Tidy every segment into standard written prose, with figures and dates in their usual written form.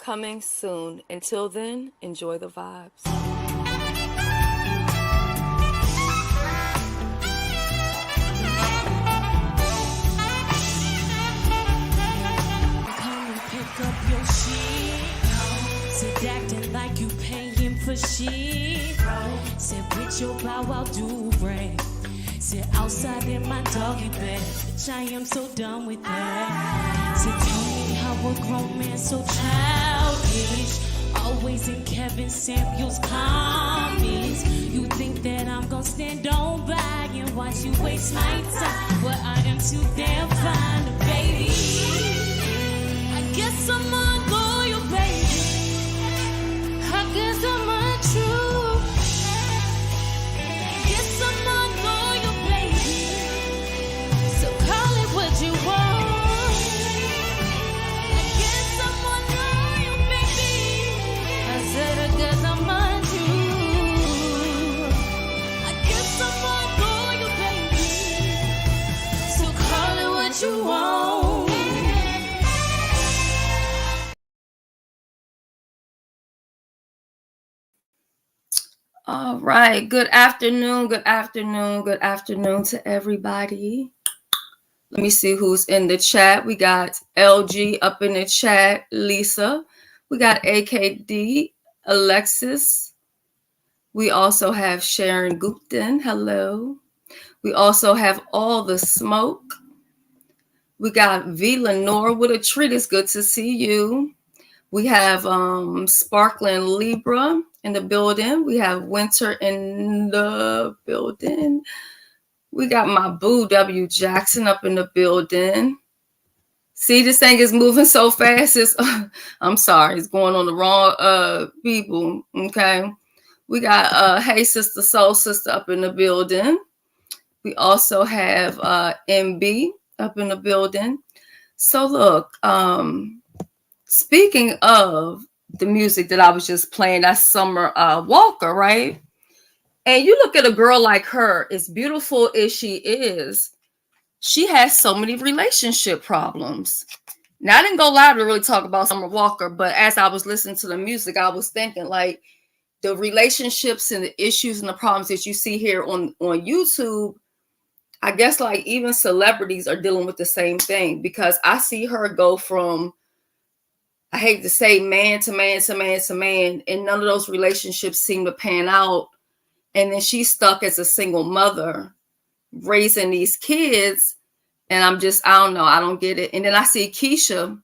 coming soon. Until then, enjoy the vibes. Up your shit. Sit acting like you paying for shit. Sit with your bow wow do break. Sit outside in my doggy bed. Bitch, I am so done with that. Sit tell me how a grown man so childish. Always in Kevin Samuels comments. You think that I'm gonna stand on by and watch you waste my time? Well, I am too damn fine, baby. Guess I'm unloyal, baby. I guess I'm untrue. Guess I'm unloyal, baby. So call it what you want. I guess I'm unloyal, baby. I said I guess I'm untrue. I guess I'm unloyal, baby. So call it what you want. All right. Good afternoon. Good afternoon. Good afternoon to everybody. Let me see who's in the chat. We got LG up in the chat. Lisa. We got AKD. Alexis. We also have Sharon Gupton. Hello. We also have All the Smoke. We got V. Lenore with a treat. It's good to see you. We have Sparkling Libra in the building. We have Winter in the building. We got my boo W Jackson up in the building. See, this thing is moving so fast. I'm sorry, it's going on the wrong people. Okay. We got Hey Sister Soul Sister up in the building. We also have MB up in the building. So look, speaking of the music that I was just playing, that's Summer Walker, right? And you look at a girl like her, as beautiful as she is, she has so many relationship problems. Now, I didn't go live to really talk about Summer Walker, but as I was listening to the music, I was thinking like the relationships and the issues and the problems that you see here on YouTube, I guess like even celebrities are dealing with the same thing, because I see her go from, I hate to say, man to man to man to man, and none of those relationships seem to pan out. And then she's stuck as a single mother raising these kids. And I don't know. I don't get it. And then I see Keisha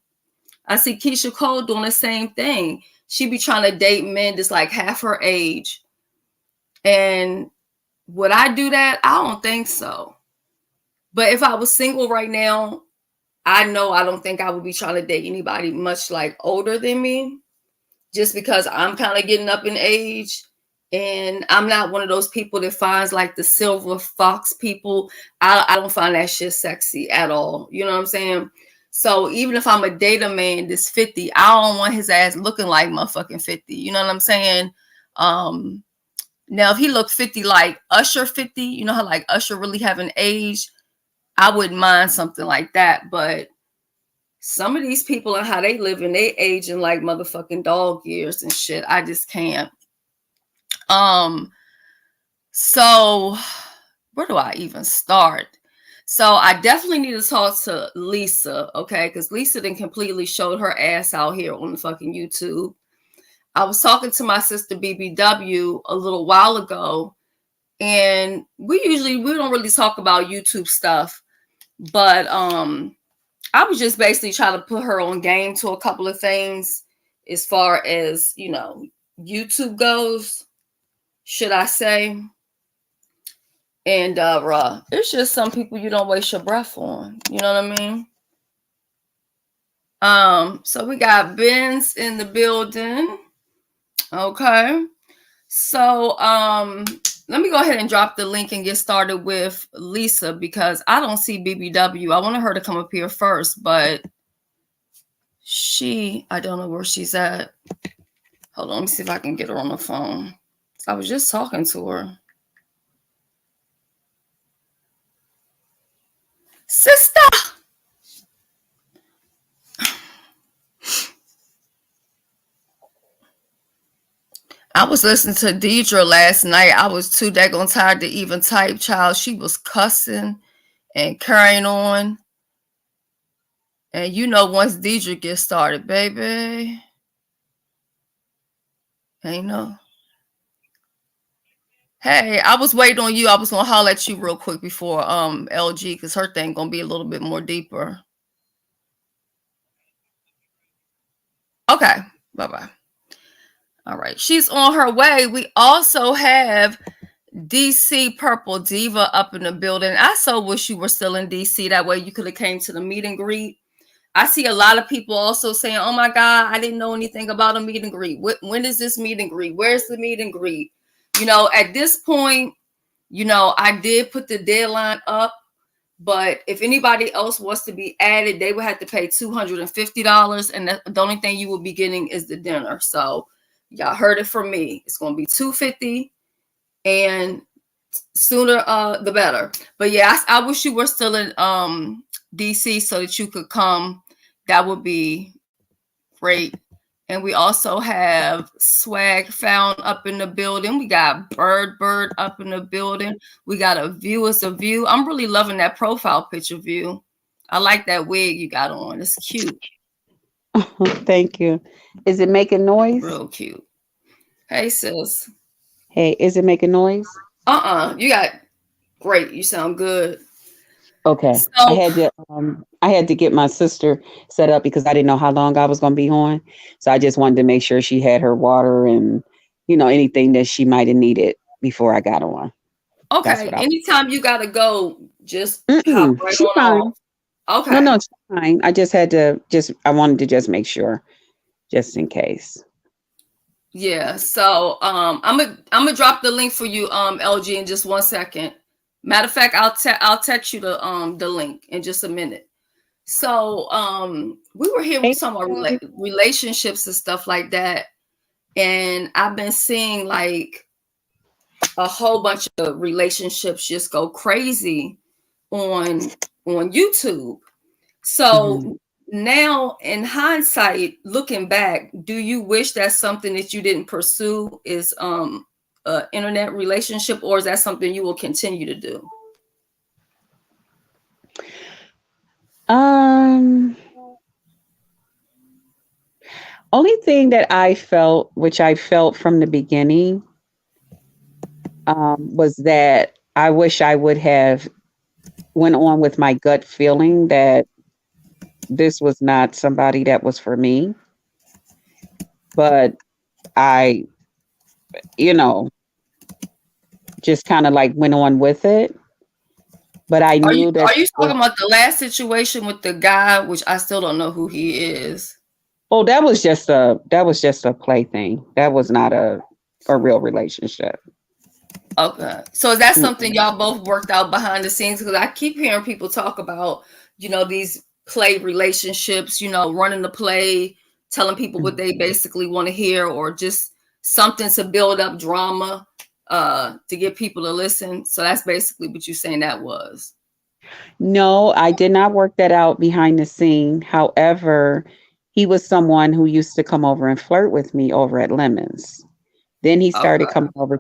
Cole doing the same thing. She be trying to date men that's like half her age. And would I do that? I don't think so. But if I was single right now, I know I don't think I would be trying to date anybody much like older than me, just because I'm kind of getting up in age. And I'm not one of those people that finds like the silver fox people. I don't find that shit sexy at all. You know what I'm saying? So even if I'm a date a man that's 50, I don't want his ass looking like motherfucking 50. You know what I'm saying? Now, if he looked 50 like Usher 50, you know how like Usher really haven't aged, I wouldn't mind something like that. But some of these people and how they live and they aging like motherfucking dog years and shit. I just can't. So where do I even start? So I definitely need to talk to Lisa, okay? Because Lisa done completely showed her ass out here on the fucking YouTube. I was talking to my sister BBW a little while ago, and we don't really talk about YouTube stuff, but I was just basically trying to put her on game to a couple of things as far as, you know, YouTube goes, should I say. And it's just some people you don't waste your breath on. You know what I mean? So we got Ben's in the building. Okay. So let me go ahead and drop the link and get started with Lisa, because I don't see BBW. I wanted her to come up here first, but I don't know where she's at. Hold on, let me see if I can get her on the phone. I was just talking to her. Sister! I was listening to Deidre last night. I was too daggone tired to even type, child. She was cussing and carrying on. And you know, once Deidre gets started, baby, ain't no. Hey, I was waiting on you. I was gonna holler at you real quick before LG, because her thing gonna be a little bit more deeper. Okay, bye bye. All right, she's on her way. We also have DC Purple Diva up in the building. I so wish you were still in DC. That way you could have came to the meet and greet. I see a lot of people also saying, "Oh my God, I didn't know anything about a meet and greet. When is this meet and greet? Where's the meet and greet?" You know, at this point, you know, I did put the deadline up, but if anybody else wants to be added, they would have to pay $250, and the only thing you will be getting is the dinner. So y'all heard it from me. It's going to be $250, and sooner the better. But yeah, I wish you were still in DC so that you could come. That would be great. And we also have Swag Found up in the building. We got Bird up in the building. We got a View as a View. I'm really loving that profile picture view. I like that wig you got on. It's cute. Thank you. Is it making noise? Real cute. Hey sis. Hey, is it making noise? You got great. You sound good. Okay. So I had to get my sister set up because I didn't know how long I was going to be on. So I just wanted to make sure she had her water and anything that she might have needed before I got on. That's okay, what I. anytime you gotta go, just hop Mm-mm, right she on fine. off. No, Okay. no, she's fine. I just had to I wanted to just make sure, just in case. Yeah. So I'm gonna drop the link for you, LG, in just 1 second. Matter of fact, I'll text you the link in just a minute. So we were here, we were Hey, talking about guys. relationships and stuff like that. And I've been seeing like a whole bunch of relationships just go crazy on YouTube. Mhm. So now, in hindsight, looking back, do you wish that's something that you didn't pursue is a internet relationship, or is that something you will continue to do? Um, Only thing that I felt, which I felt from the beginning, was that I wish I would have went on with my gut feeling that this was not somebody that was for me. But I, you know, just kind of like went on with it. But I Are you knew that are you was, talking about the last situation with the guy, which I still don't know who he is? oh, that was just a plaything. That was not a real relationship. Okay. So is that something Mm-mm. y'all both worked out behind the scenes? Because I keep hearing people talk about, these play relationships, running the play, telling people what they basically want to hear, or just something to build up drama to get people to listen. So that's basically what you're saying that was. No, I did not work that out behind the scene. However, he was someone who used to come over and flirt with me over at Lemons. Then he started Okay. coming over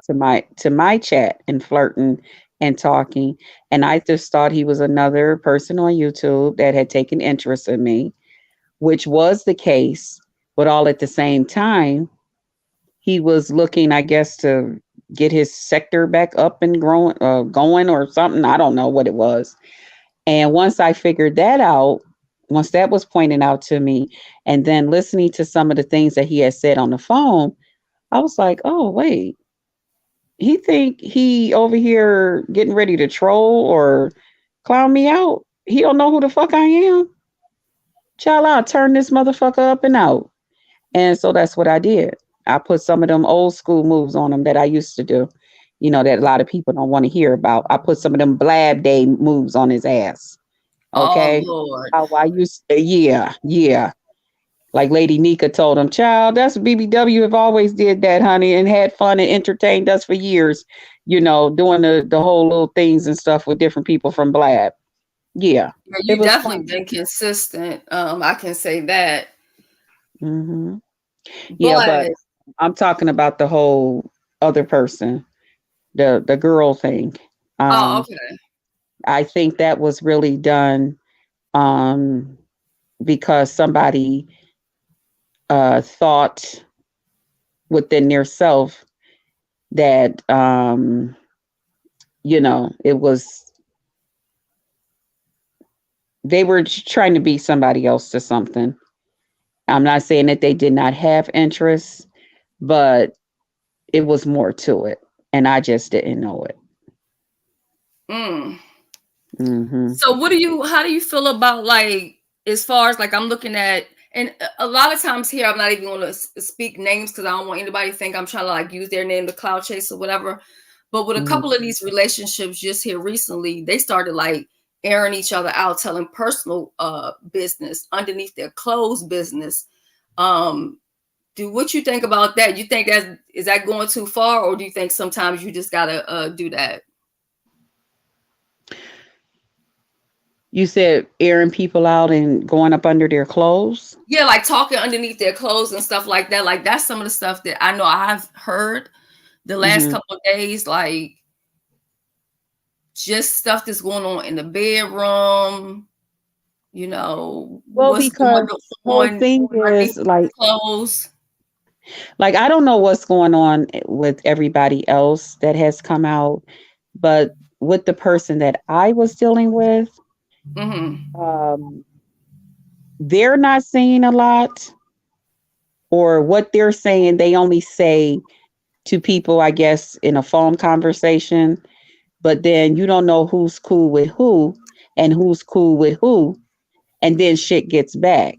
to my chat and flirting and talking. And I just thought he was another person on YouTube that had taken interest in me, which was the case. But all at the same time, he was looking, I guess, to get his sector back up and going or something. I don't know what it was. And once I figured that out, once that was pointed out to me, and then listening to some of the things that he had said on the phone, I was like, oh, wait, he think he over here getting ready to troll or clown me out? He don't know who the fuck I am? Child, I'll turn this motherfucker up and out. And so that's what I did. I put some of them old school moves on him that I used to do, that a lot of people don't want to hear about. I put some of them blab day moves on his ass. Oh Okay. Lord. How I used to, yeah, yeah. Like Lady Nika told him, child, that's BBW have always did that, honey, and had fun and entertained us for years, doing the whole little things and stuff with different people from Blab. Yeah, Yeah, it you was definitely fun. been consistent. I can say that. Hmm. Yeah, but But I'm talking about the whole other person, the girl thing. Oh, Um, okay. I think that was really done um, because somebody thought within their self that it was they were trying to be somebody else to something. I'm not saying that they did not have interests, but it was more to it, and I just didn't know it. Mm. Hmm. So how do you feel about, like, as far as, like, I'm looking at, and a lot of times here, I'm not even going to speak names because I don't want anybody to think I'm trying to, like, use their name to cloud chase or whatever. But with a Hmm. couple of these relationships just here recently, they started, like, airing each other out, telling personal business underneath their clothes business. Um, do what you think about that? You think that going too far, or do you think sometimes you just gotta do that? You said airing people out and going up under their clothes. Yeah, like talking underneath their clothes and stuff like that. Like, that's some of the stuff that I know I've heard the last Hmm. couple of days. Like, just stuff that's going on in the bedroom. Well, What's going because the whole on thing underneath is the clothes. like I don't know what's going on with everybody else that has come out, but with the person that I was dealing with, Mm-hmm. um, they're not saying a lot, or what they're saying, they only say to people, I guess, in a phone conversation. But then you don't know who's cool with who and who's cool with who, and then shit gets back.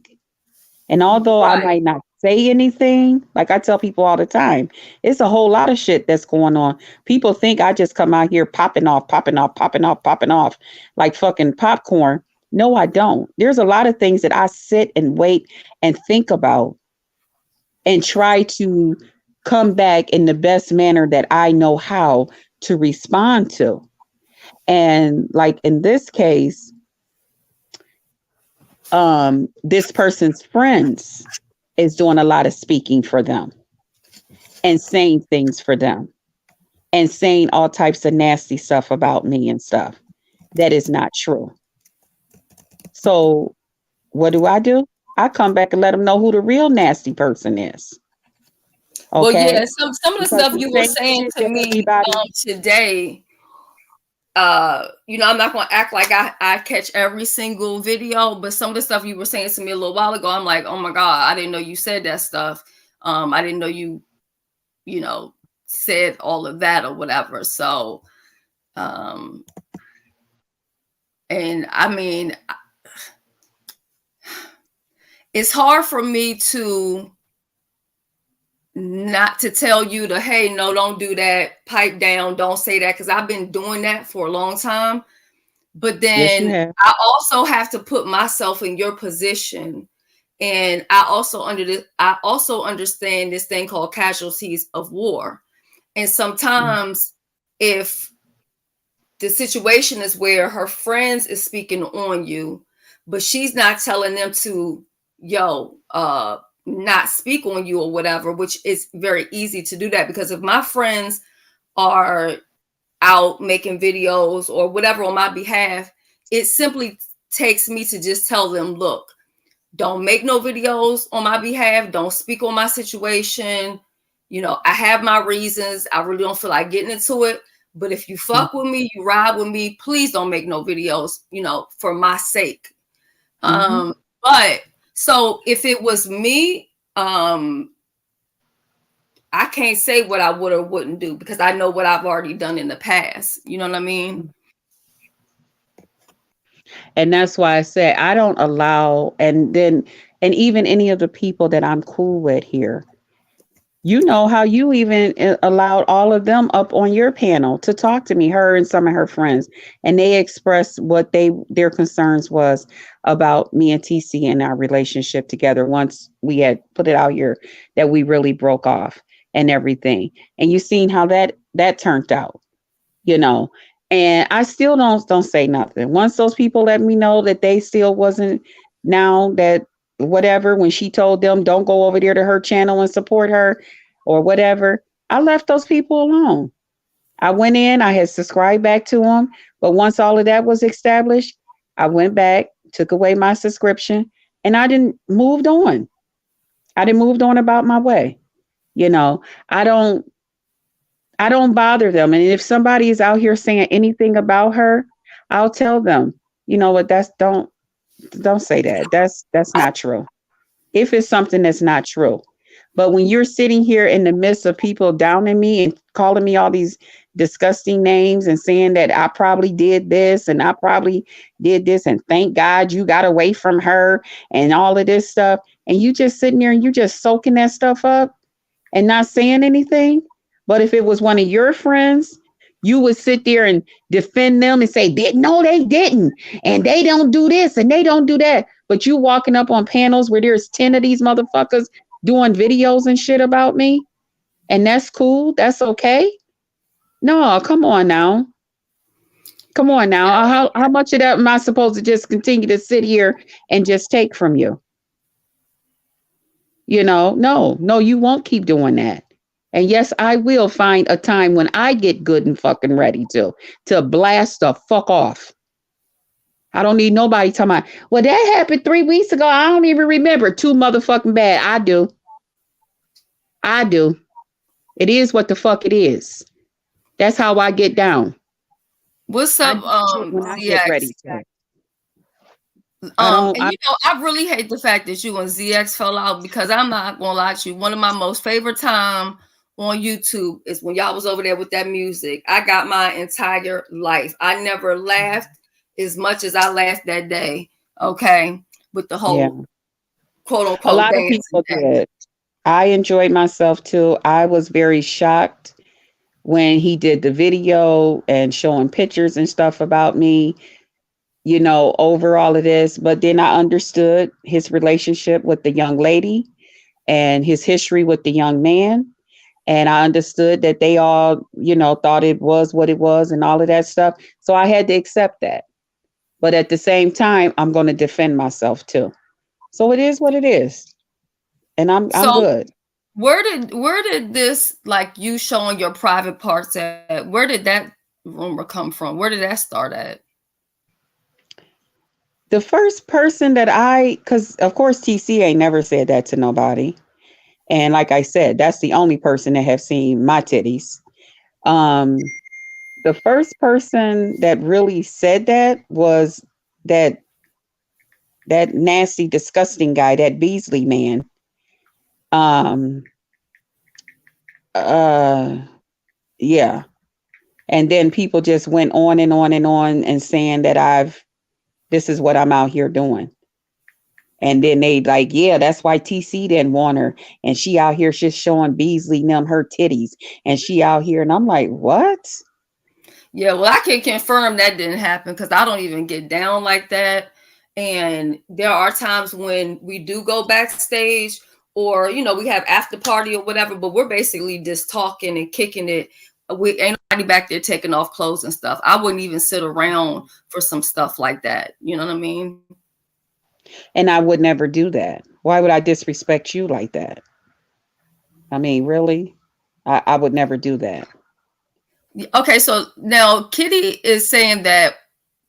And although I Right. might not say anything, like I tell people all the time, it's a whole lot of shit that's going on. People think I just come out here popping off, popping off, popping off, popping off like fucking popcorn. No, I don't. There's a lot of things that I sit and wait and think about and try to come back in the best manner that I know how to respond to. And like in this case, this person's friends is doing a lot of speaking for them and saying things for them and saying all types of nasty stuff about me and stuff that is not true. So what do? I come back and let them know who the real nasty person is. Well, Okay. yeah, some of the Because stuff the you were same saying shit to that me everybody. today, I'm not gonna act like I catch every single video, but some of the stuff you were saying to me a little while ago, I'm like, oh my God, I didn't know you said that stuff. I didn't know you know, said all of that or whatever. So, um, and I mean, it's hard for me to not to tell you to, hey, no, don't do that, pipe down, don't say that, because I've been doing that for a long time. But Yes, you then have. I also have to put myself in your position. And I also understand this thing called casualties of war. And Mm. sometimes if the situation is where her friends is speaking on you, but she's not telling them to, not speak on you or whatever, which is very easy to do that, because if my friends are out making videos or whatever on my behalf, it simply takes me to just tell them, look, don't make no videos on my behalf, don't speak on my situation. I have my reasons. I really don't feel like getting into it. But if you Mm. fuck with me, you ride with me, please don't make no videos, for my sake. Mhm. But so if it was me, I can't say what I would or wouldn't do because I know what I've already done in the past. You know what I mean? And that's why I say I don't allow, and even any of the people that I'm cool with here, you know how you even allowed all of them up on your panel to talk to me, her and some of her friends, and they expressed what their concerns was about me and TC and our relationship together once we had put it out here that we really broke off and everything. And you seen how that turned out, you know. And I still don't say nothing. Once those people let me know that they still wasn't, now that whatever, when she told them don't go over there to her channel and support her, or whatever, I left those people alone. I went in, I had subscribed back to them, but once all of that was established, I went back, took away my subscription, and I didn't moved on. I didn't moved on about my way. You know, I don't I don't bother them. And if somebody is out here saying anything about her, I'll tell them, you know what, that's don't say that. That's not true. If it's something that's not true. But when you're sitting here in the midst of people downing me and calling me all these disgusting names and saying that I probably did this and I probably did this and thank God you got away from her and all of this stuff, and you just sitting there and you just soaking that stuff up and not saying anything. But if it was one of your friends, you would sit there and defend them and say, no, they didn't. And they don't do this and they don't do that. But you walking up on panels where there's 10 of these motherfuckers doing videos and shit about me. And that's cool. That's okay. No, come on now. Come on now. How much of that am I supposed to just continue to sit here and just take from you? You know, no, you won't keep doing that. And yes, I will find a time when I get good and fucking ready to blast the fuck off. I don't need nobody talking about, well, that happened 3 weeks ago. I don't even remember. Too motherfucking bad. I do. I do. It is what the fuck it is. That's how I get down. What's I up, do shit when I get ready ZX? to. I don't. And I really hate the fact that you and ZX fell out, because I'm not gonna lie to you. One of my most favorite time on YouTube is when y'all was over there with that music. I got my entire life. I never laughed as much as I laughed that day. Okay, with the Yeah. whole quote A unquote lot of dancing. people did. I enjoyed myself too. I was very shocked when he did the video and showing pictures and stuff about me, you know, over all of this. But then I understood his relationship with the young lady and his history with the young man. And I understood that they all, you know, thought it was what it was and all of that stuff. So I had to accept that. But at the same time, I'm going to defend myself too. So it is what it is. And I'm So good. where did this, like, you showing your private parts at? Where did that rumor come from? Where did that start at? The first person that because of course TC ain't never said that to nobody. And like I said, that's the only person that have seen my titties. Um, the first person that really said that was that that nasty, disgusting guy, that Beasley man. Um, uh, yeah. And then people just went on and on and on and saying that this is what I'm out here doing. And then they like, yeah, that's why TC didn't want her. And she out here just showing Beasley and them her titties. And she out here. And I'm like, what? Yeah, well, I can confirm that didn't happen, because I don't even get down like that. And there are times when we do go backstage, or, we have after party or whatever, but we're basically just talking and kicking it. We ain't nobody back there taking off clothes and stuff. I wouldn't even sit around for some stuff like that. You know what I mean? And I would never do that. Why would I disrespect you like that? I mean, really? I would never do that. Okay, so now Kitty is saying that,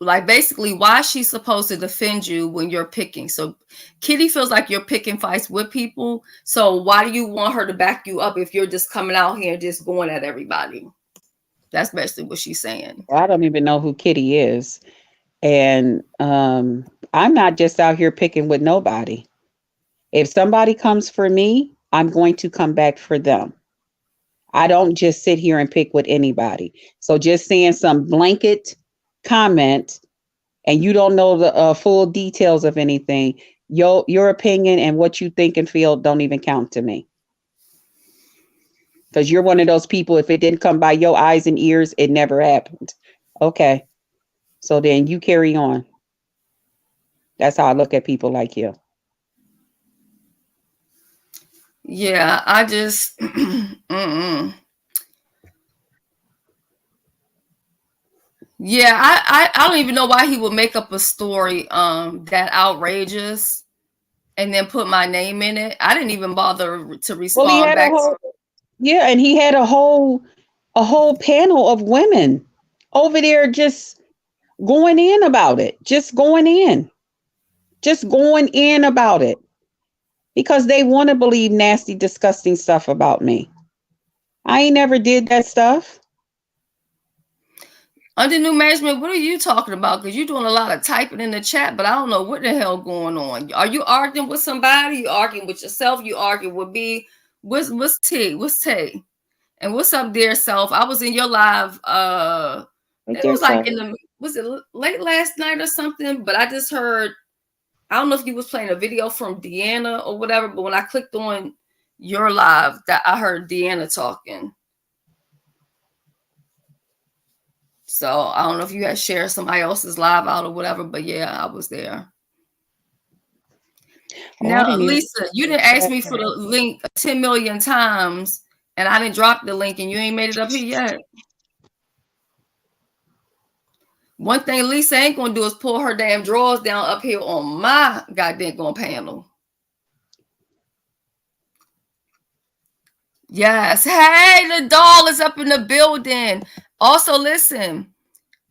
like, basically, why she's supposed to defend you when you're picking. So Kitty feels like you're picking fights with people. So why do you want her to back you up if you're just coming out here and just going at everybody? That's basically what she's saying. I don't even know who Kitty is. And I'm not just out here picking with nobody. If somebody comes for me, I'm going to come back for them. I don't just sit here and pick with anybody. So just saying some blanket comment and you don't know the full details of anything, your opinion and what you think and feel don't even count to me. Because you're one of those people, if it didn't come by your eyes and ears, it never happened. Okay. So then you carry on. That's how I look at people like you. Yeah, I just Yeah, I don't even know why he would make up a story that outrageous and then put my name in it. I didn't even bother to Well, respond back to Yeah, and he had a whole panel of women over there just going in about it. Just going in. Just going in about it. Because they want to believe nasty, disgusting stuff about me. I ain't never did that stuff. Under new management, what are you talking about? Because you're doing a lot of typing in the chat, but I don't know what the hell going on. Are you arguing with somebody? You arguing with yourself? You arguing with me? What's T? What's T? And what's up, dear self? I was in your live. Right It there, was like so. in the was it late last night or something? But I just heard. I don't know if you was playing a video from Deanna or whatever. But when I clicked on your live, that I heard Deanna talking. So I don't know if you had shared somebody else's live out or whatever, but yeah, I was there. Oh, I Now, didn't even Lisa, you didn't ask me for the link 10 million times, and I didn't drop the link, and you ain't made it up here yet. One thing Lisa ain't gonna do is pull her damn drawers down up here on my goddamn panel. Yes. Hey, the doll is up in the building. Also, listen.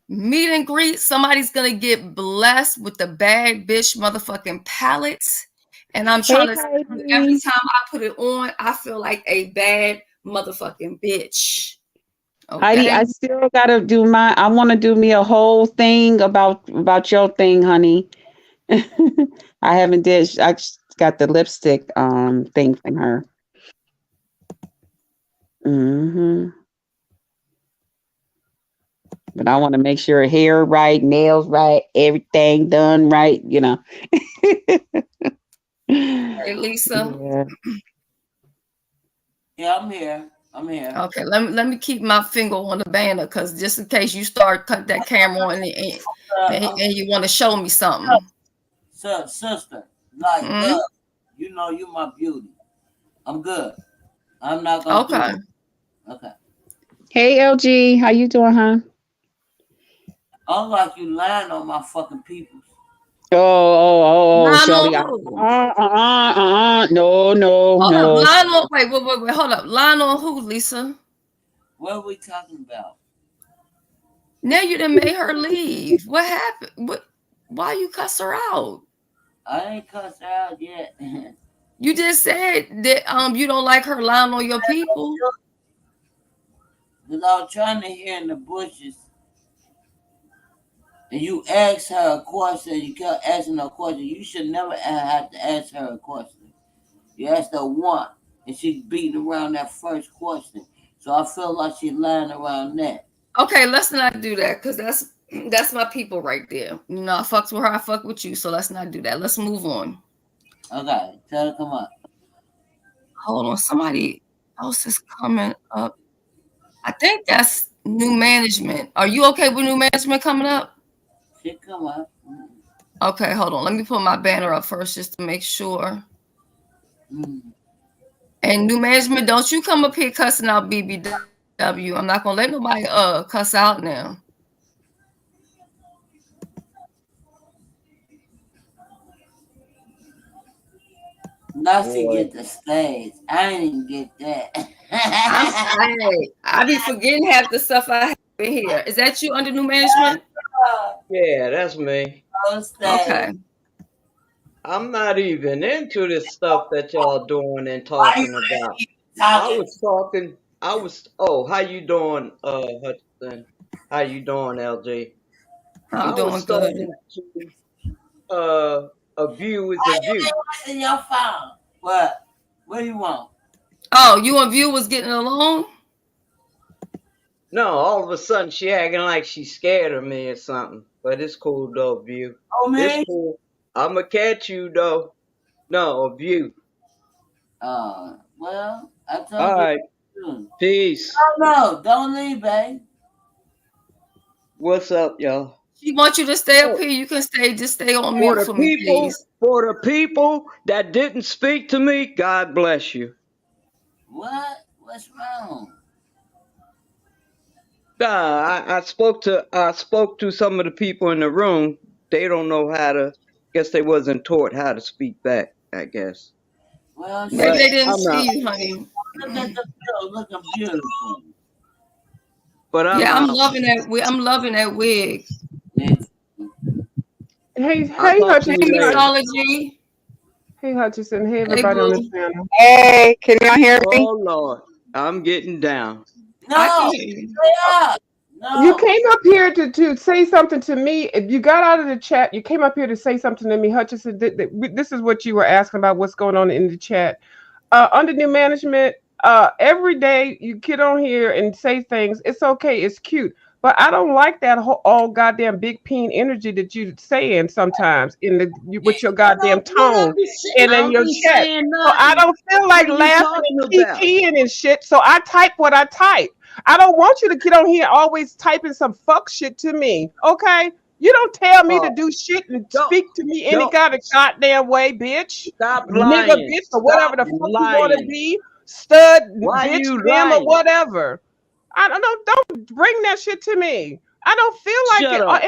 Meet and greet. Somebody's gonna get blessed with the bad bitch motherfucking palettes. And I'm trying Hey, to every Heidi. time I put it on, I feel like a bad motherfucking bitch. Heidi, Okay. I still gotta do I want to do me a whole thing about your thing, honey. I haven't did. I just got the lipstick thing from her. Hmm. But I want to make sure hair right, nails right, everything done right. Hey, Lisa. Yeah. Yeah, I'm here. I'm here. Okay, let me keep my finger on the banner because just in case you start cut that camera on and you want to show me something. Sister, like, Hmm? love, you know you my beauty. I'm good. I'm not gonna do Okay. it. Okay. Hey, LG, how you doing, huh? Unlike you lying on my fucking people. Oh, Line on Shelly. who? No, no, Hold up. no. Line on. Wait. Hold up. Line on who, Lisa? What are we talking about? Now you done made her leave. What happened? What? Why you cuss her out? I ain't cussed her out yet. You just said that you don't like her lying on your people. Because I was trying to hear in the bushes, and you asked her a question, you kept asking her a question. You should never have to ask her a question. You asked her one, and she's beating around that first question. So I feel like she's lying around that. Okay, let's not do that because that's my people right there. You know, I fucks with her, I fuck with you. So let's not do that. Let's move on. Okay, tell her to come up. Hold on, somebody else is coming up. I think that's new management. Are you okay with new management coming up? She come up. Okay, hold on. Let me put my banner up first just to make sure. Mm. And new management, don't you come up here cussing out BBW. I'm not gonna let nobody cuss out now. Now she Boy, get the stage. I ain't even get that. I'm sorry. I be forgetting half the stuff I have in here. Is that you under new management? yeah, that's me. On stage. Okay. I'm not even into this stuff that y'all doing and Why you talking ain't about. even I talking? was talking. Oh, how you doing, Hudson? How you doing, LG? I'm I doing was good. talking to a view is Why a you view. ain't watching your phone? What? What do you want? Oh, you and View was getting along? No, all of a sudden she acting like she's scared of me or something. But it's cool though, view. Oh, It's me? cool. I'ma catch you though. No, a view. Well, I All told you. right, peace. Oh, no, don't leave, babe. What's up, y'all? She wants you to stay up Oh, here. You can stay, just stay on For mute the for me, people, please. for the people that didn't speak to me, God bless you. What? What's wrong? I spoke to some of the people in the room. They don't know how to. Guess they wasn't taught how to speak back. I guess, Well, Maybe but shit. they didn't I'm see out. you, honey. Look at the looking beautiful. But I'm Yeah, I'm out. loving that. I'm loving that wig. It's, Hey, I'll hey, talk to you Hey, Hutchinson. later. mixology. Hey, Hutchinson. Hey, Hey, everybody on the boo. channel. Hey, can y'all hear me? Oh Lord, I'm getting down. I can no, hear you. stay up. You No. came up here to say something to me. If you got out of the chat, you came up here to say something to me, Hutchinson. This is what you were asking about. What's going on in the chat? Under new management, every day you get on here and say things. It's okay. It's cute. But I don't like that whole all goddamn big peen energy that you saying sometimes with your goddamn What I tone be saying? and I in don't your be chat. saying So I nothing. don't feel What like are you laughing talking and about? kikiing and shit. So I type what I type. I don't want you to get on here always typing some fuck shit to me. Okay? You don't tell me to Oh, do shit and don't speak to me any don't kind of goddamn way, bitch. stop Nigga, lying. bitch, or Stop whatever the fuck you want to lying. be. Stud, Why bitch, you ma'am, or lying? whatever. I don't bring that shit to me. I don't feel like Shut it. up.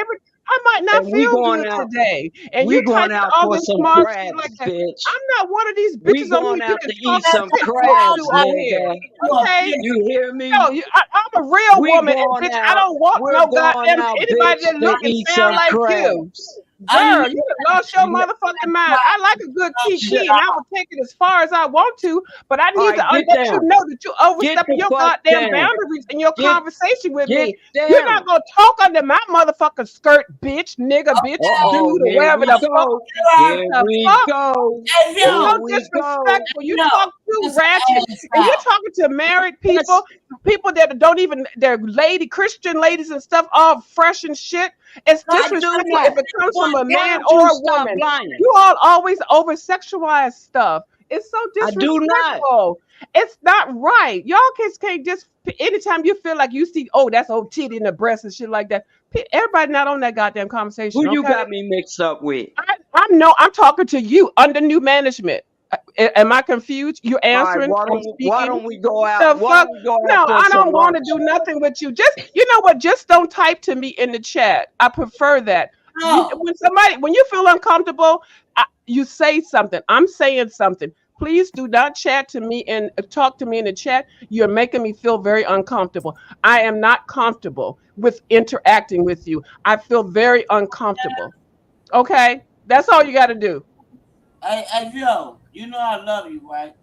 I might not And we feel going good out. today. And you We going typing out all for this some smart shit like crabs, that. bitch. I'm not one of these We bitches on here going you out can to talk eat some some shit to crabs, on here. nigga. You a Okay? bitch. You hear No, me? I'm a real We woman, and going bitch, I out. don't want We're no going goddamn out, bitch, anybody that to look and eat sound some like you. crabs. I didn't Girl, know you done lost your Yeah. motherfucking mind. I like a good kiki, and I will take it as far as I want to, but I All need to right, get let you down. know that you Get overstepping the your fuck goddamn down. boundaries in your Get conversation with get me. You're down. not gonna talk under my motherfucking skirt, bitch, nigga, bitch, Uh-oh, dude, or here whatever we the fuck. go. What Here the we fuck? go. Hey, It's Here yo, so we go. disrespectful. You yo, talk too just ratchet, ass and you're out. talking to married That's people that don't even they're lady Christian ladies and stuff, all fresh and shit. It's I do disrespectful if not. it comes from a Why man don't or you a stop woman. lying? You all always over sexualize stuff. It's so I do not. disrespectful. It's not right. Y'all kids can't just anytime you feel like you see, oh, that's old titty in the breast and shit like that. Everybody not on that goddamn Who conversation, you okay? got me mixed up with? I'm talking to you under new management. Am I confused? You All right, answering? I'm why speaking. don't we go out? The Why fuck? don't we go out No, for I some don't want to lunch? do nothing with you. Just you know what? Just don't type to me in the chat. I prefer that. No. When you feel uncomfortable, you say something. I'm saying something. Please do not chat to me and talk to me in the chat. You're making me feel very uncomfortable. I am not comfortable with interacting with you. I feel very uncomfortable. Okay, that's all you got to do. Hey, yo, you know I love you, right?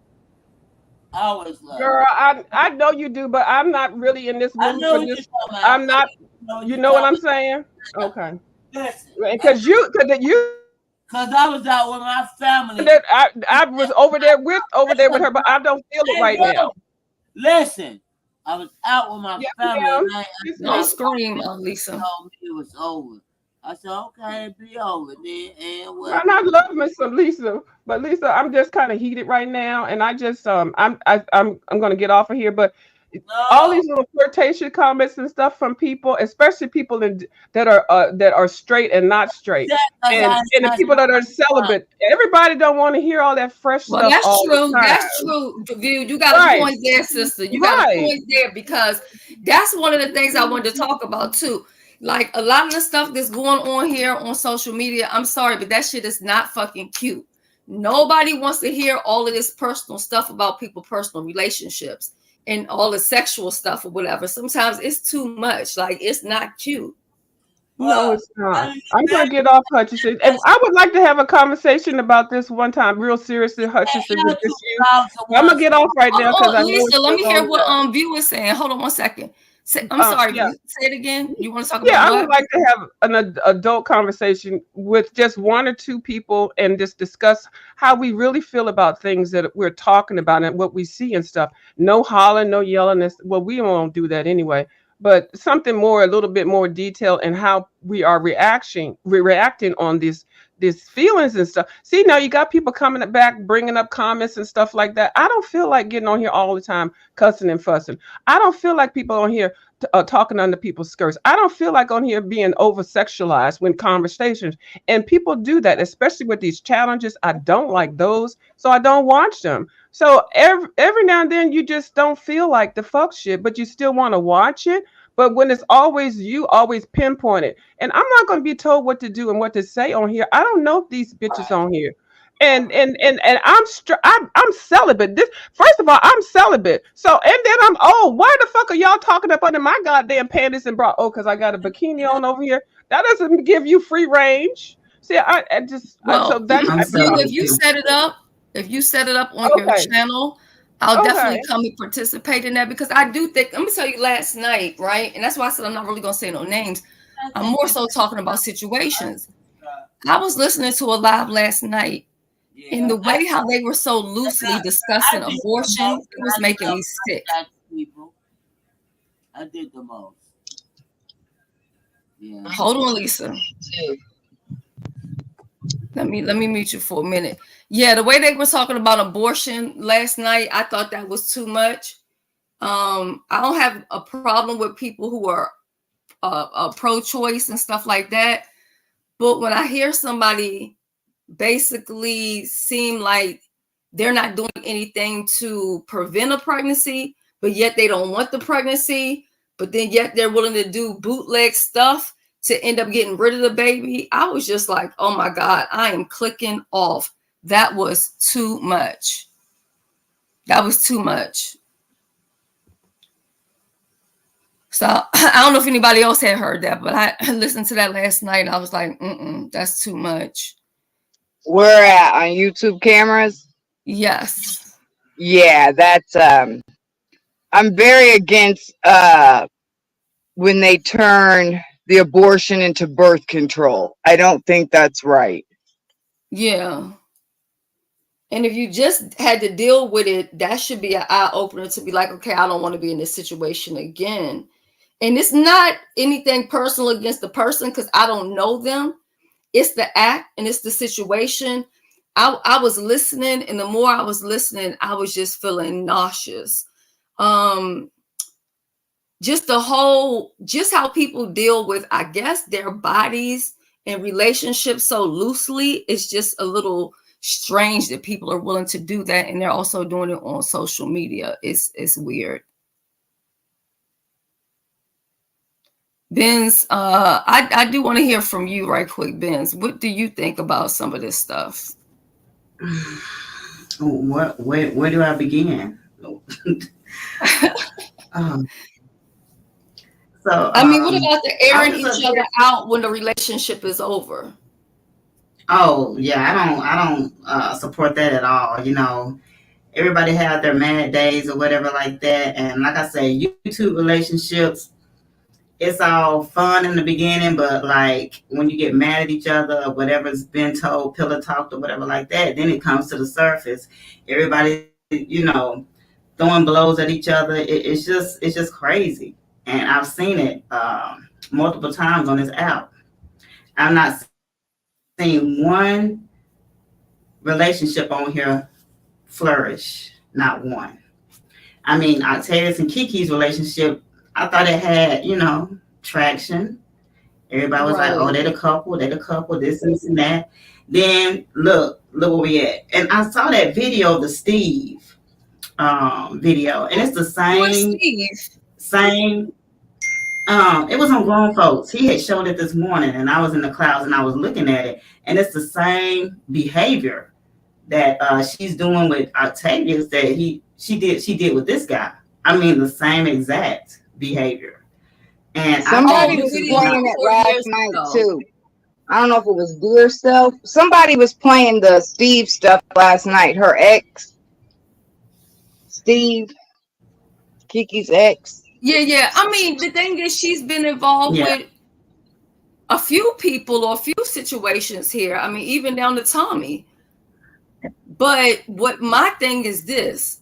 I always love you. Girl, I know you do, but I'm not really in this I mood know for what you're this. talking about. I'm not. I know what You you're know what talking I'm saying? about. Okay. Listen, Because you because I was out with my family. that I was over there with her, but I don't feel it Hey, right now. yo, listen. I was out with my Yes, family ma'am. and Yes, Don't ma'am. scream, Lisa. told me it was over. I said, okay, it be over then. And And I love me some Lisa, but Lisa, I'm just kind of heated right now, and I just I'm gonna get off of here. But all no, these little flirtation comments and stuff from people, especially people that are straight and not straight, because I and the touched people that are my celibate. Everybody don't want to hear all that fresh Well, stuff that's all the true. time. That's true. View, you got a Right, point there, sister. You got a right. point there because that's one of the things I wanted to talk about too. Like a lot of the stuff that's going on here on social media, I'm sorry, but that shit is not fucking cute. Nobody wants to hear all of this personal stuff about people, personal relationships, and all the sexual stuff or whatever. Sometimes it's too much. Like it's not cute. No, well, it's not. I I'm gonna get off Hutchinson, and I would like to have a conversation about this one time, real seriously, Hutchinson, with two just you. dogs and I'm one gonna get off right now because Oh, I know it's Lisa, let still me hear on what there. View is saying. Hold on one second. I'm sorry, Yeah. View. Say it again. You want to talk Yeah, about I would what? like to have an adult conversation with just one or two people and just discuss how we really feel about things that we're talking about and what we see and stuff. No hollering, no yelling. Well, we won't do that anyway. But something more, a little bit more detail and how we are reacting on these feelings and stuff. See, now you got people coming back, bringing up comments and stuff like that. I don't feel like getting on here all the time cussing and fussing. I don't feel like people on here talking under people's skirts. I don't feel like on here being over sexualized when conversations, and people do that, especially with these challenges. I don't like those, so I don't watch them. So every now and then you just don't feel like the fuck shit, but you still want to watch it. But when it's always you, always pinpoint it. And I'm not going to be told what to do and what to say on here. I don't know these bitches on here. and I'm celibate. This first of all, I'm celibate. So and then I'm old. Why the fuck are y'all talking up under my goddamn panties and bra? Oh, because I got a bikini on over here. That doesn't give you free range. See, so Well, that I'm if celibate you too. set it up, if you set it up on your okay, channel, I'll okay, definitely come and participate in that because I do think. Let me tell you, last night, right, and that's why I said I'm not really gonna say no names. I'm more so talking about situations. I was listening to a live last night, and Yeah, the way how they were so loosely I discussing did the abortion, most. it was I making love me sick. that people. I did the most. Yeah. Hold on, Lisa. Let me mute you for a minute. Yeah, the way they were talking about abortion last night, I thought that was too much. I don't have a problem with people who are pro-choice and stuff like that, but when I hear somebody basically seem like they're not doing anything to prevent a pregnancy, but yet they don't want the pregnancy, but then yet they're willing to do bootleg stuff to end up getting rid of the baby. I was just like, oh my God, I am clicking off. That was too much. That was too much. So I don't know if anybody else had heard that, but I listened to that last night and I was like, that's too much. Where at on YouTube cameras? Yes. Yeah, that's I'm very against when they turn the abortion into birth control. I don't think that's right. Yeah. And if you just had to deal with it, that should be an eye opener to be like, okay, I don't want to be in this situation again. And it's not anything personal against the person because I don't know them. It's the act and it's the situation. I was listening, and the more I was listening, I was just feeling nauseous. Just how people deal with, I guess, their bodies and relationships so loosely. It's just a little strange that people are willing to do that, and they're also doing it on social media. It's weird. Benz, I do want to hear from you right quick, Benz. What do you think about some of this stuff? Where do I begin? um, I mean, what about the I airing was each other out when the relationship is over? Oh yeah, I don't support that at all. You know, everybody have their mad days or whatever like that, and like I say, YouTube relationships, it's all fun in the beginning, but like when you get mad at each other or whatever's been told, pillow talked or whatever like that, then it comes to the surface. Everybody, throwing blows at each other. It's just crazy, and I've seen it multiple times on this app. I've not seen one relationship on here flourish, not one. I mean, Octavius and Kiki's relationship, I thought it had, traction. Everybody was like, Right. "Oh, they're the couple, this and that." Then look where we at. And I saw that video, the Steve video, and it's the Who's same Steve? same. It was on Grown Folks. He had showed it this morning, and I was in the clouds and I was looking at it, and it's the same behavior that she's doing with Octavius that she did with this guy. I mean, the same exact behavior. And Somebody the was video playing it 4 last years night ago. too. I don't know if it was Dear Self. Somebody was playing the Steve stuff last night. Her ex, Steve, Kiki's ex. Yeah. I mean, the thing is, she's been involved yeah, with a few people or a few situations here. I mean, even down to Tommy. But what my thing is this: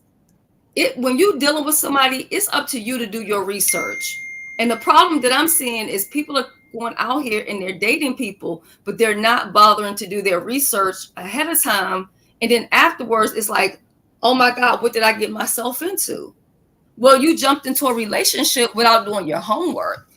when you're dealing with somebody, it's up to you to do your research. And the problem that I'm seeing is people are going out here and they're dating people, but they're not bothering to do their research ahead of time. And then afterwards, it's like, oh my God, what did I get myself into? Well, you jumped into a relationship without doing your homework.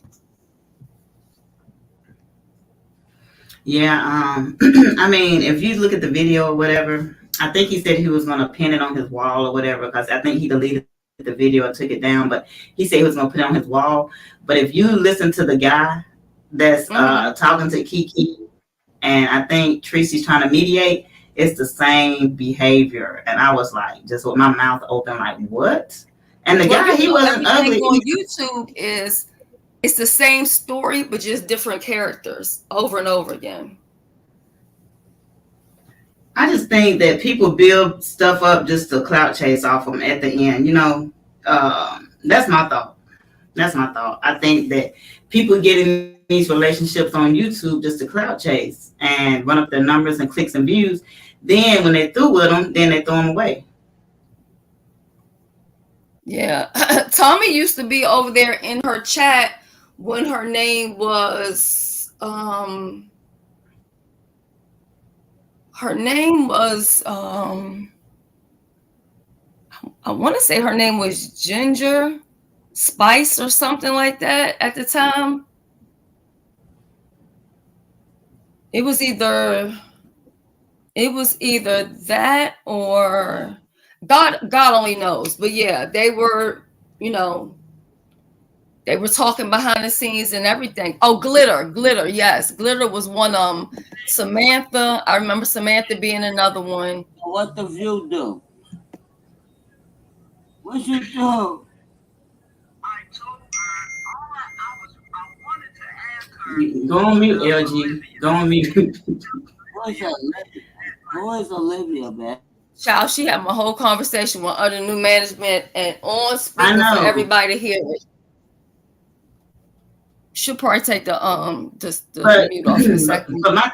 yeah. I mean, if you look at the video or whatever, I think he said he was gonna pin it on his wall or whatever because I think he deleted the video and took it down. But he said he was gonna put it on his wall. But if you listen to the guy that's talking to Kiki, and I think Tracy's trying to mediate, it's the same behavior. And I was like, just with my mouth open, like, what? And the Well, guy, he wasn't everything ugly. on YouTube is it's the same story, but just different characters over and over again. I just think that people build stuff up just to clout chase off them at the end. That's my thought. That's my thought. I think that people get in these relationships on YouTube just to clout chase and run up their numbers and clicks and views. Then when they're through with them, then they throw them away. Yeah. Tommy used to be over there in her chat when her name was I want to say her name was Ginger Spice or something like that at the time. It was either that or God only knows. But yeah, they were talking behind the scenes and everything. Oh, Glitter, yes. Glitter was one. Samantha, I remember Samantha being another one. What the View do? What you do? Go on mute, LG. Go on mute. Who is Olivia, man? Child, she had my whole conversation with other new management and on speaker for everybody to hear it. She'll probably take the mute off in a second. But my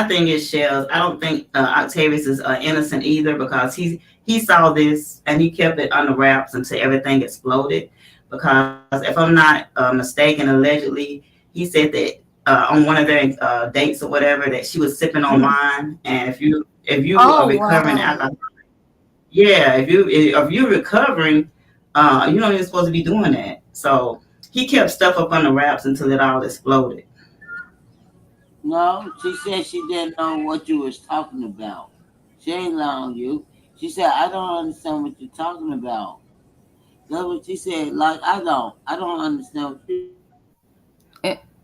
thing is, Shells, I don't think Octavius is innocent either, because he saw this and he kept it under wraps until everything exploded. Because if I'm not mistaken, allegedly he said that on one of their dates or whatever that she was sipping on wine, and if you are recovering alcohol, if you're recovering, you're not even supposed to be doing that. So he kept stuff up under wraps until it all exploded. No, she said she didn't know what you was talking about. She ain't lying you. She said, I don't understand what you're talking about. That's what she said. Like, I don't understand what you.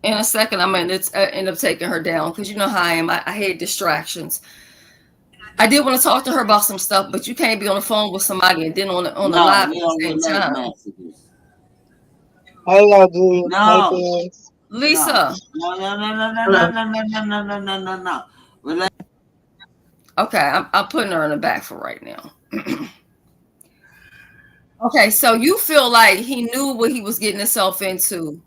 In a second, I'm going to end up taking her down because you know how I am. I hate distractions. I did want to talk to her about some stuff, but you can't be on the phone with somebody and then on the live at the same time. Hello, dude. No. Lisa. No. Okay, I'm putting her in the back for right now. Okay, so you feel like he knew what he was getting himself into,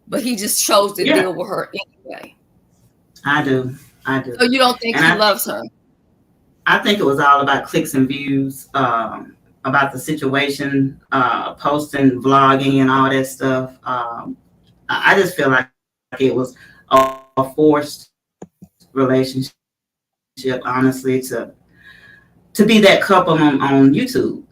but he just chose to deal with her anyway. I do. So you don't think he loves her? I think it was all about clicks and views, about the situation, posting, vlogging, and all that stuff. I just feel like it was a forced relationship, honestly, to be that couple on YouTube.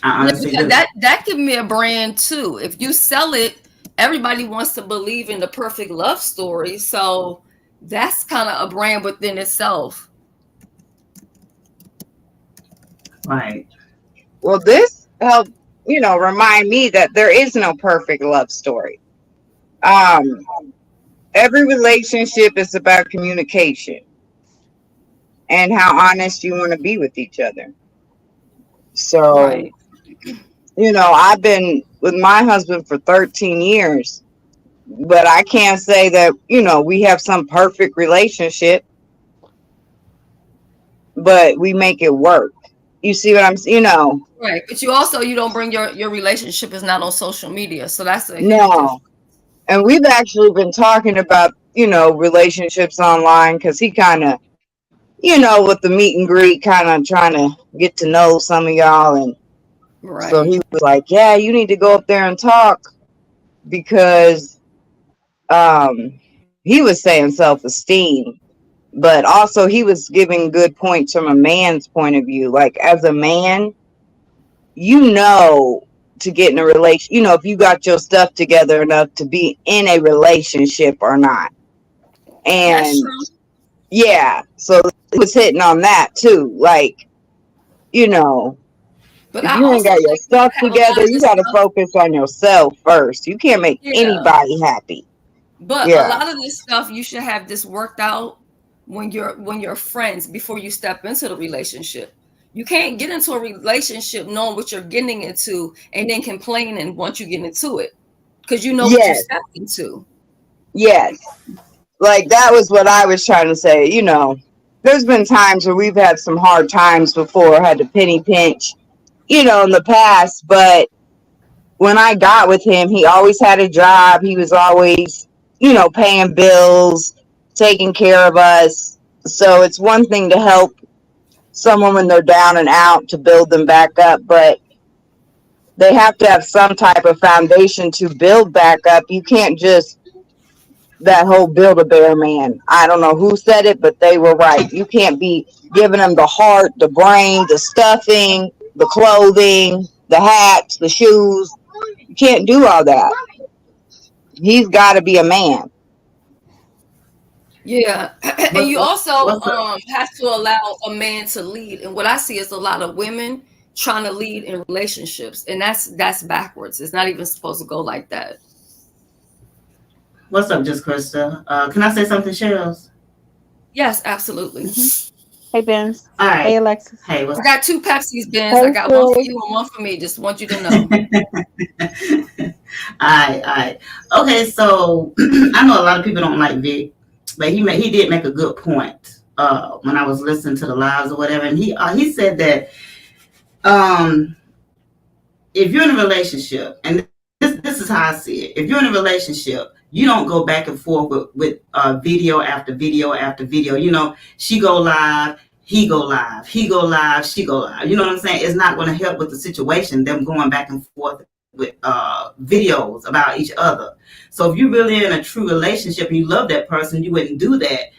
I honestly do. That could be a brand too. If you sell it, everybody wants to believe in the perfect love story. So that's kind of a brand within itself. Right. Well, this helped, remind me that there is no perfect love story. Every relationship is about communication and how honest you want to be with each other. So, right. I've been with my husband for 13 years, but I can't say that, we have some perfect relationship, but we make it work. You see what I'm saying? Right. But you don't bring your relationship is not on social media. So that's a huge difference. And we've actually been talking about, relationships online because he kind of, with the meet and greet, kind of trying to get to know some of y'all. And so he was like, yeah, you need to go up there and talk because he was saying self-esteem. But also he was giving good points from a man's point of view. Like as a man, to get in a relation, if you got your stuff together enough to be in a relationship or not. And so it was hitting on that too. Like, but if you ain't got your stuff together, you got to focus on yourself first. You can't make anybody happy. But a lot of this stuff, you should have this worked out when you're friends before you step into the relationship. You can't get into a relationship knowing what you're getting into and then complaining once you get into it, because you know what you Yes, stepped into. yes. Like that was what I was trying to say. There's been times where we've had some hard times before, had to penny pinch, in the past. But when I got with him, he always had a job. He was always, paying bills, taking care of us. So it's one thing to help someone when they're down and out to build them back up, but they have to have some type of foundation to build back up. You can't just that whole build a bear man. I don't know who said it, but they were right. You can't be giving them the heart, the brain, the stuffing, the clothing, the hats, the shoes. You can't do all that. He's got to be a man. Yeah, and you also What's up? have to allow a man to lead. And what I see is a lot of women trying to lead in relationships, and that's backwards. It's not even supposed to go like that. What's up, just Krista? Can I say something, Shells? Yes, absolutely. Hey, Benz. All right. Hey, Alexis. Hey, I what's got 2 Pepsis, Benz. I Hey, got one for Sid. you and one for me. Just want you to know. Alright. Okay, so I know a lot of people don't like Vic, but he did make a good point when I was listening to the lives or whatever, and he said that um if you're in a relationship, and this is how I see it, if you're in a relationship, you don't go back and forth with video after video after video. She go live, he go live, he go live, she go live. You know what I'm saying? It's not going to help with the situation, them going back and forth with videos about each other. So if you're really in a true relationship and you love that person, you wouldn't do that.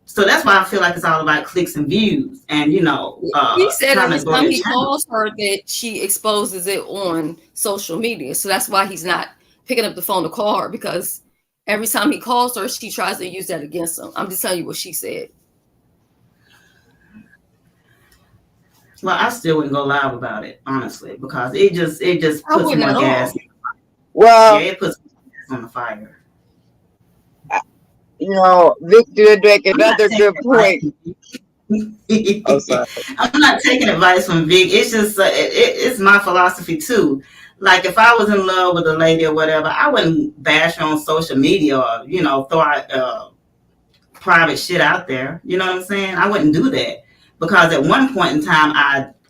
So that's why I feel like it's all about clicks and views, and He said trying every to grow time your he channel. calls her that she exposes it on social media. So that's why he's not picking up the phone to call her, because every time he calls her, she tries to use that against him. I'm just telling you what she said. Well, I still wouldn't go live about it, honestly, because it just I puts wouldn't more at gas. all. Yeah, Well, it puts more gas on the fire. Victor make I'm not another taking good point. Oh, advice. sorry. I'm not taking advice from Vic. It's just it's my philosophy too. Like if I was in love with a lady or whatever, I wouldn't bash her on social media or throw out private shit out there. You know what I'm saying? I wouldn't do that because at one point in time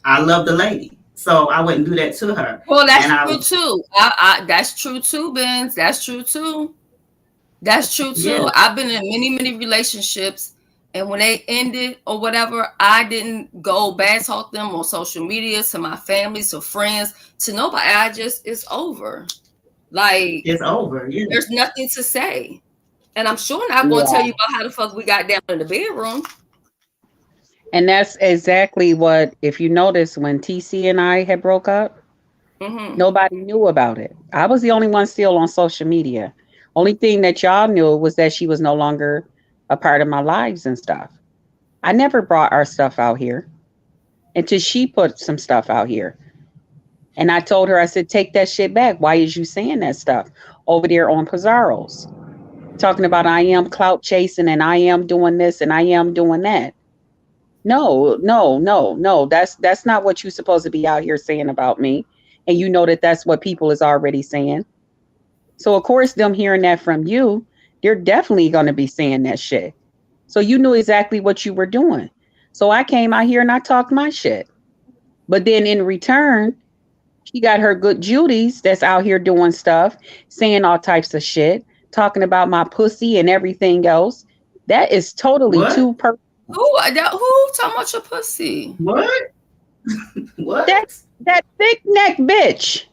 I loved the lady, so I wouldn't do that to her. Well, that's And true too. That's true too, Benz. That's true too. That's true yeah, too. I've been in many relationships, and when they ended or whatever, I didn't go bad talk them on social media to my family, to friends, to nobody. It's over. Like, it's over. Yeah, there's nothing to say. And I'm sure not going to tell Yeah. you about how the fuck we got down in the bedroom. And that's exactly what, if you notice, when TC and I had broke up, Hmm. nobody knew about it. I was the only one still on social media. Only thing that y'all knew was that she was no longer a part of my lives and stuff. I never brought our stuff out here until she put some stuff out here. And I told her, I said, take that shit back. Why is you saying that stuff over there on Pizarro's? Talking about I am clout chasing and I am doing this and I am doing that. No, no, no, no. That's not what you're supposed to be out here saying about me. And you know that that's what people is already saying. So of course, them hearing that from you, they're definitely going to be saying that shit. So you knew exactly what you were doing. So I came out here and I talked my shit. But then in return, she got her good Judy's that's out here doing stuff, saying all types of shit, talking about my pussy and everything else. That is totally what? too personal. Who talking about your pussy? What? That What? that thick neck bitch.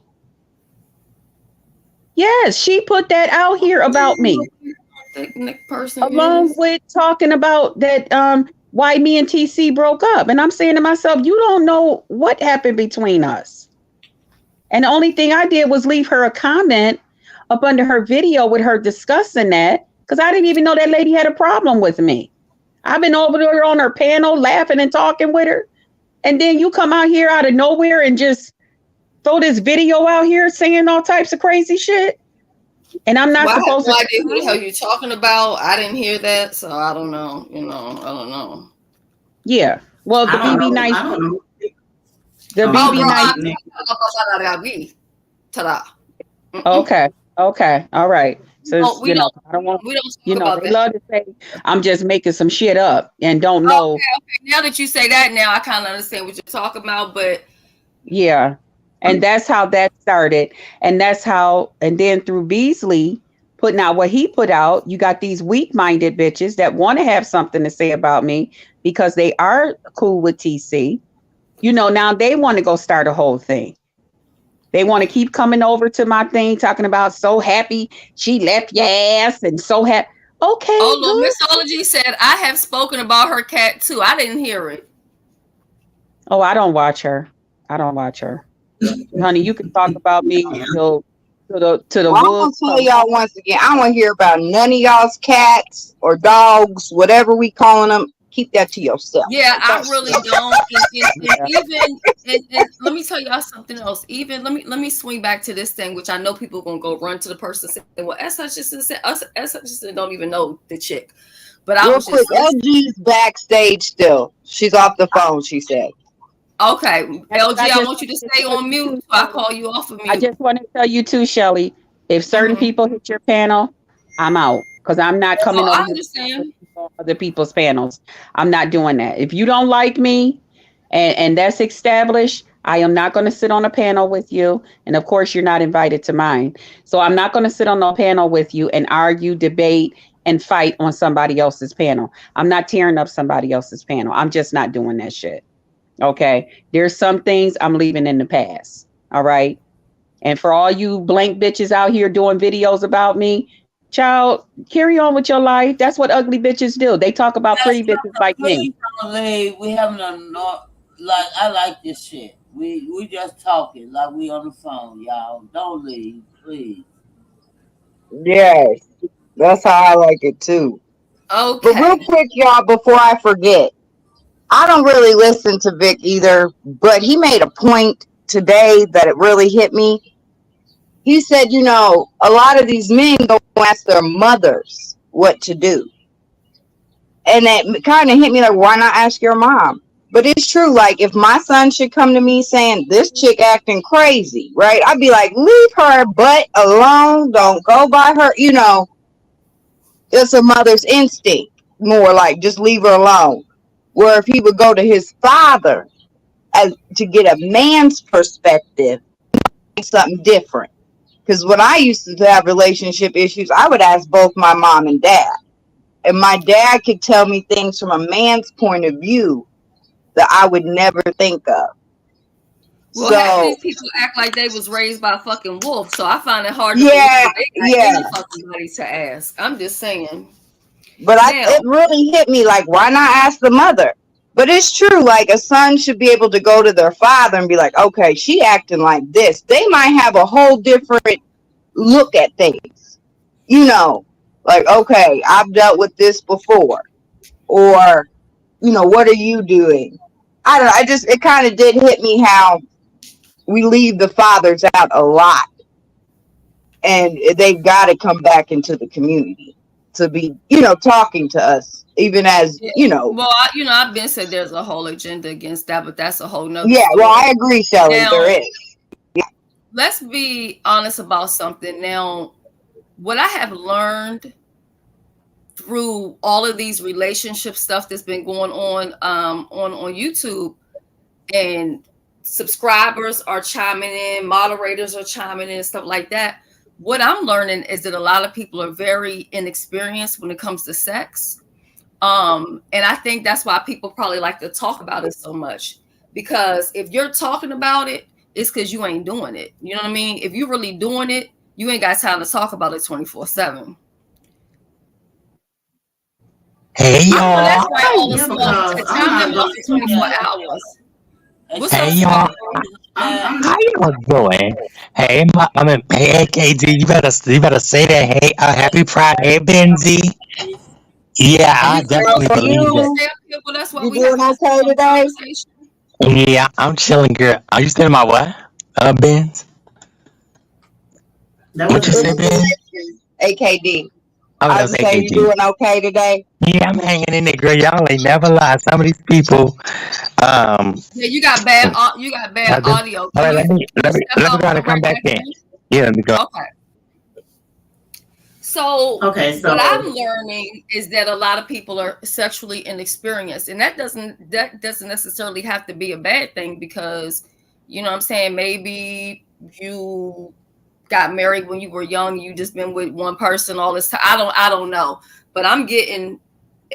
Yes, she put that out here about me, Thick neck person along is. with talking about that why me and TC broke up. And I'm saying to myself, you don't know what happened between us. And the only thing I did was leave her a comment up under her video with her discussing that, because I didn't even know that lady had a problem with me. I've been over there on her panel laughing and talking with her. And then you come out here out of nowhere and just throw this video out here saying all types of crazy shit. And I'm not Well, I have supposed no to. idea who the hell you're talking about. I didn't hear that, so I don't know. I don't know. Yeah. Well, the I don't BB know. nice, I don't know. the Oh, Oh, BB girl, nice. Nick. Ta-da. Okay. Okay. All right. So Oh, we don't I don't want. we don't talk about They that. love to say I'm just making some shit up and don't Okay, know. okay. Now that you say that, now I kind of understand what you're talking about. But Yeah. And that's how that started. And that's how, and then through Beasley putting out what he put out, you got these weak minded bitches that want to have something to say about me because they are cool with TC. Now they want to go start a whole thing. They want to keep coming over to my thing, talking about so happy she left your ass and so happy. Okay, oh, Lord, good. Mixology said I have spoken about her cat too. I didn't hear it. Oh, I don't watch her. I don't watch her. Honey, you can talk about me till the Well, I'm wolves gonna tell come y'all home. once again, I don't want to hear about none of y'all's cats or dogs, whatever we calling them. Keep that to yourself. Yeah, I Okay? really don't. And Yeah. even and let me tell y'all something else. Even let me swing back to this thing, which I know people gonna go run to the person and say, "Well, S. Hutchinson said us. S. Hutchinson don't even know the chick." But I Real was quick, just listening. LG's backstage still. She's off the phone, she said. Okay, That's what LG, I I just want you to wanted to stay tell on you mute too, so I Shelly. call you off of I mute. just want to tell you too, Shelly. If certain Mm-hmm. people hit your panel, I'm out because I'm not Oh, coming over I here to understand. other people's panels. I'm not doing that. If you don't like me, and that's established, I am not going to sit on a panel with you. And of course, you're not invited to mine. So I'm not going to sit on a panel with you and argue, debate, and fight on somebody else's panel. I'm not tearing up somebody else's panel. I'm just not doing that shit. Okay. There's some things I'm leaving in the past. All right. And for all you blank bitches out here doing videos about me, child, carry on with your life. That's what ugly bitches do. They talk about That's pretty not bitches the like me. please don't leave. We having a like I like this shit. We just talking like we on the phone, y'all. Don't leave, please. Yes, that's how I like it too. But real Okay. quick, y'all, before I forget, I don't really listen to Vic either, but he made a point today that it really hit me. He said, a lot of these men go ask their mothers what to do. And it kind of hit me like, why not ask your mom? But it's true. Like, if my son should come to me saying, this chick acting crazy, right? I'd be like, leave her butt alone. Don't go by her. It's a mother's instinct. More like, just leave her alone. Where if he would go to his father to get a man's perspective, something different. Because when I used to have relationship issues, I would ask both my mom and dad. And my dad could tell me things from a man's point of view that I would never think of. Well, half of So, these people act like they was raised by a fucking wolf, so I find it hard to believe yeah, that they got yeah. any fucking body to ask. I'm just saying. But it Now, really hit me like, why not ask the mother? But it's true. Like, a son should be able to go to their father and be like, okay, she acting like this. They might have a whole different look at things. Like, okay, I've dealt with this before. Or, what are you doing? I don't know. It kind of did hit me how we leave the fathers out a lot, and they've got to come back into the community to be, talking to us, even as, yeah. Well, I've been said there's a whole agenda against that, but that's a whole nother yeah, well, story. I agree, Shelly, Now, there is. let's be honest about something. Now, what I have learned through all of these relationship stuff that's been going on YouTube, and subscribers are chiming in, moderators are chiming in, stuff like that. What I'm learning is that a lot of people are very inexperienced when it comes to sex. And I think that's why people probably like to talk about it so much. Because if you're talking about it, it's because you ain't doing it. You know what I mean? If you're really doing it, you ain't got time to talk about it 24/7. Hey I know that's y'all. right, all the Yeah, small because tits. I'm Time not them up going. for 24 hours. And What's up, Hey Shelly, y'all. Shelly? I'm How not. y'all doing? Hey, I mean, hey, KD, you better say that. Hey, happy Pride. Hey, Benzie. Yeah, I You Girl, stay up definitely are here. believe You it. you? stay up here. Well, that's why You we have doing a okay today? conversation. Yeah, I'm chilling, girl. Are you still in my what? Benz? That What you wasn't say, me. Ben? AKD. Oh, I that was was saying, you AKG. doing okay today? Yeah, I'm hanging in there, girl. Y'all ain't never lie. Some of these people, um, Yeah, you got bad. You got bad I do. audio. All right, Can you step let me out try to and come come right back back in. in? Yeah, let me go. Okay. So Okay, what I'm so learning is that a lot of people are sexually inexperienced, and that doesn't necessarily have to be a bad thing because, you know what I'm saying, maybe you got married when you were young, you just been with one person all this time. I don't know, but I'm getting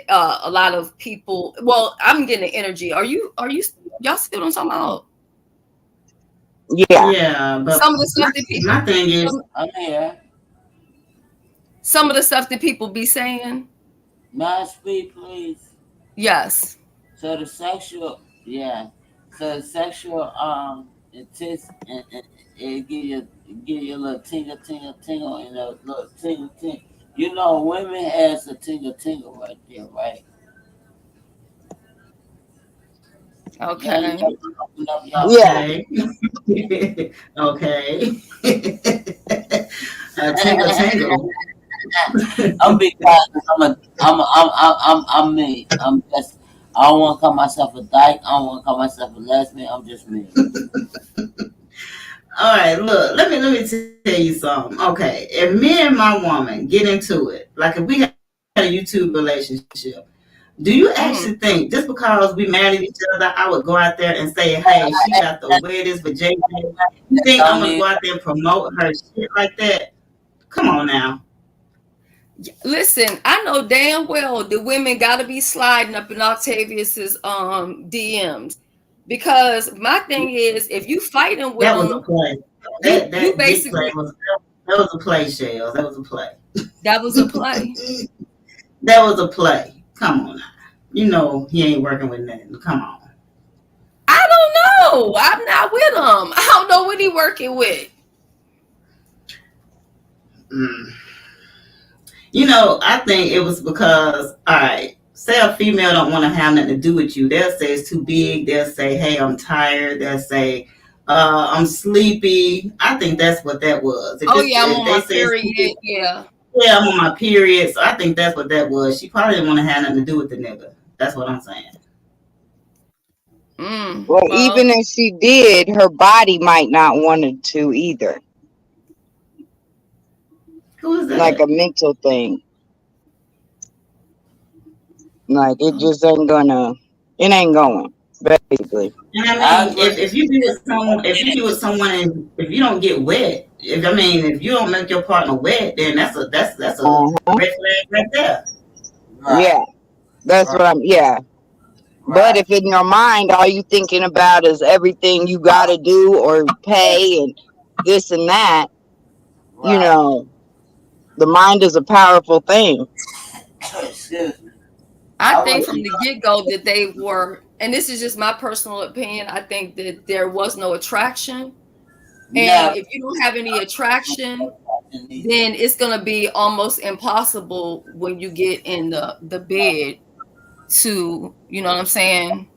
a lot of people. Well, I'm getting the energy. Are you y'all see what I'm talking about? Yeah. yeah, but Some of the stuff that people my thing is, I'm here. some of the stuff that people be saying. May I speak, please? Yes. So the sexual, yeah. So the sexual, it give you a little tingle, tingle, tingle, and a little tingle, tingle. You know, women has a tingle, tingle right there, right? Yeah, you Okay. got to open up your Yeah. phone. okay. Okay. Tingle tingle. I'm be quiet 'cause I'm me. I'm just. I don't want to call myself a dyke. I don't want to call myself a lesbian. I'm just me. All right, look, let me tell you something. Okay, if me and my woman get into it, like if we had a YouTube relationship, do you actually Mm. think just because we married each other, I would go out there and say, hey, she got the weirdest vajayjay? You think I'm Don't gonna need. go out there and promote her shit like that? Come on now. Listen, I know damn well the women got to be sliding up in Octavius's DMs because my thing is if you fighting with That was a them, play. you That dick play basically that was a play, Shell. That was a play. that was a play. That was a play. Come on now. You know he ain't working with nothing. Come on. I don't know. I'm not with him. I don't know what he working with. Mm. You know, I think it was because, all right, say a female don't want to have nothing to do with you. They'll say it's too big. They'll say, hey, I'm tired. They'll say, I'm sleepy. I think that's what that was. Oh yeah, I'm If on they my say it's too big, period. Yeah. yeah, I'm on my period. So I think that's what that was. She probably didn't want to have nothing to do with the nigga. That's what I'm saying. Well, Well, even if she did, her body might not want it to either. Who is Like that? a mental thing. Like it just ain't gonna. It ain't going. Basically. And I I mean, agree. if you be with someone, if you be with someone, and if you don't get wet, if you don't make your partner wet, then that's a Uh-huh. red flag right there. Right, Yeah. That's right, what I'm. Yeah. But right, if in your mind all you thinking about is everything you gotta do or pay and this and that, you right. know, the mind is a powerful thing. Excuse me. I I think was. from the get-go that they were, and this is just my personal opinion, I think that there was no attraction. And Never. if you don't have any attraction, Neither. then it's gonna be almost impossible when you get in the bed to, you know what I'm saying?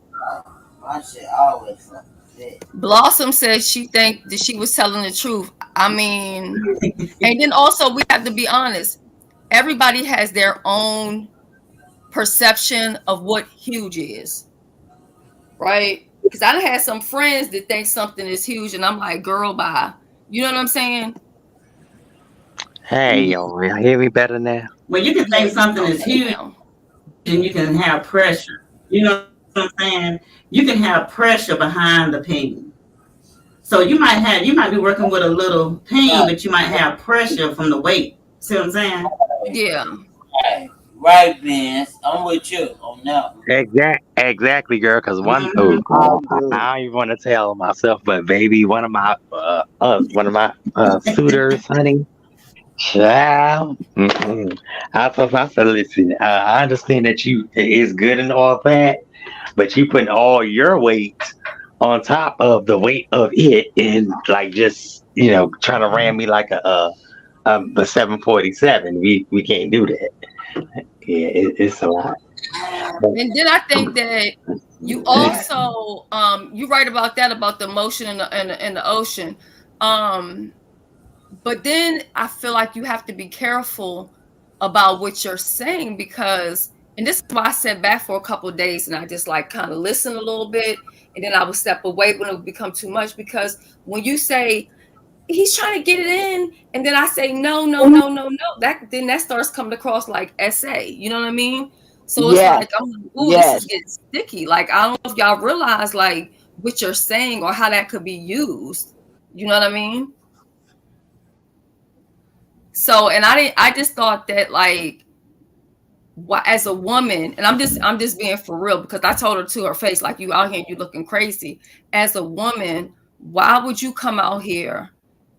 My shit always fucking fit. Blossom said she think that she was telling the truth. I mean, and then also we have to be honest. Everybody has their own perception of what huge is, right? Because I done had some friends that think something is huge, and I'm like, girl, bye. You know what I'm saying? Hey, yo, you hear me better now? Well, you can Yeah, think you something sound is better huge, now. and you can have pressure. You know what I'm saying? You can have pressure behind the pain. So you might be working with a little pain, Right, but you might have pressure from the weight. See what I'm saying? Yeah. right, right, Vince. I'm with you on that one. Exactly, girl. Because Mm-hmm. I I agree. don't even want to tell myself, but baby, one of my suitors, honey, child. I said, listen, I understand that you is good and all that, but you putting all your weight on top of the weight of it, and like just trying to ram me like a 747. We can't do that. Yeah, it's a lot. And then I think that you also you right about that about the motion in the ocean. Um But then I feel like you have to be careful about what you're saying because, and this is why I sat back for a couple of days and I just like kind of listen a little bit, and then I would step away when it would become too much. Because when you say he's trying to get it in, and then I say no, no, no, no, no, that starts coming across like SA. You know what I mean? So it's Yes, like, I'm like, ooh, this is yes. getting sticky. Like, I don't know if y'all realize like what you're saying or how that could be used. You know what I mean? So, and I just thought that like, as a woman, and I'm just being for real because I told her to her face, like, you out here, you looking crazy. As a woman, why would you come out here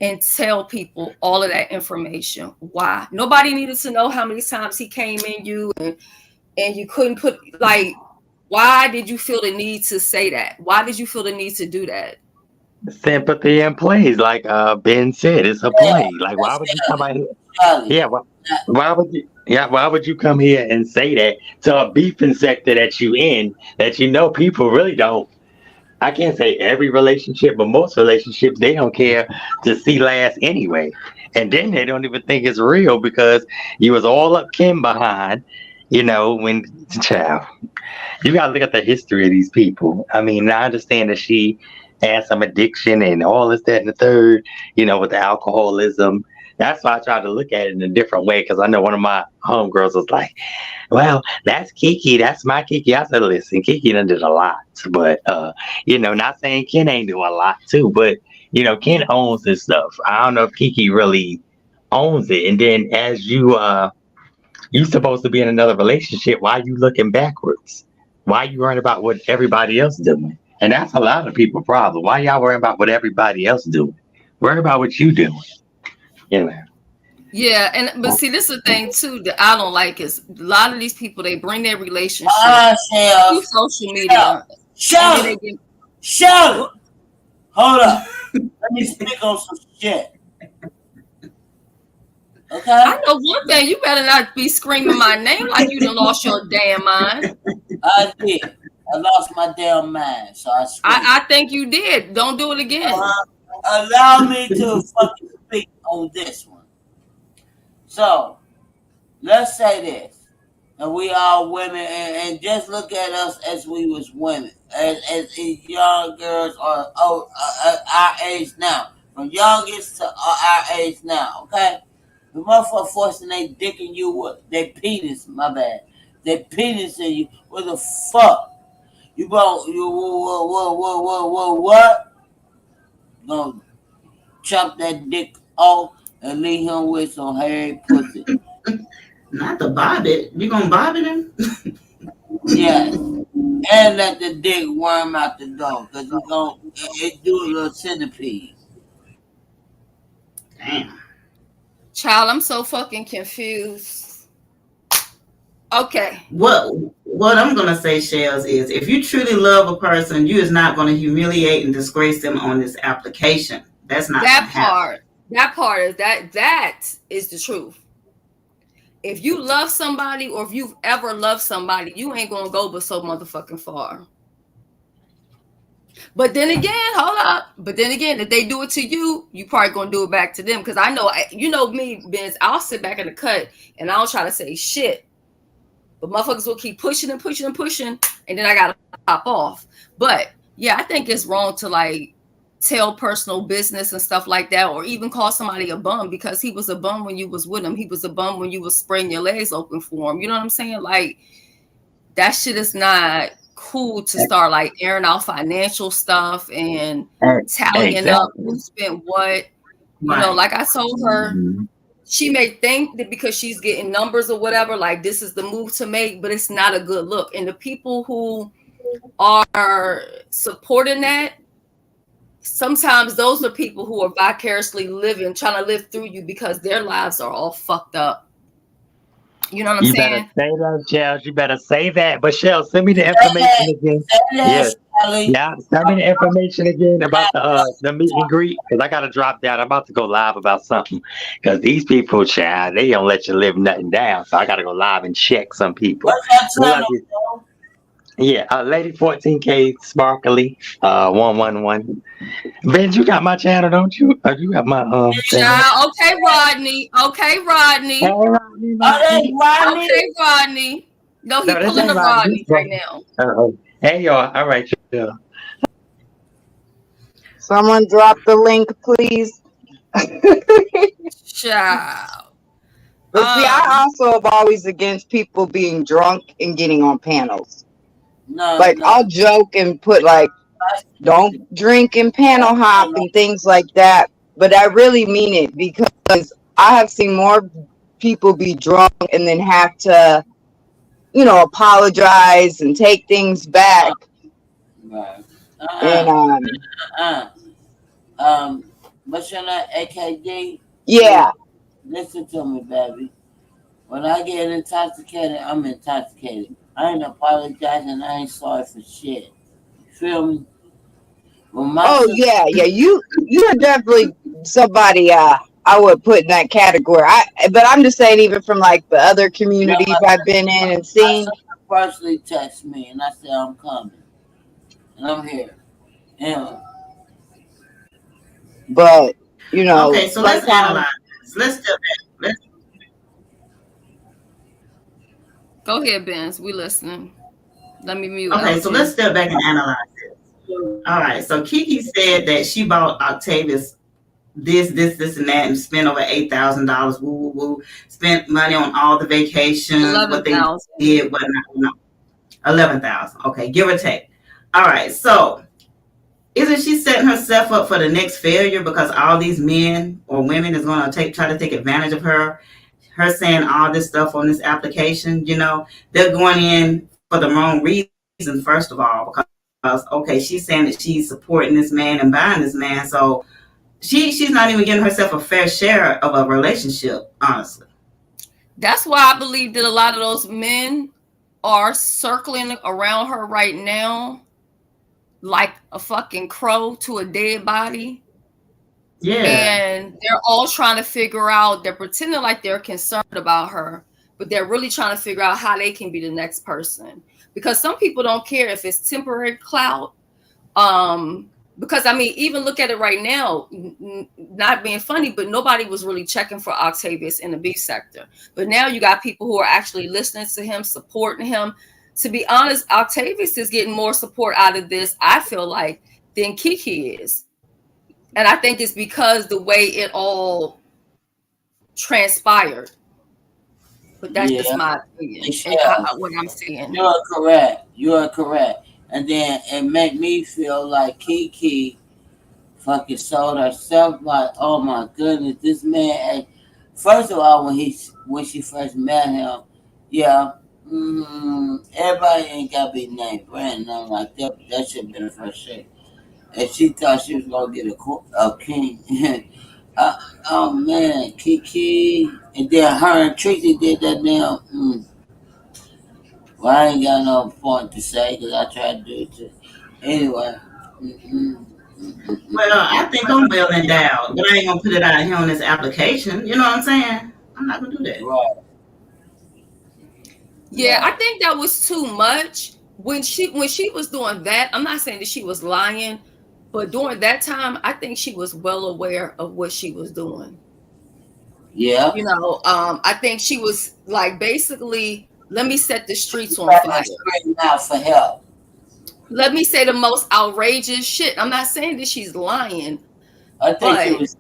and tell people all of that information? Why? Nobody needed to know how many times he came in you, and you couldn't put like, why did you feel the need to say that? Why did you feel the need to do that? Sympathy and plays, like Ben said, it's a Yeah, play. Like, why that's would you come out here? Shelly. Yeah, why would you? Yeah, why would you come here and say that to a beefing sector that you in, that you know people really don't? I can't say every relationship, but most relationships they don't care to see last anyway, and then they don't even think it's real because you was all up Kim behind, when child. You gotta look at the history of these people. I mean, I understand that she had some addiction and all this, that, and the third, with the alcoholism. That's why I try to look at it in a different way because I know one of my homegirls was like, well, that's Kiki. That's my Kiki. I said, listen, Kiki done did a lot. But, not saying Ken ain't doing a lot too, but, Ken owns this stuff. I don't know if Kiki really owns it. And then as you supposed to be in another relationship. Why you looking backwards? Why you worrying about what everybody else doing? And that's a lot of people problem. Why y'all worrying about what everybody else doing? Worry about what you doing. You know. Yeah, but see, this is the thing too that I don't like is a lot of these people, they bring their relationship Shell. to social media, and then they Shelly. get. Shelly. Hold up. Let me speak on some shit. Okay? I know one thing, you better not be screaming my name like you done lost your damn mind. I did. I lost my damn mind, so I screamed. I think you did. Don't do it again. Allow me to fucking speak on this one. So, let's say this. And we are women, and just look at us as we was women. As young girls are our age now. From youngest to our age now, okay? The motherfucker forcing they dick in you with their penis, my bad. Their penis in you. What the fuck? You going what? Gonna chop that dick off and leave him with some hairy pussy. Not the bob it. You gonna bob it him? Yes. And let the dick worm out the door. Cause it do a little centipede. Damn. Child, I'm so fucking confused. Okay. What I'm gonna say, Shells, is if you truly love a person, you is not gonna humiliate and disgrace them on this application. That's not That gonna happen. part is that is the truth. If you love somebody or if you've ever loved somebody, you ain't gonna go but so motherfucking far. But then again, hold up. But then again, if they do it to you, you probably gonna do it back to them. Because I know, you know me, Benz. I'll sit back in the cut and I'll try to say shit, but motherfuckers will keep pushing and pushing and pushing, and then I gotta pop off. But yeah, I think it's wrong to like tell personal business and stuff like that, or even call somebody a bum because he was a bum when you was with him. He was a bum when you was spreading your legs open for him. You know what I'm saying? Like, that shit is not cool to start like airing out financial stuff and tallying up Exactly. who spent what. You know, Right. like I told her, Mhm. she may think that because she's getting numbers or whatever, like this is the move to make, but it's not a good look. And the people who are supporting that, sometimes those are people who are vicariously living, trying to live through you because their lives are all fucked up. You know what I'm You better saying? say that, Shells. You better say that. But Shells, send me the information again. Yes. Yeah, send me the information again about the meet and greet because I gotta drop down. I'm about to go live about something because these people, child, they don't let you live nothing down. So I gotta go live and check some people. What's that I love channel, you. bro? Yeah, Lady 14K Sparkly 111. Ben, you got my channel, don't you? You got my thing. Child, okay, Rodney. Okay, Hey, Rodney. Rodney, Oh, that's Rodney. Rodney. Okay, Rodney. No, he No, this pulling ain't the Rodney. This Rodney is right now. Hey, y'all. All right, yeah. Someone drop the link, please. Child. But see, I Um, also am always against people being drunk and getting on panels. No, Like, no. I'll joke and put, like, don't drink and panel hop and things like that. But I really mean it because I have seen more people be drunk and then have to, apologize and take things back. Right. And, Uh. Um. What's your name? AKD. yeah. Listen to me, baby. When I get intoxicated, I'm intoxicated. I ain't apologizing. I ain't sorry for shit. Feel me? When my Oh, sister, yeah. Yeah. You're definitely somebody, I would put in that category. But I'm just saying, even from like the other yeah, communities I've been in and my seen, sister personally texted me and I said I'm coming and I'm here. And but Okay, so let's sometimes, analyze this. Let's step back. go ahead, Benz. We listening. Let me mute Okay, so let's LG. step back and analyze this. All right, so Kiki said that she bought Octavius this, and that, and spent over $8,000. Woo, woo, woo. Spent money on all the vacations, what they 11,000. did, whatnot. 11,000. Okay, give or take. All right, so isn't she setting herself up for the next failure because all these men or women is going to try to take advantage of her? Her saying all this stuff on this application, they're going in for the wrong reason. First of all, because okay, she's saying that she's supporting this man and buying this man, so she's not even giving herself a fair share of a relationship, honestly. That's why I believe that a lot of those men are circling around her right now like a fucking crow to a dead body. Yeah. And they're all trying to figure out, they're pretending like they're concerned about her, but they're really trying to figure out how they can be the next person. Because some people don't care if it's temporary clout. Because I mean, even look at it right now, not being funny, but nobody was really checking for Octavius in the B sector. But now you got people who are actually listening to him, supporting him. To be honest, Octavius is getting more support out of this, I feel like, than Kiki is. And I think it's because the way it all transpired. But that's just yeah, my opinion and Michelle, what I'm seeing. you are correct. You are correct. And then it make me feel like Kiki fucking sold herself. Like, oh my goodness, this man. First of all, when she first met him, yeah, everybody ain't gotta be named Brandon, nothing like that. But that should have been the first shit. And she thought she was gonna get a king. uh, oh man, Kiki, and then her and Tracy did that now. Well, I ain't got no point to say because I tried to do it too. Anyway, mm-mm, Well, I think I'm well endowed, but I ain't gonna put it out here on this application. You know what I'm saying? I'm not gonna do that. right, Yeah, I right. think that was too much. When she was doing that, I'm not saying that she was lying, but during that time, I think she was well aware of what she was doing. Yeah. I think she was like basically, let me set the streets on Trying fire. to scream out for help. Let me say the most outrageous shit. I'm not saying that she's lying, I think she but was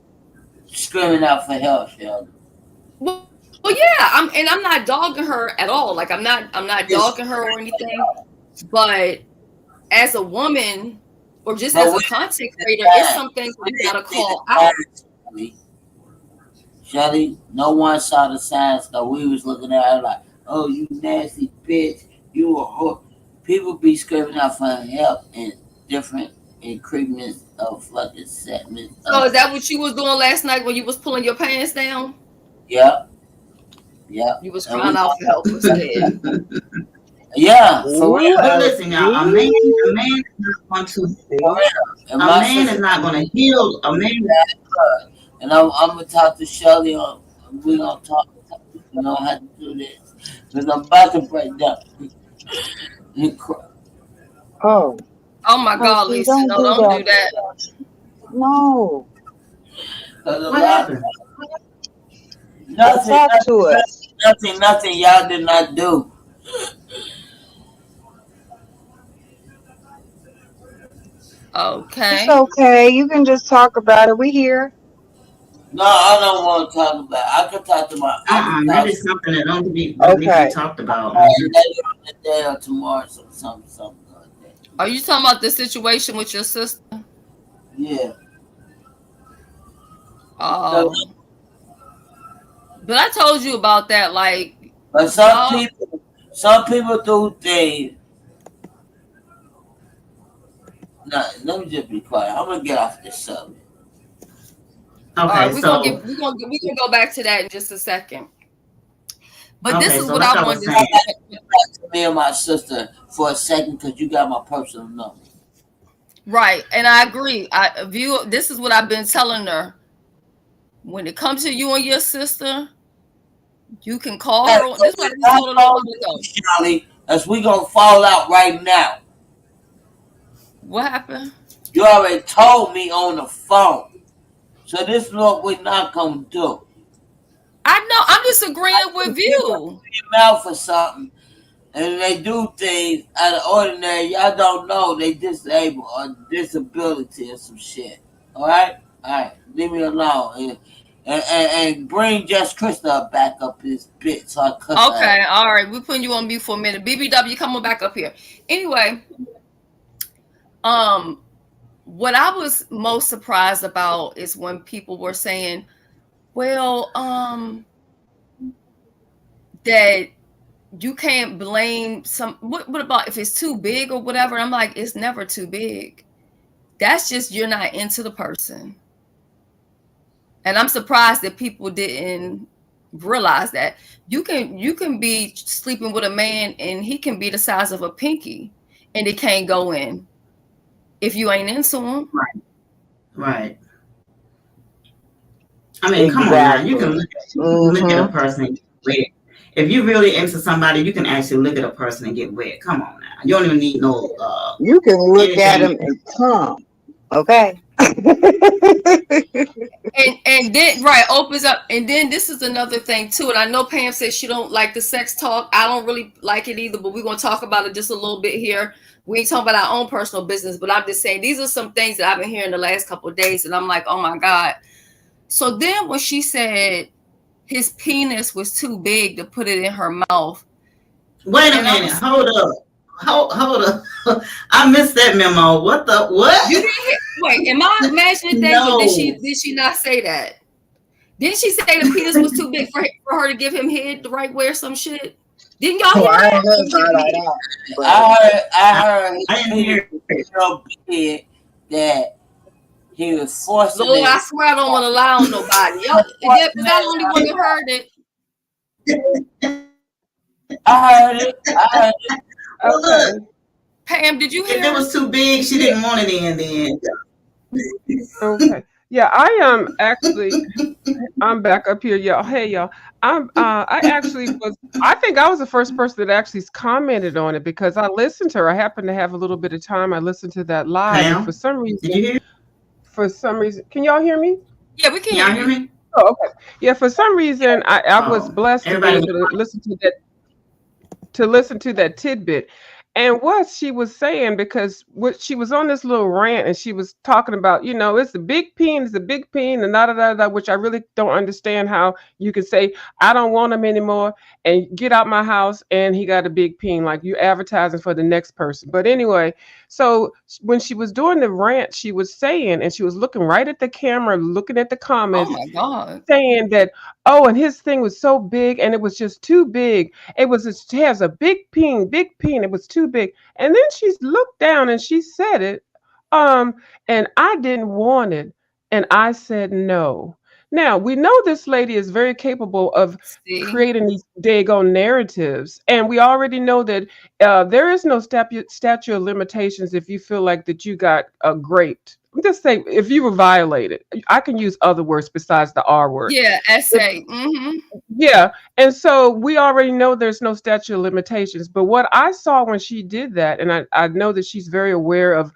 screaming out for help, Sheldon. well, yeah, I'm not dogging her at all. Like I'm not Just, dogging her or anything. But as a woman or just but as we a content didn't see creator, the it's signs. some things We you gotta didn't see the call out. signs, Shelly. Shelly, no one saw the signs because we was looking at her like, oh, you nasty bitch. You a whore. People be screaming out for help in different increments of fucking segments So of. is that what you was doing last night when you was pulling your pants down? Yep, yep. You was And we crying out gonna for talk help about instead. that. Yeah, for real. ooh, But listen, y'all, a man, LG, a man is not going to, For see, real. And a my man is sister not going to heal. A man, and I'm gonna talk to Shelly on. We gonna talk. We gonna have to do this because I'm about to break down and cry. Oh, Oh my no, God, see, Lisa, don't no, do don't that. do that. No. Cause a What lot, happened? Well, nothing, talk to us. nothing y'all did not do. It's Okay. okay. You can just talk about it. We here. No, I don't want to talk about it. I can talk to my, I can Maybe talk it's something that don't need to be Okay. talked about. later on today or tomorrow, something like that. Are you talking about the situation with your sister? Yeah. So, Oh, but I told you about that. Like, but y'all, some people do things. No, let me just be quiet. I'm gonna get off this subject. all Okay, right, so we're gonna go back to that in just a second. But this okay, is so what like I I wanted was to saying, say. Back to me and my sister for a second, cause you got my personal number. Right, and I agree. I view this is what I've been telling her. When it comes to you and your sister, you can call Hey, her. This is what I just I told her a little told while you, ago. Shelly, as we gonna fall out right now. What happened? You already told me on the phone. So this is what we're not gonna do. I know. I'm just agreeing with People you. your mouth for something and they do things out of ordinary, y'all don't know they disabled or disability or some shit. Alright? Alright. Leave me alone. And bring Just Krista back up this bitch so I cuss her out. Okay, all right. We're putting you on mute for a minute. BBW, come on back up here. Anyway, um, what I was most surprised about is when people were saying, well, that you can't blame what about if it's too big or whatever. I'm like, it's never too big. That's just you're not into the person. And I'm surprised that people didn't realize that you can be sleeping with a man and he can be the size of a pinky and it can't go in if you ain't into him. right. I mean, come on now. Exactly. You can look at a Mm-hmm. person and get wet. If you really into somebody, you can actually look at a person and get wet. Come on now. You don't even need no You can look at anything. him and come. Okay. And then right opens up, and then this is another thing too. And I know Pam says she don't like the sex talk. I don't really like it either, but we're gonna talk about it just a little bit here. We ain't talking about our own personal business, but I'm just saying these are some things that I've been hearing the last couple of days, and I'm like, oh my God. So then when she said his penis was too big to put it in her mouth, Wait a and I minute. was Hold up. Hold up. I missed that memo. What the you what? didn't hear, wait, am I imagining things or did No. she not say that? Didn't she say the penis was too big for her to give him head the right way or some shit? Didn't y'all Well, hear I that? ain't heard about all that, but I, I heard his I didn't penis hear it. was so big that he was forcing Lord, I it. swear I don't want to lie on nobody. Y'all, yeah, Forcing was I the it. only one that heard it? I heard it. I heard it. Well, Okay. look, Pam, did you if it hear? was too big, she didn't want it in then. Okay. Yeah, I am actually I'm back up here, y'all. Hey y'all. I actually was I think I was the first person that actually commented on it because I listened to her. I happened to have a little bit of time. I listened to that live and Pam, did you hear? for some reason, can y'all hear me? Yeah, we can Can y'all hear hear you. me? Oh, okay. Yeah, for some reason I was Oh, blessed to be everybody. able to listen to that tidbit. And what she was saying, because what she was on this little rant and she was talking about, it's a big peen, and da da da da, which I really don't understand how you could say, I don't want him anymore and get out my house and he got a big peen, like you advertising for the next person. But anyway, so when she was doing the rant, she was saying, and she was looking right at the camera, looking at the Oh comments, my God. saying that, oh, and his thing was so big and it was just too big. It has a big peen. It was too big. And then she looked down and she said it. Um, and I didn't want it. And I said no. Now we know this lady is very capable of See, creating these daggone narratives. And we already know that there is no statute of limitations if you feel like that you got a great just say if you were violated, I can use other words besides the R word. Yeah, If essay. Mm-hmm. Yeah. And so we already know there's no statute of limitations. But what I saw when she did that, and I know that she's very aware of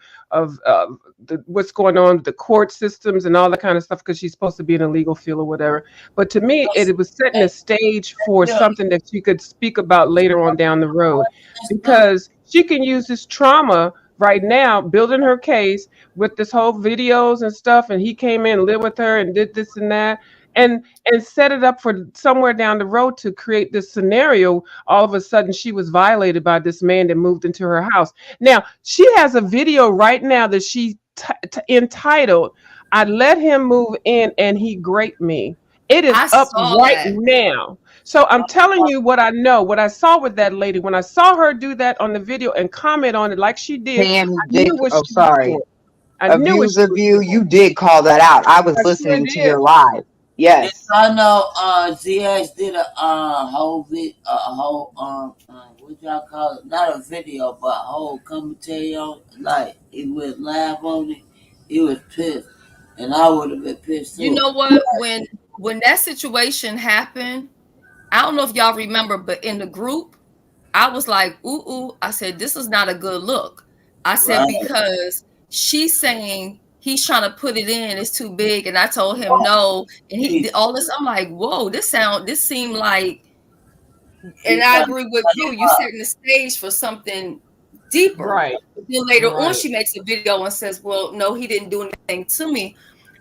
what's going on with the court systems and all that kind of stuff because she's supposed to be in a legal field or whatever. But to me, it was setting a stage for Yeah, something that she could speak about later on down the road that's not because she can use this trauma right now building her case with this whole videos and stuff and he came in lived with her and did this and that and set it up for somewhere down the road to create this scenario. All of a sudden, she was violated by this man that moved into her house. Now, she has a video right now that she entitled, I let him move in and he raped me. It is I up saw right that. now. So I'm telling you what I know, what I saw with that lady. When I saw her do that on the video and comment on it like she did, I Pan knew Vic, what oh she was sorry, doing. I knew what she abuser was view. doing. You did call that out. I was I sure listening to did. your live. Yes, Yes. I know. ZS did a whole what y'all call it? Not a video, but a whole commentary on. Like he would laugh on it. He was pissed, and I would have been pissed You too. know what? When that situation happened, I don't know if y'all remember, but in the group, I was like, ooh, ooh. I said, this is not a good look. I said, Right? because she's saying he's trying to put it in, it's too big. And I told him no. And he did He all this. I'm like, whoa, this seemed like, and he I trying to agree with set you. him You up. setting the stage for something deeper. Right, But then later on, right. she makes a video and says, well, no, he didn't do anything to me.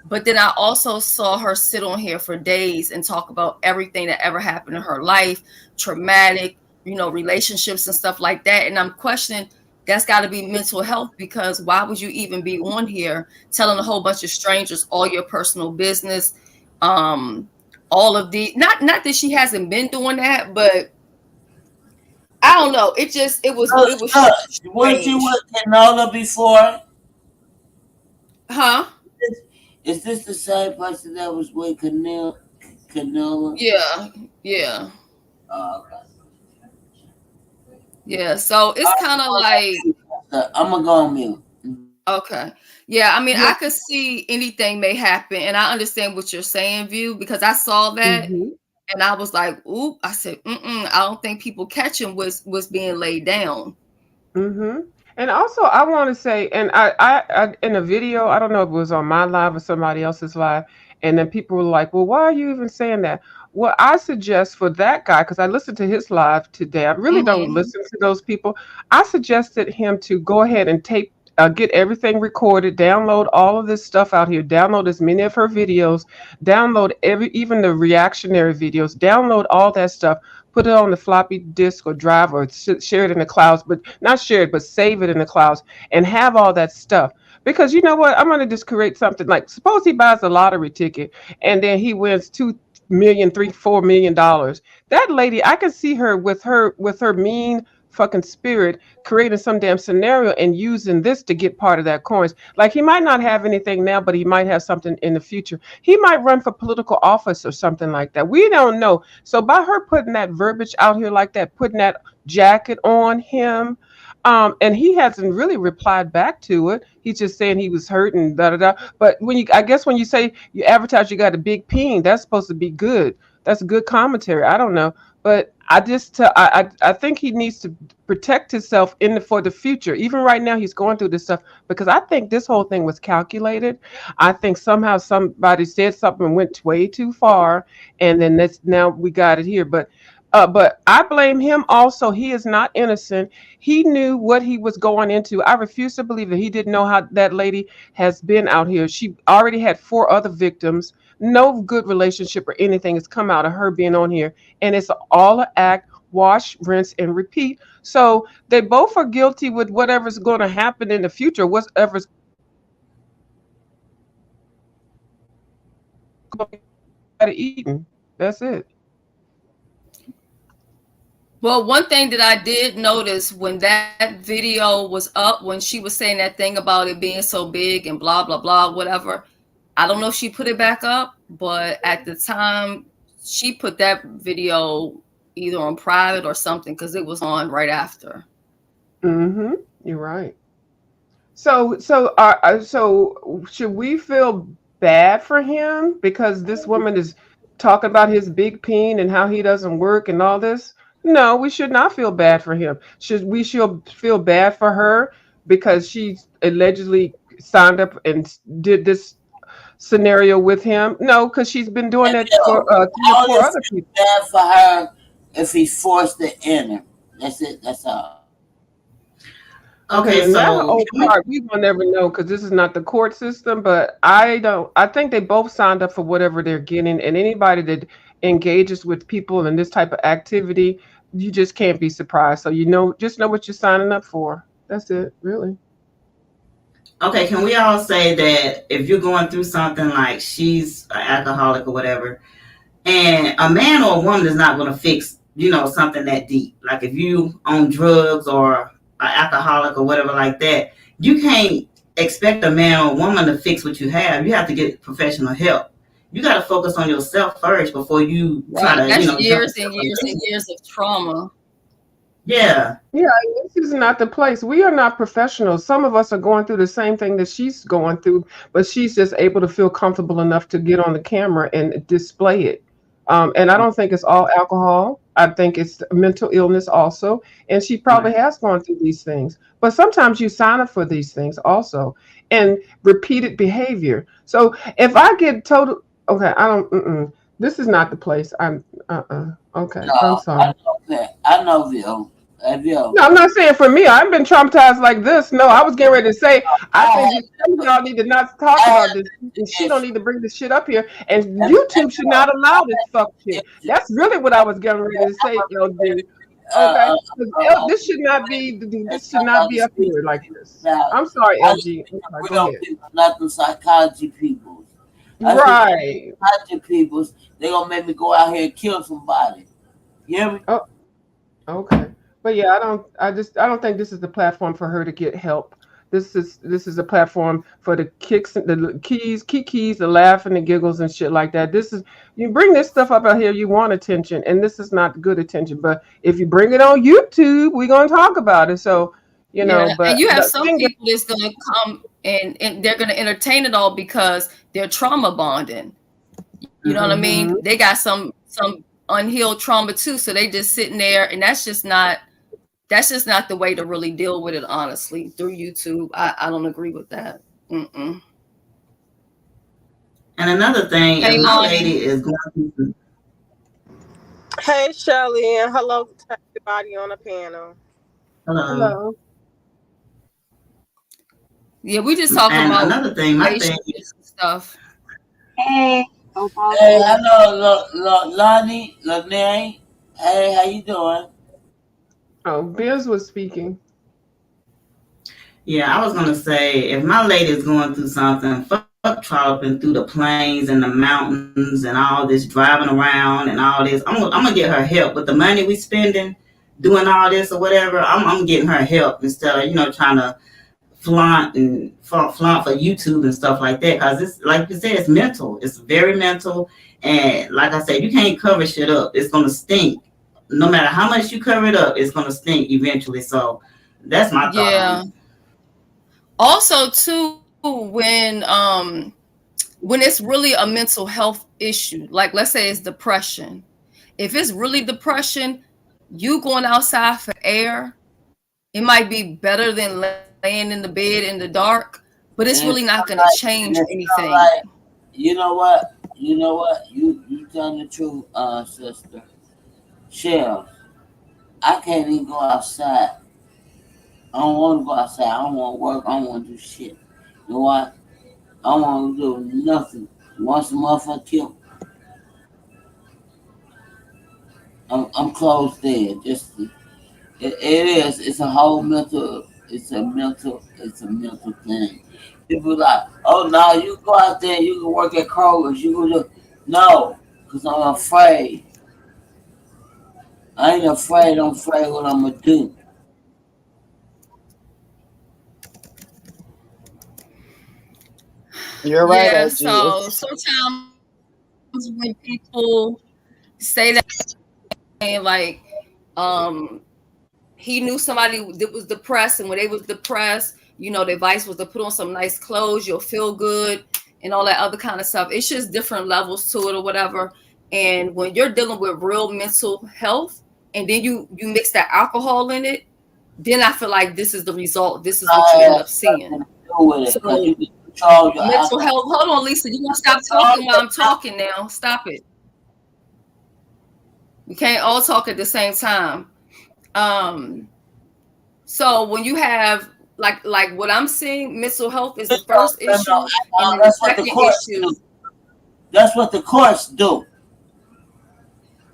But then I also saw her sit on here for days and talk about everything that ever happened in her life, traumatic, relationships and stuff like that. And I'm questioning that's got to be mental health because why would you even be on here telling a whole bunch of strangers all your personal business? Um, all of the not that she hasn't been doing that, but I don't know. It was Look, weren't you strange, with Canola before? huh? Is this the same person that was with Canola? Yeah, yeah, Okay. yeah. So it's kind of like. I'm gonna go on mute. Okay. Yeah, I mean, Yeah. I could see anything may happen, and I understand what you're saying, View, because I saw that Hmm. and I was like, "Oop!" I said, "Mm-mm, I don't think people catching what's being laid down." Hmm. And also, I want to say, and I, in a video, I don't know if it was on my live or somebody else's live, and then people were like, "Well, why are you even saying that?" Well, I suggest for that guy, because I listened to his live today. I really don't Hmm. listen to those people. I suggested him to go ahead and get everything recorded, download all of this stuff out here, download as many of her videos, download even the reactionary videos, download all that stuff, put it on the floppy disk or drive or share it in the clouds, but not share it, but save it in the clouds and have all that stuff. Because you know what? I'm going to just create something like suppose he buys a lottery ticket and then he wins 2 million, 3, $4 million. That lady, I can see her with her mean fucking spirit creating some damn scenario and using this to get part of that coins. Like he might not have anything now, but he might have something in the future. He might run for political office or something like that. We don't know. So by her putting that verbiage out here like that, putting that jacket on him, and he hasn't really replied back to it. He's just saying he was hurt and da da da. But I guess when you say you advertise you got a big peen, that's supposed to be good. That's good commentary. I don't know, but I think he needs to protect himself for the future. Even right now, he's going through this stuff because I think this whole thing was calculated. I think somehow somebody said something went way too far, and then that's now we got it here. But I blame him also. He is not innocent. He knew what he was going into. I refuse to believe that he didn't know how that lady has been out here. She already had 4 other victims. No good relationship or anything has come out of her being on here. And it's all an act, wash, rinse, and repeat. So they both are guilty with whatever's going to happen in the future, whatever's going to eaten. That's it. Well, one thing that I did notice when that video was up, when she was saying that thing about it being so big and blah blah blah, whatever. I don't know if she put it back up, but at the time she put that video either on private or something because it was on right after. Mm-hmm. You're right. So should we feel bad for him because this woman is talking about his big peen and how he doesn't work and all this? No, we should not feel bad for him. Should feel bad for her because she allegedly signed up and did this scenario with him? No, because she's been doing And it for Bill, three or I four only other feel people. bad for her if he forced it in her. That's it. That's all. Okay, Okay, and that so whole part we will never know because this is not the court system. But I don't. I think they both signed up for whatever they're getting, and anybody that engages with people in this type of activity, you just can't be surprised. So just know what you're signing up for. That's it, really. okay, can we all say that if you're going through something like she's an alcoholic or whatever, and a man or a woman is not going to fix, something that deep. Like if you on drugs or an alcoholic or whatever like that, you can't expect a man or a woman to fix what you have. You have to get professional help. You got to focus on yourself first before you try Right. to, That's jump years into and a years and relationship. years of trauma. Yeah. Yeah, this is not the place. We are not professionals. Some of us are going through the same thing that she's going through, but she's just able to feel comfortable enough to get on the camera and display it. And I don't think it's all alcohol. I think it's mental illness also. And she probably Right. has gone through these things. But sometimes you sign up for these things also and repeated behavior. So if I get total, okay, I don't, this is not the place. Okay, I'm No, I sorry. know that. I know Bill. Bill. No, I'm not saying for me. I've been traumatized like this. No, I was getting ready to say I I think had some of y'all need to not talk I about had this, and she don't issue. need to bring this shit up here. And And YouTube should not allow this fuck shit. issue. That's really what I was getting ready to say, LG. Okay, 'cause this should not be. It's This should not not other be up here like species. this. Now, I'm sorry, I just LG. think I'm the sorry. Go real ahead. people, not the psychology peoples. I think the Right. psychology peoples, they gonna make me go out here and kill somebody. You hear me? Oh, okay. But yeah, I don't think this is the platform for her to get help. This is a platform for the kicks, the keys, the laugh and the giggles and shit like that. This is you bring this stuff up out here, you want attention, and this is not good attention. But if you bring it on YouTube, we're gonna talk about it. So, Yeah. And but you have the some thing that people that's gonna come and they're gonna entertain it all because they're trauma bonding. You know what I mean? hmm They got some unhealed trauma too. So they just sitting there and that's just not the way to really deal with it, honestly, through YouTube. I don't agree with that. Mm-mm. And another thing, if Hey, my Lonnie. lady is going through, Hey, Shelly, and hello to everybody on the panel. hello, hello. Yeah, we just talking and about another thing, my thing, relationships and stuff. Hey, hope all's Hey, well. hello, Lonnie, Lene. Hey, how you doing? Oh, Biz was speaking. yeah, I was gonna say, if my lady is going through something, fuck trolloping through the plains and the mountains and all this driving around and all this. I'm gonna get her help with the money we spending doing all this or whatever. I'm getting her help instead of trying to flaunt for YouTube and stuff like that. Cause it's like you said, it's mental. It's very mental, and like I said, you can't cover shit up. It's gonna stink. No matter how much you cover it up, it's gonna stink eventually. So that's my thought on Yeah. it. Also, too, when it's really a mental health issue, like let's say it's depression. If it's really depression, you going outside for air, it might be better than laying in the bed in the dark, but it's And really it's not not going to like, and change it's not anything. like, you know what? You know what? You telling the truth, sister. Shell, I can't even go outside. I don't want to go outside. I don't want to work. I don't want to do shit. You know what? I don't want to do nothing. Once a motherfucker kill, I'm closed there. It is. It's a whole mental. It's a mental thing. People like, oh no, you go out there, you can work at Kroger's, you can do. No, because I'm afraid. I ain't afraid. I'm afraid what I'm gonna do. You're right, Yeah, LG. so It's sometimes when people say that, like, um, he knew somebody that was depressed, and when they was depressed, The advice was to put on some nice clothes, you'll feel good, and all that other kind of stuff. It's just different levels to it or whatever. And when you're dealing with real mental health, and then you mix that alcohol in it, then I feel like this is the result. This is what you end up seeing. So you can control your mental alcohol. health. Hold on, Lisa. You gonna stop talking while I'm talking now? Stop it. We can't all talk at the same time. Um, so when you have like what I'm seeing, mental health is the first issue, and then the That's what the second courts issue. do. That's what the courts do.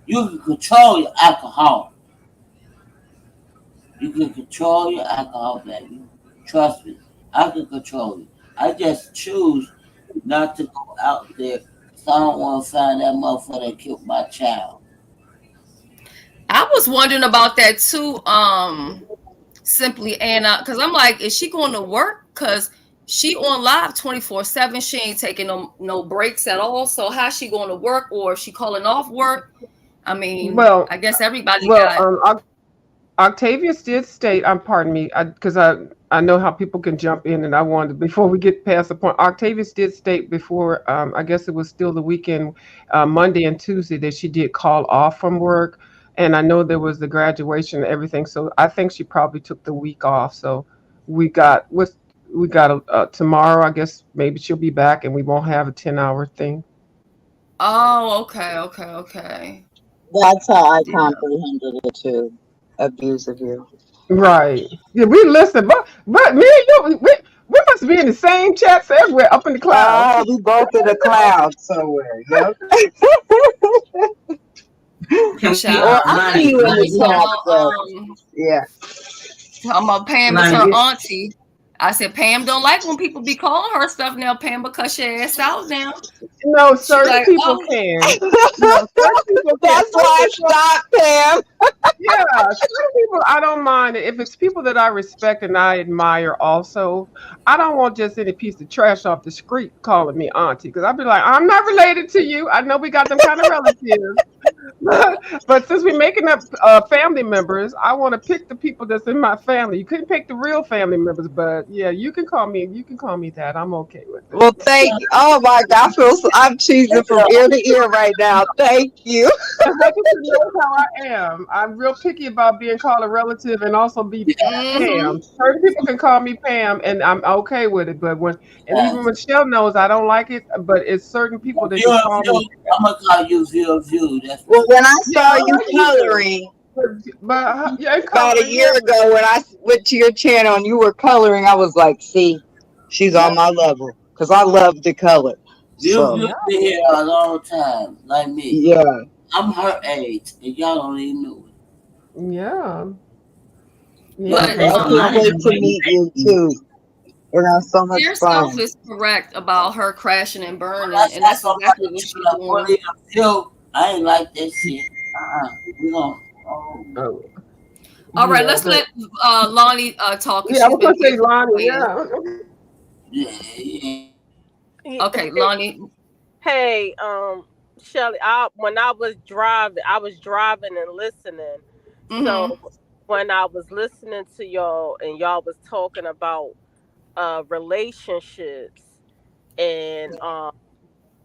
You can control your alcohol. You can control your alcohol, baby. Trust me. I can control it. I just choose not to go out there because I don't want to find that motherfucker that killed my child. I was wondering about that too. Simply Anna, because I'm like, is she going to work? Because she on live 24/7. She ain't taking no breaks at all. So how's she going to work, or is she calling off work? I mean, Well, I guess everybody well, got. Octavius did state, pardon me, because I know how people can jump in, and I wanted before we get past the point. Octavius did state before, I guess it was still the weekend, Monday and Tuesday, that she did call off from work, and I know there was the graduation and everything, so I think she probably took the week off. So we got tomorrow. I guess maybe she'll be back, and we won't have a 10-hour thing. Oh, okay, okay, okay. That's how I Yeah. comprehended it too. Abuse of you. Right. Yeah, we listen, but me and you, we must be in the same chats everywhere, up in the clouds. We both in the clouds somewhere. Yep. Can we, Or Child, I see you in Lonnie the Lonnie, talking chat. about So yeah. Pam is Lonnie, her auntie. I said Pam don't like when people be calling her stuff now. Pam will cuss your ass out now. No, She certain like, people oh, can. No, certain people can. That's Some why I people, stopped, Pam. yeah, some people I don't mind it. If it's people that I respect and I admire also, I don't want just any piece of trash off the street calling me auntie. Because I'd be like, I'm not related to you. I know we got them kind of relatives. But since we're making up family members, I want to pick the people that's in my family. You couldn't pick the real family members, but yeah, you can call me. You can call me that. I'm okay with it. Well, thank you. Oh my God, I'm cheesing from ear to ear right now. Thank you. I want you to know how I am. I'm real picky about being called a relative and also be mm-hmm. Pam. Certain people can call me Pam, and I'm okay with it. But and even Yes. Michelle knows I don't like it. But it's certain people that View can of call me. view. I'm gonna call you view of view. That's Well, what. when I Yeah, saw I you like you. coloring But yeah, about a coloring. year Yeah, ago, when I went to your channel and you were coloring, I was like, see, she's Yeah. on my level because I love to color. View of So view yeah, been here a long time, like me. yeah, I'm her age, and y'all don't even know it. yeah, yeah. But okay, I so can't Lonnie wait been to waiting meet you too. patiently. We're gonna have so much Dear Self fun. is correct about her crashing and When burning, I and saw that's exactly somebody what trying she's to doing. bully the view, I ain't like that shit. We gonna. Oh. Oh, All right, yeah. let's let Lonnie talk because Yeah, I she's was been gonna say patiently Lonnie. waiting. Yeah. Yeah, yeah. Okay, Hey, Lonnie. hey, Shelly, when I was driving and listening. So Mm-hmm. when I was listening to y'all and y'all was talking about relationships and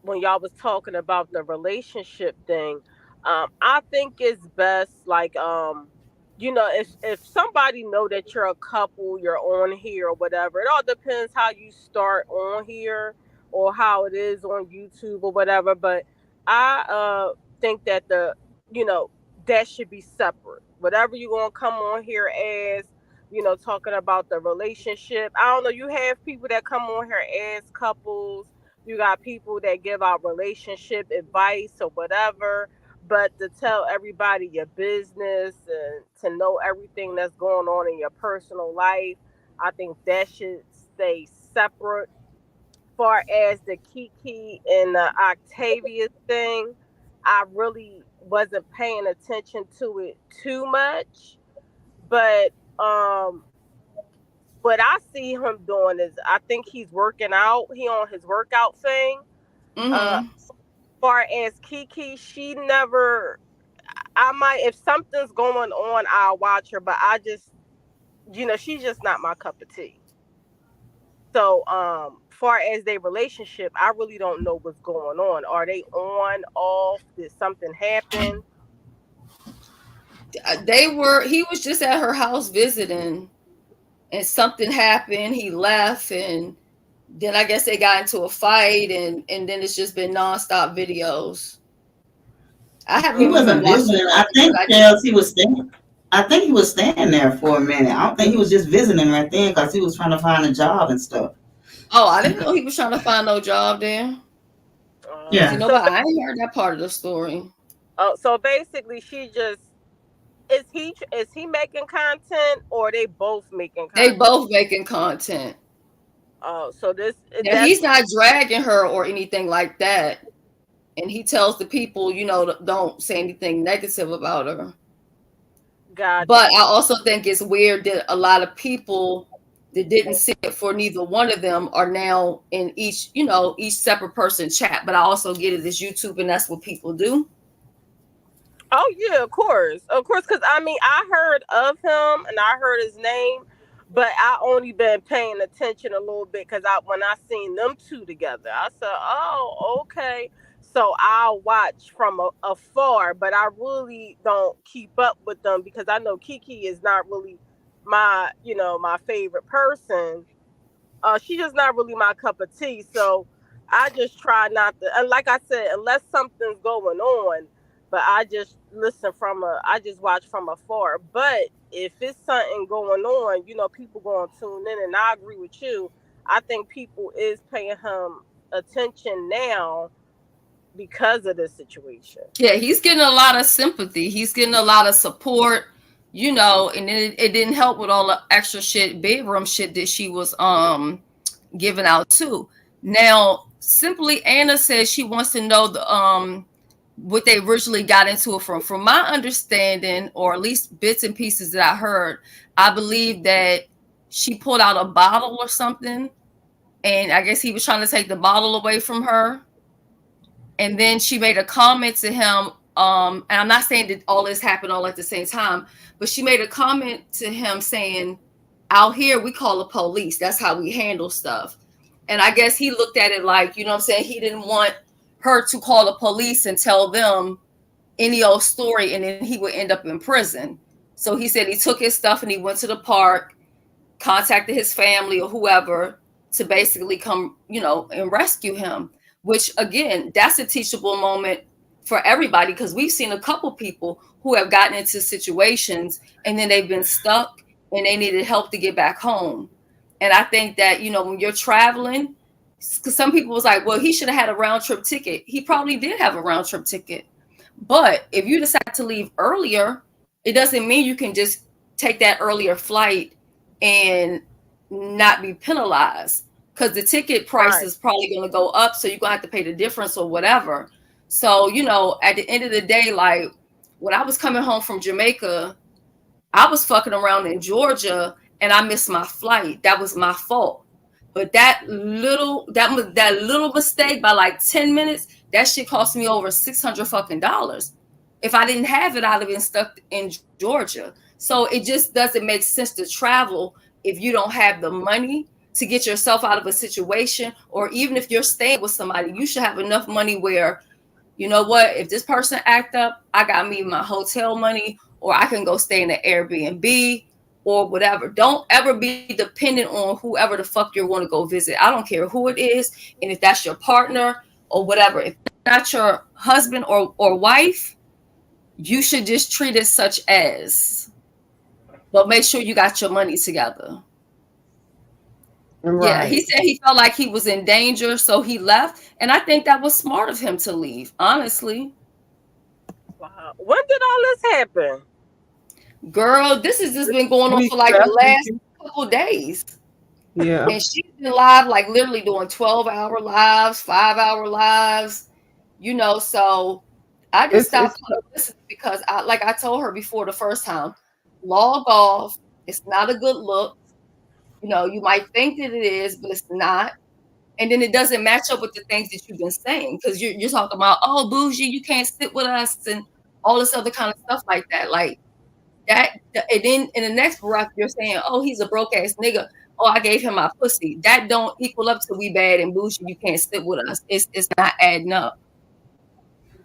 when y'all was talking about the relationship thing, I think it's best like if somebody know that you're a couple, you're on here or whatever. It all depends how you start on here or how it is on YouTube or whatever. But I think that that should be separate. Whatever you're gonna come on here as, talking about the relationship. I don't know. You have people that come on here as couples, you got people that give out relationship advice or whatever, but to tell everybody your business and to know everything that's going on in your personal life, I think that should stay separate. Far as the Kiki and the Octavia thing, I really wasn't paying attention to it too much, but what I see him doing is I think he's working out. He on his workout thing. Uh, Mm-hmm. far as Kiki, she never. I might if something's going on, I'll watch her, but I just, she's just not my cup of tea. So, far as their relationship, I really don't know what's going on. Are they on, off? Did something happen? He was just at her house visiting, and something happened. He left, and then I guess they got into a fight, and then it's just been nonstop videos. I He haven't really wasn't watched the visiting. I story, but think I just Shells, he was staying. I think he was staying there for a minute. I don't think he was just visiting right then because he was trying to find a job and stuff. oh, I didn't know he was trying to find no job there. Yeah. See, So, nobody, I ain't heard that part of the story. so basically, she just is he making content, or they both making They content? both making content. Oh, so this Now that's he's not dragging her or anything like that, and he tells the people, don't say anything negative about her. got But you. I also think it's weird that a lot of people that didn't see it for neither one of them are now in each separate person chat. But I also get it as YouTube, and that's what people do. Oh yeah, of course. Because I mean, I heard of him and I heard his name, but I only been paying attention a little bit because I when I seen them two together, I said, "Oh, okay." So I'll watch from afar, but I really don't keep up with them because I know Kiki is not really my favorite person. She's just not really my cup of tea. So I just try not to. And like I said, unless something's going on, but I just watch from afar. But if it's something going on, people going to tune in, and I agree with you. I think people is paying him attention now because of this situation. Yeah, he's getting a lot of sympathy. He's getting a lot of support, and it didn't help with all the extra shit, bedroom shit that she was giving out too. Now, simply Anna says she wants to know the what they originally got into it from. From my understanding, or at least bits and pieces that I heard, I believe that she pulled out a bottle or something, and I guess he was trying to take the bottle away from her. And then she made a comment to him. And I'm not saying that all this happened all at the same time, but she made a comment to him saying, out here, we call the police. That's how we handle stuff. And I guess he looked at it like, you know what I'm saying? He didn't want her to call the police and tell them any old story, and then he would end up in prison. So he said he took his stuff and he went to the park, contacted his family or whoever to basically come, and rescue him. Which again, that's a teachable moment for everybody, because we've seen a couple people who have gotten into situations and then they've been stuck and they needed help to get back home. And I think that, when you're traveling, because some people was like, well, he should have had a round trip ticket. He probably did have a round trip ticket. But if you decide to leave earlier, it doesn't mean you can just take that earlier flight and not be penalized, because the ticket price Right. is probably going to go up. So you're going to have to pay the difference or whatever. So, at the end of the day, like when I was coming home from Jamaica, I was fucking around in Georgia and I missed my flight. That was my fault. But that little mistake by like 10 minutes, that shit cost me over 600 fucking dollars. If I didn't have it, I'd have been stuck in Georgia. So it just doesn't make sense to travel if you don't have the money to get yourself out of a situation, or even if you're staying with somebody, you should have enough money where, you know what, if this person act up, I got me my hotel money, or I can go stay in an Airbnb or whatever. Don't ever be dependent on whoever the fuck you're going to go visit. I don't care who it is, and if that's your partner or whatever. If that's your husband or wife, you should just treat it such as. But make sure you got your money together. Yeah, he Right. said he felt like he was in danger, so he left. And I think that was smart of him to leave, honestly. Wow. When did all this happen? Girl, this has just been going on Week for like the last last weekend. couple days. Yeah. And she's been live, like literally doing 12-hour lives, 5-hour lives, so I just It's stopped listening because like I told her before the first time, log off. It's not a good look. You might think that it is, but it's not. And then it doesn't match up with the things that you've been saying, because you're talking about, oh, bougie, you can't sit with us and all this other kind of stuff like that. Like that, and then in the next breath, you're saying, oh, he's a broke ass nigga. oh, I gave him my pussy. That don't equal up to we bad and bougie. You can't sit with us. It's not adding up.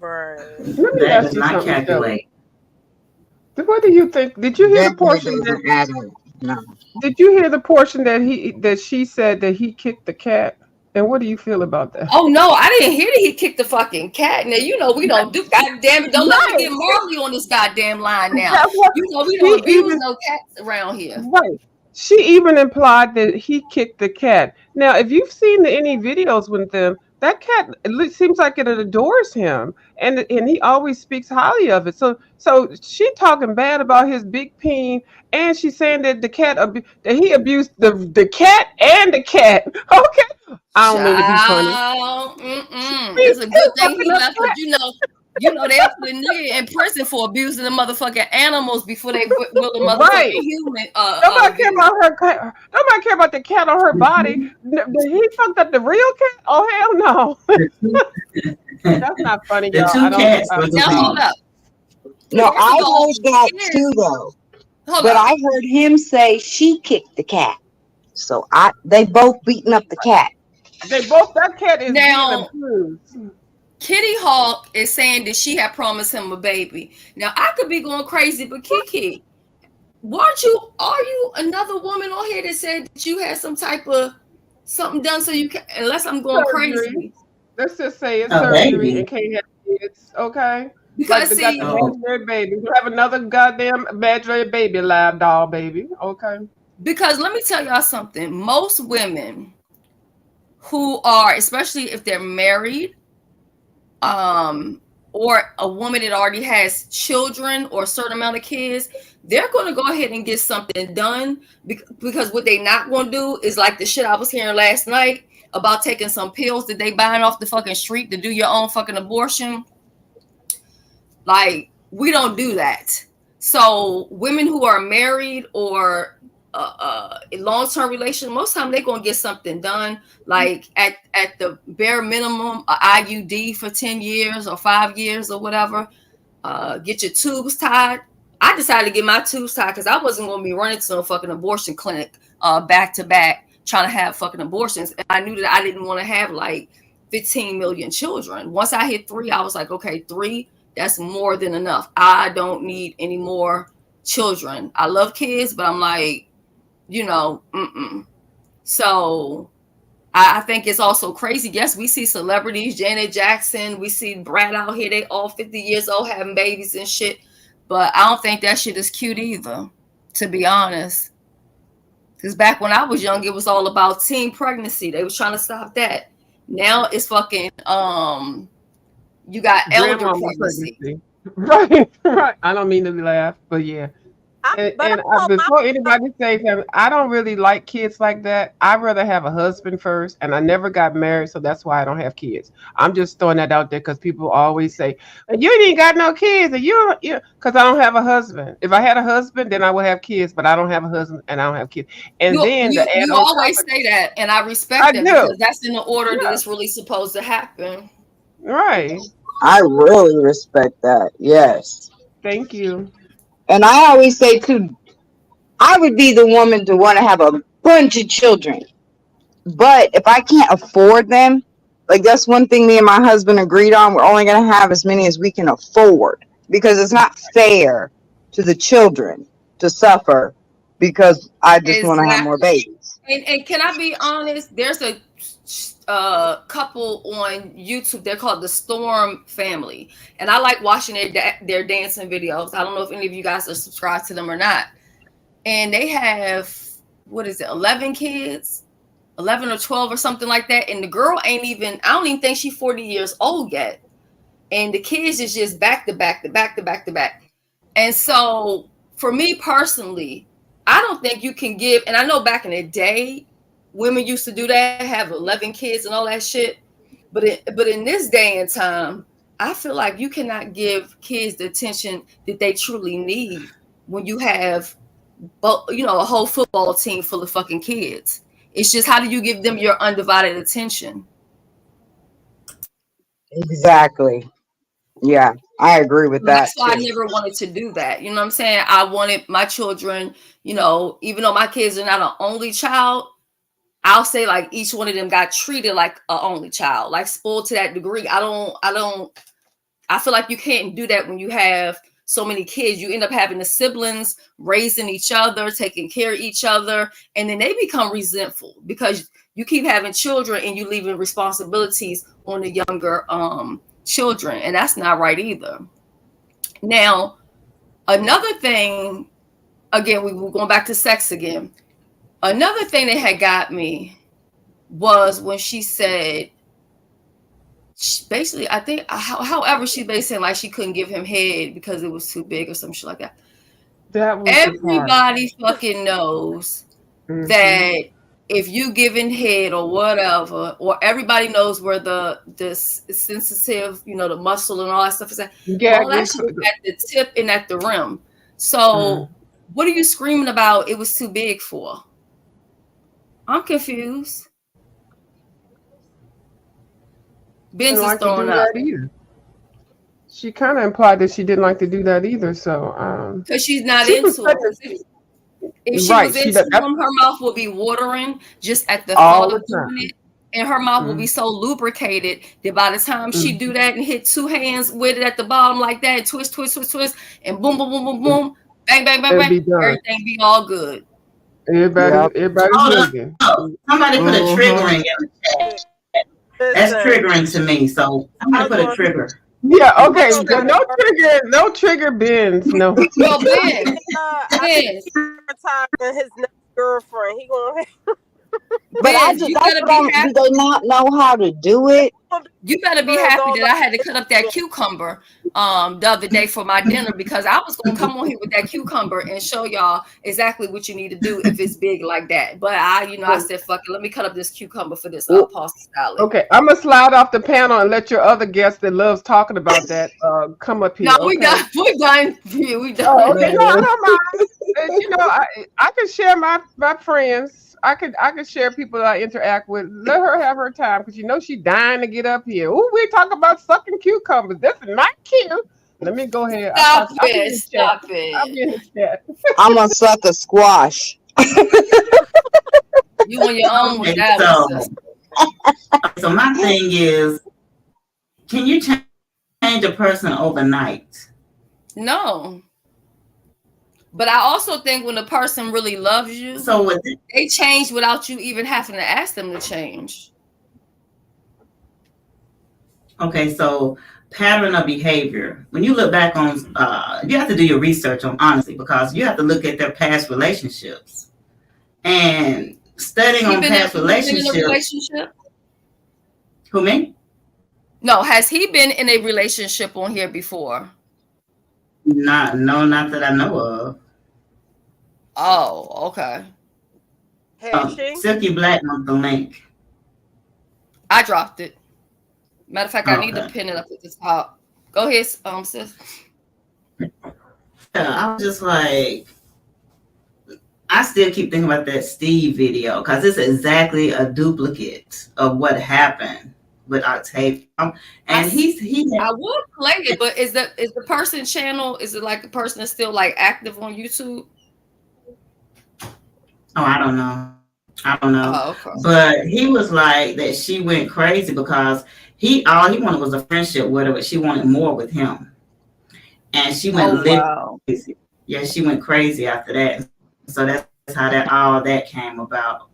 Right. Let me That ask does you not something, Shelly. calculate. What do you think? Did you hear the Definitely portion that doesn't add up. No. did you hear the portion that she said that he kicked the cat? And what do you feel about that? Oh no, I didn't hear that he kicked the fucking cat. Now you know we don't do. God damn it! Don't let me Right. get Marley on this goddamn line now. That's what You know we she don't abuse even no cats around here. right. She even implied that he kicked the cat. Now, if you've seen any videos with them, that cat seems like it adores him, and he always speaks highly of it. So she talking bad about his big peen, and she's saying that that he abused the cat and the cat. Okay, I don't mean to be funny. Child, Me it's a too, good thing fucking he up left because they'll put a nigga in prison for abusing the motherfucking animals before they will the motherfucking right. human Nobody care abuse. about her. Nobody care about the cat on her body. He fucked up the real cat. Oh hell no. The two, That's not funny, the y'all. I two don't. cats was Now hold abused. up. No, First of I all, heard that here's too, though. hold But up. I heard him say she kicked the cat. So they both beating up the cat. That cat is being Now abused. Kitty Hawk is saying that she had promised him a baby. Now I could be going crazy, but Kiki, are you another woman on here that said that you had some type of something done so you can, unless I'm going Surgery. crazy? Let's just say it's A surgery and baby. can't have kids. Okay. Like Because they got the see, Oh, imaginary baby. You have another goddamn imaginary baby, lab doll baby. Okay. because let me tell y'all something. Most women who are, especially if they're married, um, or a woman that already has children or a certain amount of kids, they're going to go ahead and get something done because what they not going to do is like the shit I was hearing last night about taking some pills that they buying off the fucking street to do your own fucking abortion. Like, we don't do that. So women who are married or in long-term relation, most time they're gonna get something done, like at the bare minimum, a IUD for 10 years or 5 years or whatever. Get your tubes tied. I decided to get my tubes tied because I wasn't gonna be running to a fucking abortion clinic back to back trying to have fucking abortions. And I knew that I didn't want to have like 15 million children. Once I hit 3, I was like, okay, 3, that's more than enough. I don't need any more children. I love kids, but I'm like, mm-mm. So I think it's also crazy. Yes, we see celebrities, Janet Jackson, we see Brad out here, they all 50 years old having babies and shit. But I don't think that shit is cute either, to be honest. Because back when I was young, it was all about teen pregnancy. They was trying to stop that. Now it's fucking you got elder Grandmama pregnancy. pregnancy. Right, right. I don't mean to laugh, but yeah. But I know Before anybody says that, I don't really like kids like that. I'd rather have a husband first, and I never got married, so that's why I don't have kids. I'm just throwing that out there because people always say, "You ain't got no kids," and because I don't have a husband. If I had a husband, then I would have kids, but I don't have a husband, and I don't have kids. And You then to you add you on top always of say that, and I respect I that do, because that's in the order that yeah, it's really supposed to happen. right. I really respect that. Yes. Thank you. And I always say, too, I would be the woman to want to have a bunch of children. But if I can't afford them, like that's one thing me and my husband agreed on. We're only going to have as many as we can afford because it's not fair to the children to suffer because I just want to have more Exactly. babies. And can I be honest? There's a couple on YouTube. They're called the Storm Family, and I like watching their dancing videos. I don't know if any of you guys are subscribed to them or not. And they have, what is it, 11 kids, 11 or 12 or something like that. And the girl ain't even, I don't even think she's 40 years old yet. And the kids is just back to back to back to back to back. And so for me personally, I don't think you can give, and I know back in the day, women used to do that, have 11 kids and all that shit. But in this day and time, I feel like you cannot give kids the attention that they truly need when you have, a whole football team full of fucking kids. It's just, how do you give them your undivided attention? Exactly. Yeah, I agree with So that's that why I too. never wanted to do that. You know what I'm saying? I wanted my children, even though my kids are not an only child, I'll say like each one of them got treated like an only child, like spoiled to that degree. I feel like you can't do that when you have so many kids. You end up having the siblings raising each other, taking care of each other, and then they become resentful because you keep having children and you leaving responsibilities on the younger children, and that's not right either. Now, another thing, again, we were going back to sex again. Another thing that had got me was when she said, basically, I think, however, she basically saying like she couldn't give him head because it was too big or some shit like that. That was the part. Everybody fucking knows that if you giving head or whatever, or everybody knows where the sensitive, the muscle and all that stuff is at. Yeah, All that shit is at the tip and at the rim. So what are you screaming about? It was too big for. I'm confused. Ben's is throwing up. She kind of implied that she didn't like to do that either. So, because she's not into it. If she was into him, her mouth would be watering just at the thought of doing it, and her mouth will be so lubricated that by the time she do that and hit two hands with it at the bottom like that, and twist, and boom, boom, boom, boom, boom, bang, bang, bang, bang, everything be all good. Everybody's looking. Somebody put a triggering in the chat. That's triggering to me. So I'm gonna put a trigger. Yeah, okay. No trigger bins. No. Well, Ben. His next girlfriend. He gonna. But do they not know how to do it? You better be happy that I had to cut up that cucumber the other day for my dinner, because I was gonna come on here with that cucumber and show y'all exactly what you need to do if it's big like that. But I said, fuck it, let me cut up this cucumber for this pasta salad. Okay, I'm gonna slide off the panel and let your other guest that loves talking about that come up here. No, we done. We done. We done. Oh, okay, no, I don't mind. I can share my friends. I could share people that I interact with. Let her have her time, because she's dying to get up here. Oh, we talk about sucking cucumbers. This is not cute. Let me go ahead. Stop it. I'll be in the chat. I'm gonna suck a squash. You on your own with that. So my thing is, can you change a person overnight? No. But I also think when a person really loves you, they change without you even having to ask them to change. Okay, so pattern of behavior. When you look back on, you have to do your research on, honestly, because you have to look at their past relationships. And studying on past relationships. Who, me? No, has he been in a relationship on here before? Not that I know of. Oh, okay. Silky Black wants the link. I dropped it. Matter of fact, I need to pin it up at the top. Go ahead, sis. I was just like, I still keep thinking about that Steve video, because it's exactly a duplicate of what happened with Octavia. And I would play it, but is the person channel, is it like the person that's still like active on YouTube? Oh, I don't know. Oh, okay. But he was like that she went crazy because all he wanted was a friendship with her, but she wanted more with him. And she went crazy. Yeah, she went crazy after that. So that's how all that came about.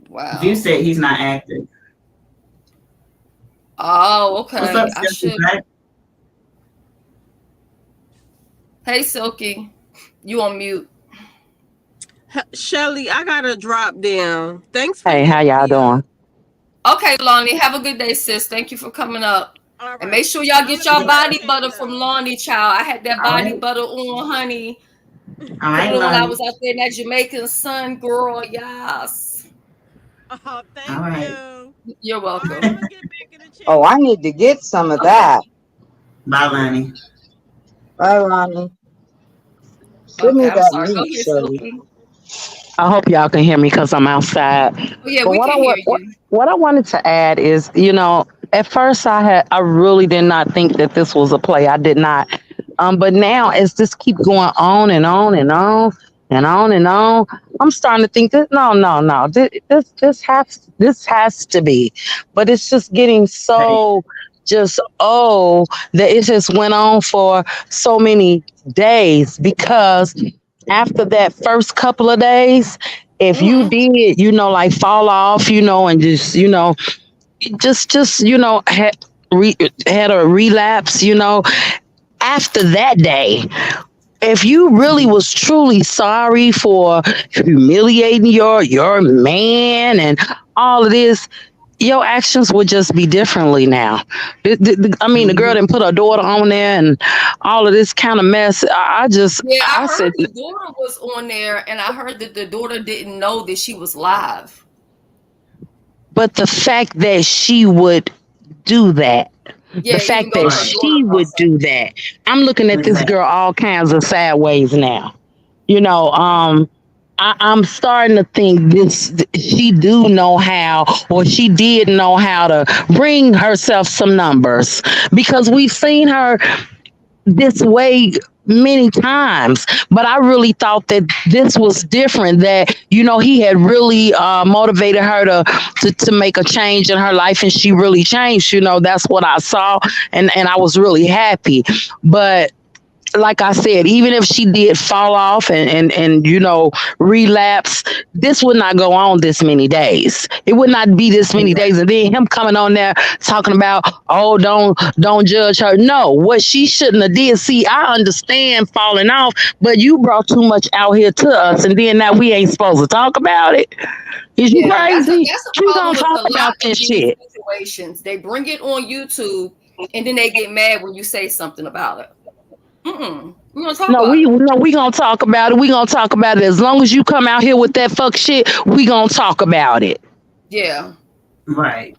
Wow. You said he's not active. Oh, okay. What's up, Silky Black? Hey, Silky. You on mute. Shelly, I gotta drop down. Thanks for how y'all doing? Okay, Lonnie, have a good day, sis. Thank you for coming up. Right. And make sure y'all get y'all body butter from Lonnie, child. I had that body butter on, honey. All right, when I was out there in that Jamaican sun, girl. Yes. Oh, thank you. You're welcome. Right, oh, I need to get some of that. Bye, Lonnie. Bye, Lonnie. Give me that meat, Shelly. I hope y'all can hear me because I'm outside. Oh, yeah, we can hear you. What I wanted to add is, at first I really did not think that this was a play. I did not. But now as this keep going on and on and on and on and on, I'm starting to think that no, this has to be. But it's just getting Right. so just that it just went on for so many days because after that first couple of days, if you Hmm. did, like fall off, and just, had a relapse, after that day, if you really was truly sorry for humiliating your man and all of this, your actions would just be differently now. I mean, the girl Mhm. didn't put her daughter on there and all of this kind of mess. Yeah, I I heard said, the daughter was on there, and I heard that the daughter didn't know that she was live. but the fact that she would do that, the Yeah, even fact though that her Right. daughter she would wasn't. do that, I'm looking at this Exactly. girl all kinds of sideways now. You know, I'm starting to think this she do know how, or she did know how to bring herself some numbers because we've seen her this way many times, but I really thought that this was different, that he had really motivated her to make a change in her life, and she really changed. That's what I saw, and I was really happy. But like I said, even if she did fall off and relapse, this would not go on this many days. It would not be this many days. And then him coming on there talking about, oh, don't judge her. No, what she shouldn't have did. See, I understand falling off, but you brought too much out here to us, and then now we ain't supposed to talk about it. Is you Yeah, that's a crazy? that's a We problem gonna with talk a lot about of this these shit. situations. They bring it on YouTube, and then they get mad when you say something about it. Mm-mm. We're gonna talk No, about we it. no, we gonna talk about it. We gonna talk about it. As long as you come out here with that fuck shit, we gonna talk about it. Yeah, Right.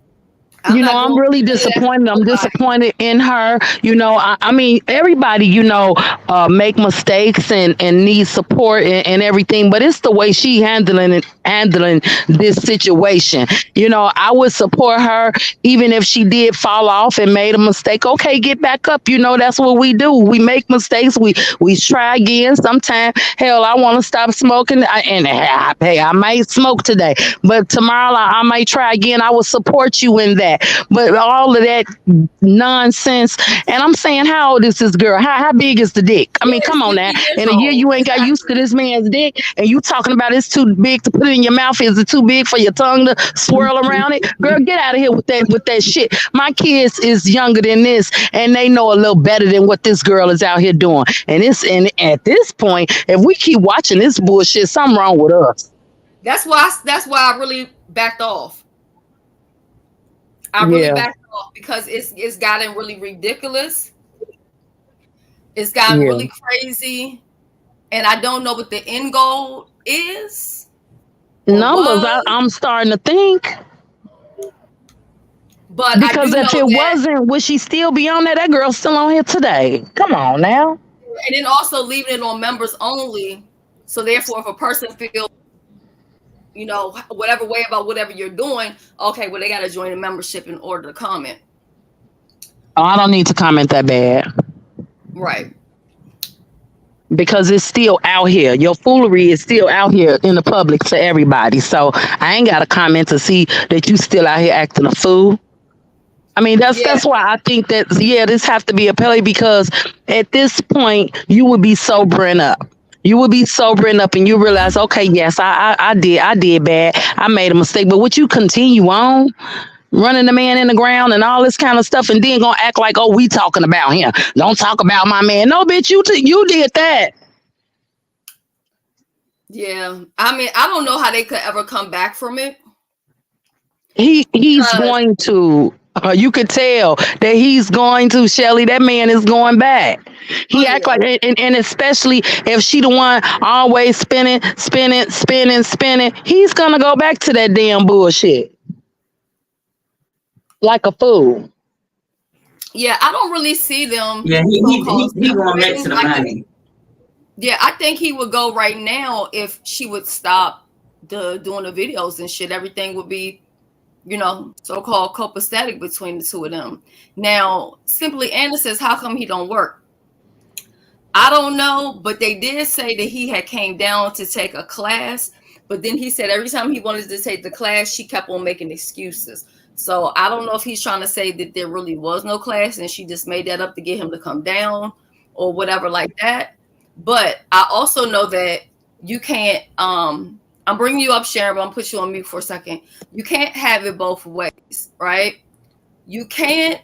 I'm not I'm doing really none of that for disappointed. I'm nobody. disappointed in her. I mean, everybody, make mistakes and need support and everything, but it's the way she handling this situation. I would support her even if she did fall off and made a mistake. Okay, get back up. That's what we do. We make mistakes. We try again. Sometimes, hell, I want to stop smoking, and hey, I might smoke today, but tomorrow I might try again. I will support you in that. But all of that nonsense, and I'm saying, how old is this girl? How big is the dick? I mean, Yeah, come it's on now. 50 years In a year, old. you ain't got used to Exactly. this man's dick, and you talking about it's too big to put it in your mouth. Is it too big for your tongue to swirl around it? Girl, get out of here with that shit. My kids is younger than this, and they know a little better than what this girl is out here doing. And at this point, if we keep watching this bullshit, something wrong with us. That's why I really backed off. I really Yeah, backed off because it's gotten really ridiculous. It's gotten yeah. really crazy, and I don't know what the end goal is or Numbers, was, I'm starting to think. but I Because do know if it that. wasn't, would she still be on there? That girl's still on here today. Come on now. And then also leaving it on members only. So therefore, if a person feels, whatever way about whatever you're doing, okay, well, they got to join the membership in order to comment. Oh, I don't need to comment that bad Right. because it's still out here. Your foolery is still out here in the public to everybody. So I ain't got to comment to see that you still out here acting a fool. I mean, that's Yeah. that's why I think that, yeah, this have to be a play because at this point you would be sobering up. You would be sobering up and you realize, okay, yes, I did bad. I made a mistake. But would you continue on running the man in the ground and all this kind of stuff, and then gonna act like, oh, we talking about him? Don't talk about my man. No, bitch, you did that. Yeah. I mean, I don't know how they could ever come back from it He's because, going to. You could tell that he's going to, Shelly. That man is going back. oh, He act yeah. like, and especially if she the one always spinning, he's gonna go back to that damn bullshit like a fool. Yeah. I don't really see them Yeah, he so he called he, he going back separating. to the Like, if, money. yeah, I think he would go right now if she would stop doing the videos and shit. Everything would be so-called copacetic between the two of them. Now, Simply Anna says, how come he don't work? I don't know, but they did say that he had came down to take a class, but then he said every time he wanted to take the class, she kept on making excuses. So I don't know if he's trying to say that there really was no class and she just made that up to get him to come down or whatever like that. But I also know that you can't, I'm bringing you up, Sharon, but I'm gonna put you on mute for a second. You can't have it both ways, right? You can't,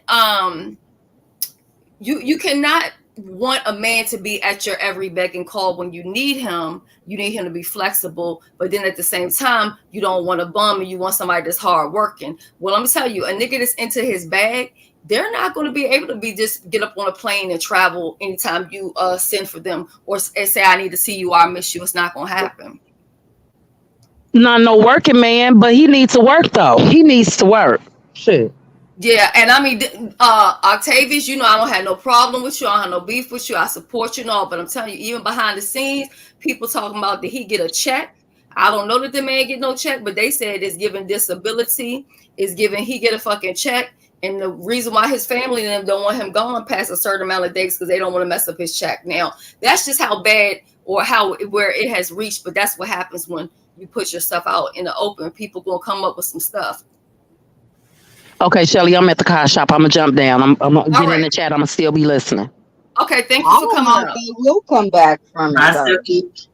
you cannot want a man to be at your every beck and call when you need him. You need him to be flexible, but then at the same time, you don't want a bum and you want somebody that's hard working. Well, I'm gonna tell you, a nigga that's into his bag, they're not going to be able to be just get up on a plane and travel anytime you send for them or say, I need to see you or I miss you. It's not going to happen. Not no working man, but he needs to work though. He needs to work. Shit. Yeah, and I mean, Octavius, I don't have no problem with you. I don't have no beef with you. I support you and all, but I'm telling you, even behind the scenes, people talking about, did he get a check? I don't know that the man get no check, but they said it's given disability, it's given he get a fucking check. And the reason why his family and them don't want him gone past a certain amount of days because they don't want to mess up his check. Now, that's just how bad or where it has reached, but that's what happens when you put your stuff out in the open. People gonna come up with some stuff. Okay, Shelly, I'm at the car shop. I'm gonna jump down. I'm gonna get in the chat. I'm gonna still be listening. Okay, thank you for coming up. They will come back from it.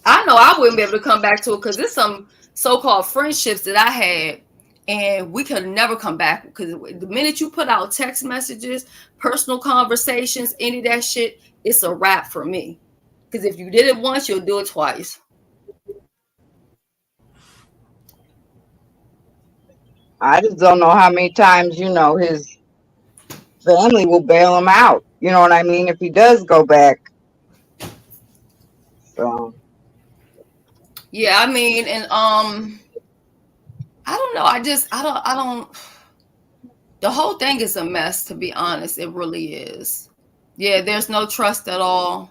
I know I wouldn't be able to come back to it because there's some so-called friendships that I had, and we could never come back because the minute you put out text messages, personal conversations, any of that shit, it's a wrap for me. Because if you did it once, you'll do it twice. I just don't know how many times, his family will bail him out. You know what I mean? If he does go back. So. Yeah, I mean, and I don't know. I don't. The whole thing is a mess, to be honest. It really is. Yeah, there's no trust at all.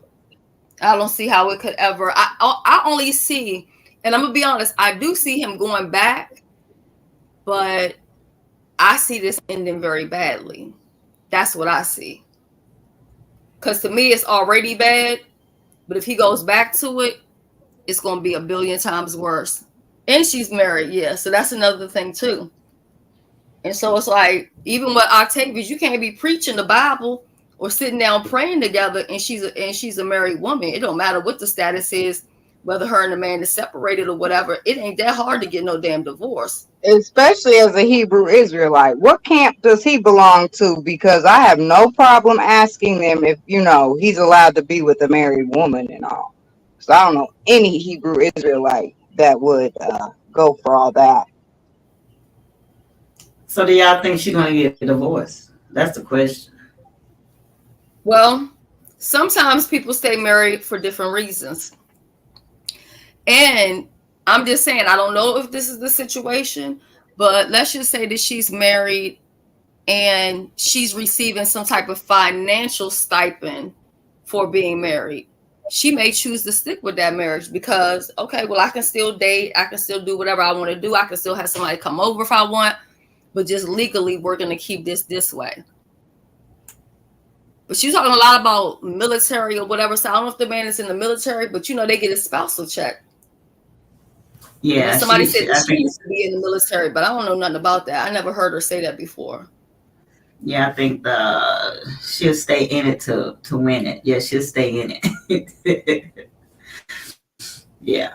I don't see how it could ever. I only see, and I'm gonna be honest, I do see him going back, but I see this ending very badly. That's what I see. Because to me, it's already bad, but if he goes back to it, it's gonna be a billion times worse. And she's married, yeah. So that's another thing too. And so it's like, even with Octavius, you can't be preaching the Bible or sitting down praying together, and she's a married woman. It don't matter what the status is, whether her and the man is separated or whatever. It ain't that hard to get no damn divorce. Especially as a Hebrew Israelite. What camp does he belong to? Because I have no problem asking them if, he's allowed to be with a married woman and all. So I don't know any Hebrew Israelite that would go for all that. So do y'all think she's going to get a divorce? That's the question. Well, sometimes people stay married for different reasons. And I'm just saying, I don't know if this is the situation, but let's just say that she's married and she's receiving some type of financial stipend for being married. She may choose to stick with that marriage because, okay, well, I can still date. I can still do whatever I want to do. I can still have somebody come over if I want, but just legally, we're going to keep this way. But she's talking a lot about military or whatever. So I don't know if the man is in the military, but they get a spousal check. Yeah. Somebody said that she used to be in the military, but I don't know nothing about that. I never heard her say that before. Yeah, I think she'll stay in it to win it. Yeah, she'll stay in it. Yeah.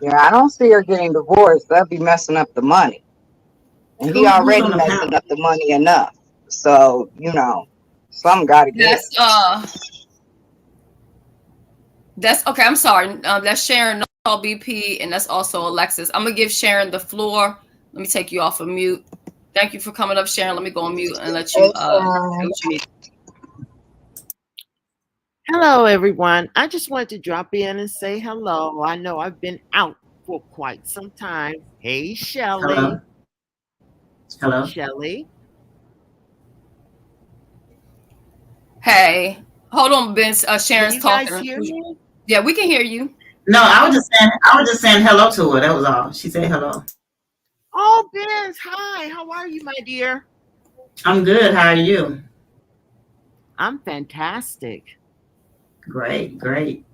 Yeah, I don't see her getting divorced. That'd be messing up the money. And he already messing up the money enough. So, some got to get That's okay. I'm sorry. That's Sharon, BP, and that's also Alexis. I'm gonna give Sharon the floor. Let me take you off of mute. Thank you for coming up, Sharon. Let me go on mute and let you. Hello, everyone. I just wanted to drop in and say hello. I know I've been out for quite some time. Hey, Shelly. Hello. Shelly. Hey, hold on, Ben. Sharon's talking. Guys hear me? Yeah, we can hear you. No, I was just saying hello to her. That was all. She said hello. Oh, Benz, hi. How are you, my dear? I'm good. How are you? I'm fantastic. Great, great.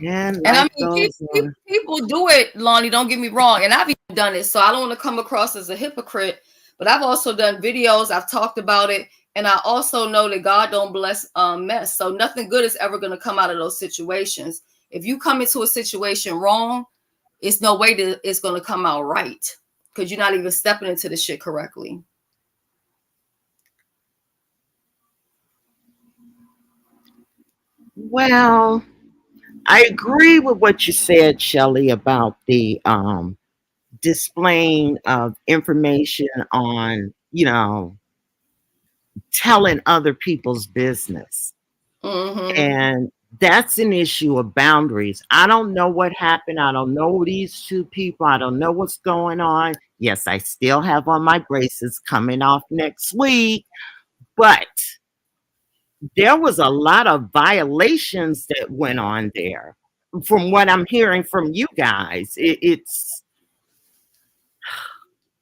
And And I life mean, goes on. people do it, Lonnie. Don't get me wrong. And I've even done it, so I don't want to come across as a hypocrite. But I've also done videos. I've talked about it, and I also know that God don't bless mess. So nothing good is ever going to come out of those situations. If you come into a situation wrong, it's no way that it's going to come out right because you're not even stepping into the shit correctly. Well, I agree with what you said, Shelly, about the displaying of information on, telling other people's business. Mm-hmm. And that's an issue of boundaries. I don't know what happened. I don't know these two people. I don't know what's going on. Yes, I still have on my braces coming off next week, but there was a lot of violations that went on there. From what I'm hearing from you guys,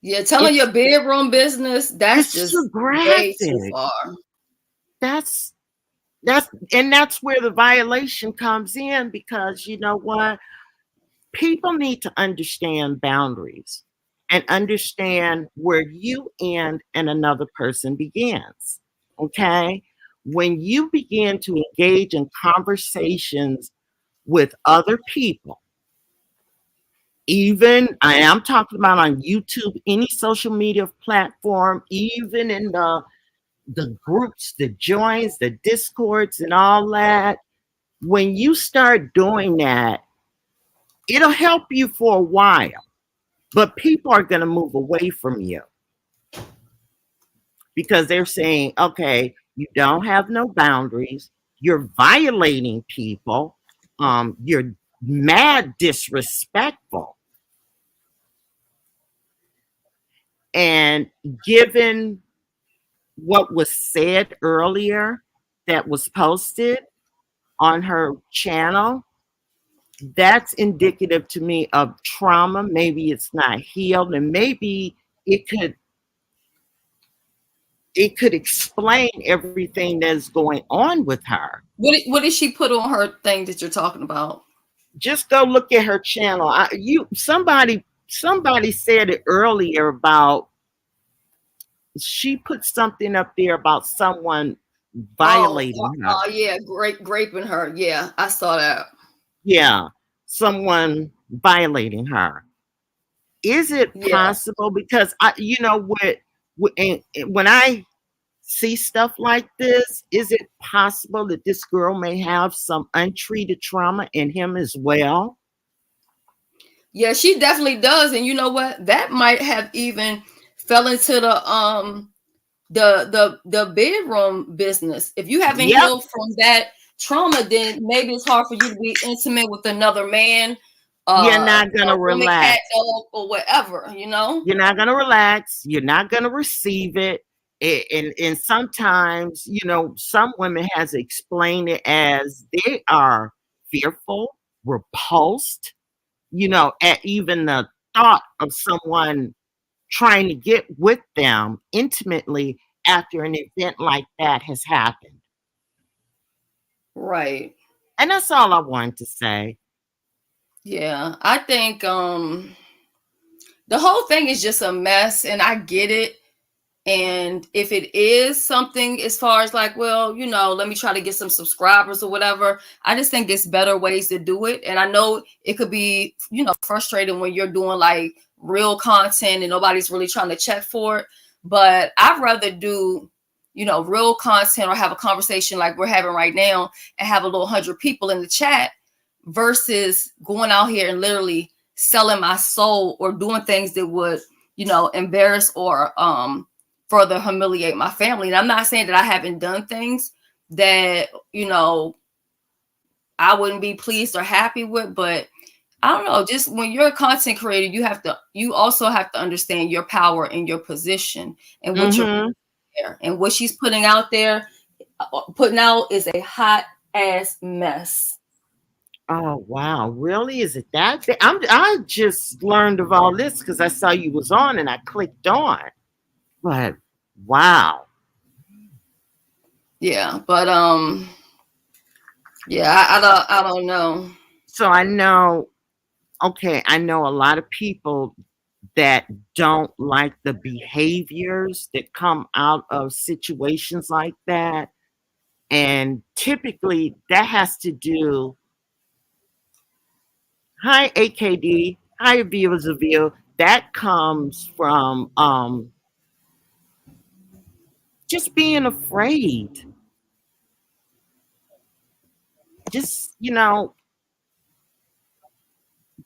Yeah, telling it's your bedroom business, that's it's too just way too graphic. far. That's that's where the violation comes in, because you know what? People need to understand boundaries and understand where you end and another person begins. Okay? When you begin to engage in conversations with other people, even I am talking about on YouTube, any social media platform, even in the groups, the joins, the discords, and all that. When you start doing that, it'll help you for a while, but people are going to move away from you because they're saying, okay, you don't have no boundaries, you're violating people, you're mad disrespectful. And given what was said earlier that was posted on her channel, that's indicative to me of trauma. Maybe it's not healed, and maybe it could explain everything that's going on with her. What did she put on her thing that you're talking about? Just go look at her channel. Somebody said it earlier about, she put something up there about someone Oh, violating her. yeah, graping her. Yeah, I saw that. Yeah, someone violating her. Is it Yeah. possible? Because when I see stuff like this, is it possible that this girl may have some untreated trauma in him as well? Yeah, she definitely does. And you know what? That might have even fell into the bedroom business. If you haven't Yep. healed from that trauma, then maybe it's hard for you to be intimate with another man, You're not gonna woman, cat, relax. dog, or whatever, you know? You're not gonna relax. You're not gonna receive it. And sometimes, some women has explained it as they are fearful, repulsed, at even the thought of someone trying to get with them intimately after an event like that has happened. Right. And that's all I wanted to say. Yeah. I think the whole thing is just a mess, and I get it. And if it is something as far as like, well, let me try to get some subscribers or whatever, I just think there's better ways to do it. And I know it could be, frustrating when you're doing like real content and nobody's really trying to check for it. But I'd rather do, real content or have a conversation like we're having right now and have a little 100 people in the chat versus going out here and literally selling my soul or doing things that would, embarrass or further humiliate my family. And I'm not saying that I haven't done things that, I wouldn't be pleased or happy with, but I don't know, just when you're a content creator, you also have to understand your power and your position and what you're Mm-hmm. there. And what she's putting out is a hot ass mess. Oh wow, really? Is it that big? I just learned of all this because I saw you was on and I clicked on. But wow. Yeah, but yeah, I don't know. So I know, okay, I know a lot of people that don't like the behaviors that come out of situations like that. And typically that has to do, hi AKD, hi viewers of view, that comes from just being afraid. Just,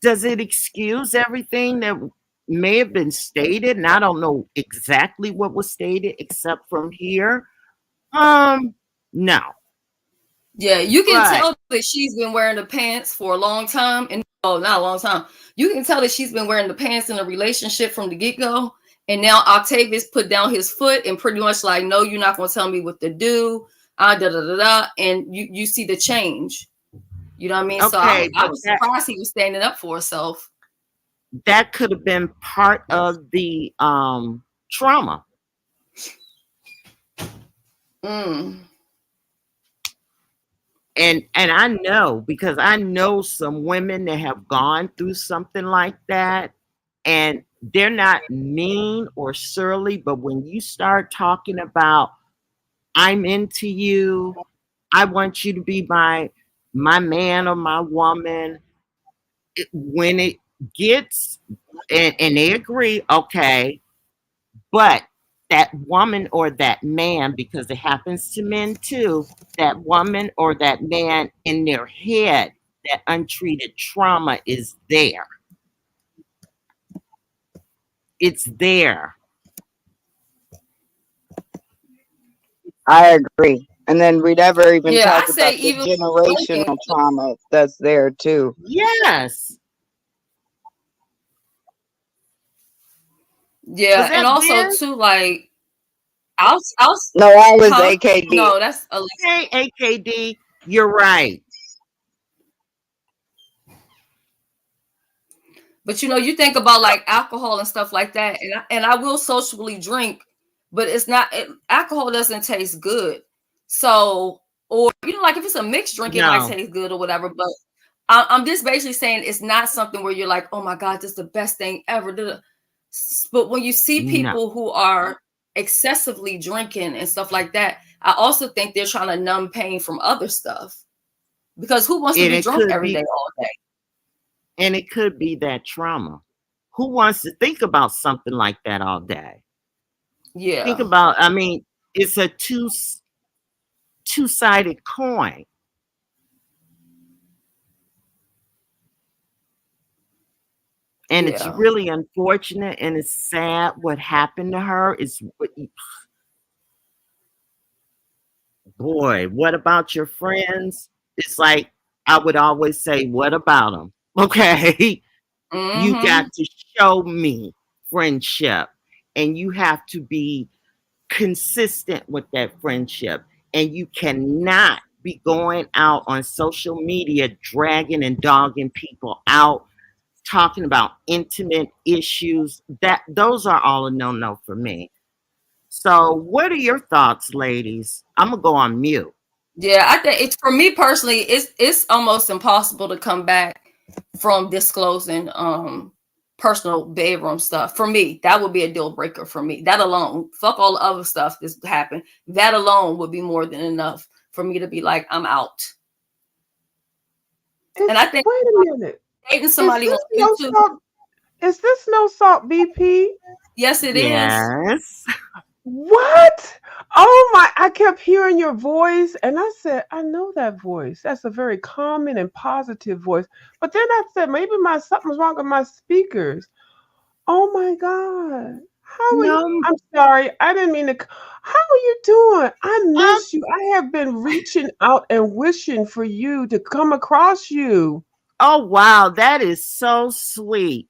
does it excuse everything that may have been stated? And I don't know exactly what was stated except from here. No. Yeah, you can But tell that she's been wearing the pants for a long time, and oh, not a long time. You can tell that she's been wearing the pants in a relationship from the get go. And now Octavius put down his foot and pretty much like, no, you're not going to tell me what to do. Da da da da. And you see the change. You know what I mean? So okay, I but was that surprised he was standing up for herself. that could have been part of the trauma. Mm. And I know, because I know some women that have gone through something like that, and they're not mean or surly, but when you start talking about, I'm into you, I want you to be my man or my woman, when it gets, and they agree, okay, but that woman or that man, because it happens to men too, that woman or that man in their head, that untreated trauma is there. It's there. I agree. And then we never even Yeah, I talked say about the even drinking. generational trauma that's there too. Yes. Was Yeah, and that also Ben? too, like I'll No, I was huh? AKD. No, that's Alexa. Hey, AKD, you're right. But you think about like alcohol and stuff like that, and I will socially drink, but it's not alcohol doesn't taste good. So, or like if it's a mixed drink, it might No, taste good or whatever. But I'm just basically saying it's not something where you're like, oh my god, this is the best thing ever. But when you see no. people who are excessively drinking and stuff like that, I also think they're trying to numb pain from other stuff. Because who wants to And be it drunk could every be, day, all day? that trauma. Who wants to think about something like that all day? Think Yeah, about, I mean, it's a two-sided coin. And it's yeah, really unfortunate and it's sad what happened to her. Is boy, what about your friends? It's like I would always say, what about them? Okay, you got mm-hmm, to show me friendship, and you have to be consistent with that friendship, and you cannot be going out on social media dragging and dogging people out, talking about intimate issues. That those are all a no-no for me. So what are your thoughts, ladies? I'm gonna go on mute. yeah. I think it's for me personally. It's almost impossible to come back from disclosing personal bedroom stuff. For me, that would be a deal breaker for me. That alone, fuck all the other stuff that's happened. That alone would be more than enough for me to be like, I'm out. And I think Wait a minute. dating Is somebody on this no YouTube, salt? Is this no salt BP? yes, it is. Yes. What? Oh my, I kept hearing your voice and I said, I know that voice. That's a very common and positive voice. But then I said, maybe my something's wrong with my speakers. Oh my God. How are you? No. I'm sorry. I didn't mean to. How are you doing? I Um, miss you. I have been reaching out and wishing for you to come across you. oh wow, that is so sweet.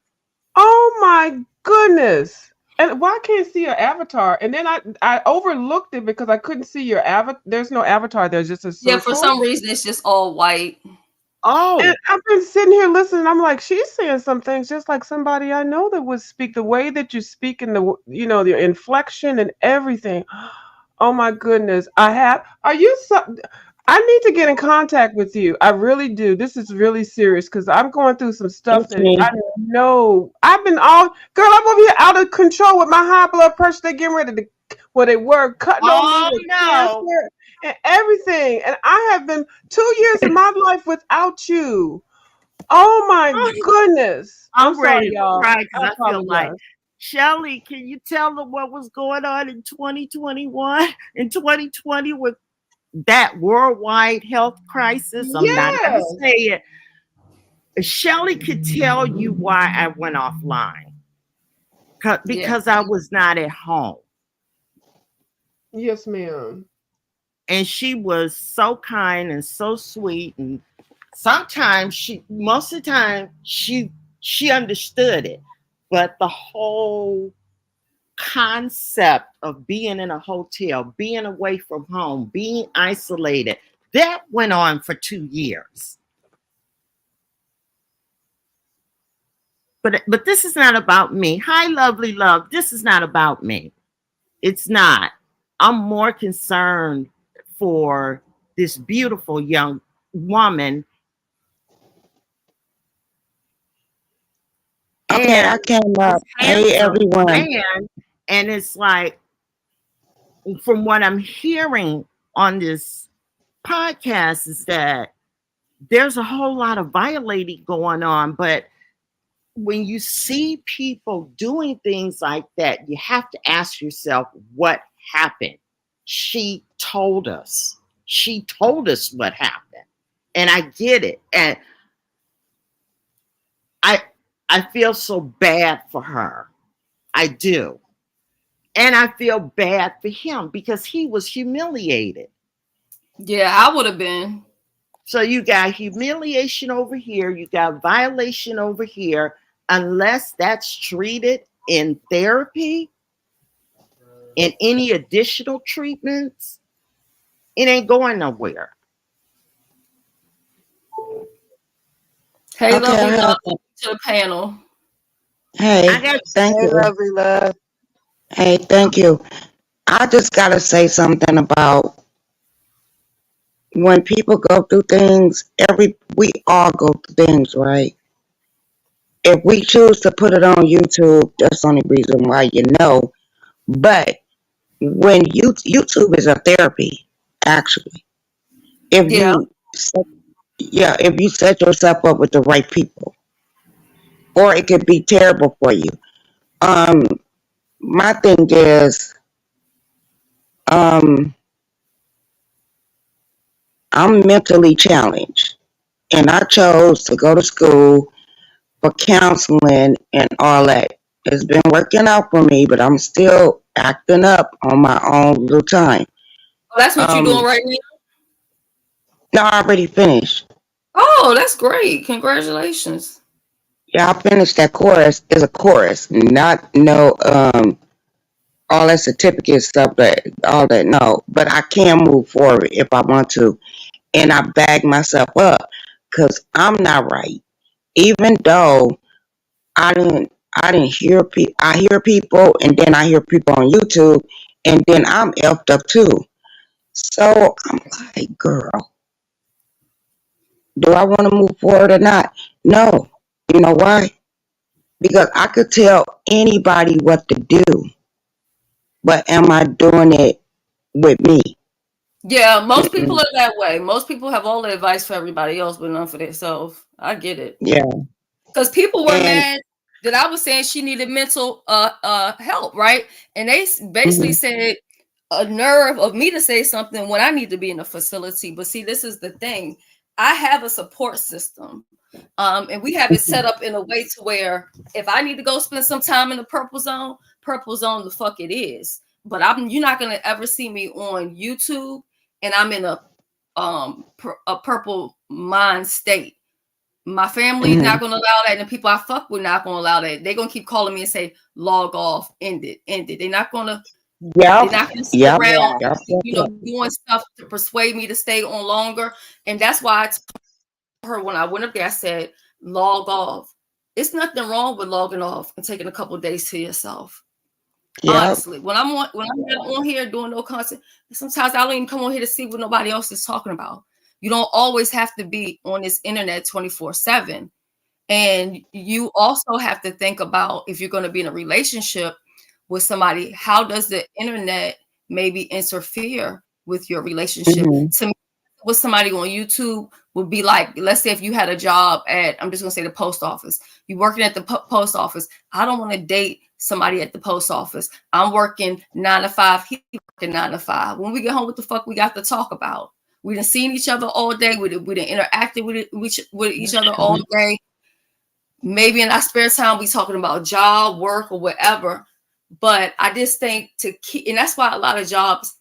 Oh my goodness. And why I can't see your avatar? And then I overlooked it because I couldn't see your avatar. There's no avatar. There's just a Yeah, for circle. some reason it's just all white. And Oh, I've been sitting here listening. I'm like, she's saying some things just like somebody I know that would speak. The way that you speak and the inflection and everything. Oh my goodness. Are you I need to get in contact with you. I really do. This is really serious because I'm going through some stuff It's that me. I know. I've been girl, I'm over here out of control with my high blood pressure. They getting ready to, where they were cutting on me oh with no. cancer and everything. And I have been 2 years of my life without you. Oh my goodness. I'm I'm sorry, ready to y'all. cry I because I feel like, apologize. Shelly, can you tell them what was going on in 2021 in 2020 with that worldwide health crisis? I'm not going to Yes. say it. Shelly could tell you why I went offline Yeah. because I was not at home. Yes, ma'am. And she was so kind and so sweet. And sometimes most of the time, she understood it. But the whole concept of being in a hotel, being away from home, being isolated, that went on for 2 years. But this is not about me. Hi, lovely love. This is not about me. It's not. I'm more concerned for this beautiful young woman Okay, and I came this up. Hey, handsome everyone. man. And it's like, from what I'm hearing on this podcast, is that there's a whole lot of violating going on. But when you see people doing things like that, you have to ask yourself what happened. She told us. She told us what happened. And I get it. And I I feel so bad for her. I do. And I feel bad for him because he was humiliated. Yeah, I would have been. So you got humiliation over here, you got violation over here. Unless that's treated in therapy and any additional treatments, it ain't going nowhere. Hey, Okay, I lovely love have. to the panel. I Hey, got thank Hey, you. lovely love. Hey, thank you. I just gotta say something about when people go through things. We all go through things, right? If we choose to put it on YouTube, that's the only reason why you know. But when YouTube is a therapy, actually, if Yeah. you set- yeah, if you set yourself up with the right people, or it could be terrible for you. Um, my thing is, um, I'm mentally challenged, and I chose to go to school for counseling and all that. It's been working out for me, but I'm still acting up on my own little time. Oh, that's what you're doing Um, right now. no, I already finished. Oh, that's great. Congratulations. Yeah, I finished that course. It's a course, not no all that certificate stuff, that all that. No, but I can move forward if I want to, and I bag myself up because I'm not right. Even though I didn't hear people. I hear people, and then I hear people on YouTube, and then I'm effed up too. So I'm like, girl, do I want to move forward or not? No. You know why? Because I could tell anybody what to do, but am I doing it with me? Yeah, most people Mm-mm. are that way. Most people have all the advice for everybody else, but none for themselves. I get it. Yeah, Because people were and mad that I was saying she needed mental help, right? And they basically mhm, said a nerve of me to say something when I need to be in a facility. But see, this is the thing. I have a support system. And we have it set up in a way to where if I need to go spend some time in the purple zone the fuck it is. But you're not gonna ever see me on YouTube and I'm in a purple mind state. My family not mhm. gonna allow that, and the people I fuck with not gonna allow that. They're gonna keep calling me and say, log off, end it, end it. They're Yep, not gonna sit yep, around, Yeah. yep, yep, yep. doing stuff to persuade me to stay on longer. And that's why her when I went up there, I said, log off. It's nothing wrong with logging off and taking a couple of days to yourself. Yep. Honestly, when I'm not on here doing no content, sometimes I don't even come on here to see what nobody else is talking about. You don't always have to be on this internet 24/7. And you also have to think about, if you're going to be in a relationship with somebody, how does the internet maybe interfere with your relationship? Hmm. To me, with somebody on YouTube would be like, let's say if you had a job at, I'm just going to say the post office, you working at the post office. I don't want to date somebody at the post office. I'm working 9 to 5. He working 9 to 5. When we get home, what the fuck we got to talk about? We done seen each other all day. We done interacted with each other all day. Maybe in our spare time, we talking about job, work, or whatever. But I just think to keep, and that's why a lot of jobs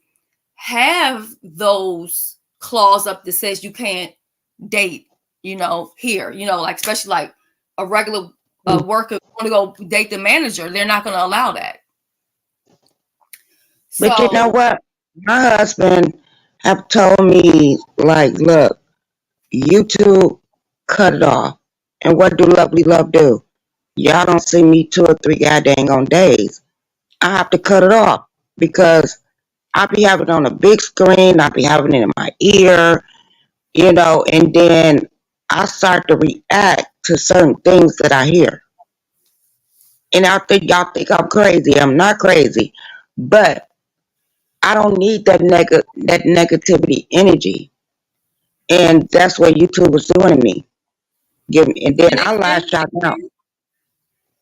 have those clause up that says you can't date, here, like especially like a regular worker want to go date the manager, they're not going to allow that. But you know So what? My husband have told me, like, look, YouTube, cut it off. And what do Lovely Love do? Y'all don't see me 2 or 3 goddamn on days. I have to cut it off because I be having it on a big screen. I be having it in my ear, and then I start to react to certain things that I hear. And I think y'all think I'm crazy. I'm not crazy, but I don't need that negativity energy, and that's what YouTube was doing to me. And then and I lashed out now.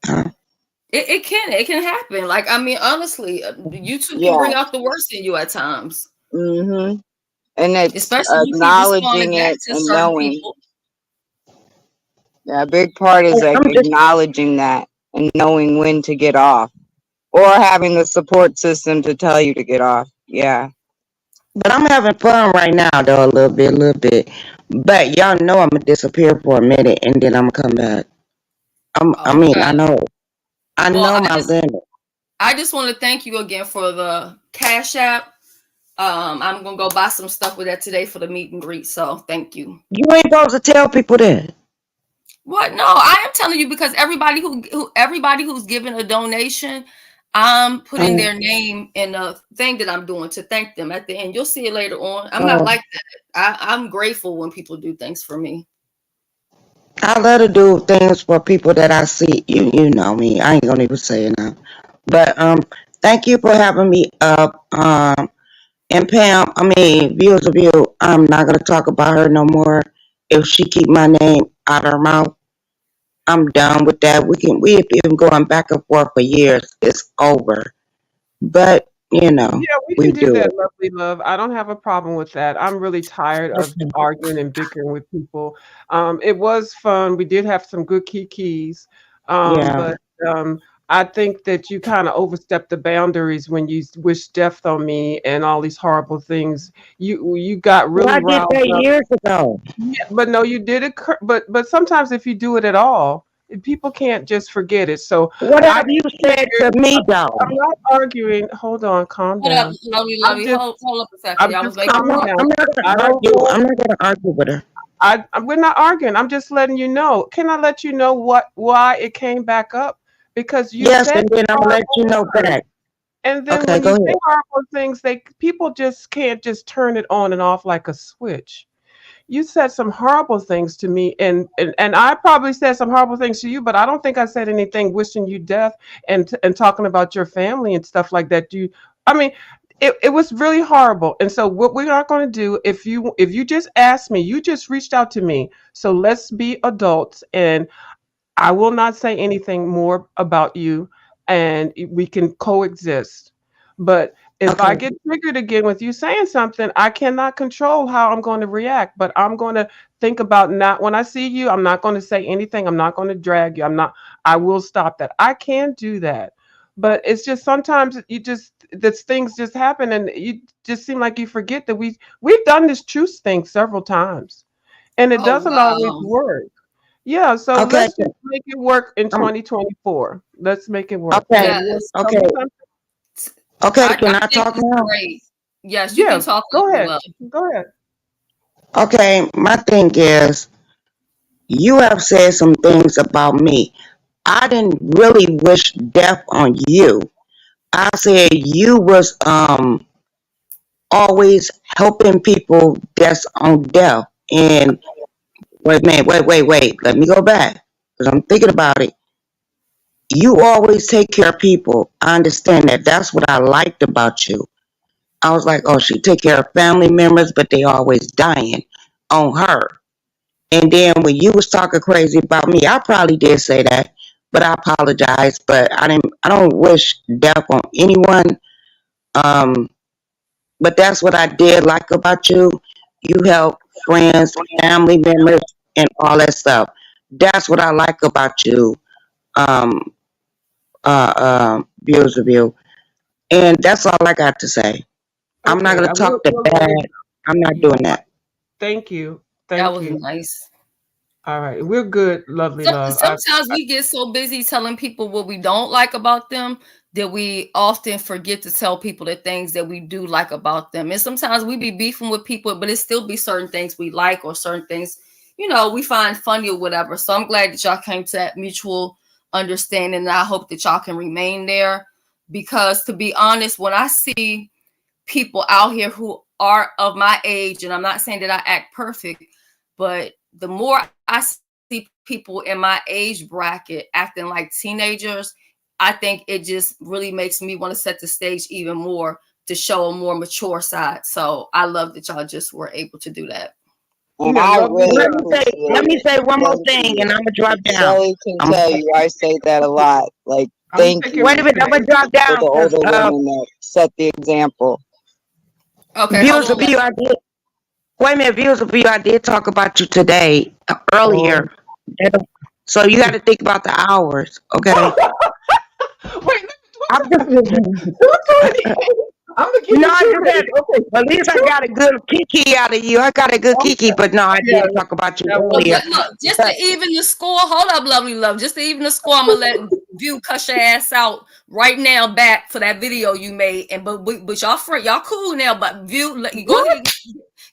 Huh? it can happen. Like, I mean, honestly, YouTube can Yeah. bring out the worst in you at times, Mm-hmm. And it's especially you keep responding acknowledging back it to and certain knowing. people. Yeah, a big part is like I'm just, acknowledging that and knowing when to get off, or having the support system to tell you to get off. Yeah. but I'm having fun right now though, a little bit. But y'all know I'm gonna disappear for a minute and then I'm gonna come back. I mean, Okay. I Well, know my limit. I just want to thank you again for the Cash App. I'm gonna go buy some stuff with that today for the meet and greet. So thank you. You ain't supposed to tell people that. What? No, I am telling you because everybody who's giving a donation, I'm putting Um, their name in the thing that I'm doing to thank them at the end. You'll see it later on. I'm not uh, like that. I'm grateful when people do things for me. I love to do things for people that I see. You know me. I ain't gonna even say it now. But thank you for having me up. And Pam, I mean, views of you. I'm not gonna talk about her no more. If she keep my name out of her mouth, I'm done with that. We've been going back and forth for years. It's over. But Yeah, we we can do do that, it. lovely love. I don't have a problem with that. I'm really tired of Okay. arguing and bickering with people. It was fun. We did have some good keys. Yeah. But I think that you kind of overstepped the boundaries when you wish death on me and all these horrible things. You got Well, really I did riled that up. years ago. Yeah, but no, you did it. But sometimes if you do it at all, people can't just forget it. So What I have you said figured to me, though? I'm not arguing. Hold on, calm Hold up, down. lovely, I'm lovely. just Hold up a second. I'm Y'all was just making calming down. I'm not I gonna don't argue. hold. I'm not gonna argue with her. We're not arguing. I'm just letting you know. Can I let you know why it came back up? Because you Yes, said and then I'm gonna let horrible you know words. back. And then Okay, when go you say ahead. horrible things, people just can't just turn it on and off like a switch. You said some horrible things to me, and I probably said some horrible things to you, but I don't think I said anything wishing you death and talking about your family and stuff like that. I mean, it was really horrible. And so what we're not going to do, if you just asked me, you just reached out to me. So let's be adults, and I will not say anything more about you, and we can coexist. But if I Okay. get triggered again with you saying something, I cannot control how I'm going to react. But I'm going to think about, not when I see you, I'm not going to say anything. I'm not going to drag you. I will stop that. I can do that. But it's just sometimes this things just happen, and you just seem like you forget that we've done this truce thing several times, and it Oh doesn't always wow. work. Yeah, so Okay. let's just make it work in Um, 2024. Let's make it work. okay. So you want Yes. to tell me Okay. something? Okay. I Can I think talk it's now? great. Yes, you can Yeah, talk, go lovely ahead. love. Go ahead. Okay. My thing is, You have said some things about me. I didn't really wish death on you. I said you was always helping people that's on death. And wait, man, wait. Let me go back because I'm thinking about it. You always take care of people. I understand that. That's what I liked about you. I was like, oh, she take care of family members, but they always dying on her. And then when you was talking crazy about me, I probably did say that, but I apologize. But I didn't. I don't wish death on anyone. Um, but that's what I did like about you. You help friends, family members, and all that stuff. That's what I like about you. Um, views of you, and that's all I got to say. I'm not Okay, gonna talk the we're bad. good. I'm not Yeah. doing that. Thank you. That Thank was you. nice. All right. We're good, lovely love. Sometimes I we get so busy telling people what we don't like about them that we often forget to tell people the things that we do like about them. And sometimes we be beefing with people, but it still be certain things we like or certain things, we find funny or whatever. So I'm glad that y'all came to that mutual understanding. And I hope that y'all can remain there because to be honest, when I see people out here who are of my age, and I'm not saying that I act perfect, but the more I see people in my age bracket acting like teenagers, I think it just really makes me want to set the stage even more to show a more mature side. So I love that y'all just were able to do that. And yeah, I lovely really Let me love. say. appreciate Let me it. say one more thing, Shelly, and I'm gonna drop down. Shelly can I'm tell you I say that a lot. Like, I'm gonna thank take care wait you a minute. I'm of gonna you. drop for down the because older women that set the example. Okay, hold views on. of you. I did. Wait a minute, views of you. I did talk about you today Oh. earlier. So you got to think about the hours, okay? Wait, I'm just, don't do anything. I'm gonna give no, you I two just had. minutes. Okay. Well, at least I got a good kiki out of you. I got a good kiki, Okay. but no, I Yeah, did talk about you that So was earlier. look, just to But even the score, hold up, lovely love. Just to even the score, I'm gonna let View cuss your ass out right now back for that video you made. And but y'all friend, y'all cool now. But View, you go what? ahead,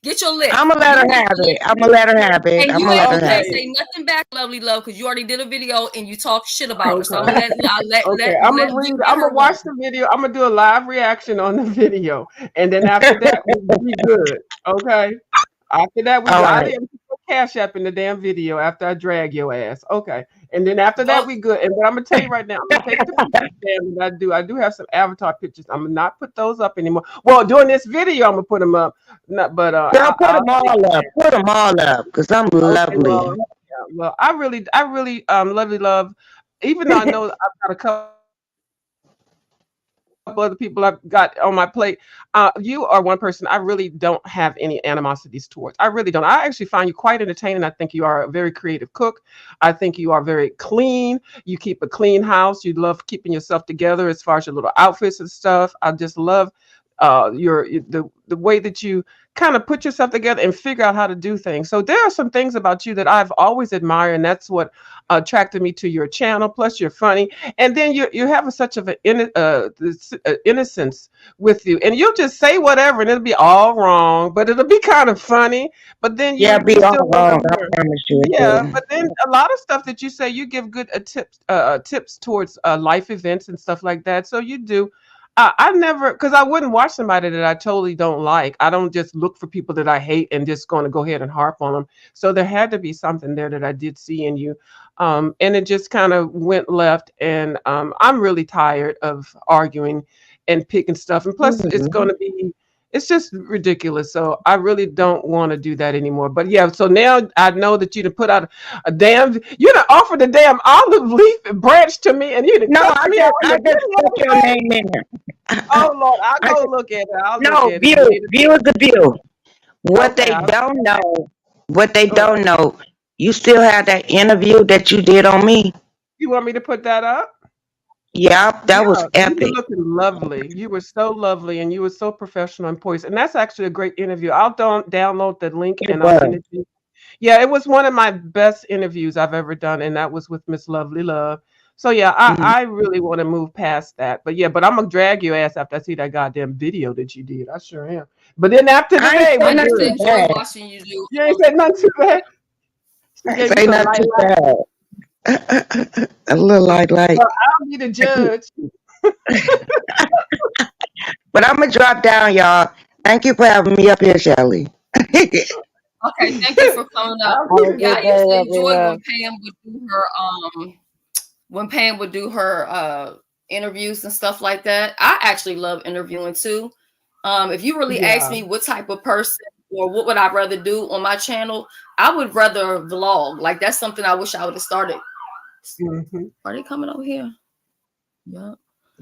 get your lick. I'm gonna let her have it. I'm gonna let her have it. And I'm you gonna let her can't have Okay. it. say nothing back, lovely love, because you already did a video and you talk shit about her. So I'm Okay. gonna Okay. I'm let gonna View read. get I'm her gonna watch one. the video. I'm gonna do a live reaction on the video, and then after that, we'll be good. Okay. After that, we All go. I right. didn't put Cash App in the damn video after I drag your ass. Okay. And then after that, Vote. we good. And but I'm gonna tell you right now, I'm gonna take the pictures down that I do. I do have some avatar pictures. I'm gonna not put those up anymore. Well, during this video, I'm gonna put them up. Not, but Girl, put I'll them all up. Put them all up, cause I'm okay. lovely. Well, yeah, well, I really, lovely love. Even though I know I've got a couple other people I've got on my plate. You are one person I really don't have any animosities towards. I really don't. I actually find you quite entertaining. I think you are a very creative cook. I think you are very clean. You keep a clean house. You love keeping yourself together as far as your little outfits and stuff. I just love the way that you kind of put yourself together and figure out how to do things. So there are some things about you that I've always admired, and that's what attracted me to your channel. Plus, you're funny, and then you have such of an innocence with you, and you'll just say whatever, and it'll be all wrong, but it'll be kind of funny. But then Yeah, you be you all still love wrong. to I learn. promise you it Yeah, do. but then a lot of stuff that you say, you give good tips towards life events and stuff like that. So you do. I never, because I wouldn't watch somebody that I totally don't like. I don't just look for people that I hate and just going to go ahead and harp on them. So there had to be something there that I did see in you, and it just kind of went left. And I'm really tired of arguing and picking stuff. And plus, it's going Mhm. to be it's just ridiculous. So I really don't want to do that anymore. But yeah, so now I know that you done put out a damn, you done offered a damn olive leaf branch to me, and you done No, cussed me out on I the just video put your today. name in there. Oh Lord, I'll I go just, look at it. I'll look no, at it view, later. view is the view. What Okay, they I'll, don't know, what they uh, don't know, you still have that interview that you did on me. you want me to put that up? Yep, that was Yeah, you were epic. looking lovely. You were so lovely, and you were so professional and poised. And that's actually a great interview. I'll download the link It and I'll send was. it to you. Yeah, it was one of my best interviews I've ever done, and that was with Miss Lovely Love. So yeah, Mhm. I really want to move past that. But yeah, but I'm gonna drag your ass after I see that goddamn video that you did. I sure am. But then after I ain't today, say we I just nothing good. enjoy bad. watching you do. You ain't said nothing to that. He Ain't gave you say the nothing light too laugh. bad. A little like. Well, I'll be the judge. But I'm gonna drop down, y'all. Thank you for having me up here, Shelly. Okay, thank you for coming up. I'll Have be a the Yeah, good I judge. used to day, enjoy everyone. when Pam would do her interviews and stuff like that. I actually love interviewing too. If you really ask Yeah. me what type of person or what would I rather do on my channel, I would rather vlog. Like that's something I wish I would have started. Hmm. Are they coming over here? Yeah.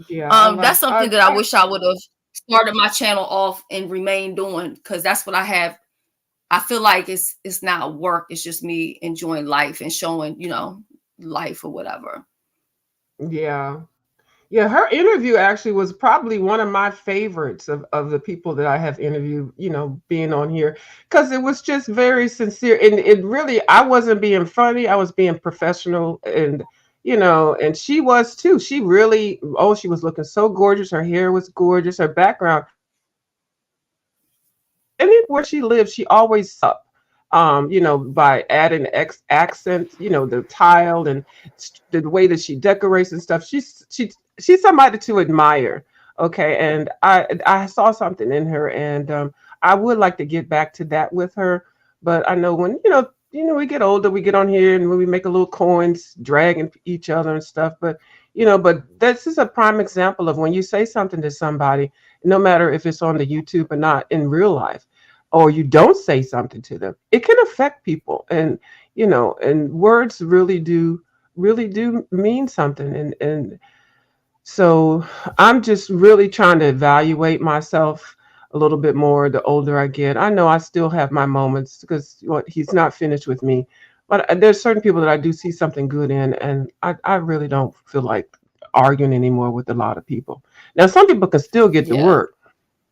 Yeah, I That's like something that I wish I would have started my channel off and remained doing because that's what I have. I feel like it's not work. It's just me enjoying life and showing, life or whatever. yeah. Yeah, her interview actually was probably one of my favorites of the people that I have interviewed, being on here, because it was just very sincere. And it really, I wasn't being funny, I was being professional. And she was too. She really, oh, she was looking so gorgeous. Her hair was gorgeous, her background. And then where she lives, she always up, by adding accents, the tile and the way that she decorates and stuff. She's somebody to admire. Okay, and I saw something in her, and I would like to get back to that with her. But I know when we get older, we get on here and we make a little coins, dragging each other and stuff. But this is a prime example of when you say something to somebody, no matter if it's on the YouTube or not, in real life, or you don't say something to them, it can affect people. And words really do mean something. And so I'm just really trying to evaluate myself a little bit more the older I get. I know I still have my moments because he's not finished with me, but there's certain people that I do see something good in, and I really don't feel like arguing anymore with a lot of people. Now, some people can still get the Yeah. work,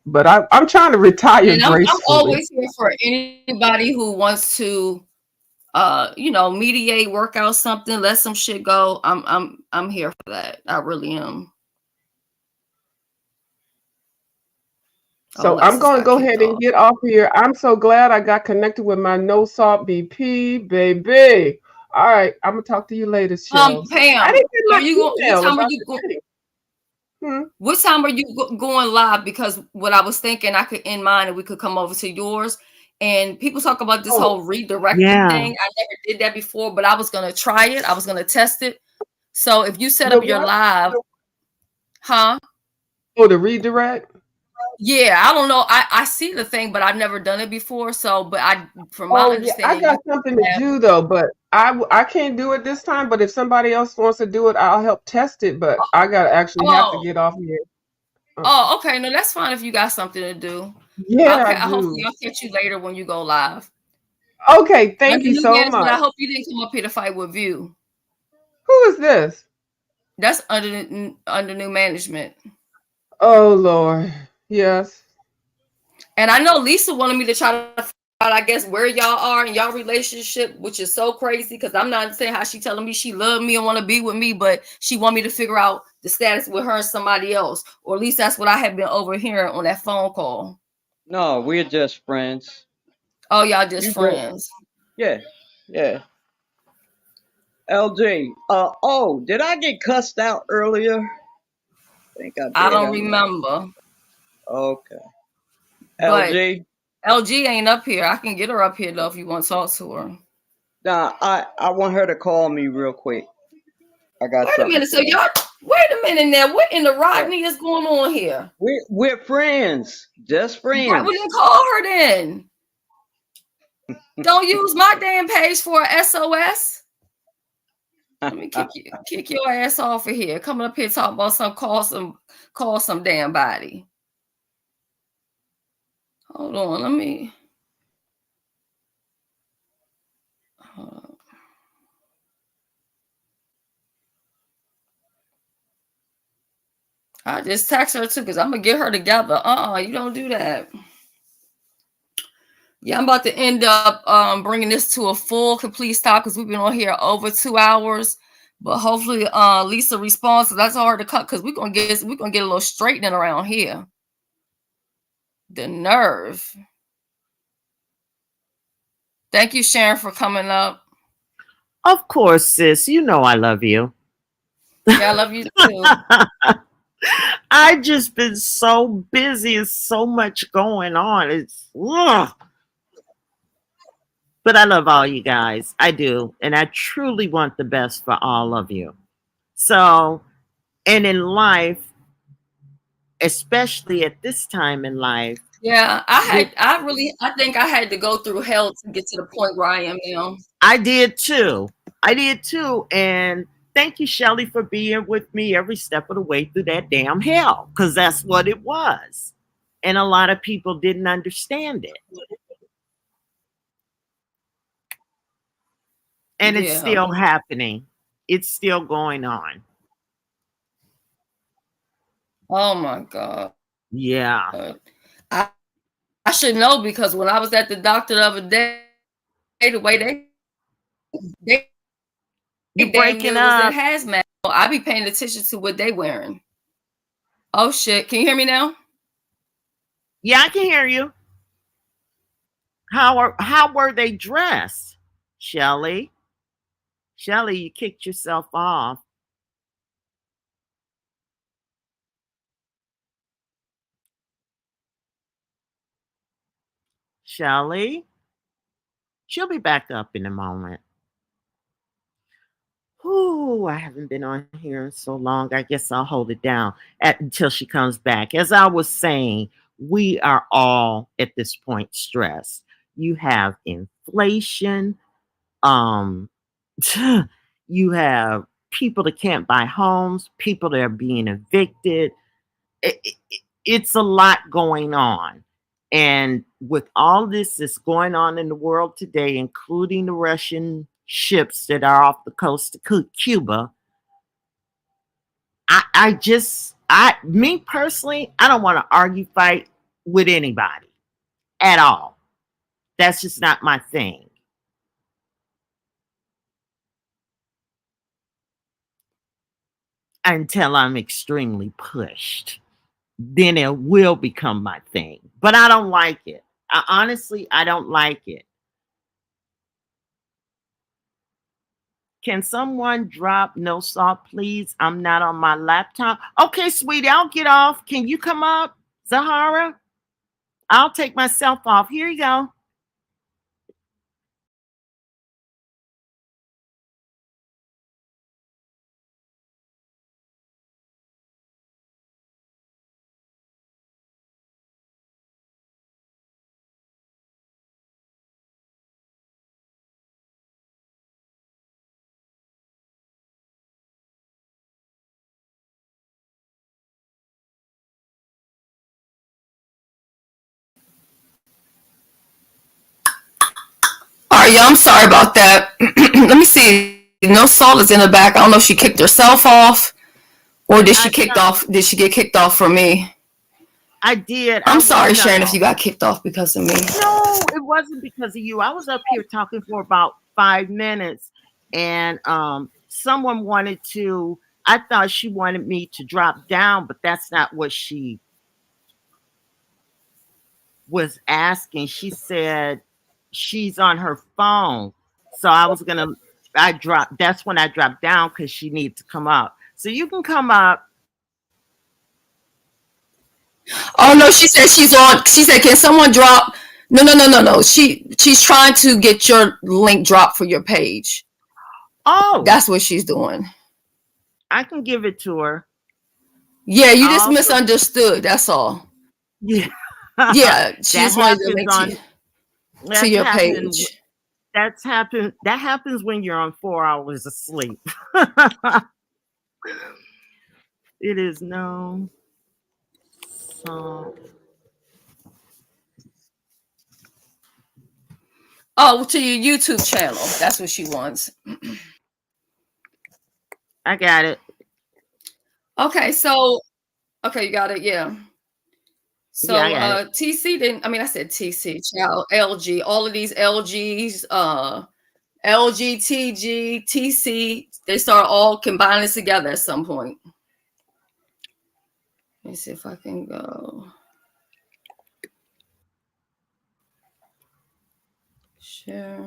but I'm trying to retire And I'm gracefully. always here for anybody who wants to mediate, work out something, let some shit go. I'm here for that. I really am. Oh, So I'm Alexis going to got go kicked ahead and off. get off here. I'm so glad I got connected with my no salt BP, baby. All right, I'm gonna talk to you later, Shells. I Pam, didn't get are my you going? What email time are about you the go? wedding. Hmm. What time are you going live? Because what I was thinking, I could end mine and we could come over to yours. And people talk about this Oh, whole redirecting Yeah. thing. I never did that before, but I was gonna try it. I was gonna test it. So if you set the up your what? live, huh? Oh, the redirect. Yeah, I don't know. I see the thing, but I've never done it before. So, but from my Oh yeah, I understanding, you got something to have. do though, but I can't do it this time. But if somebody else wants to do it, I'll help test it. But I gotta actually have to Oh, get off here. Uh, okay. No, that's fine if you got something to do. yeah, I Hopefully, do. I'll catch you later when you go live. Okay, thank Under you new so management, much. I hope you didn't come up here to fight with View. Who is this? That's under new management. Oh Lord, yes. And I know Lisa wanted me to try to find out, I guess, where y'all are in y'all relationship, which is so crazy because I'm not saying how she telling me she loved me and want to be with me, but she want me to figure out the status with her and somebody else. Or at least that's what I have been overhearing on that phone call. No, we're just friends. Oh, y'all just You go. friends. Yeah, yeah. LJ. Oh, did I get cussed out earlier? I think I I did. don't I'm not. remember. Okay. But LJ. LG ain't up here. I can get her up here though if you want to talk to her. Nah, I want her to call me real quick. I got Wait a something minute. So for her. y'all, wait a minute now. What in the Yeah. Rodney is going on here? We're friends. Just Why we friends. didn't call her then? Don't use my damn page for a SOS. Let me kick your ass off of here. Coming up here talking about call some damn body. Hold on, let me. I just text her too because I'm gonna get her together. You don't do that. Yeah, I'm about to end up bringing this to a full complete stop because we've been on here over 2 hours. But hopefully, Lisa responds. So that's hard to cut because we're gonna get a little straightening around here. The nerve. Thank you, Sharon, for coming up. Of course, sis. You know I love you. Yeah, I love you too. I just been so busy and so much going on. It's ugh. But I love all you guys. I do. And I truly want the best for all of you. So, and in life, especially at this time in life, Yeah, with I think I had to go through hell to get to the point where I am now. I did too. I did too. And thank you, Shelly, for being with me every step of the way through that damn hell. Because that's what it was. And a lot of people didn't understand it. And it's Yeah. still happening. It's still going on. Oh my God. Yeah. I, I should know because when I was at the doctor the other day, the way they You're damn breaking near was in up. hazmat. I be paying attention to what they wearing. Oh shit! Can you hear me now? Yeah, I can hear you. How were they dressed? Shelly? Shelly, you kicked yourself off. Shelly? She'll be back up in a moment. Whew, I haven't been on here in so long. I guess I'll hold it down until she comes back. As I was saying, we are all at this point stressed. You have inflation. Um, you have people that can't buy homes, people that are being evicted. It's a lot going on. And with all this that's going on in the world today, including the Russian ships that are off the coast of Cuba, me personally, I don't want to argue, fight with anybody at all. That's just not my thing until I'm extremely pushed. Then it will become my thing. But I don't like it. I don't like it. Can someone drop no salt, please? I'm not on my laptop. Okay, sweetie, I'll get off. Can you come up, Zahara? I'll take myself off. Here you go. All right, y'all. I'm sorry about that. Let me see. No Salt is in the back. I don't know if she kicked herself off or No, did she get kicked off for me? I did. I'm sorry, Sharon, if No, you got kicked off because of me. no, it wasn't because of you. I was up here talking for about 5 minutes, and someone wanted to. I thought she wanted me to drop down, but that's not what she was asking. She said she's on her phone. So I was gonna I dropped that's when I dropped down because she needed to come up. So you can come up. Oh no, she said she's on. She said, "Can someone drop?" No, no, no, no, no. She's trying to get your link dropped for your page. Oh, That's what she's doing. I can give it to her. Yeah, you just Also, misunderstood. That's all. yeah. Yeah, she that just wanted the happens link on to that's your happening page. that happens when you're on 4 hours of sleep. It is no song. Oh, to your YouTube channel. That's what she wants. I got it. Okay, so okay, you got it. Yeah. Yeah, I So got it. TC didn't. I mean, I said TC. Child, LG. All of these LGs. LG, TG, TC. They start all combining together at some point. Let me see if I can go. Share.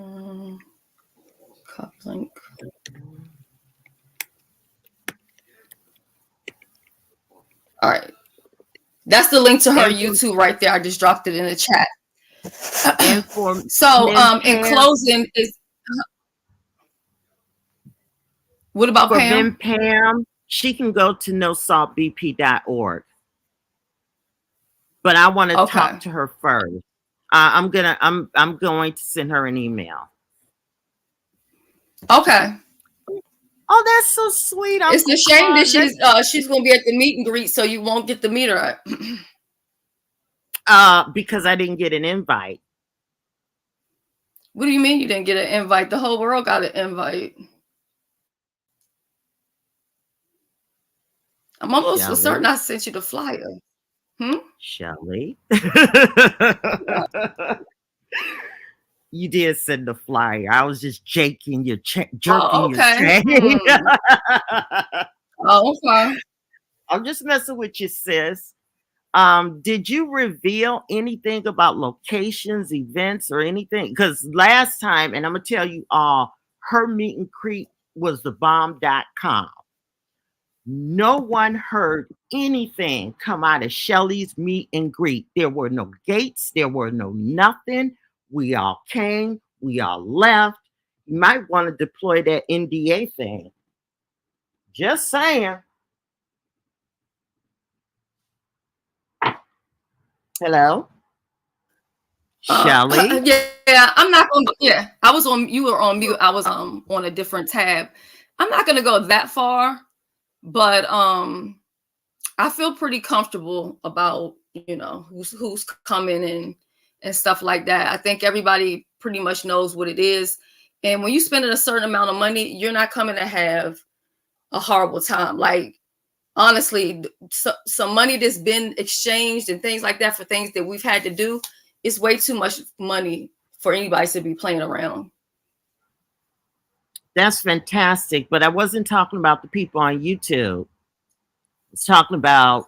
Copy link. All right. That's the link to her And for, YouTube right there. I just dropped it in the chat. and for So, men in Pam, closing, is what about for Pam? Ben Pam, she can go to nosaltbp.org. But I want to Okay. talk to her first. I'm going to send her an email. Okay. Oh, that's so sweet, It's Uncle a shame that Claude. she's gonna be at the meet and greet, so you won't get to meet her. Because I didn't get an invite. What do you mean you didn't get an invite? The whole world got an invite. I'm almost for certain Shelly. I sent you the flyer. Shelly. Yeah. You did send the flyer. I was just jerking your Oh, okay. chain. Oh, okay. I'm just messing with you, sis. Did you reveal anything about locations, events, or anything? Because last time, and I'm gonna tell you all, her meet and greet was the bomb.com. No one heard anything come out of Shelly's meet and greet. There were no gates, there were no nothing. We all came, we all left. You might want to deploy that NDA thing. Just saying. Hello? Shelly? Yeah, I'm not gonna. Yeah, I was on. You were on mute. I was on a different tab. I'm not gonna go that far, but I feel pretty comfortable about who's coming and stuff like that. I think everybody pretty much knows what it is, and when you spend a certain amount of money, you're not coming to have a horrible time. Like honestly, some money that's been exchanged and things like that for things that we've had to do, it's way too much money for anybody to be playing around. That's fantastic, but I wasn't talking about the people on YouTube. I was talking about,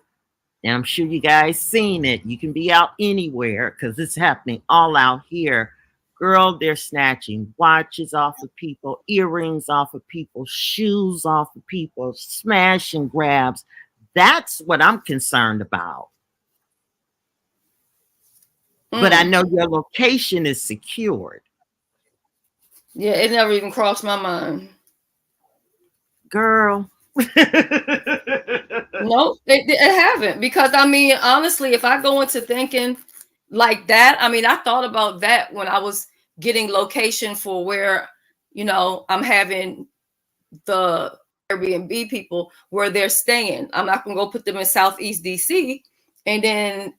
and I'm sure you guys seen it. You can be out anywhere because it's happening all out here. Girl, they're snatching watches off of people, earrings off of people, shoes off of people, smash and grabs. That's what I'm concerned about. But I know your location is secured. Yeah, it never even crossed my mind. Girl. No, it haven't. Because I mean, honestly, if I go into thinking like that, I mean, I thought about that when I was getting location for where, I'm having the Airbnb people where they're staying. I'm not gonna go put them in Southeast DC and then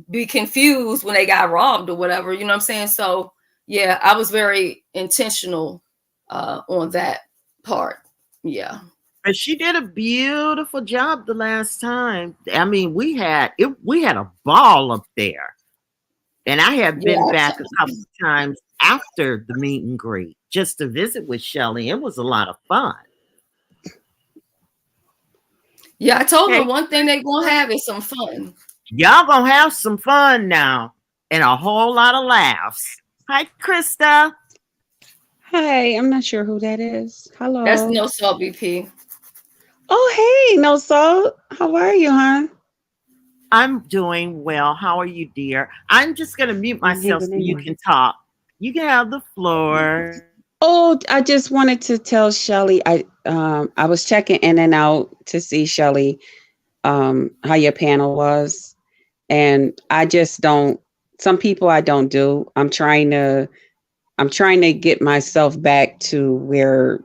be confused when they got robbed or whatever. You know what I'm saying? So yeah, I was very intentional on that part. Yeah. But she did a beautiful job the last time. I mean, we had a ball up there. And I have been back a couple of times after the meet and greet just to visit with Shelly. It was a lot of fun. Yeah, I told them one thing they're gonna have is some fun. Y'all gonna have some fun now and a whole lot of laughs. Hi, Krista. Hi, I'm not sure who that is. Hello. That's No Salt BP. Oh, hey, No Salt. How are you, hon? I'm doing well. How are you, dear? I'm just gonna mute myself so you can talk. You can have the floor. Oh, I just wanted to tell Shelly. I was checking in and out to see Shelly, how your panel was, and I just don't. Some people I don't do. I'm trying to get myself back to where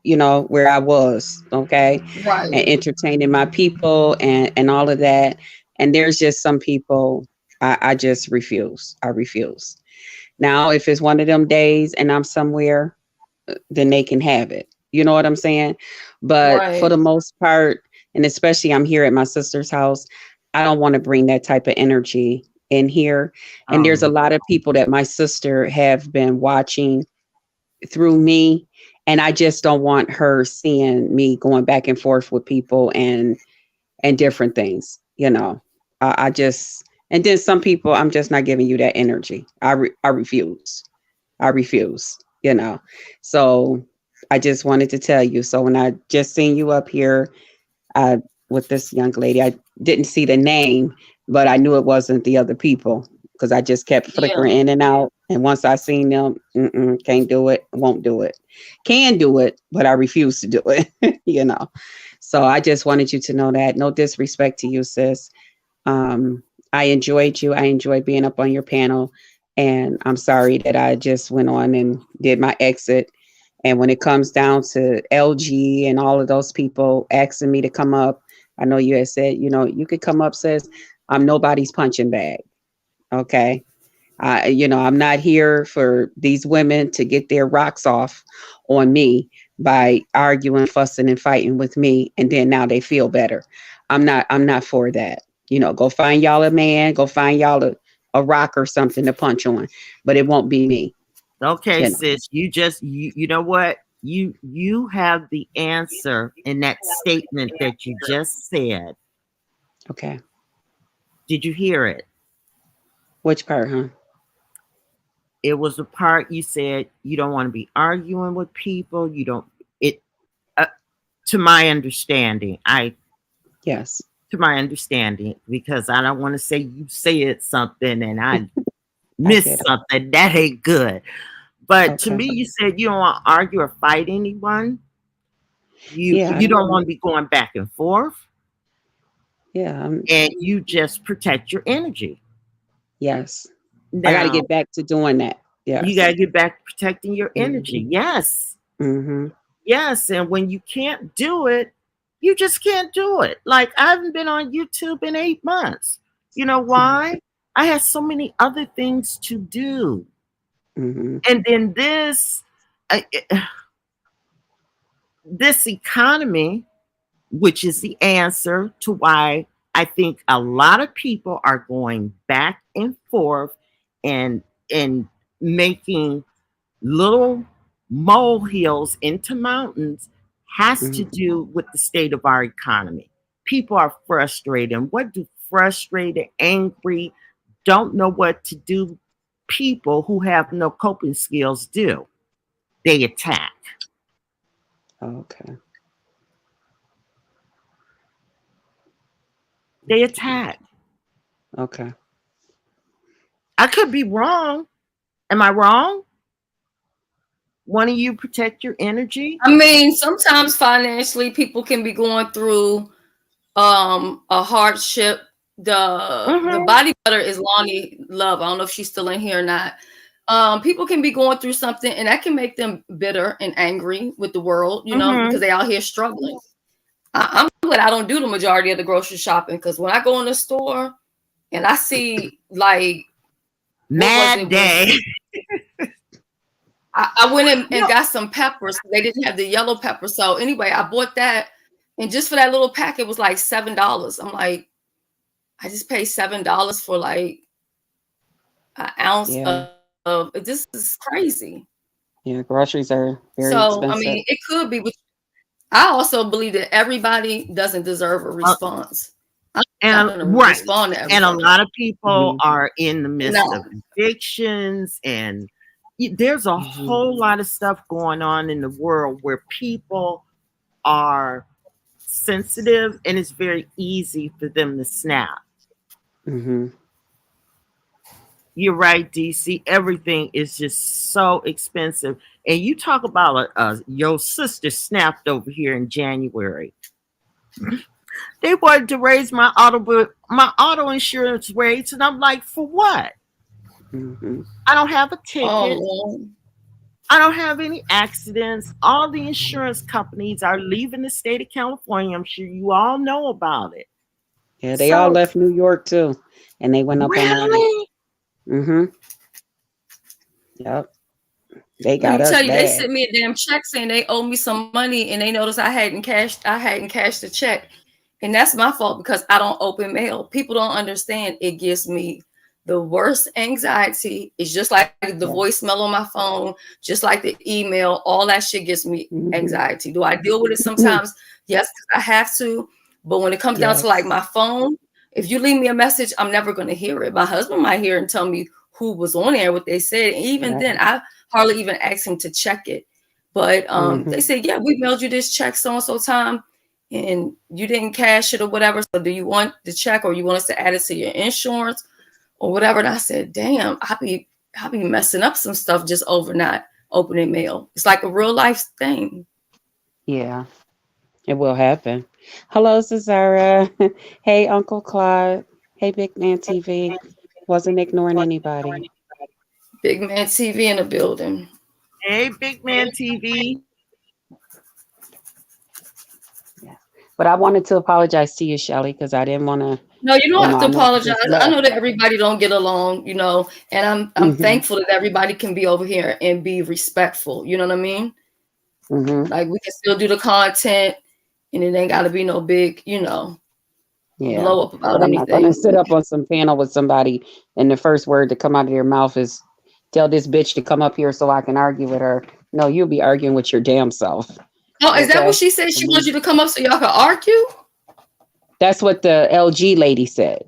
I was, okay, right, and entertaining my people and all of that. And there's just some people I just refuse. I refuse. Now, if it's one of them days and I'm somewhere, then they can have it. You know what I'm saying? But for the most part, and especially I'm here at my sister's house, I don't want to bring that type of energy in here. And there's a lot of people that my sister have been watching through me. And I just don't want her seeing me going back and forth with people and different things, I just, and then some people, I'm just not giving you that energy. I refuse. I refuse, So I just wanted to tell you. So when I just seen you up here uh, with this young lady, I didn't see the name, but I knew it wasn't the other people because I just kept Yeah. flickering in and out. And once I seen them, can't do it, won't do it. Can do it, but I refuse to do it, you know. So I just wanted you to know that. No disrespect to you, sis. Um, I enjoyed you. I enjoyed being up on your panel. And I'm sorry that I just went on and did my exit. And when it comes down to LG and all of those people asking me to come up, I know you had said, you could come up, sis. I'm nobody's punching bag. Okay. I'm not here for these women to get their rocks off on me by arguing, fussing, and fighting with me, and then now they feel better. I'm not for that. Go find y'all a man, go find y'all a rock or something to punch on, but it won't be me. Okay, You know. sis, you know what? You have the answer in that statement that you just said. Okay. Did you hear it? Which part, huh? It was the part you said you don't want to be arguing with people. You don't it to my understanding. Yes. To my understanding, because I don't want to say you said something and I I missed get it. something. That ain't good. But to Okay. me, you said you don't want to argue or fight anyone. Yeah. You don't want to be going back and forth, Yeah. and you just protect your energy. Yes. I got to Now get back to doing that. you Yes. got to get back to protecting your Mm-hmm. energy. Yes, Mm-hmm. yes, and when you can't do it, you just can't do it. Like I haven't been on YouTube in 8 months. You know why? I had so many other things to do, Mm-hmm. and then this economy, which is the answer to why I think a lot of people are going back and forth and and making little molehills into mountains, has to Mm-hmm. do with the state of our economy. People are frustrated. And what do frustrated, angry, don't know what to do people who have no coping skills do? They attack. Okay. They attack. Okay. I could be wrong. Am I wrong? Want you protect your energy? I mean, sometimes financially people can be going through a hardship. The Mm-hmm. body butter is Lonnie Love. I don't know if she's still in here or not. People can be going through something and that can make them bitter and angry with the world, Mm-hmm. because they out here struggling. I'm glad I don't do the majority of the grocery shopping, because when I go in the store and I see, like, what was Mad it? day. I went in and No. got some peppers. They didn't have the yellow pepper. So anyway, I bought that. And just for that little pack, it was like $7. I'm like, I just paid $7 for like an ounce Yeah. of this is crazy. Yeah. Groceries are very So I expensive. mean, it could be, but I also believe that everybody doesn't deserve a Uh, response. I'm not and gonna right. respond to And a everything. lot of people Mm-hmm. are in the I'm midst not. of evictions, and there's a Mm-hmm. whole lot of stuff going on in the world where people are sensitive and it's very easy for them to snap. Mm-hmm. You're right, DC. Everything is just so expensive. And you talk about your sister snapped over here in January. They wanted to raise my auto insurance rates, and I'm like, for what? Mm-hmm. I don't have a Oh ticket. Lord. I don't have any accidents. All the insurance companies are leaving the state of California. I'm sure you all know about it. Yeah, they all So, left New York too, and they went up on all that. really? Mm-hmm. Yep. They Let got me us tell you, they bad. sent me a damn check saying they owe me some money, and they noticed I hadn't cashed the check. And that's my fault because I don't open mail. People don't understand. It gives me the worst anxiety. It's just like the Yeah. voicemail on my phone, just like the email. All that shit gives me Mm-hmm. anxiety. Do I deal with it sometimes? Yes, I have to. But when it comes down to like Yes. my phone, if you leave me a message, I'm never going to hear it. My husband might hear it and tell me who was on there, what they said. And even Right. then, I hardly even ask him to check it But they Mm-hmm. said, yeah, we mailed you this check so and so time, and you didn't cash it or whatever. So do you want the check, or you want us to add it to your insurance or whatever? And I said, damn, I be messing up some stuff just over not opening mail. It's like a real life thing. Yeah, it will happen. Hello, Cesara. Hey, Uncle Claude. Hey, Big Man TV. Wasn't ignoring anybody. Big man TV in the building. Hey, Big Man TV. Yeah. But I wanted to apologize to you, Shelly, because I didn't want to, No, you don't have to I know I apologize. just I left. know that everybody don't get along, and I'm Mm-hmm. thankful that everybody can be over here and be respectful. You know what I mean? Mm-hmm. Like we can still do the content, and it ain't got to be no big, Yeah. blow up But about I'm not going to anything. sit up on some panel with somebody and the first word to come out of their mouth is, tell this bitch to come up here so I can argue with her. No, you'll be arguing with your damn self. Oh, is that what Okay. she said? I She wants mean, you to come up so y'all can argue? that's what the LG lady said.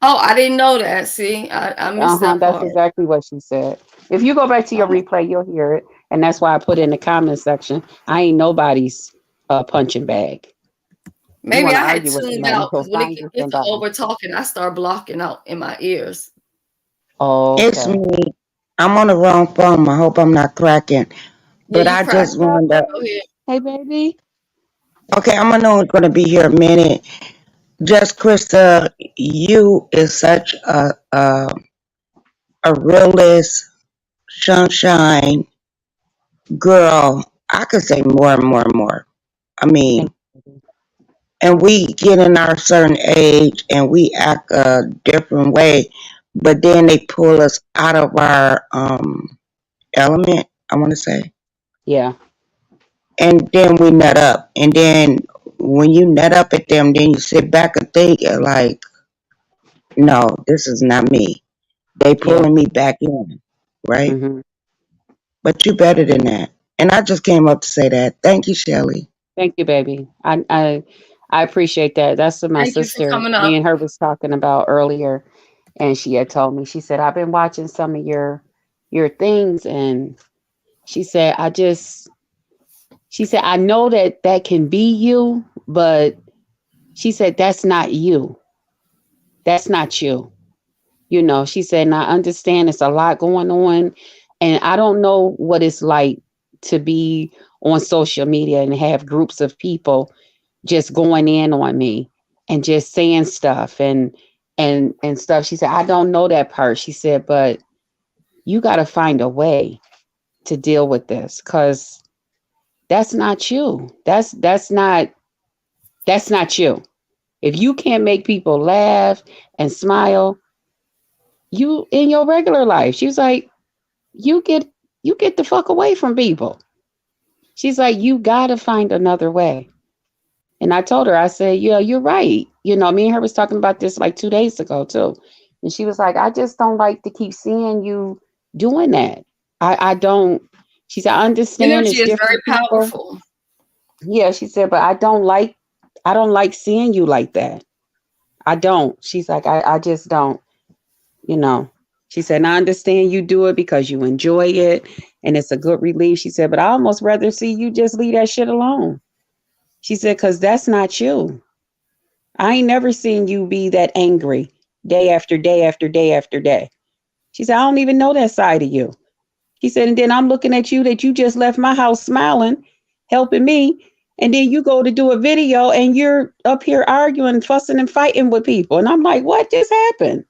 Oh, I didn't know that. See, I missed Uh-huh. that That's part. exactly what she said. If you go back to your replay, you'll hear it. And that's why I put in the comment section, I ain't nobody's punching bag. You Maybe want to I had argue with tuned somebody, out go because when it find you gets to somebody. over talking, I start blocking out in my ears. It's Okay. me. I'm on the wrong phone. I hope I'm not cracking. Yeah, But you I crack. just wanted to. Go ahead. Hey, baby. Okay, I'm only going to be here a minute. Just Krista, you is such a realist, sunshine girl. I could say more and more and more. I Thank mean, you. and we get in our certain age and we act a different way, but then they pull us out of our element. I want to say, Yeah. and then we nut up, and then when you nut up at them, then you sit back and think like, no, this is not me. They Yeah. pulling me back in, right? Hmm. But you better than that. And I just came up to say that. Thank you, Shelly. Thank you, baby. I appreciate that. That's what my Thank you for sister, coming me up. and her was talking about earlier, and she had told me. She said, "I've been watching some of your things," and she said, she said, "I know that that can be you, but she said that's not you. That's not you." She said, and I understand it's a lot going on, and I don't know what it's like to be on social media and have groups of people just going in on me and just saying stuff and stuff. She said, I don't know that part. She said, but you got to find a way to deal with this because that's not you. That's not you. If you can't make people laugh and smile, you in your regular life. She's like, you get you get the fuck away from people. She's like, you gotta find another way. And I told her, I said, yeah, you're right. Me and her was talking about this like 2 days ago too. And she was like, I just don't like to keep seeing you doing that. I don't. She said, I understand Energy it's is very different people. powerful. Yeah, she said, but I don't like seeing you like that. I don't. She's like, I just don't, you know. She said, I understand you do it because you enjoy it and it's a good relief. She said, but I almost rather see you just leave that shit alone. She said, because that's not you. I ain't never seen you be that angry day after day after day after day. She said, I don't even know that side of you. She said, and then I'm looking at you that you just left my house smiling, helping me. And then you go to do a video and you're up here arguing, fussing and fighting with people. And I'm like, what just happened?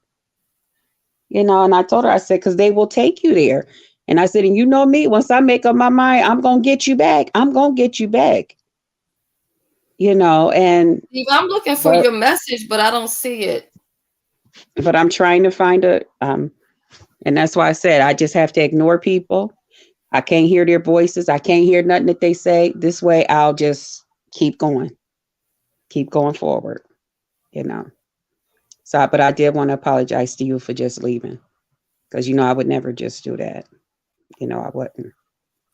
And I told her, I said, because they will take you there. And I said, and you know me, once I make up my mind, I'm going to get you back. I'm going to get you back. And, Steve, I'm looking for but, your message, but I don't see it. but I'm trying to find and that's why I said, I just have to ignore people. I can't hear their voices. I can't hear nothing that they say. This way, I'll just keep going forward, you know. So, but I did want to apologize to you for just leaving because, I would never just do that. I wouldn't.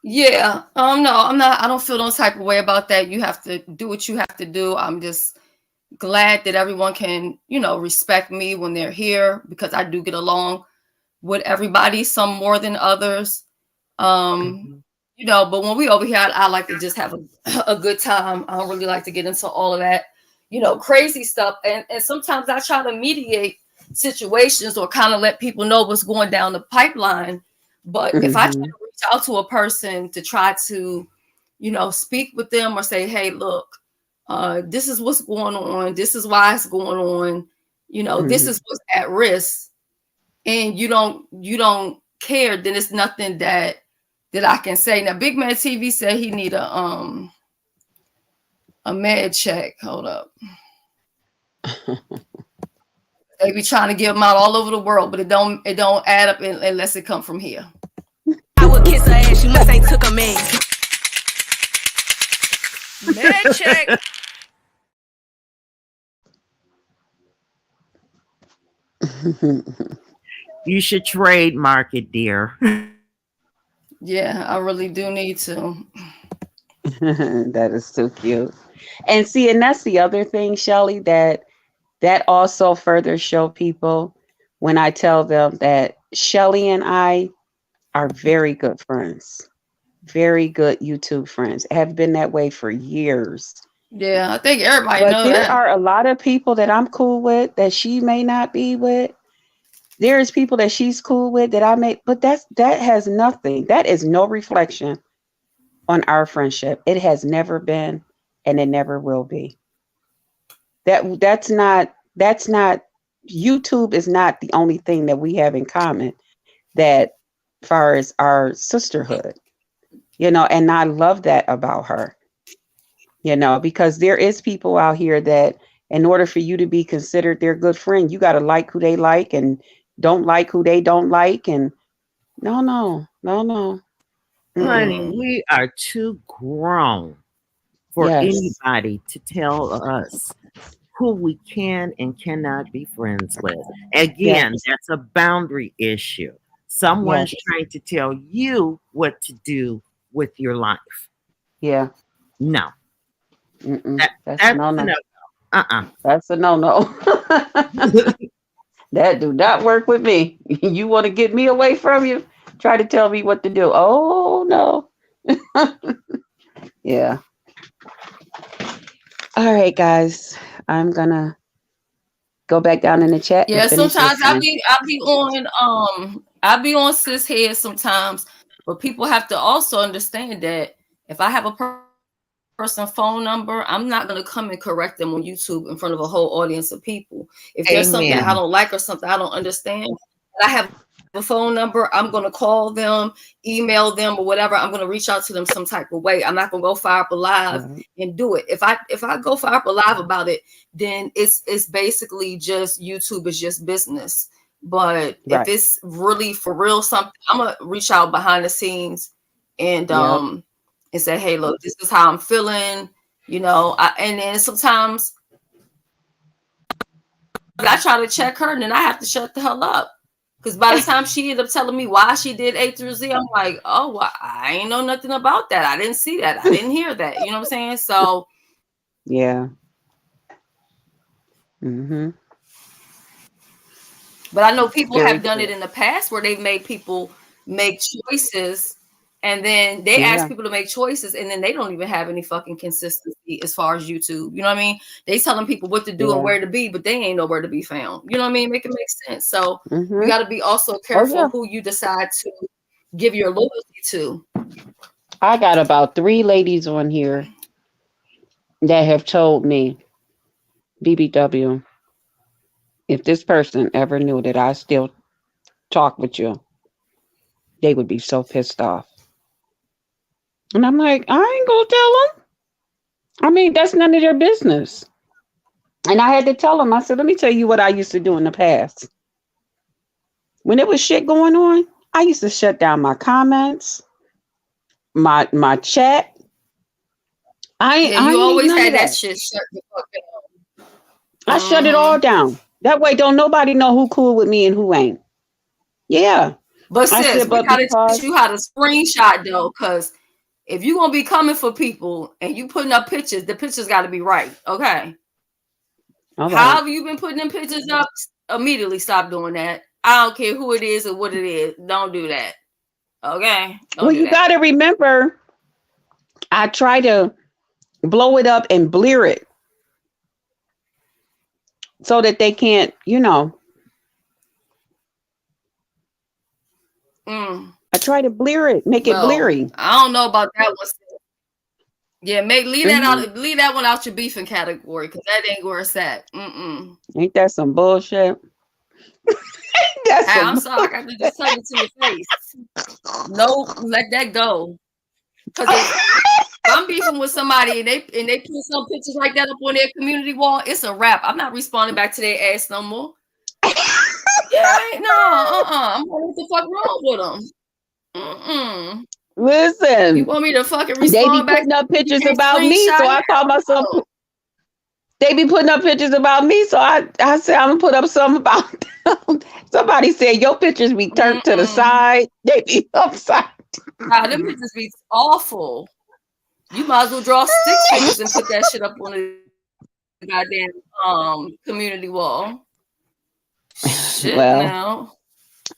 Yeah. No, I'm not. I don't feel no type of way about that. You have to do what you have to do. I'm just glad that everyone can, respect me when they're here because I do get along with everybody, some more than others. Um, Mhm. But when we over here, I like to just have a good time. I don't really like to get into all of that, crazy stuff. And sometimes I try to mediate situations or kind of let people know what's going down the pipeline. But if I try Mm-hmm. to reach out to a person to try to, speak with them or say, hey, look, this is what's going on. This is why it's going on. This Mm-hmm. is what's at risk. And you don't care, then it's nothing that I can say. Now, Big Man TV said he need a med check. Hold up. They be trying to give them out all over the world, but it don't add up unless it come from here. I would kiss her ass, she must ain't took a man. Med check. You should trademark it, dear. Yeah, I really do need to. That is too cute. And see, and that's the other thing, Shelly, that also further show people when I tell them that Shelly and I are very good friends, very good YouTube friends, have been that way for years. Yeah, I think everybody But know there that. are a lot of people that I'm cool with that she may not be with. There's people that she's cool with that I may, but that has nothing. That is no reflection on our friendship. It has never been, and it never will be. That's not YouTube is not the only thing that we have in common that far as our sisterhood, and I love that about her, because there is people out here that in order for you to be considered their good friend, you got to like who they like and don't like who they don't like. And no, no, no, no. Honey, Mm-mm. Mm-mm. we are too grown for Yes, anybody to tell us who we can and cannot be friends with. yes, Again, that's a boundary issue. Someone's yes, trying to tell you what to do with your life. yeah. No, Mm-mm. that That's a that's no, a no. no. Uh-uh. That's a no, no. That do not work with me. You want to get me away from you? Try to tell me what to do. Oh no. Yeah. All right, guys. I'm gonna go back down in the chat and Yeah, finish sometimes I listening. be I be on I be on sis head sometimes, but people have to also understand that if I have a person phone number, I'm not gonna come and correct them on YouTube in front of a whole audience of people. If there's something I Amen. don't like or something I don't understand, and I have a phone number, I'm gonna call them, email them, or whatever. I'm gonna reach out to them some type of way. I'm not gonna go fire up a live Right. and do it. If I go fire up a live about it, then it's basically just YouTube is just business. But if Right. it's really for real something, I'm gonna reach out behind the scenes and Yep. say, hey, look, this is how I'm feeling, and then sometimes I try to check her and then I have to shut the hell up. Because by the time she ended up telling me why she did A through Z, I'm like, oh, well, I ain't know nothing about that. I didn't see that. I didn't hear that. You know what I'm saying? So, Yeah. Mm-hmm. but I know people Very have done it true. in the past where they've made people make choices and then they ask Yeah. people to make choices and then they don't even have any fucking consistency as far as YouTube. You know what I mean? They telling people what to do and Yeah. where to be, but they ain't nowhere to be found. You know what I mean? Make it make sense. So you Mm-hmm. got to be also Oh careful yeah. who you decide to give your loyalty to. I got about 3 ladies on here that have told me, BBW, if this person ever knew that I still talk with you, they would be so pissed off. And I'm like, I ain't gonna tell them. I mean, that's none of their business. And I had to tell them, I said, let me tell you what I used to do in the past. When there was shit going on, I used to shut down my comments, my chat. Yeah, I you ain't need always none of had that that. shit shut the fuck I up. shut it all Mm-hmm. down. That way don't nobody know who cool with me and who ain't. Yeah. But I sis, said, we but gotta teach because you how to screenshot though, because if you're gonna be coming for people and you putting up pictures, the pictures got to be right. Okay. all right. However you've been putting them pictures up, immediately stop doing that. I don't care who it is or what it is. Don't do that. Okay, don't Well, do you that. got to remember, I try to blow it up and blear it so that they can't, Mm. I try to blear it, make it Well, bleary. I don't know about that one. Yeah, leave that Hmm. out. Leave that one out your beefing category because that ain't where it's at. Mm-mm. Ain't that some bullshit? That's Hey, I'm some. sorry. I got to just tell you to your face. No, let that go. Because if I'm beefing with somebody and they put some pictures like that up on their community wall, it's a wrap. I'm not responding back to their ass no more. Yeah, I'm like, what the fuck wrong with them? Mm-mm. You Listen, want me to fucking they be respond back putting to up you? You pictures can't about me, so screenshot I call myself. it? They be putting up pictures about me, so I said I'm gonna put up something about them. Somebody said your pictures be turned to the Mm-mm. side. They be upside. Nah, them pictures be awful. You might as well draw stick figures and put that shit up on the goddamn community wall. Shit Well, now.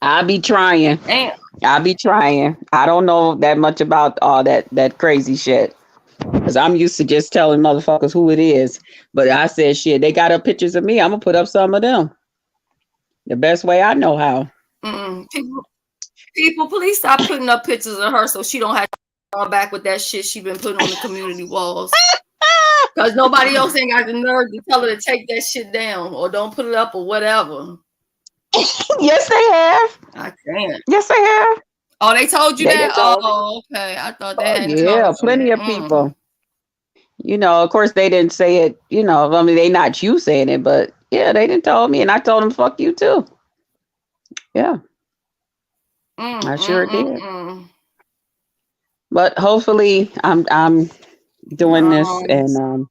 I be trying. Damn. I be trying. I don't know that much about all that crazy shit. Cause I'm used to just telling motherfuckers who it is. But I said shit, they got up pictures of me. I'm gonna put up some of them. The best way I know how. Mm-mm. People, please stop putting up pictures of her so she don't have to go back with that shit she been putting on the community walls. Cause nobody else ain't got the nerve to tell her to take that shit down or don't put it up or whatever. Yes, they have. I can't. Yes, they have. Oh, they told you They that? done told me. Oh, okay. I thought they Oh hadn't yeah, told you. plenty of people. Of course they didn't say it, I mean they not you saying it, but yeah, they didn't tell me and I told them fuck you too. Yeah, I sure did. Mm. But hopefully I'm doing this No. and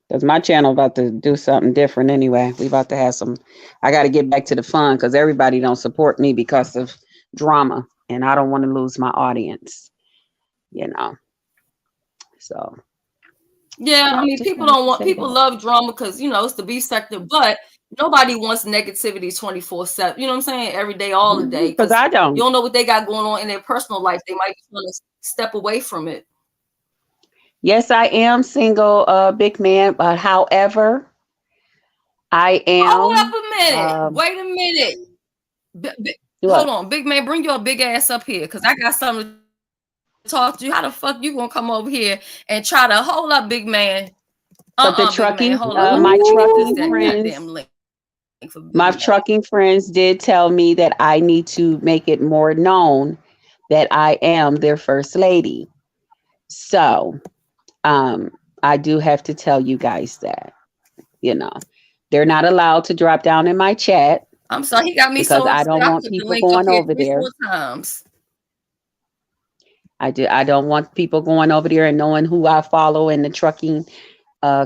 because my channel about to do something different anyway. We about to have some. I got to get back to the fun because everybody don't support me because of drama, and I don't want to lose my audience. So Yeah, I yeah, mean, just wanted to say people that. love drama because it's the beef sector, but nobody wants negativity 24/7. You know what I'm saying? Every day, all the day, Because because I you don't. don't know what they got going on in their personal life. They might just want to step away from it. Yes, I am single, big man. But however, I Hold up am. a minute. Um, Wait a minute. Hold what? on, big man, bring your big ass up here because I got something to talk to you. How the fuck you gonna come over here and try to hold up, big man? But the Big man, trucking, hold up. Let me my get this trucking that goddamn friends, link for big my man. trucking friends did tell me that I need to make it more known that I am their first lady. So, um, I do have to tell you guys that, you know, they're not allowed to drop down in my chat I'm sorry, he got me because so I upset. don't I want put the people link up going here over three, there. four times. I don't want people going over there and knowing who I follow in the trucking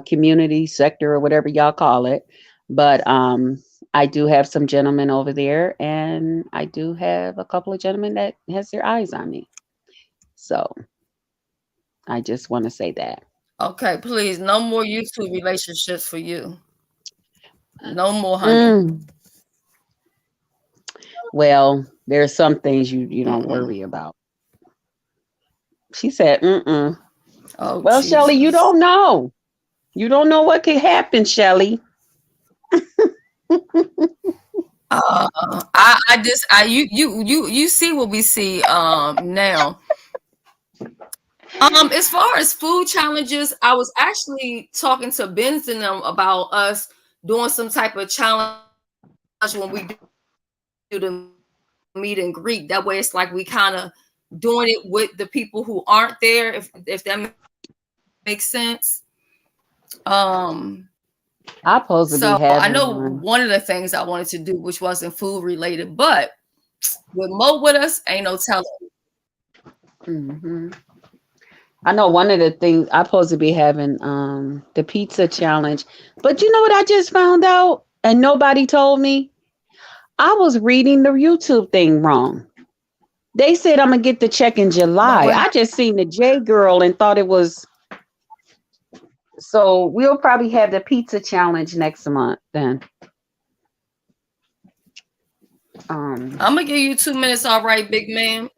community sector or whatever y'all call it. But I do have some gentlemen over there, and I do have a couple of gentlemen that has their eyes on me. So I just want to say that. Okay, please, no more YouTube relationships for you. No more, honey. Mm. Well, there's some things you don't Mm-mm. worry about. She said, "Mm-mm." Oh Well, Shelly, you Jesus. don't know. You don't know what could happen, Shelly. You see what we see now. As far as food challenges, I was actually talking to Benz and them about us doing some type of challenge when we do the meet and greet. That way, it's like we kind of doing it with the people who aren't there, if that makes sense. Um, I'm supposed to be so I having know one. one of the things I wanted to do, which wasn't food related, but with Mo with us, ain't no telling. Hmm. I know one of the things I'm supposed to be having the pizza challenge. But you know what I just found out? And nobody told me? I was reading the YouTube thing wrong. They said I'm gonna get the check in But July. what I just seen the J girl and thought it was so we'll probably have the pizza challenge next month then. Um, I'm gonna give you 2 minutes, all right, big man.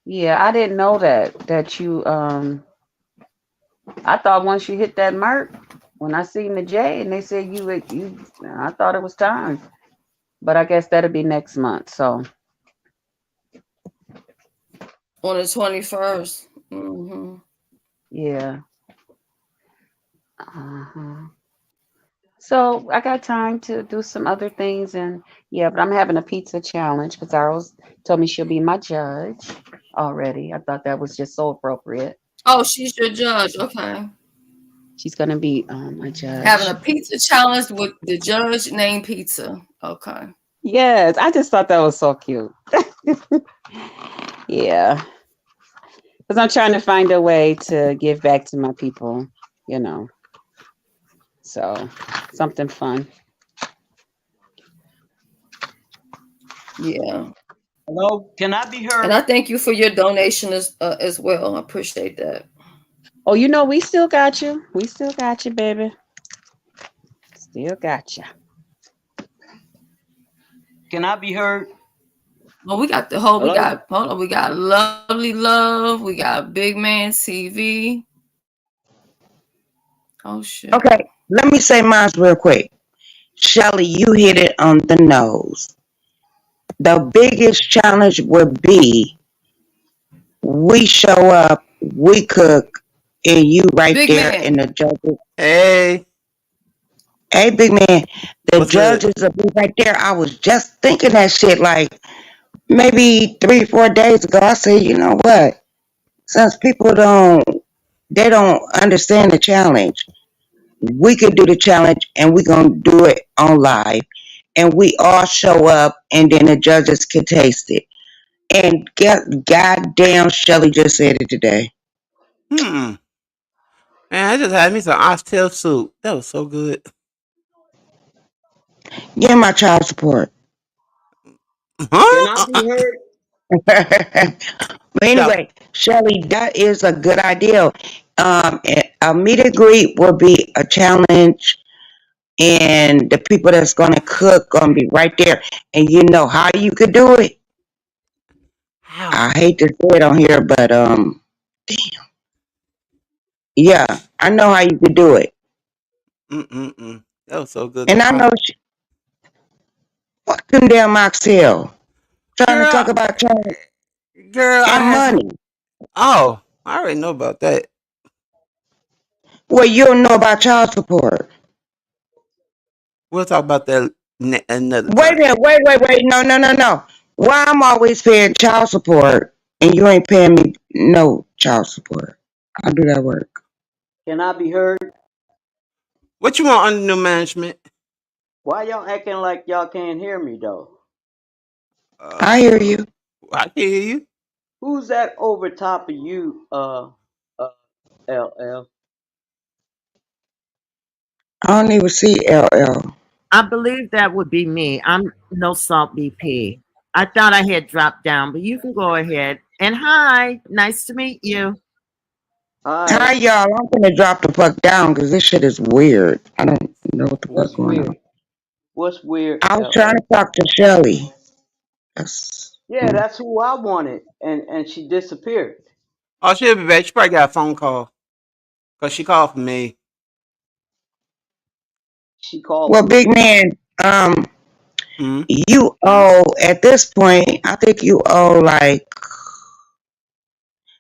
yeah, I didn't know that you I thought once you hit that mark, when I seen the J and they said you I thought it was time. But I guess that'll be next month. So On the 21st. yeah. Uh-huh. So I got time to do some other things, and yeah, but I'm having a pizza challenge because Arrows told me she'll be my judge already. I thought that was just so appropriate. Oh, she's your judge. Okay. She's gonna be my Having judge. a pizza challenge with the judge named Pizza. Okay. Yes, I just thought that was so cute. Yeah, because I'm trying to find a way to give back to my people, you know. So something fun. Yeah. Hello, can I be And heard? I thank you for your donation as well. I appreciate that. Oh, you know, we still got you. We still got you, baby. Still got you. Can I be heard? Well, we got the whole, we Hello? got, hold on, we got Lovely Love, we got Big Man TV. Oh, shit. Okay, let me say mine real quick. Shelly, you hit it on the nose. The biggest challenge would be we show up, we cook, and you right Big there, Man. and the judges. Hey, Hey, big man, the what's good? judges will be right there. I was just thinking that shit like maybe 3, 4 days ago. I said, you know what? Since people they don't understand the challenge, we could do the challenge and we gonna do it on live, and we all show up, and then the judges can taste it. And goddamn, Shelly just said it today. Hmm. Man, I just had me some oxtail soup. That was so good. Give my child support. Can I Huh? be heard? But Yeah. anyway, Shelly, that is a good idea. A meet and greet will be a challenge, and the people that's gonna cook gonna be right there. And you know how you could do it. How? I hate to say it on here, but yeah, I know how you could do it. Mm-mm-mm. That was so good. And I know fuck them damn oxtail trying to talk Girl, about child girl, I and had some. money. Oh, I already know about that. Well, you don't know about child support. We'll talk about that another Wait a time. minute, wait. No. Why I'm always paying child support and you ain't paying me no child support? I'll do that work. Can I be heard? What you want under new management? Why y'all acting like y'all can't hear me though? I hear Uh, you. I can hear you. Who's that over top of you, uh LL? I don't even see LL. I believe that would be me. I'm no salt BP. I thought I had dropped down, but you can go ahead. And hi, nice to meet you. Hi, Hi. y'all. I'm gonna drop the fuck down because this shit is weird. I don't know what the fuck What's going on. weird? What's weird, I was trying LL? to talk to Shelly. That's, Yeah, that's who I wanted, and she disappeared. Oh, she'll be back. She probably got a phone call because she called for me. She called well, for big you. man. Um, Hmm. you owe at this point. I think you owe like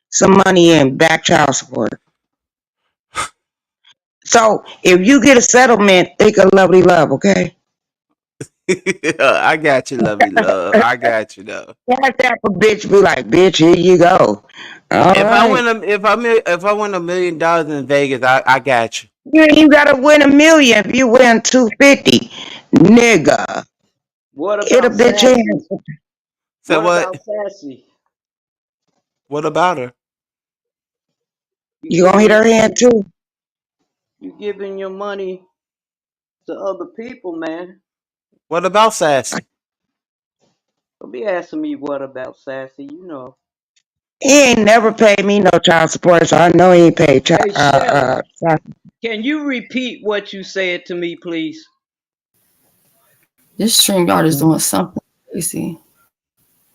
some money in back child support. So if you get a settlement, think of lovely love, okay? I got you, lovey love. I got you though. That type of bitch be like, bitch, here you go. All If I right. win if I win $1 million in Vegas, I got you. You ain't even gotta win a million if you win 250. Nigga. What Hit a about bitch Sassy? ass. So What what? about Sassy? What about her? You You gonna giving hit your her hand money? too. You giving your money to other people, man? What about Sassy? Don't be asking me what about Sassy. You know. He ain't never paid me no child support, so I know he ain't paid child Hey Shelly, can you repeat what you said to me, please? This StreamYard is doing something crazy.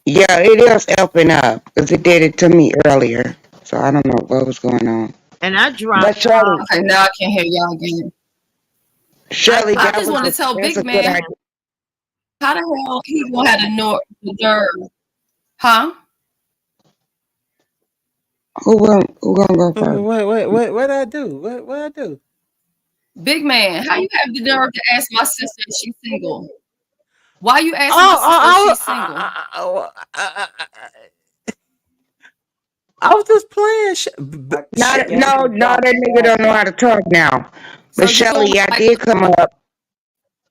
Yeah, it is helping up because it did it to me earlier. So I don't know what was going on. And I But dropped Shirley, Okay, now I can't hear y'all again. Shirley, I just wanted to tell that's Big a good Man idea. how the hell he gonna have the nerve, huh? Who gonna go first? What I do? What I do? Big Man, how you have the nerve to ask my sister if she's single? Why you asking my sister if Oh, she's single? I was just playing. I Not guess no, he no, dropped that the nigga ball. don't know how to talk now. So But you going Shelley, I like did come up.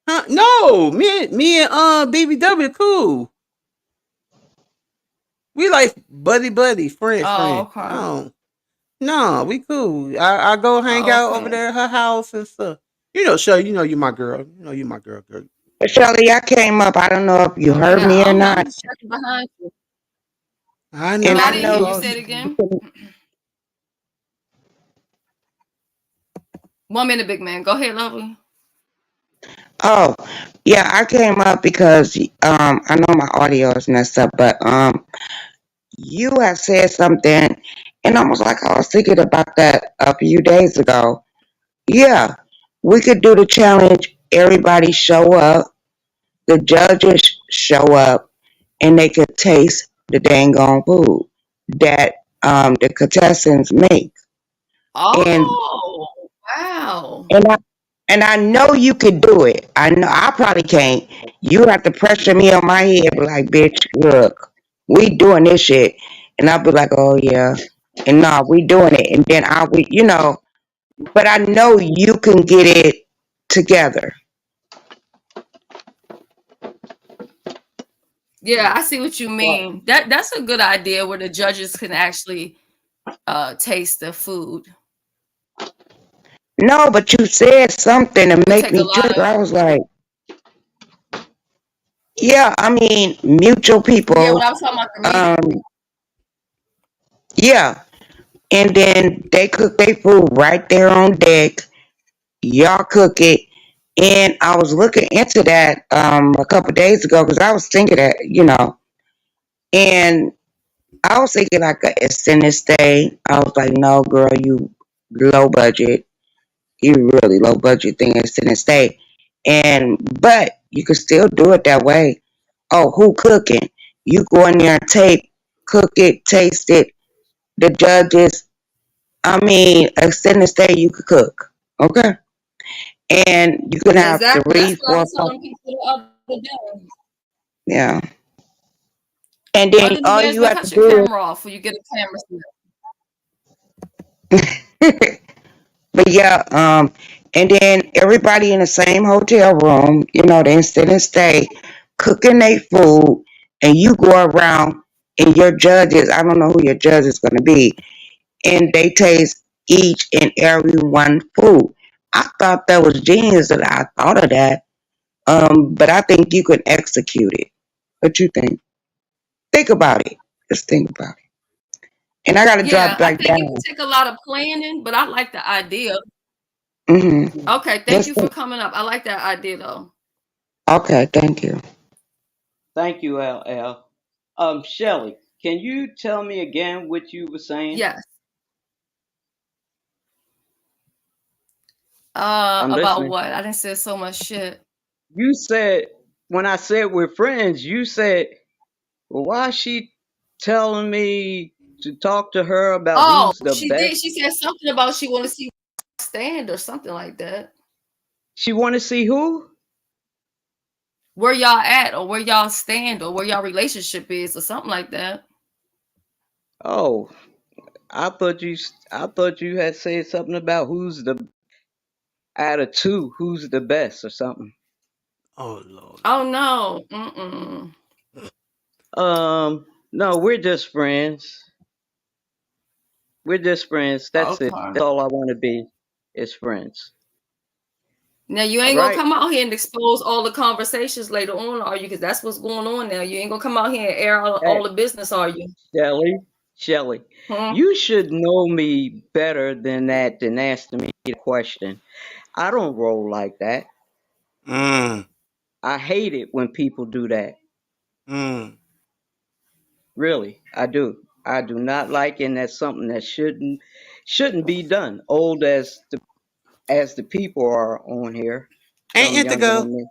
Huh? No, me and BBW cool. We like buddy, oh friend. okay. No, no, we cool. I go hang Oh, out over okay. there at her house and stuff. You know, Shelly, you know you my girl. You know you my girl. But Shelley, I came up. I don't know if you Okay, heard me or I'm not. just checking behind you. I And No, I I know didn't you hear know you. Say lost. it again. 1 minute, Big Man. Go ahead, lovely. oh yeah, I came up because I know my audio is messed up, but you have said something and I was like I was thinking about that a few days ago. Yeah. We could do the challenge, everybody show up, the judges show up, and they could taste the dang on food that the contestants make. And Oh, wow. and I and I know you could do it. I know I probably can't. You have to pressure me on my head, be like, bitch, look, we doing this shit. And I'll be like, oh yeah. And no, we doing it. And then but I know you can get it together. Yeah, I see what you Well, mean. That's a good idea where the judges can actually taste the food. No, but you said something to It would make take a me lot trigger. of I was like, yeah, I mean, mutual yeah. When people. I was talking about the meat, Um, yeah. And then they cook their food right there on deck. Y'all cook it. And I was looking into that a couple days ago because I was thinking that, and I was thinking like a extended stay. I was like, no, girl, you low budget. You really low budget thing extended stay. But you could still do it that way. Oh, who cooking? You go in there and tape, cook it, taste it. The judges, I mean, extended stay, you could cook. Okay? And you can have exactly. That's three, what I four, was five. telling people the other day. Yeah. And then Other than all you management, have to cut your do camera off when you get a camera. is, but yeah, and then everybody in the same hotel room, the extended stay, cooking their food, and you go around and your judges, I don't know who your judge is going to be, and they taste each and every one food. I thought that was genius that I thought of that. But I think you can execute it. What you think? Think about it. Just think about it. And I got to drop Yeah, I back think it would down. take a lot of planning, but I like the idea. Mm-hmm. Okay, thank Just you for think. coming up. I like that idea though. Okay, thank you. thank you, LL. Shelly, can you tell me again what you were saying? Yes. I'm About listening. what? I didn't say so much shit. You said when I said we're friends, you said, well, why is she telling me to talk to her about Oh, who's the she did. best? She said something about she want to see stand or something like that. She want to see who? Where y'all at, or where y'all stand, or where y'all relationship is, or something like that. Oh, I thought you had said something about who's the out of two, who's the best or something. Oh Lord. Oh no. Mm-mm. No, we're just friends. We're just friends. That's it. Okay. That's all I want to be is friends. Now you All ain't gonna right, come out here and expose all the conversations later on, are you? Because that's what's going on now. You ain't gonna come out here and air all hey, the business, are you? Shelly, Hmm? you should know me better than that. Than asking me a question. I don't roll like that. Mm. I hate it when people do that. Mm. Really, I do. I do not like, and that's something that shouldn't be done. Old as the people are on here, Ain't some younger Indigo. than me,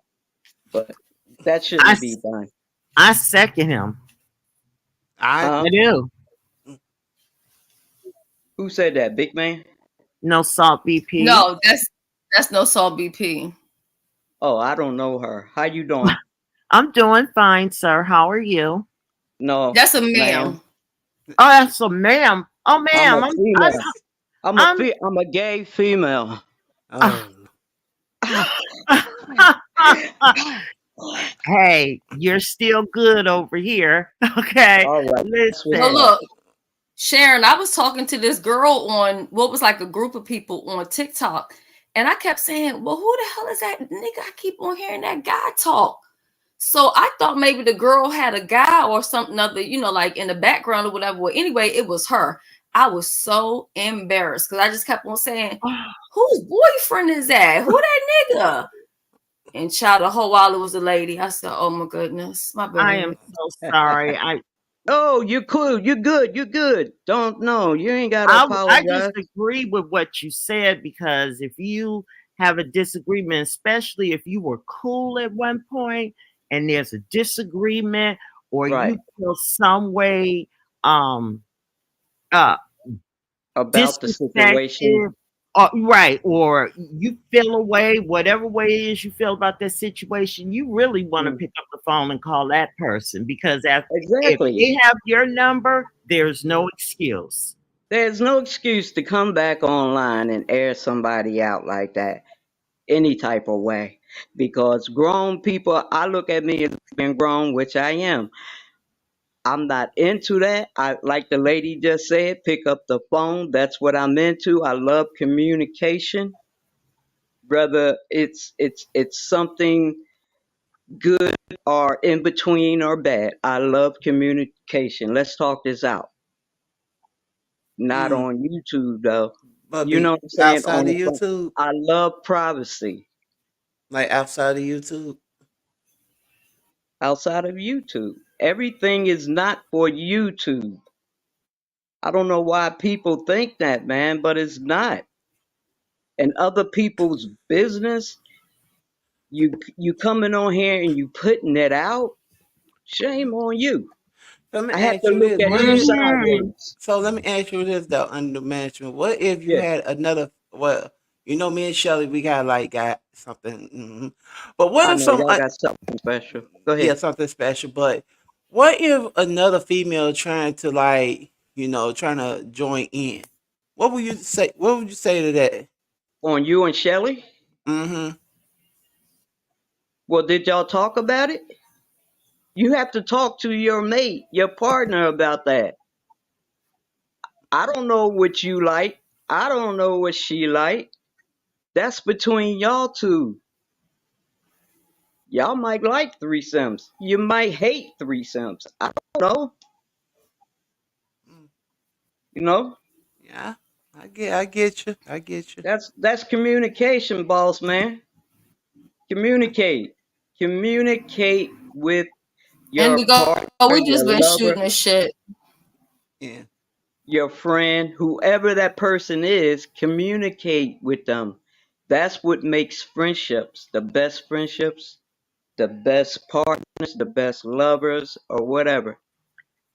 but that I, shouldn't be s- done. I second him. I Huh? I do. Who said that? Big man? No salt BP. No, that's no salt BP. Oh, I don't know her. How you doing? I'm doing fine, sir. How are you? No, That's a ma'am. ma'am. Oh, that's a ma'am. Oh, I'm a ma'am. female. I'm. I'm a gay female. oh Hey, you're still good over here. Okay. All right, that's what's But Listen. up. look, Sharon, I was talking to this girl on what was like a group of people on TikTok, and I kept saying, "Well, who the hell is that nigga? I keep on hearing that guy talk." So I thought maybe the girl had a guy or something other, like in the background or whatever. Well, anyway, it was her. I was so embarrassed because I just kept on saying, "Whose boyfriend is that? Who that nigga?" And child, the whole while it was a lady. I said, "Oh my goodness, my I am bad." so sorry. I Oh, you're cool. You're good. You're good. Don't know. You ain't gotta I just apologize. agree with what you said because if you have a disagreement, especially if you were cool at one point and there's a disagreement or Right. you feel some way um uh About the situation. disrespected or right or you feel a way whatever way it is you feel about that situation, you really want to Mm, pick up the phone and call that person because if exactly. they have your number, there's no excuse. There's no excuse to come back online and air somebody out like that, any type of way. Because grown people, I look at me as being grown, which I am. I'm not into that. I like the lady just said, pick up the phone. That's what I'm into. I love communication. Whether it's something good or in between or bad. I love communication. Let's talk this out. Not mm. on YouTube though. But You know be what I'm saying? On outside of the phone. YouTube, I love privacy like outside of YouTube. outside of YouTube. Everything is not for YouTube. I don't know why people think that, man, but it's not. And other people's business, you coming on here and you putting it out. Shame on you. Let me I have ask to you look this: at what you if? Mhm. sideways. So let me ask you this though, under management. What if you Yeah, had another? Well, me and Shelly, we got something. But what I if know some? y'all got something special. Go Yeah, ahead. something special. But what if another female trying to trying to join in? What would you say? What would you say to that? On you and Shelly? Mm-hmm. Well, did y'all talk about it? You have to talk to your mate, your partner about that. I don't know what you like. I don't know what she like. That's between y'all two. Y'all might like threesomes. You might hate threesomes. I don't know. Mm, You know, yeah, I get you. I get you. that's communication, boss man. Communicate. Communicate with And your we go, partner, we your just been lover, shooting the shit. Yeah. your friend, whoever that person is, communicate with them. That's what makes friendships, the best partners, the best lovers, or whatever.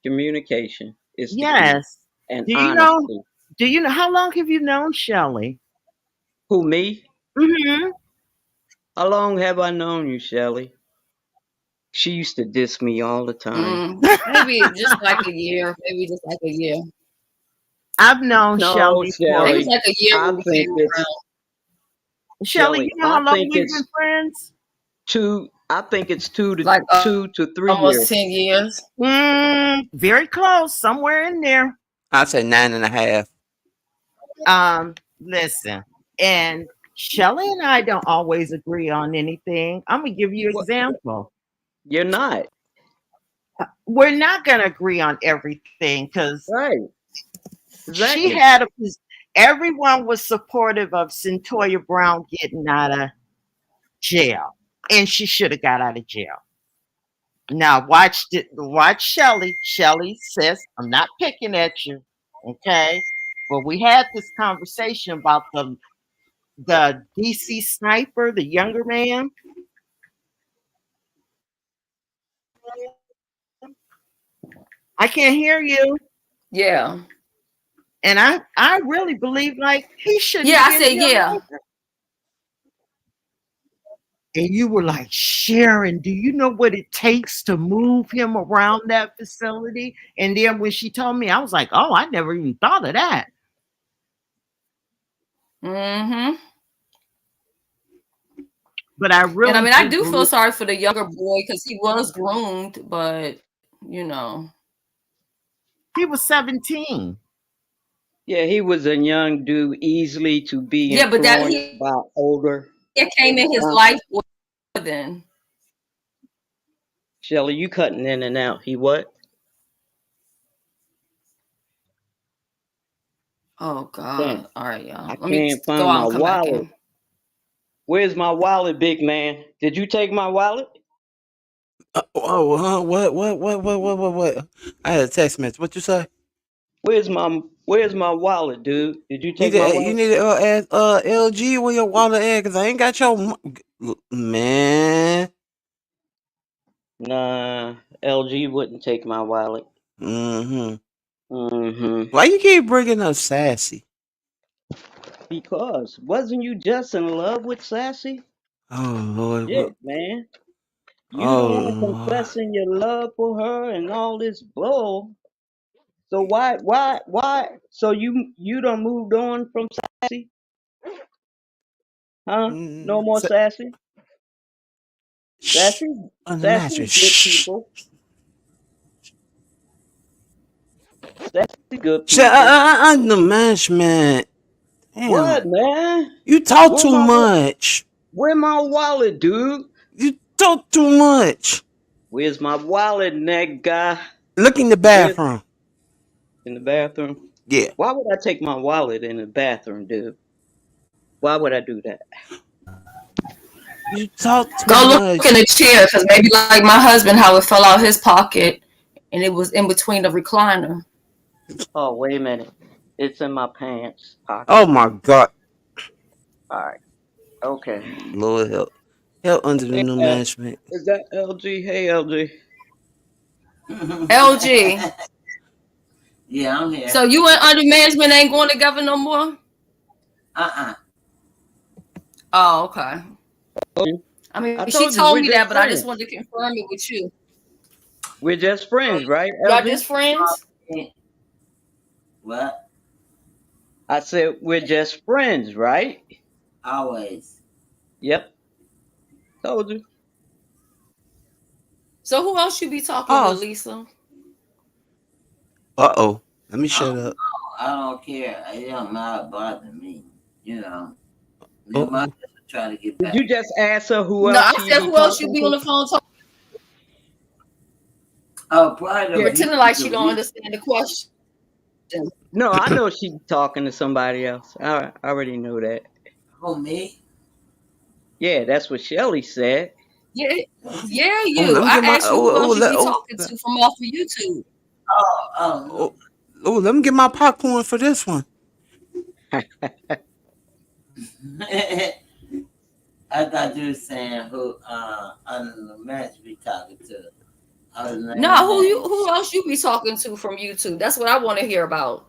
Communication is the key, Yes. and Do you know? honesty. Do you know how long have you known Shelly? Who, me? Hmm. How long have I known you, Shelly? She used to diss me all the time. Maybe just like a year. Maybe just like a year. I've known No, Shelly for Maybe it's Shelly. like a year I when we think came it's around. Shelly. Shelly. You know how long we've been friends? I think it's two to Like 3 almost years. 10 years. Very close, somewhere in there. I say 9.5. Listen, and Shelly and I don't always agree on anything. I'm gonna give you an What? example. You're not. We're not gonna agree on everything because Right. she Exactly. had a. Everyone was supportive of Centoya Brown getting out of jail. and she should have got out of jail. Now watch it. Watch Shelly. Shelly says, "I'm not picking at you, okay?" But we had this conversation about the DC sniper, the younger man. I can't hear you, Yeah. and I really believe like he shouldn't Yeah, be I in said jail. yeah. And you were like, Sharon, do you know what it takes to move him around that facility? And then when she told me, I was like, oh, I never even thought of that. Mm-hmm. But I And I really mean, I do do feel believe sorry for the younger boy because he was groomed, but you know, he was 17. Yeah, he was a young dude, easily to be yeah, but that influenced he by older. it came in his Huh? life more than. Shelly, you cutting in and out. He what? Oh Damn, God! All right, I y'all. Let me can't go find out my and come back wallet. in. Where's my wallet, big man? Did you take my wallet? Oh, huh? What? I had a text message. What you say? Where's my wallet, dude? Did you take Need my to, you wallet? need to ask LG where your wallet at, cause I ain't got your man. Nah, LG wouldn't take my wallet. Mm-hmm. Mm-hmm. Why you keep bringing up sassy? Because wasn't you just in love with Sassy? Oh Lord. Shit, man. You the Oh one Lord. confessing your love for her and all this bull. So why? So you done moved on from Sassy? Huh? No more Sassy? Shh. Sassy? On the Sassy mattress. good Shh. people. Sassy good people. On the management. What, Damn. man? You talk Where too my much. where my wallet, dude? You talk too much. Where's my wallet, nigga? Look in the Where's bathroom. in the bathroom? Yeah. Why would I take my wallet in the bathroom, dude? Why would I do that? You talk too Go look in much. the chair because maybe like my husband, how it fell out his pocket and it was in between the recliner. Oh, wait a minute. It's in my pants Oh pocket. my God. All right. Okay. Lord help. Help under the Hey, new management. is that LG? Hey, LG. LG. Yeah, I'm here. So you and under management ain't going together no more? Uh-uh. Oh, okay. I I mean, she told you told we're me that, just but I just friends. wanted to confirm it with you. We're just friends, right, Y'all LG? just friends? What? I said we're just friends, right? Always. Yep. Told you. So who else you be talking with, Pause. Lisa? Uh-oh. Let me I shut don't up. know. I don't care. It don't not bother me. You know. Me and my Uh-oh. sister try to get Did back. you just ask her who No, else I she said be who else you talking be on to? the phone talking, Oh, probably them Yeah. pretending people like she do. don't understand the question. No, I know she talking to somebody else. I already know that. Who, me? Yeah, that's what Shelly said. Yeah, yeah, Oh, you. let me get I my asked you who else you be oh, talking to from off of YouTube. Oh, oh, oh, oh, let me get my popcorn for this one. no. I thought you were saying who under the match be talking to. Other No, than that, who else you be talking to from YouTube? That's what I want to hear about.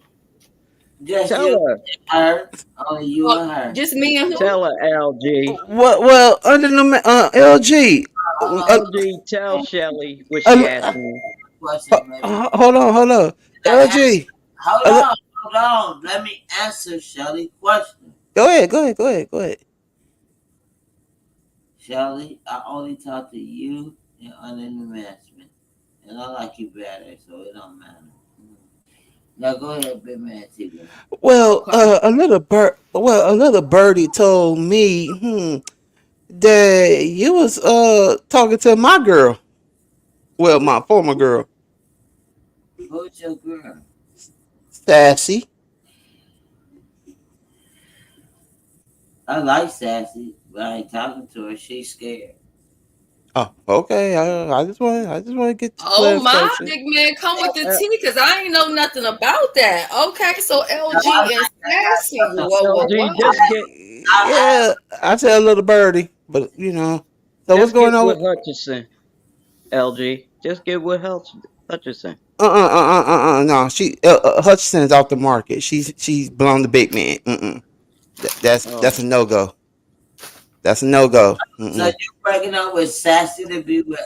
just Tell you her. and her. Only you Well, and her. just me and who? Tell her, LG. Well, under the LG. LG, tell Shelly what she Uh, asked me. Questions, maybe. hold on. I ask, LG. hold Uh, on, hold on. Let me answer Shelly' question. go ahead. Shelly, I only talk to you and under the management. And I like you better, so it don't matter. Now go ahead, big man TV. Well, Okay. a little birdie told me, that you was talking to my girl. Well, Who, my former girl, who's your girl? Sassy. I like Sassy, but I ain't talking to her. She's scared. Oh, okay. I just want to get the Oh my, clarification. big man, come with the Uh, tea, because I ain't know nothing about that. Okay, so LG and Sassy. Whoa, whoa, LG, whoa. Yeah, I tell a little birdie, but you know. So what's just going get on? with Hutchison. LG, just get with Hutchison. No, she Hutchinson's off the market. She's blown the big man. That's Oh, a no go. That's a no go. So you breaking up with Sassy to be with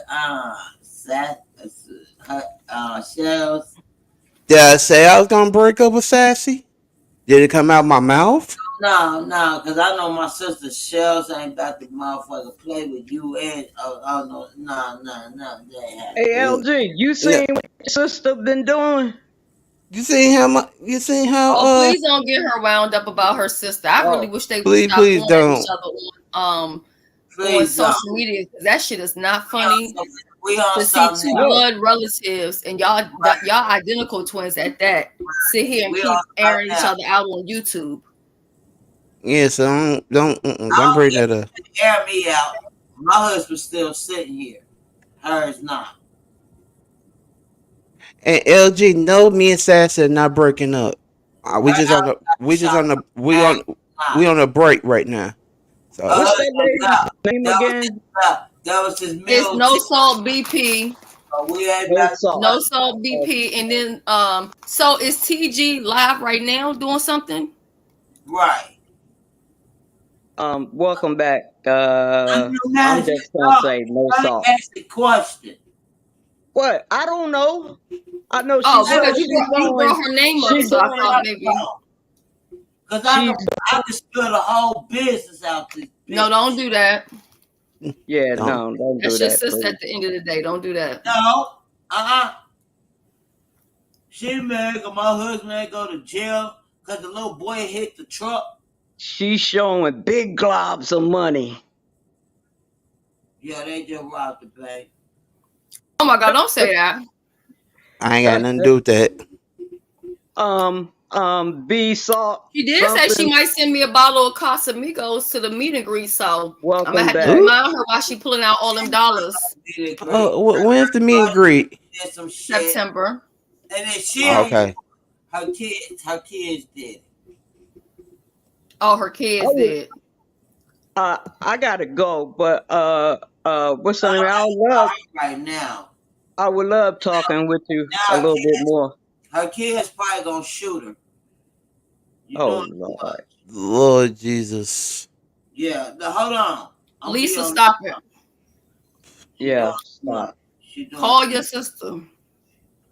Shells? Did I say I was gonna break up with Sassy? Did it come out my mouth? No, no, because I know my sister Shells ain't about to motherfucker play with you and oh no, no, they ain't hey happening. Mm, LG, you yeah. seen what your sister been doing? You seen how my? You seen how? Oh, please don't get her wound up about her sister. I really Oh, wish they would stop Please going at each don't. other on Please don't. social media, because that shit is not We on funny something, we on to see something two else. look, blood relatives and y'all identical twins at that sit here and We on keep airing something each else. other out on YouTube. Yeah, so I don't don't bring care that up. if you air me out. My husband's still sitting here. Hers not. And LG, no, me and Sassy are not breaking up. Her out We just shot on the ass not. we on a break right now. Her So what's that husband lady's left. name That was his again? that was his It's middle no chick. salt BP, But we ain't No about to salt. no fight. salt Okay. BP, and then so is TG live right now doing something? Right. Welcome back. I'm your I'm manager. just gonna No, say no let me salt. ask the question. What? I don't know. I know Oh, she's because she's you brought doing her name up, she so I doing thought maybe. Cause she's I can spill the whole business out this No, don't bitch. do that. yeah, don't. no, don't do That's your that, sister please. at the end of the day. Don't do that. No. Uh-uh. She married 'cause my husband ain't go to jail because the little boy hit the truck. She's showing big globs of money. Yeah, they just robbed the bank. Oh my God, don't say that. I ain't got nothing to do with that. B salt She did say she something. might send me a bottle of Casamigos to the meet and greet, so I'm gonna Welcome have to back. Ooh. remind her why she pulling out all them dollars. Did it great. When's the meet and greet? Did some shit. September. And then she Oh, ain't okay. her kids did it. Oh, her I kids would, did. I gotta go, but what's her name? Right now. I would love talking with you a Now little bit more. her kids probably gonna shoot her. You Oh doing too Lord. much. Lord Jesus. Yeah. Now, hold on. I'm be Lisa, on. stop it. She doing Yeah, too much. stop. She doing Call too your much. sister.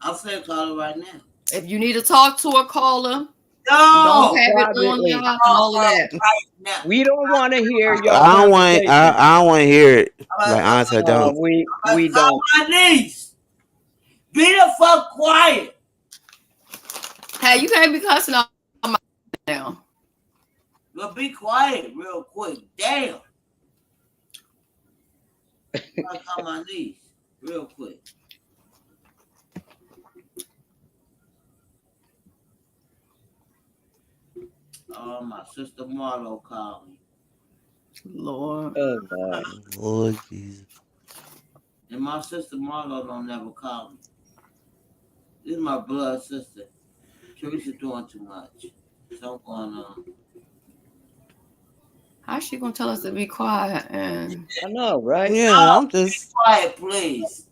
I'm finna call her right now. If you need to talk to her, call her. Don't No. have it on Privately. live and Call all of her that. right now. We don't want to hear your I don't want. conversation. I don't want to hear it. I'm Like gonna, honestly, I don't. We call don't. my niece. Be the fuck quiet. Hey, you can't be cussing out my now. But be quiet real quick. Damn. I'm gonna call my niece real quick. Oh, my sister Marlo called me. Lord. Oh God. Lord Jesus. And my sister Marlo don't never call me. This is my blood sister. Teresa doing too much. So going on. How's she gonna tell us to be quiet? And I know, right? Yeah, No, I'm just. quiet, please.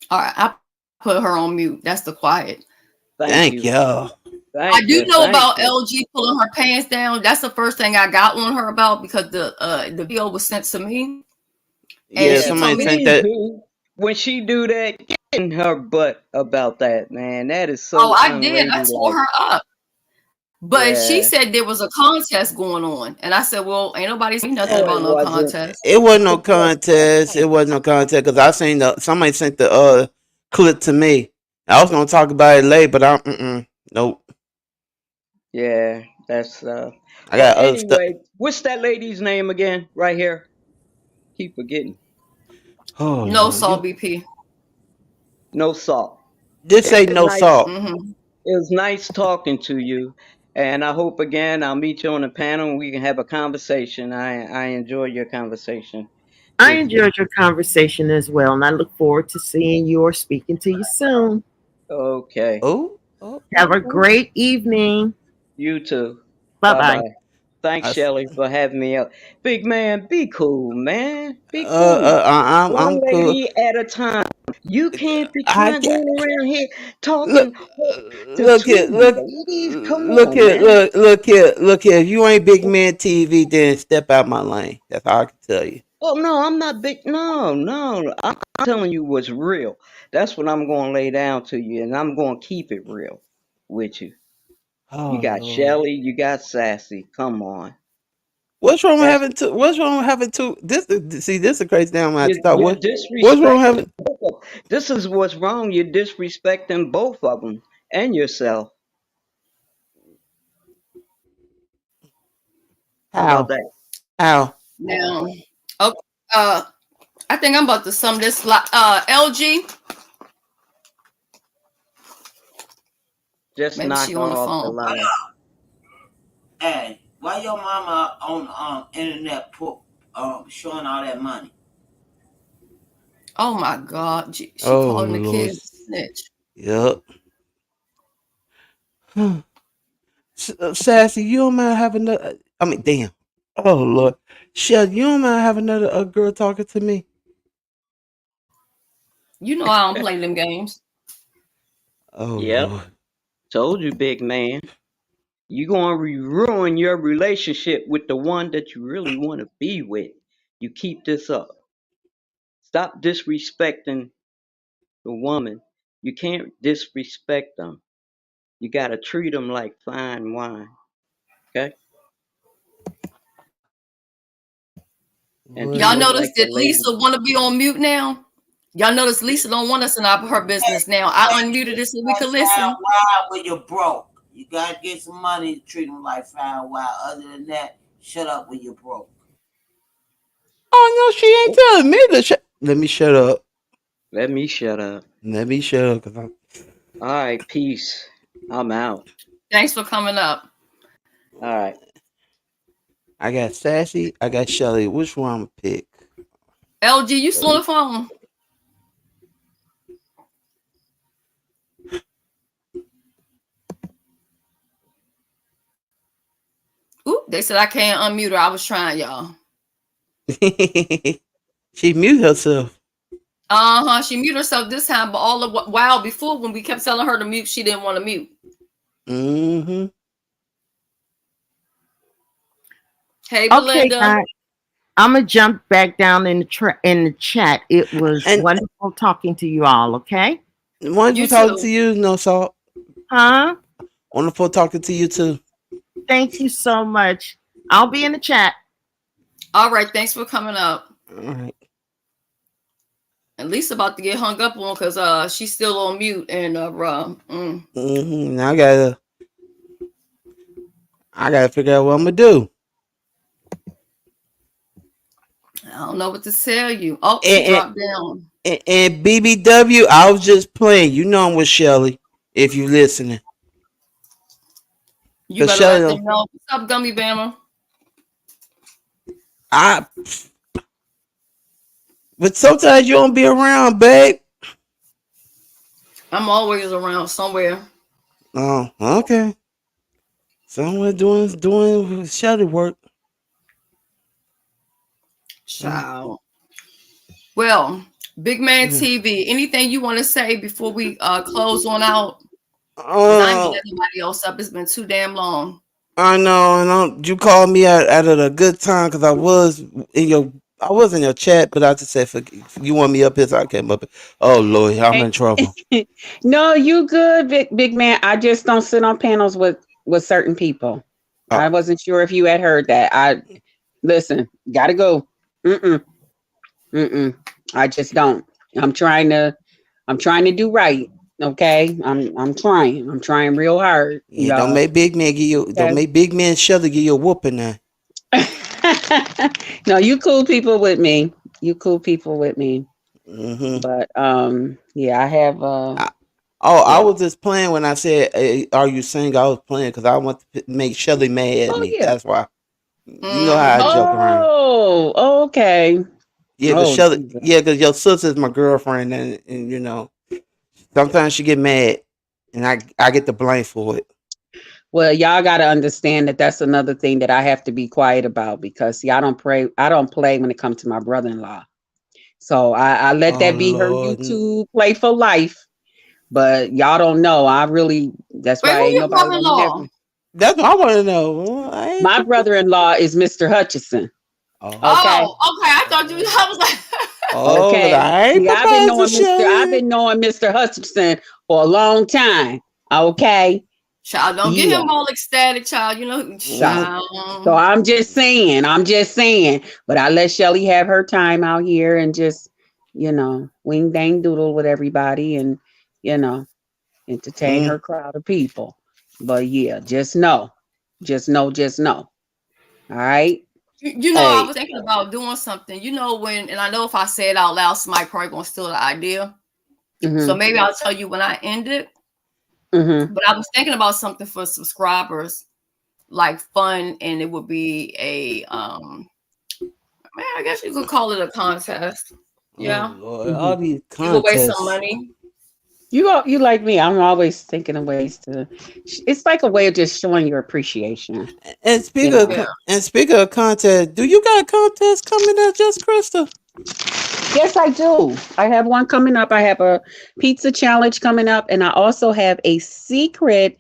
all right, I put her on mute. That's the quiet. Thank Thank you. y'all. I Thank do you. know Thank about you. LG pulling her pants down. That's the first thing I got on her about, because the video was sent to me, and Yeah, Yeah, she told somebody me. sent please that. do. When she do that, get in her butt about that, man. That is Oh, so I did. I tore unladylike. her up. But she Yeah. said there was a contest going on. And I said, well, ain't nobody saying nothing No, it about no wasn't. contest. It wasn't no It was. contest. It wasn't no contest because I seen the somebody sent the clip to me. I was gonna talk about it later, but I'm nope. Yeah, that's I but got other stuff. anyway, what's that lady's name again? Right here. Keep forgetting. Oh No Lord, salt you BP. No salt. just It say was no nice salt. Mm-hmm. it was nice talking to you. And I hope again I'll meet you on the panel and we can have a conversation. I enjoy your conversation I with you. enjoyed your conversation as well, and I look forward to seeing you or speaking to you soon. Okay. Oh, oh, Have oh, a oh. great evening. You too. Bye Bye bye. bye. Thanks, I, s- Shelly, for having me up. Big man, be cool, man. Be cool. One I'm cool. lady at a time. You can't be I trying can't. going around here Look, talking to look here, 20 look, ladies. Come look on, here, man. look here, look here. If you ain't big man TV, then step out my lane. That's all I can tell you. Oh no, I'm not big. No, no. I'm telling you what's real. That's what I'm going to lay down to you, and I'm going to keep it real with you. You Oh got Lord. Shelly, you got Sassy. Come on. What's wrong with That's having two? What's wrong with having two? This see, this is a crazy damn I have to start. you're What's wrong with disrespecting having both of 'em. This is what's wrong. You're disrespecting both of them and yourself. How about how? that? How? Now, okay, I think I'm about to sum this. LG, Just maybe knock she her on the off the phone. line. Hey, why your mama on internet showing all that money? Oh my God, she Oh calling the Lord. kids a snitch. Yep. Sassy, you don't mind having another. I mean, damn. Oh Lord. Shell, you don't mind having another a girl talking to me? You know I don't play them games. Oh Yep. Lord. Told you, big man. You gonna ruin your relationship with the one that you really want to be with. You keep this up. Stop disrespecting the woman. You can't disrespect them. You gotta treat them like fine wine. Okay? And What? Y'all treat them notice like the that lady. Lisa want to be on mute now? Y'all notice Lisa don't want us in her business now. I unmuted it so we Like could fine listen. wine when you're broke. You gotta get some money to treat them like fine wine. Other than that, shut up when you're broke. Oh no, she ain't telling me to shut. Let me shut up. Let me shut up. Let me shut up, cause I'm. All right, peace. I'm out. Thanks for coming up. All right. I got Sassy. I got Shelly. Which one I'm gonna pick? LG, you still on the phone? Ooh, they said I can't unmute her. I was trying, y'all. She mute herself. Uh-huh. She muted herself this time, but all the while before when we kept telling her to mute, she didn't want to mute. Mm-hmm. Hey, Okay, Belinda. guys. I'm gonna jump back down in the chat. It was And wonderful talking to you all. Okay, You wonderful talking to too. you, no salt. huh? Wonderful talking to you too. Thank you so much. I'll be in the chat. All right, thanks for coming up. All right. And Lisa about to get hung up on because she's still on mute and Now I gotta figure out what I'm gonna do. I don't know what to tell you. Oh, she And, dropped down. and BBW, I was just playing. You know I'm with Shelly. If you listening, You cause better Shelly, let them know. What's up, Gummy Bama? I. But sometimes you don't be around, babe. I'm always around somewhere. Oh, okay. Someone doing Shelly work. Mm, Child. Well, Big Man mm. TV, anything you want to say before we close on out? Because I ain't gonna Oh, let nobody else up. It's been too damn long. I know. And you called me out at a good time because I was in your chat, but I just said you want me up here, so I came up. Oh Lord, I'm in trouble. No, you good, big man. I just don't sit on panels with certain people. Oh, I wasn't sure if you had heard that. I listen, gotta go. Mm-mm, mm-mm. I just don't. I'm trying to I'm trying to do right. Okay. I'm trying. I'm trying real hard, yeah, y'all. don't Okay. make big man Shelly give you a whooping now. No, you cool people with me. You cool people with me. Mm-hmm. But yeah, I have Oh, I Yeah. was just playing when I said, "Are you single?" I was playing because I want to make Shelly mad at Oh me. yeah. That's why. You know how I Mm-hmm. joke around. Oh, okay. Yeah, cause Oh Shelly. Jesus. Yeah, cause your sister's my girlfriend, and sometimes she get mad, and I get the blame for it. Well, y'all got to understand that that's another thing that I have to be quiet about because see, I don't pray. I don't play when it comes to my brother-in-law. So I let Oh that be her Lord, YouTube play for life. But y'all don't know. I really. That's Wait, why who ain't your nobody gonna brother-in-law? never. that's what I want to know. I ain't. My brother-in-law is Mr. Hutchison. Oh, Okay. Oh, okay. I thought you. oh, I was like, oh, 'cause Okay. I ain't See, proposed to I've Shelly. been knowing Mr. Hutchinson for a long time. Okay. child, don't get Yeah. him all ecstatic, child. You know, So, Mm, so child. I'm just saying. I'm just saying. But I let Shelly have her time out here and just, wing dang doodle with everybody and, you know, entertain mm. her crowd of people. But yeah, just know. Just know, just know. All right. I Hey, was thinking about doing something. And I know if I say it out loud, somebody probably gonna steal the idea. So Mm-hmm. maybe I'll tell you when I end it. Mm-hmm. But I was thinking about something for subscribers, like fun, and it would be man, I guess you could call it a contest. oh Yeah, Lord, Mm-hmm. all these give away some contests. money. You like me. I'm always thinking of ways to. It's like a way of just showing your appreciation. And You speaking of, know. Yeah. contest, do you got a contest coming up, just Krista? Yes, I do. I have one coming up. I have a pizza challenge coming up, and I also have a secret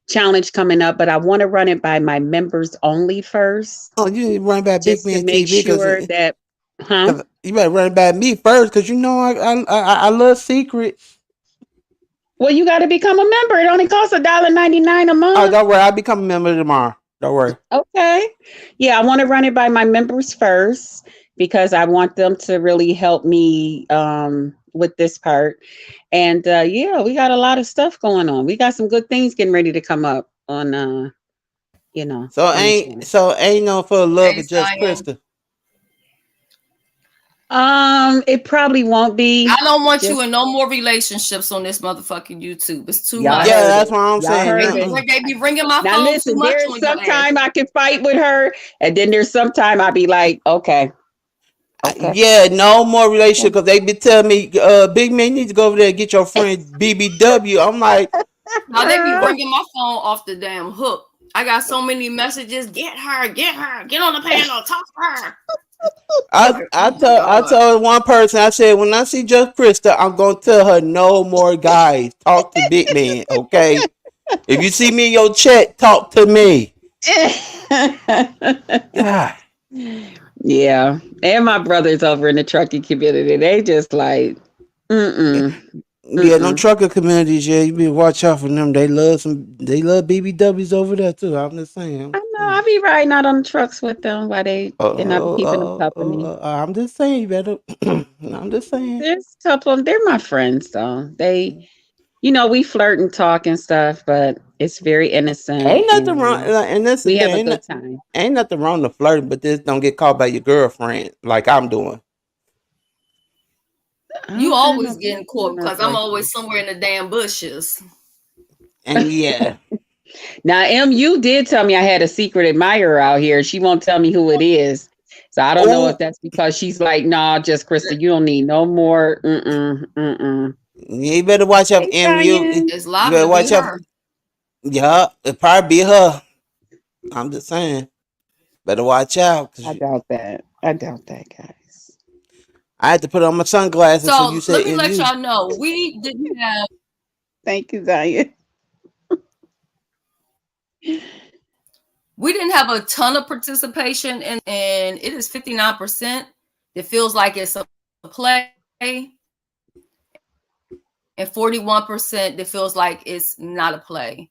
challenge coming up. But I want to run it by my members only first, Oh, you need to run by Big just to Man make TV sure that. Huh? cause you better run it by me first because I love secrets. Well, you got to become a member. It only costs $1.99 a Oh, month. don't worry, I'll become a member tomorrow. Don't worry. Okay. Yeah, I want to run it by my members first because I want them to really help me with this part. And yeah, we got a lot of stuff going on. We got some good things getting ready to come up So on the channel. ain't no for the love Hey, of just Zion. Krista. It probably won't I be don't want you just in no more relationships on this motherfucking YouTube. It's too y'all Yeah, much. heard that's it. what I'm Y'all saying. heard They, it. Nuh-uh. they be ringing my Now phone too listen, much there's on your some ass. time I can fight with her, and then there's some time I be like, okay, okay, Yeah, no more relationship okay. because they be telling me, Big Man, you need to go over there and get your friend BBW. I'm like, Now they be ringing my phone off the damn hook. I got so many messages. Get her, get on the panel, talk to her. I Okay. I Oh my told I god. told one person, I said, when I see just Krista, I'm gonna tell her no more guys. Talk to Big Man, okay? If you see me in your chat, talk to me. God. Yeah, and my brothers over in the trucking community, they just like, mm-mm, Yeah, them mm-mm. trucker communities, yeah, you better watch out for them. They love BBWs over there too. I'm just saying. I know, I be riding out on the trucks with them while and I be keeping them company. I'm just saying, you better. I'm just saying. There's a couple of them, they're my friends though. We flirt and talk and stuff, but it's very innocent Ain't nothing and wrong, and that's the we have thing. a good time. Ain't nothing wrong to flirting, but just don't get caught by your girlfriend like I'm doing. I You don't got always no getting caught girlfriend because I'm like always that. somewhere in the damn bushes. And yeah, Now, you did tell me I had a secret admirer out here. She won't tell me who it is. So I don't know if oh, that's because she's like, nah, just Krista, you don't need no more. Mm-mm, mm-mm. you better watch out Hey, for MU. Diane. It's You liable better to be watch out. her. Yeah, it probably be her. I'm just saying. Better watch out I because doubt that. I doubt that, guys. I had to put on my sunglasses. So you So let said me let MU. y'all know Thank you, Diane. we didn't have a ton of participation and it is 59%. It feels like it's a play, and 41% that feels like it's not a play.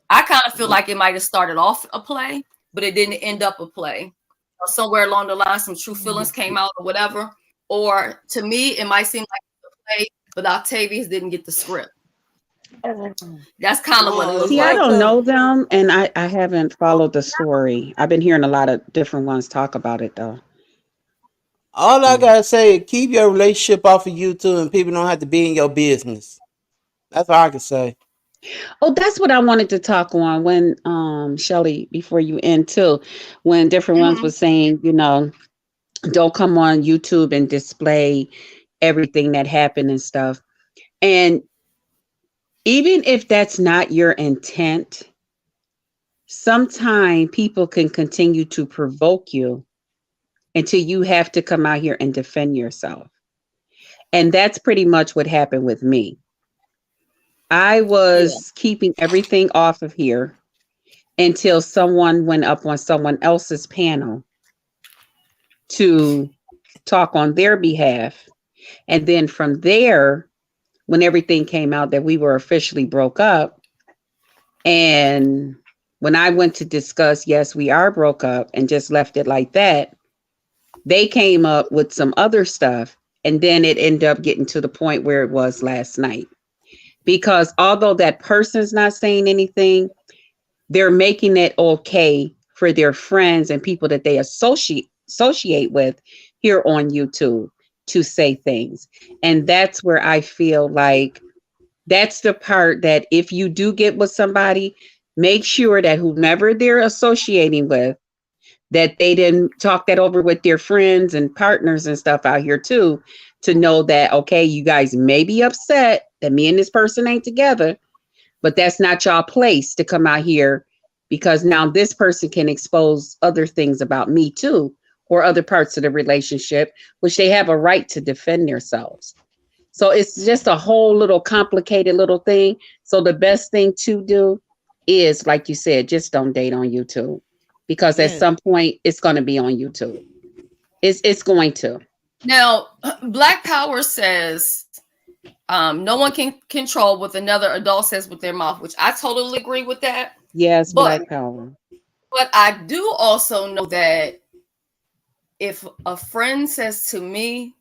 I kind of feel like it might have started off a play, but it didn't end up a play. Or somewhere along the line, some true feelings came out or whatever. Or to me, it might seem like a play, but Octavius didn't get the script. That's kind of what it looked See, I like. don't know them, and I haven't followed the story. I've been hearing a lot of different ones talk about it, though. All I Mm. gotta say is keep your relationship off of YouTube, and people don't have to be in your business. That's all I can say. Oh, that's what I wanted to talk on when Shelly, before you end too, when different ones Mhm. was saying, don't come on YouTube and display everything that happened and stuff. And even if that's not your intent, sometimes people can continue to provoke you until you have to come out here and defend yourself. And that's pretty much what happened with me. I Yeah. was keeping everything off of here until someone went up on someone else's panel to talk on their behalf. And then from there, when everything came out that we were officially broke up, and when I went to discuss, yes, we are broke up and just left it like that, they came up with some other stuff. And then it ended up getting to the point where it was last night. Because although that person's not saying anything, they're making it okay for their friends and people that they associate with here on YouTube to say things. And that's where I feel like that's the part that if you do get with somebody, make sure that whomever they're associating with, that they didn't talk that over with their friends and partners and stuff out here too, to know that, okay, you guys may be upset that me and this person ain't together, but that's not y'all place to come out here, because now this person can expose other things about me too, or other parts of the relationship, which they have a right to defend themselves. So it's just a whole little complicated little thing. So the best thing to do is, like you said, just don't date on YouTube, because at Yeah. some point it's going to be on YouTube. It's going to. Now, Black Power says no one can control what another adult says with their mouth, which I totally agree with that. Yes, But Black Power. I do also know that if a friend says to me,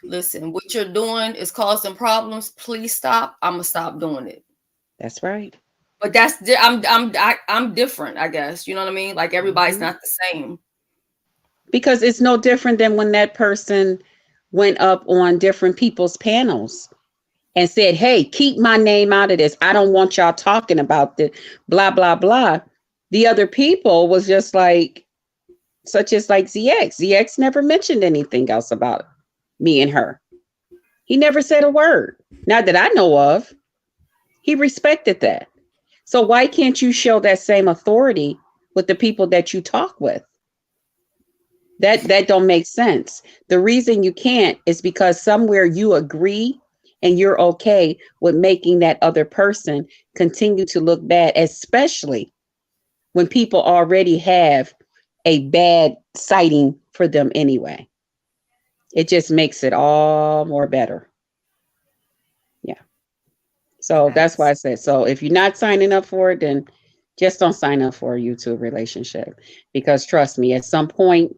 listen, what you're doing is causing problems, please stop, I'm gonna stop doing it. That's right. But I'm different, I guess. You know what I mean? Like everybody's Mhm. not the same. Because it's no different than when that person went up on different people's panels and said, hey, keep my name out of this. I don't want y'all talking about this, blah, blah, blah. The other people was just like, such as like ZX. ZX never mentioned anything else about me and her. He never said a word. Not that I know of. He respected that. So why can't you show that same authority with the people that you talk with? That don't make sense. The reason you can't is because somewhere you agree and you're okay with making that other person continue to look bad, especially when people already have a bad sighting for them anyway. It just makes it all more better. Yeah. So that's why I Facts. said, so if you're not signing up for it, then just don't sign up for a YouTube relationship. Because trust me, at some point,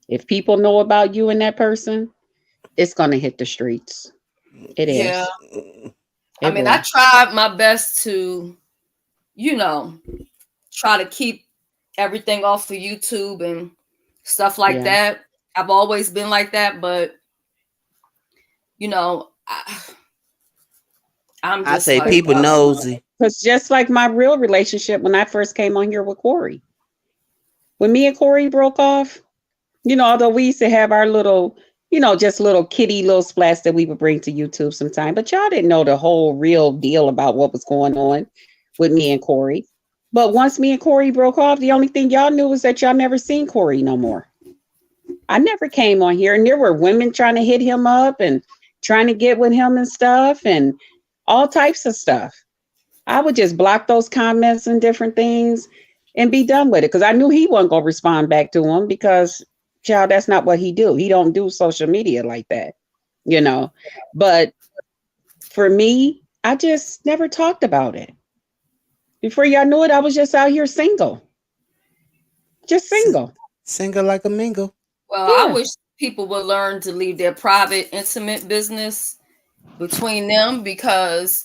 if people know about you and that person, it's going to hit the streets. It Yeah. is. I It mean, I will. tried my best to, you know, try to keep everything off of YouTube and stuff like Yeah. that. I've always been like that, but you know, I'm I just say like, people nosy. Because just like my real relationship when I first came on here with Corey, when me and Corey broke off, although we used to have our little, just little kitty little splats that we would bring to YouTube sometime, but y'all didn't know the whole real deal about what was going on with me and Corey. But once me and Corey broke off, the only thing y'all knew was that y'all never seen Corey no more. I never came on here, and there were women trying to hit him up and trying to get with him and stuff and all types of stuff. I would just block those comments and different things and be done with it, because I knew he wasn't going to respond back to him, because child, that's not what he do. He don't do social media like that, you know. But for me, I just never talked about it. Before y'all knew it, I was just out here single, just S- single. Single like a mingle. well, I Yeah, wish people would learn to leave their private, intimate business between them because,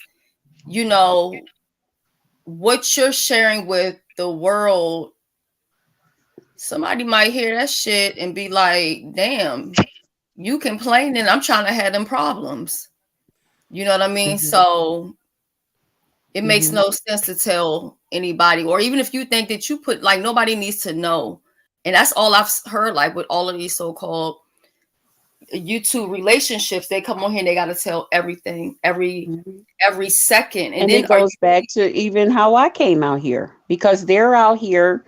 you know, what you're sharing with the world, somebody might hear that shit and be like, damn, you complaining, I'm trying to have them problems. You know what I mean? Mhm. So it makes Mhm. no sense to tell anybody, or even if you think that you put, like, nobody needs to know. And that's all I've heard, like with all of these so-called YouTube relationships, they come on here and they got to tell everything Mhm. every second. And And then it are you goes back to even how I came out here because they're out here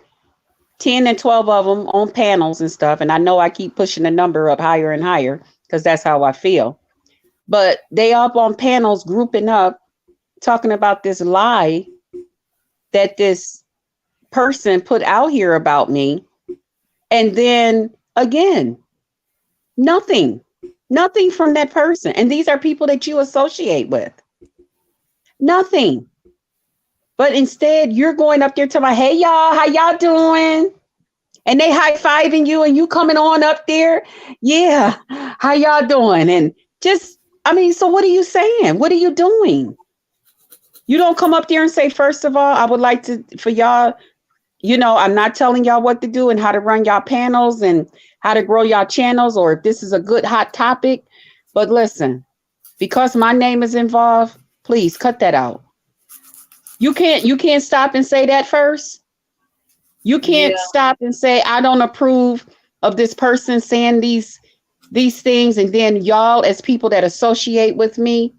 10 and 12 of them on panels and stuff. And I know I keep pushing the number up higher and higher because that's how I feel. But they up on panels grouping up, talking about this lie that this person put out here about me. And then again, nothing, nothing from that person. And these are people that you associate with. Nothing. But instead, you're going up there to my, hey, y'all, how y'all doing? And they high fiving you and you coming on up there. Yeah, how y'all doing? And just, I mean, so what are you saying? What are you doing? You don't come up there and say, first of all, I would like to, for y'all, I'm not telling y'all what to do and how to run y'all panels and how to grow y'all channels or if this is a good hot topic. But listen, because my name is involved, please cut that out. You can't stop and say that first. You yeah. can't stop and say I don't approve of this person saying these things and then y'all as people that associate with me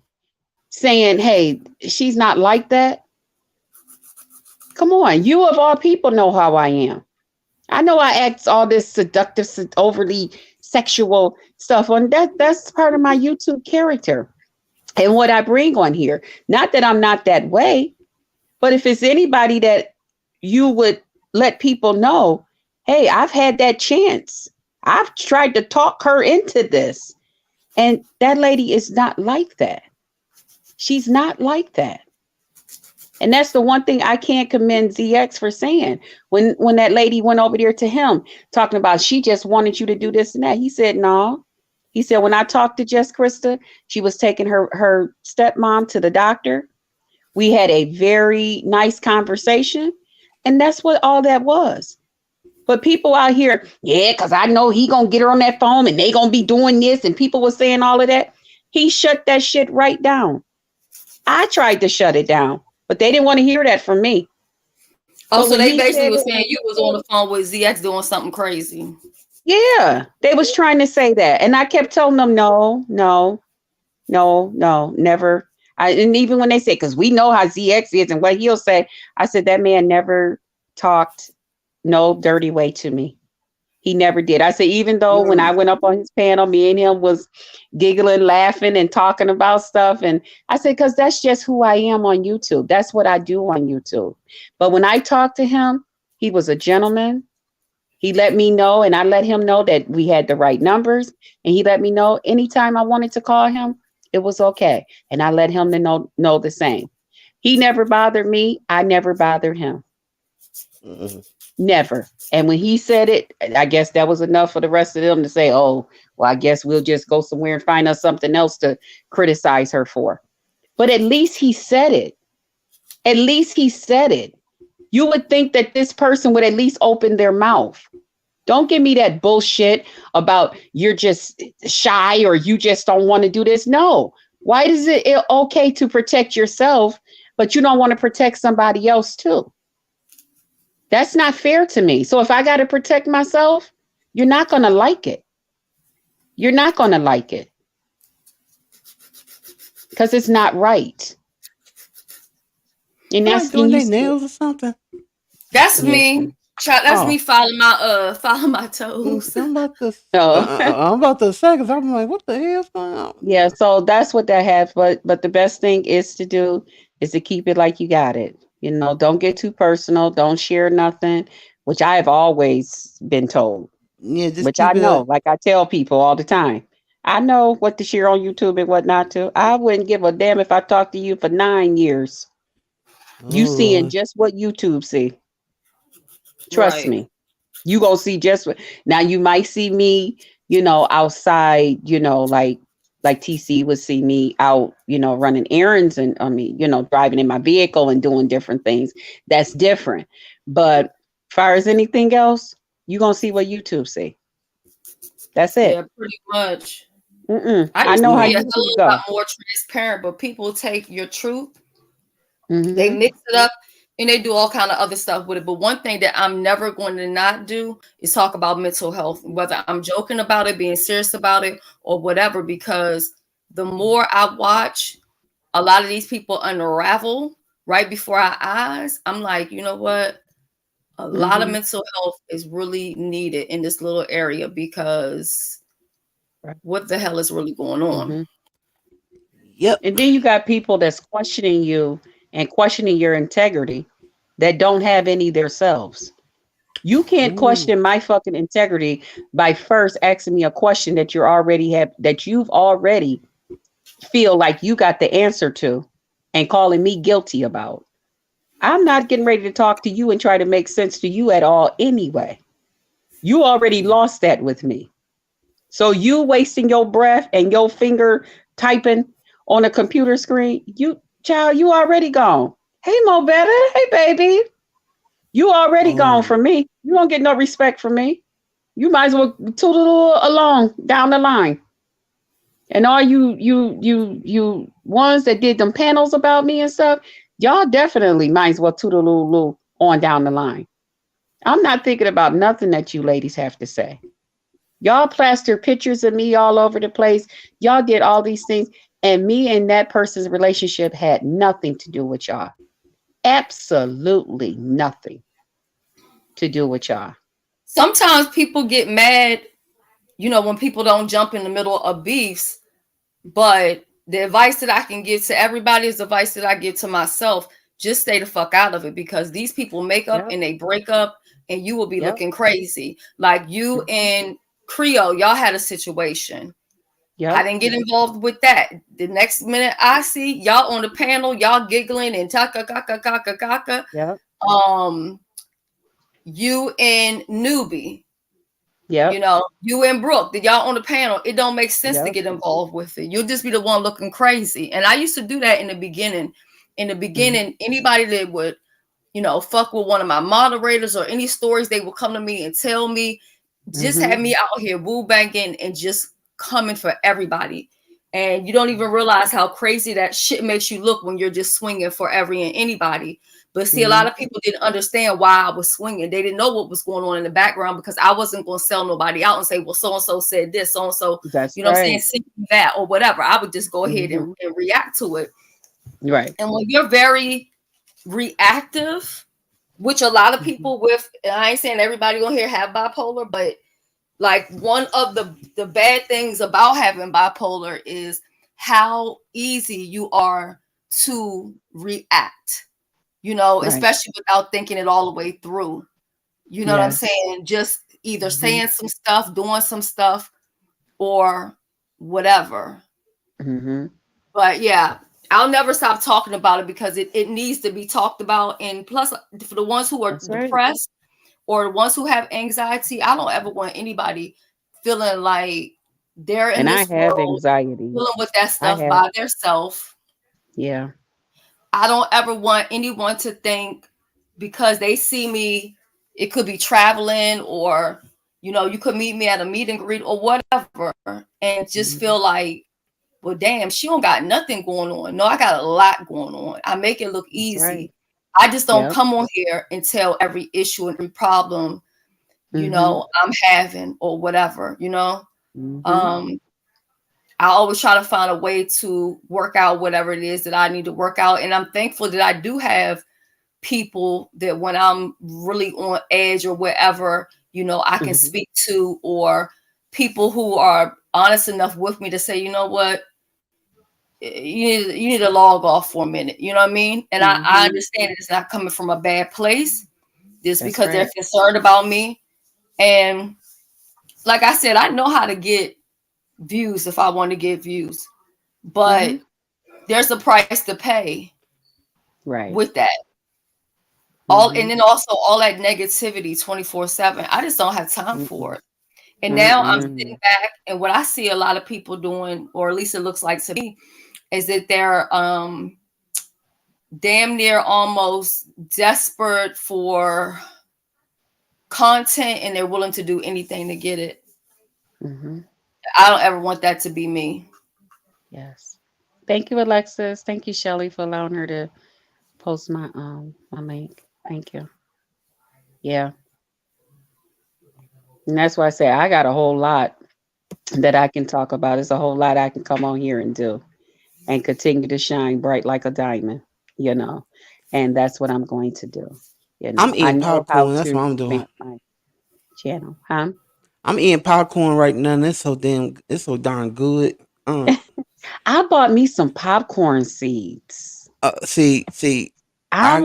saying, "Hey, she's not like that." Come on, you of all people know how I am. I know I act all this seductive, overly sexual stuff on that's part of my YouTube character and what I bring on here. Not that I'm not that way, but if it's anybody that you would let people know, hey, I've had that chance. I've tried to talk her into this. And that lady is not like that. She's not like that. And that's the one thing I can't commend ZX for saying. When that lady went over there to him talking about she just wanted you to do this and that, he said, no. He said, when I talked to Jess Krista, she was taking her stepmom to the doctor. We had a very nice conversation. And that's what all that was. But people out here, yeah, because I know he gonna get her on that phone and they gonna be doing this, and people were saying all of that. He shut that shit right down. I tried to shut it down, but they didn't want to hear that from me. Oh, But so when they he basically said was it, saying you was on the phone with ZX doing something crazy. yeah, they was trying to say that, and I kept telling them, no, no, no, no, never. And even when they say, because we know how ZX is and what he'll say, I said that man never talked no dirty way to me. He never did. I said, even though when I went up on his panel, me and him was giggling, laughing, and talking about stuff. And I said, because that's just who I am on YouTube. That's what I do on YouTube. But when I talked to him, he was a gentleman. He let me know, and I let him know that we had the right numbers. And he let me know anytime I wanted to call him, it was okay. And I let him know the same. He never bothered me. I never bothered him. Mhm. Never. And when he said it, I guess that was enough for the rest of them to say, oh, well, I guess we'll just go somewhere and find us something else to criticize her for. But at least he said it. At least he said it. You would think that this person would at least open their mouth. Don't give me that bullshit about you're just shy or you just don't want to do this. No. Why is it okay to protect yourself, but you don't want to protect somebody else too? That's not fair to me. So if I got to protect myself, you're not going to like it. You're not going to like it because it's not right. And Somebody that's and doing you their nails or something. That's me. listen. That's me Oh, following my toes. I'm about to. No. I'm about to say because I'm like, what the hell's going on? Yeah, so that's what that has. But the best thing is to do is to keep it like you got it. Don't get too personal. Don't share nothing, which I have always been told. Yeah, just Which I keep it. know, like I tell people all the time. I know what to share on YouTube and what not to. I wouldn't give a damn if I talked to you for 9 years. You Oh seeing Lord. just what YouTube see. Trust Right. me. You gonna see just what now you might see me, outside, like TC would see me out, running errands and driving in my vehicle and doing different things. That's different. But far as anything else, you gonna see what YouTube see. That's it. Yeah, pretty much. I I used know to how be a Mhm. hell YouTube of a lot go. more transparent, but people take your truth, they Mm-hmm. mix it up, and they do all kind of other stuff with it. But one thing that I'm never going to not do is talk about mental health, whether I'm joking about it, being serious about it, or whatever, because the more I watch a lot of these people unravel right before our eyes, I'm like, you know what? A lot of Mm-hmm. mental health is really needed in this little area because Right. what the hell is really going on? Mm-hmm. Yep. And then you got people that's questioning you and questioning your integrity that don't have any themselves. You can't Ooh. question my fucking integrity by first asking me a question that you've already feel like you got the answer to and calling me guilty about. I'm not getting ready to talk to you and try to make sense to you at all anyway. You already lost that with me. So you wasting your breath and your finger typing on a computer screen, you already gone. Hey Mo Better, hey baby. You already gone Oh. from me. You don't get no respect from me. You might as well toodle along down the line. And all you ones that did them panels about me and stuff, y'all definitely might as well toodaloo on down the line. I'm not thinking about nothing that you ladies have to say. Y'all plaster pictures of me all over the place. Y'all did all these things, and me and that person's relationship had nothing to do with y'all. Absolutely nothing to do with y'all. Sometimes people get mad, when people don't jump in the middle of beefs, but the advice that I can give to everybody is the advice that I give to myself. Just stay the fuck out of it because these people make up Yep, and they break up and you will be yep, looking crazy. Like you and Creole, y'all had a situation. I yep, didn't get involved with that. The next minute I see y'all on the panel, y'all giggling and taka kaka kaka kaka. yep, Um, you and Newbie, yep, you and Brooke, that y'all on the panel, it don't make sense to yep. get involved with it. You'll just be the one looking crazy. And I used to do that in the beginning. In the Mm-hmm, beginning, anybody that would, fuck with one of my moderators or any stories, they would come to me and tell me, just mm-hmm. have me out here woo banging and just coming for everybody. And you don't even realize how crazy that shit makes you look when you're just swinging for every and anybody. But see, a lot Mm-hmm. of people didn't understand why I was swinging. They didn't know what was going on in the background because I wasn't going to sell nobody out and say, well, so and so said this, so and so, That's what I'm saying, right. see that or whatever. I would just go ahead Mm-hmm. and react to it. Right. And when you're very reactive, which a lot of Mm-hmm. people with, and I ain't saying everybody on here have bipolar, but like one of the bad things about having bipolar is how easy you are to react, Right. especially without thinking it all the way through. You know what I'm Yes. saying? Just either Mm-hmm. saying some stuff, doing some stuff, or whatever. Mm-hmm. But yeah, I'll never stop talking about it because it needs to be talked about. And plus, for the ones who are That's right. depressed or the ones who have anxiety, I don't ever want anybody feeling like they're in And I this have world anxiety. dealing with that I stuff have, by themselves. yeah. I don't ever want anyone to think because they see me, it could be traveling or, you could meet me at a meet and greet or whatever and just Mm-hmm. feel like, well, damn, she don't got nothing going on. No, I got a lot going on. I make it look That's right. easy. I just don't Yep. come on here and tell every issue and every problem, Mm-hmm. I'm having or whatever, Mm-hmm. Um, I always try to find a way to work out whatever it is that I need to work out. And I'm thankful that I do have people that when I'm really on edge or whatever, I can Mm-hmm. speak to, or people who are honest enough with me to say, you know what, you need to log off for a minute. You know what I mean? And I Mm-hmm. understand it's not coming from a bad place. Just That's because they're right. concerned about me. And like I said, I know how to get views if I want to get views. Mm-hmm. But there's a price to pay Right. with that. All Mm-hmm. and then also all that negativity 24/7. I just don't have time for Mm-mm. it. And now I'm Mm-mm. sitting back and what I see a lot of people doing, or at least it looks like to me, is that they're damn near almost desperate for content and they're willing to do anything to get it. Mm-hmm. I don't ever want that to be me. Yes. Thank you, Alexis. Thank you, Shelly, for allowing her to post my link. Thank you. Yeah. And that's why I say I got a whole lot that I can talk about. It's a whole lot I can come on here and do and continue to shine bright like a diamond, you know. And that's what I'm going to do. You I'm know, I eating know how popcorn. That's to what I'm expand doing. my channel. Huh? I'm eating popcorn right now. And it's so darn good. Uh, I bought me some popcorn seeds. see, I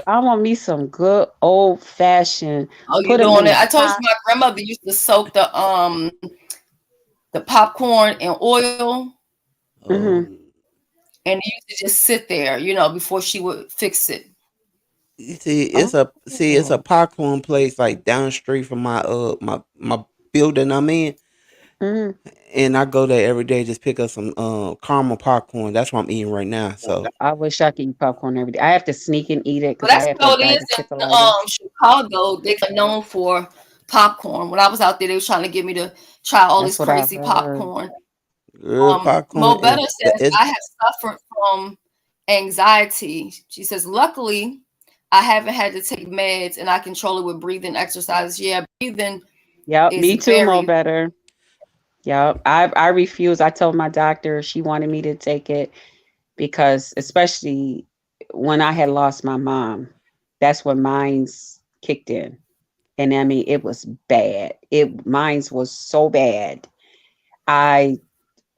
I want me some good old fashioned. Oh, Put you them doing in it? the I told you pot. my grandmother used to soak the popcorn in oil, Hmm. um, and it used to just sit there, before she would fix it. you see, it's a Oh. popcorn place like down the street from my building I'm in, Hmm. and I go there every day just pick up some caramel popcorn. That's what I'm eating right now. So I wish I could eat popcorn every day. I have to sneak and eat it But because I that's have how that it is in diverticulitis. Chicago. They are known for popcorn. When I was out there, they was trying to get me to try all this That's what I crazy heard. popcorn. good popcorn Mo Better says is I have suffered from anxiety. She says, luckily, I haven't had to take meds and I control it with breathing exercises. Yeah, breathing Yep, is me too, Mo very. Better. Yep, I refuse. I told my doctor she wanted me to take it because, especially when I had lost my mom, that's when mine's kicked in, and I mean it was bad. Mine's was so bad. I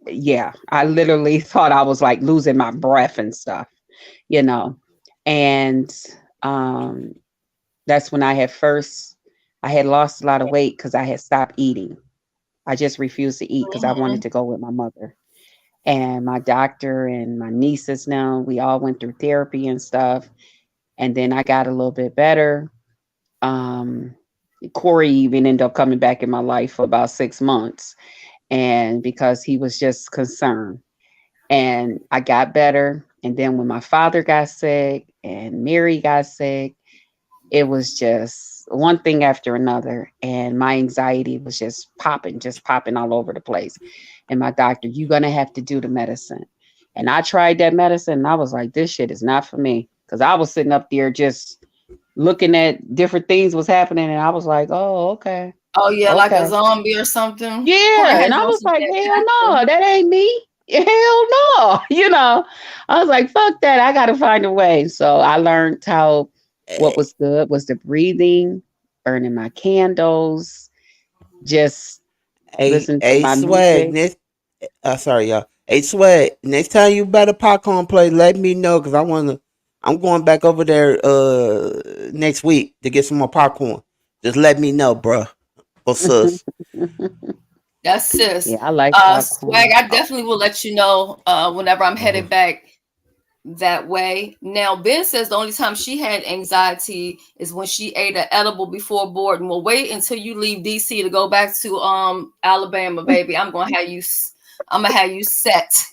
yeah, I literally thought I was like losing my breath and stuff, you know, and um that's when I had lost a lot of weight because I had stopped eating. I just refused to eat because I wanted Mhm. to go with my mother. And my doctor and my nieces now, we all went through therapy and stuff. And then I got a little bit better. Um, Corey even ended up coming back in my life for about 6 months. And because he was just concerned. And I got better. And then when my father got sick and Mary got sick, it was just one thing after another, and my anxiety was just popping all over the place. And my doctor, you're gonna have to do the medicine. And I tried that medicine and I was like, this shit is not for me. Cause I was sitting up there just looking at different things was happening and I was like, oh, okay. Oh yeah, like a Okay. zombie or something. Corey Yeah. had And I you on was some like, hell fantastic. no, that ain't me. Hell no. I was like, fuck that. I gotta find a way. So I learned how what was good was the breathing, burning my candles, just listen to a my swag. music. Next, sorry, y'all. Hey, swag. Next time you better popcorn play, let me know because I wanna. I'm going back over there next week to get some more popcorn. Just let me know, bruh or sus. That's sis. Yeah, I like Swag, popcorn. I definitely will let you know whenever I'm headed back that way. Now, Ben says the only time she had anxiety is when she ate an edible before board. And we'll wait until you leave DC to go back to Alabama, baby. I'm gonna have you set.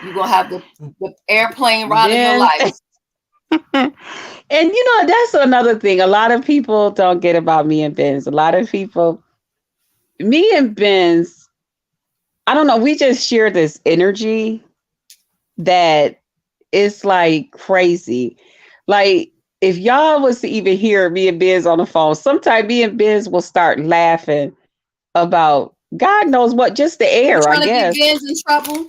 You're gonna have the airplane ride of your Ben, life. and that's another thing. A lot of people don't get about me and Ben's. A lot of people, me and Ben's, I don't know, we just share this energy that it's like crazy. Like if y'all was to even hear me and Ben's on the phone, sometimes me and Ben's will start laughing about God knows what, just the Are we air, I trying to get guess. Ben's in trouble?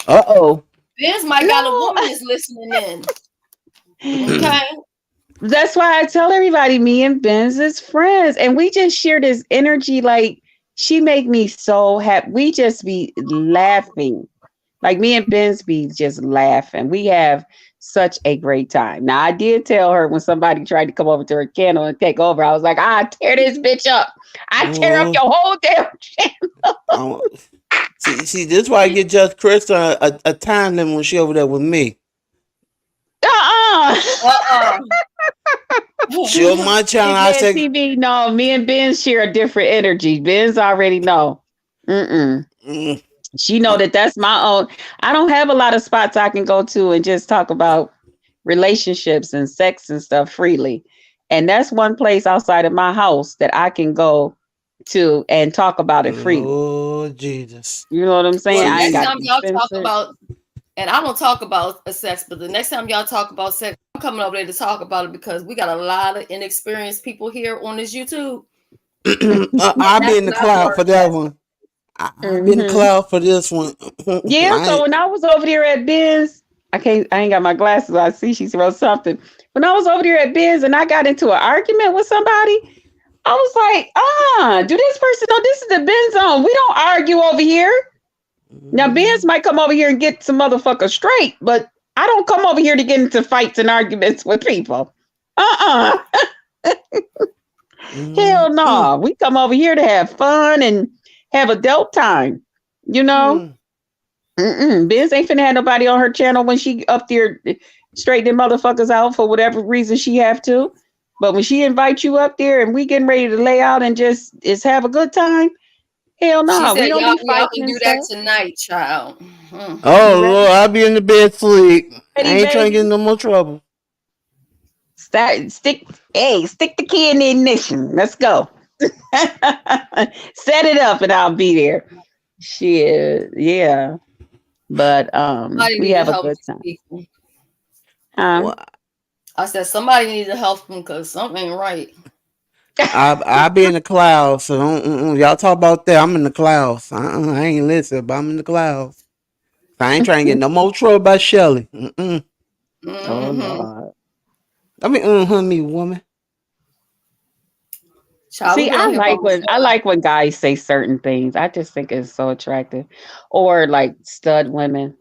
Uh Ben's might got a No, woman that's listening in. Okay. that's why I tell everybody me and Ben's is friends, and we just share this energy. Like she make me so happy. We just be laughing. Like me and Ben's be just laughing. We have such a great time. Now I did tell her when somebody tried to come over to her channel and take over, I was like, I tear this bitch up. I tear up oh. your whole damn I see. This why I get just Chris a time limit when she over there with me. uh-uh. Uh-uh. She on my channel. Big I man say, TV. No, me and Ben share a different energy. Ben's already know. Mm-mm. mm, She know uh, that that's my own. I don't have a lot of spots I can go to and just talk about relationships and sex and stuff freely. And that's one place outside of my house that I can go to and talk about it freely. Lord Jesus. You know what I'm saying? Well, I ain't next got See, to time be y'all talk censored. about, and I don't talk about sex, but the next time y'all talk about sex, I'm coming over there to talk about it because we got a lot of inexperienced people here on this YouTube, and I'll be that's in the not cloud for worth that it. one. I'll be in the Hmm. cloud for this one. Yeah, so I when I was over there at Ben's, I ain't got my glasses. I see she wrote something. When I was over there at Ben's and I got into an argument with somebody, I was like, do this person know this is the Ben zone? We don't argue over here. Now, Ben's ain't. might come over here and get some motherfuckers straight, but I don't come over here to get into fights and arguments with people. Uh Hell Mm. no. We come over here to have fun and have adult time. You know? Mm. Biz ain't finna have nobody on her channel when she up there straightening motherfuckers out for whatever reason she have to. But when she invites you up there and we getting ready to lay out and just have a good time, hell She no, we said, don't "Y'all, be y'all fighting can and do that stuff. tonight, child." Mhm. You Oh ready? Lord, I'll be in the bed sleep. I Ready, ain't trying to get baby? in no more trouble. Stick the key in the ignition. Let's go. Set it up and I'll be there. Shit, yeah. But Somebody we need to have a help good these time. people. Huh? Well, I said somebody need to help them because something ain't right. I'll be in the clouds. So y'all talk about that. I'm in the clouds. I ain't listening, but I'm in the clouds. I ain't trying to get no more trouble by Shelly. Oh Hmm. Lord. I mean, me woman. Child, See, we've been on here for almost I 4 like when guys say certain things. I just think it's so attractive. Or like stud women.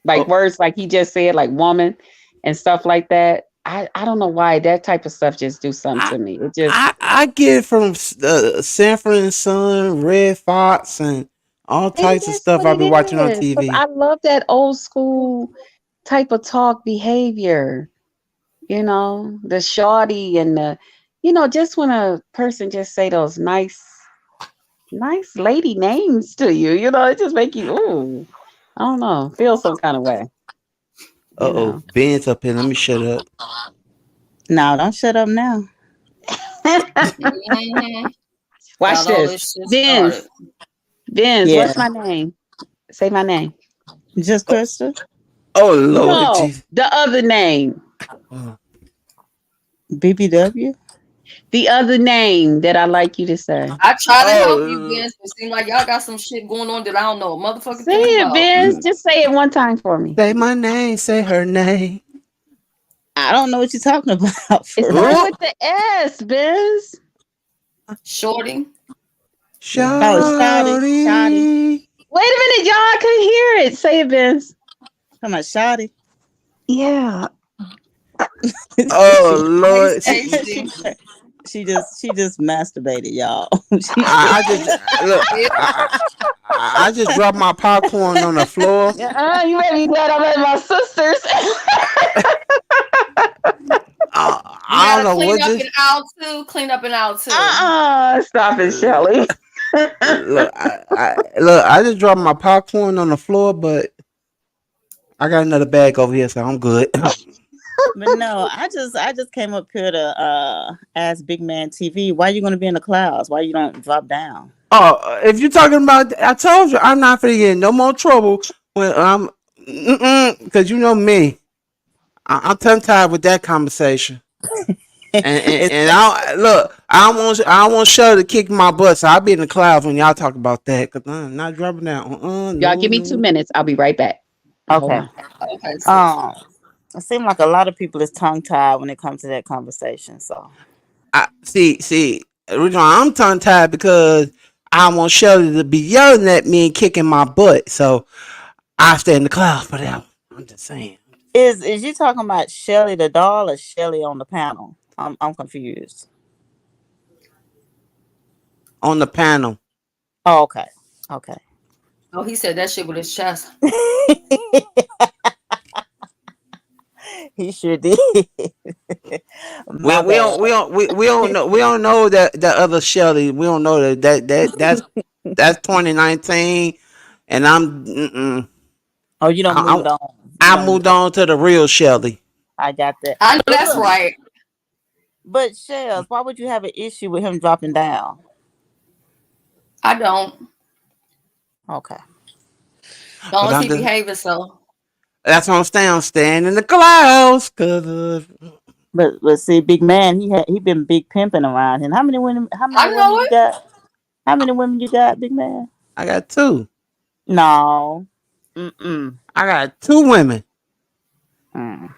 Like Oh, words like he just said, like woman and stuff like that. I don't know why that type of stuff just do something I to me. It just I get it from Sanford and Son, Red Fox, and all maybe types of that's stuff what I it be watching on is. Because TV. I love that old school type of talk behavior. You know, the shawty and the, just when a person just say those nice lady names to you, it just make you, ooh, I don't know, feel some kind of way, Uh you oh, know. Ben's up here. Let me shut up. No, don't shut up now. hmm. Watch Got all this. this shit started. Vince, Vince, Yeah, what's my name? Say my name. just Oh, Krista. oh Lord, No, Jesus. the other name. Uh, BBW. The other name that I like you to say. I try to help you, oh, Vince, but seem like y'all got some shit going on that I don't know a motherfucking Say thing it, about. Vince. Mm, Just say it one time for me. say my name. Say her name. I don't know what you're talking about It for starts real. Oh, with the S, Vince. Shorty. Oh, Shotty, Shotty. Shawty. Wait a minute, y'all. I couldn't hear it. Say it, Vince. Come on, Shotty. Yeah. Oh she, Hey, Lord. she Stacy. she just masturbated, y'all. she just, I just look. Yeah. I just dropped my popcorn on the floor. You made me glad I'm at my sister's. You I don't gotta know clean what up just and out too. Clean up and out too. Stop it, Shelly. look. Look. I just dropped my popcorn on the floor, but I got another bag over here, so I'm good. but no, I just came up here to ask Big Man TV, why you gonna be in the clouds? Why you don't drop down? Oh, if you're talking about, I told you I'm not gonna get in no more trouble when I'm, because you know me. I'm tongue tied with that conversation. And, It's and I look, I want Shelly to kick my butt, so I'll be in the clouds when y'all talk about that. Cause I'm not dropping down. Y'all No, give me no, 2 no. minutes. I'll be right back. Hold okay. on. Okay, sis. Um, it seems like a lot of people is tongue tied when it comes to that conversation. So See. The reason why I'm tongue tied because I want Shelly to be yelling at me and kicking my butt. So I stay in the clouds for that. I'm just saying. is you talking about Shelly the doll or Shelly on the panel? I'm confused. On the panel. Oh, okay. Okay. Oh, he said that shit with his chest. He sure did. We My we bad. don't we don't we don't know that other Shelly. We don't know that's 2019, and Oh, you don't I, moved on. You I don't moved moved on. on to the real Shelly. I got that. I know But that's look, right. but Shells, why would you have an issue with him dropping down? I don't. Okay. Long But as I'm he just behaves himself. that's what I'm staying. I'm staying in the clouds, cause But see, big man, he been big pimping around. And how many I know women you it. got? How many women you got, big man? I got two. No. Mm-mm. I got two women. Mm.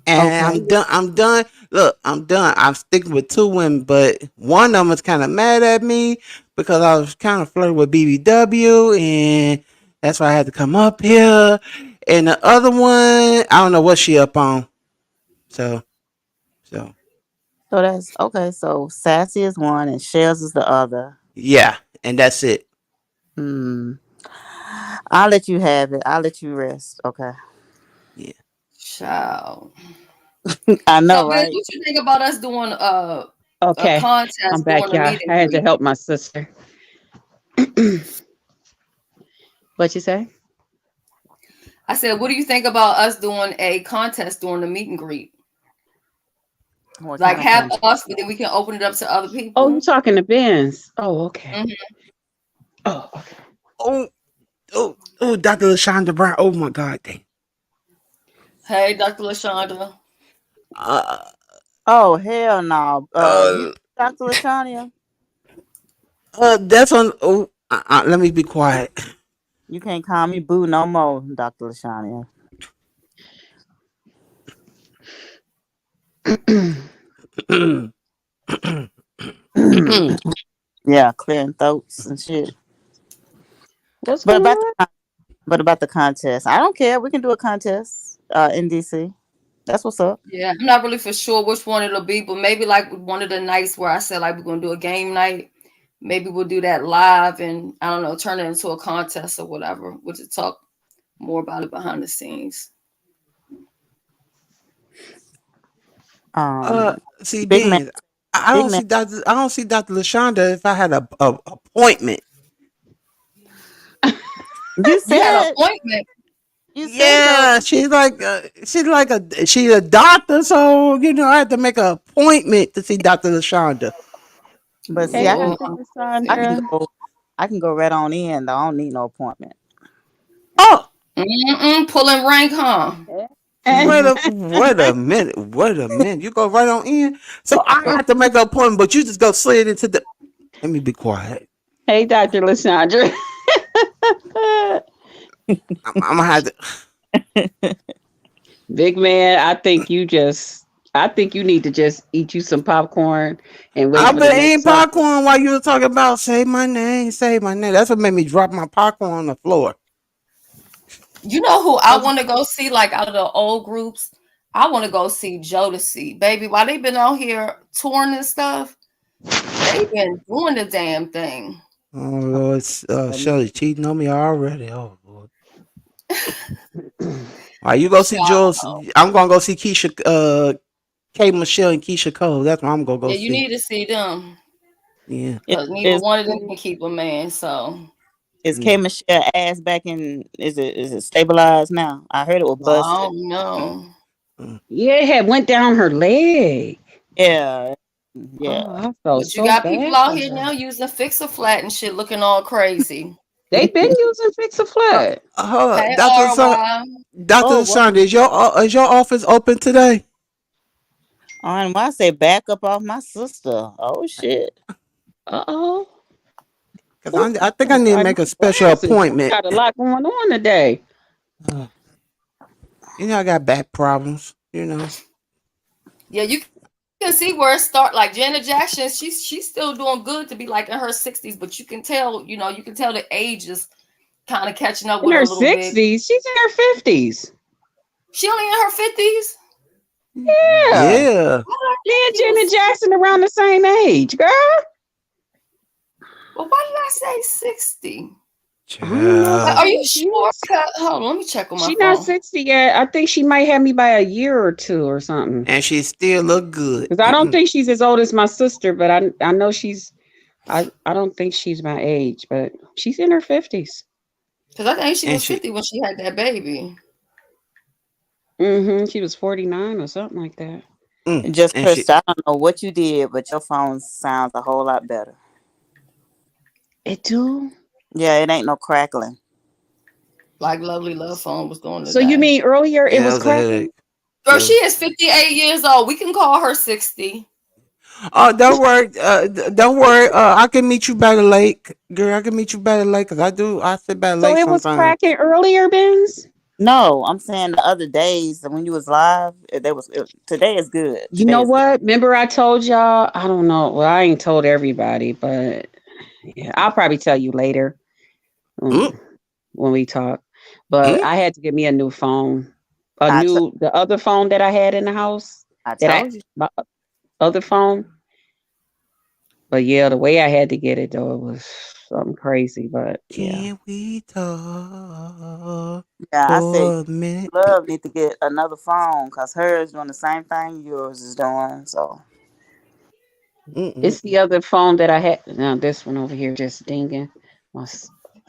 And Okay. I'm done. I'm done. Look, I'm done. I'm sticking with two women, but one of them was kind of mad at me because I was kind of flirting with BBW, and that's why I had to come up here. And the other one, I don't know what she up on. So, so So that's okay. So Sassy is one and Shells is the other. yeah, and that's it. Hmm. I'll let you have it. I'll let you rest. Okay. Yeah. Child. I So, know, Biz, right? what you think about us doing a Okay, I'm contest during back, the y'all. meet and I had to greet? help my sister. What you say? I said, what do you think about us doing a contest during the meet and greet? What Like kind of have content? us, but then we can open it up to other Oh, you people. talking to Ben's? Oh, okay. Mhm. Oh, okay. Oh, Dr. Lashonda Brown. Oh my God, dang. Hey, Dr. Lashonda. Uh, Oh hell no. You uh, Dr. Lashania, that's on. Oh, let me be quiet. you can't call me boo no more, Dr. Lashania. Yeah, clearing throats and shit. What's But going about on? the contest, I don't care. We can do a contest in DC. That's what's up. Yeah, I'm not really for sure which one it'll be, but maybe like one of the nights where I said like we're gonna do a game night. Maybe we'll do that live and I don't know, turn it into a contest or whatever. We'll just talk more about it behind the scenes. Uh, Um, see, big man, Ben, I big don't man. see Doctor. I don't see Doctor Lashonda if I had a appointment. You You had an said appointment. you said so. Yeah, she's a doctor, so I had to make an appointment to see Doctor Lashonda. But see, Hey, Lord. Dr. I can Cassandra. go. I can go right on in. Though. I don't need no appointment. Oh, Mm-mm, pulling rank, huh? wait a minute. You go right on in. So I have to make an appointment, but you just go slid into the. Let me be quiet. Hey, Dr. Lashondra. I'm gonna have to. Big man, I think you need to just eat you some popcorn and wait I've for the been next eating circle. popcorn while you were talking about say my name, say my name. That's what made me drop my popcorn on the floor. You know who I want to go see, like out of the old groups? I want to go see Jodeci. Baby, while they've been out here touring and stuff, they've been doing the damn thing. Oh Lord, Shelly cheating on me already. Oh Lord. All right, you go see Child. Jules. I'm gonna go see Keisha, K. Michelle and Keisha Cole. That's what I'm gonna go Yeah, you see. need to see them Yeah. because neither Is one of them can keep a man. So is K Yeah. Michelle ass back in? Is it stabilized now? I heard it was I busted. don't know. Mm. Yeah, it had went down her leg. Yeah, yeah. Oh, I felt But you so got people bad out for here her. now using fix a flat and shit looking all crazy. They've been using Fix a Flat. Hold Hey, on, Doctor RY. Oh, what? Sandra, is your office open today? And when I say back up off my sister, oh shit. Uh oh. Cause Ooh, I think I gotta need to find make a these special glasses. We appointment. got a lot going on today. Uh, I got back problems. Yeah, you can see where it start. Like Janet Jackson, she's still doing good to be like in her 60s, but you can tell, you can tell the age is kind of catching up In with her her a little bit. 60s. She's in her 50s. She only in her 50s. Yeah. Yeah. Why did I Me think and she was Janet 60? Jackson around the same age, girl. Well, why did I say 60? I don't know. Like, Child. are you sure? Hold on, let me check on my She not phone. 60 yet. I think she might have me by a year or two or something. And she still look good. Because I don't think she's as old as my sister, but I know I don't think she's my age, but she's in her 50s. Because I think she and was she 50 when she had that baby. She was 49 or something like that. Just and she Chris, I don't know what you did, but your phone sounds a whole lot better. It do. Yeah, it ain't no crackling. Like Lovely Love Phone was doing So you today. mean earlier it Yeah, it was was a cracking? headache. Girl, Yeah. she is 58 years old. We can call her 60. Oh, don't worry. Don't worry. I can meet you by the lake, girl. I can meet you by the lake because I sit by the So lake it was cracking sometimes. earlier, Benz? No, I'm saying the other days when you was live, today is good. You Today know is good. what? Remember I told y'all? I don't know. Well, I ain't told everybody, but yeah, I'll probably tell you later Mm, when, when we talk. But mm. I had to get me a new phone. I t- The other phone that I had in the house, I that I told you. my other phone. But yeah, the way I had to get it though, it was something crazy. But yeah. Can we talk Yeah, I said for a minute? love need to get another phone because hers doing the same thing yours is doing. So It's Mm-mm. the other phone that I had. Now this one over here just dinging. My,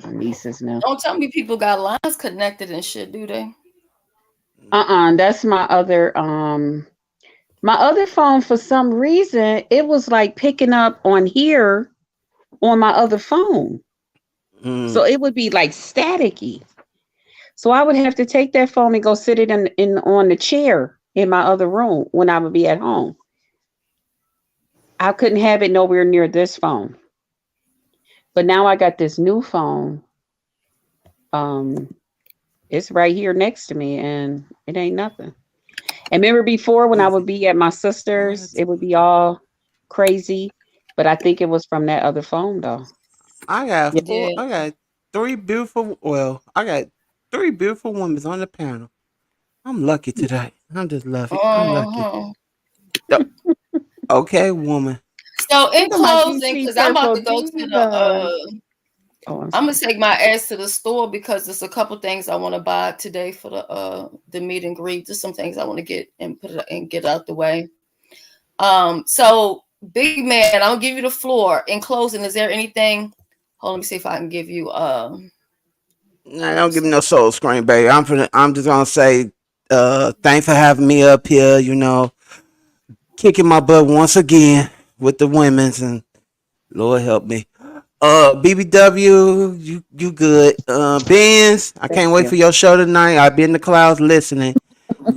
my nieces now. Don't tell me people got lines connected and shit, do they? That's my other phone. For some reason it was like picking up on here on my other phone. Mm. So it would be like staticky. So I would have to take that phone and go sit it in on the chair in my other room when I would be at home. I couldn't have it nowhere near this phone. But now I got this new phone. Um, it's right here next to me, and it ain't nothing. And remember before when I would be at my sister's, What? it would be all crazy. But I think it was from that other phone though. I got yeah, four. Yeah. I got three beautiful. Well, I got three beautiful women on the panel. I'm lucky today. I'm just lucky. I'm lucky. Uh-huh. Yep. Okay, woman. So in Look at my closing, DC because I'm about purple to go to diva. Oh, I'm I'm gonna sorry. take my ass to the store because there's a couple things I want to buy today for the meet and greet. There's some things I want to get and put it and get out the way. So big man, I'll give you the floor. In closing, is there anything? Hold on, let me see if I can give you Nah, don't give me no soul scream, baby. I'm just gonna say, thanks for having me up here. You know, kicking my butt once again with the women's, and Lord help me. BBW, you good. Benz, I Thank can't wait you. for your show tonight. I'll be in the clouds listening.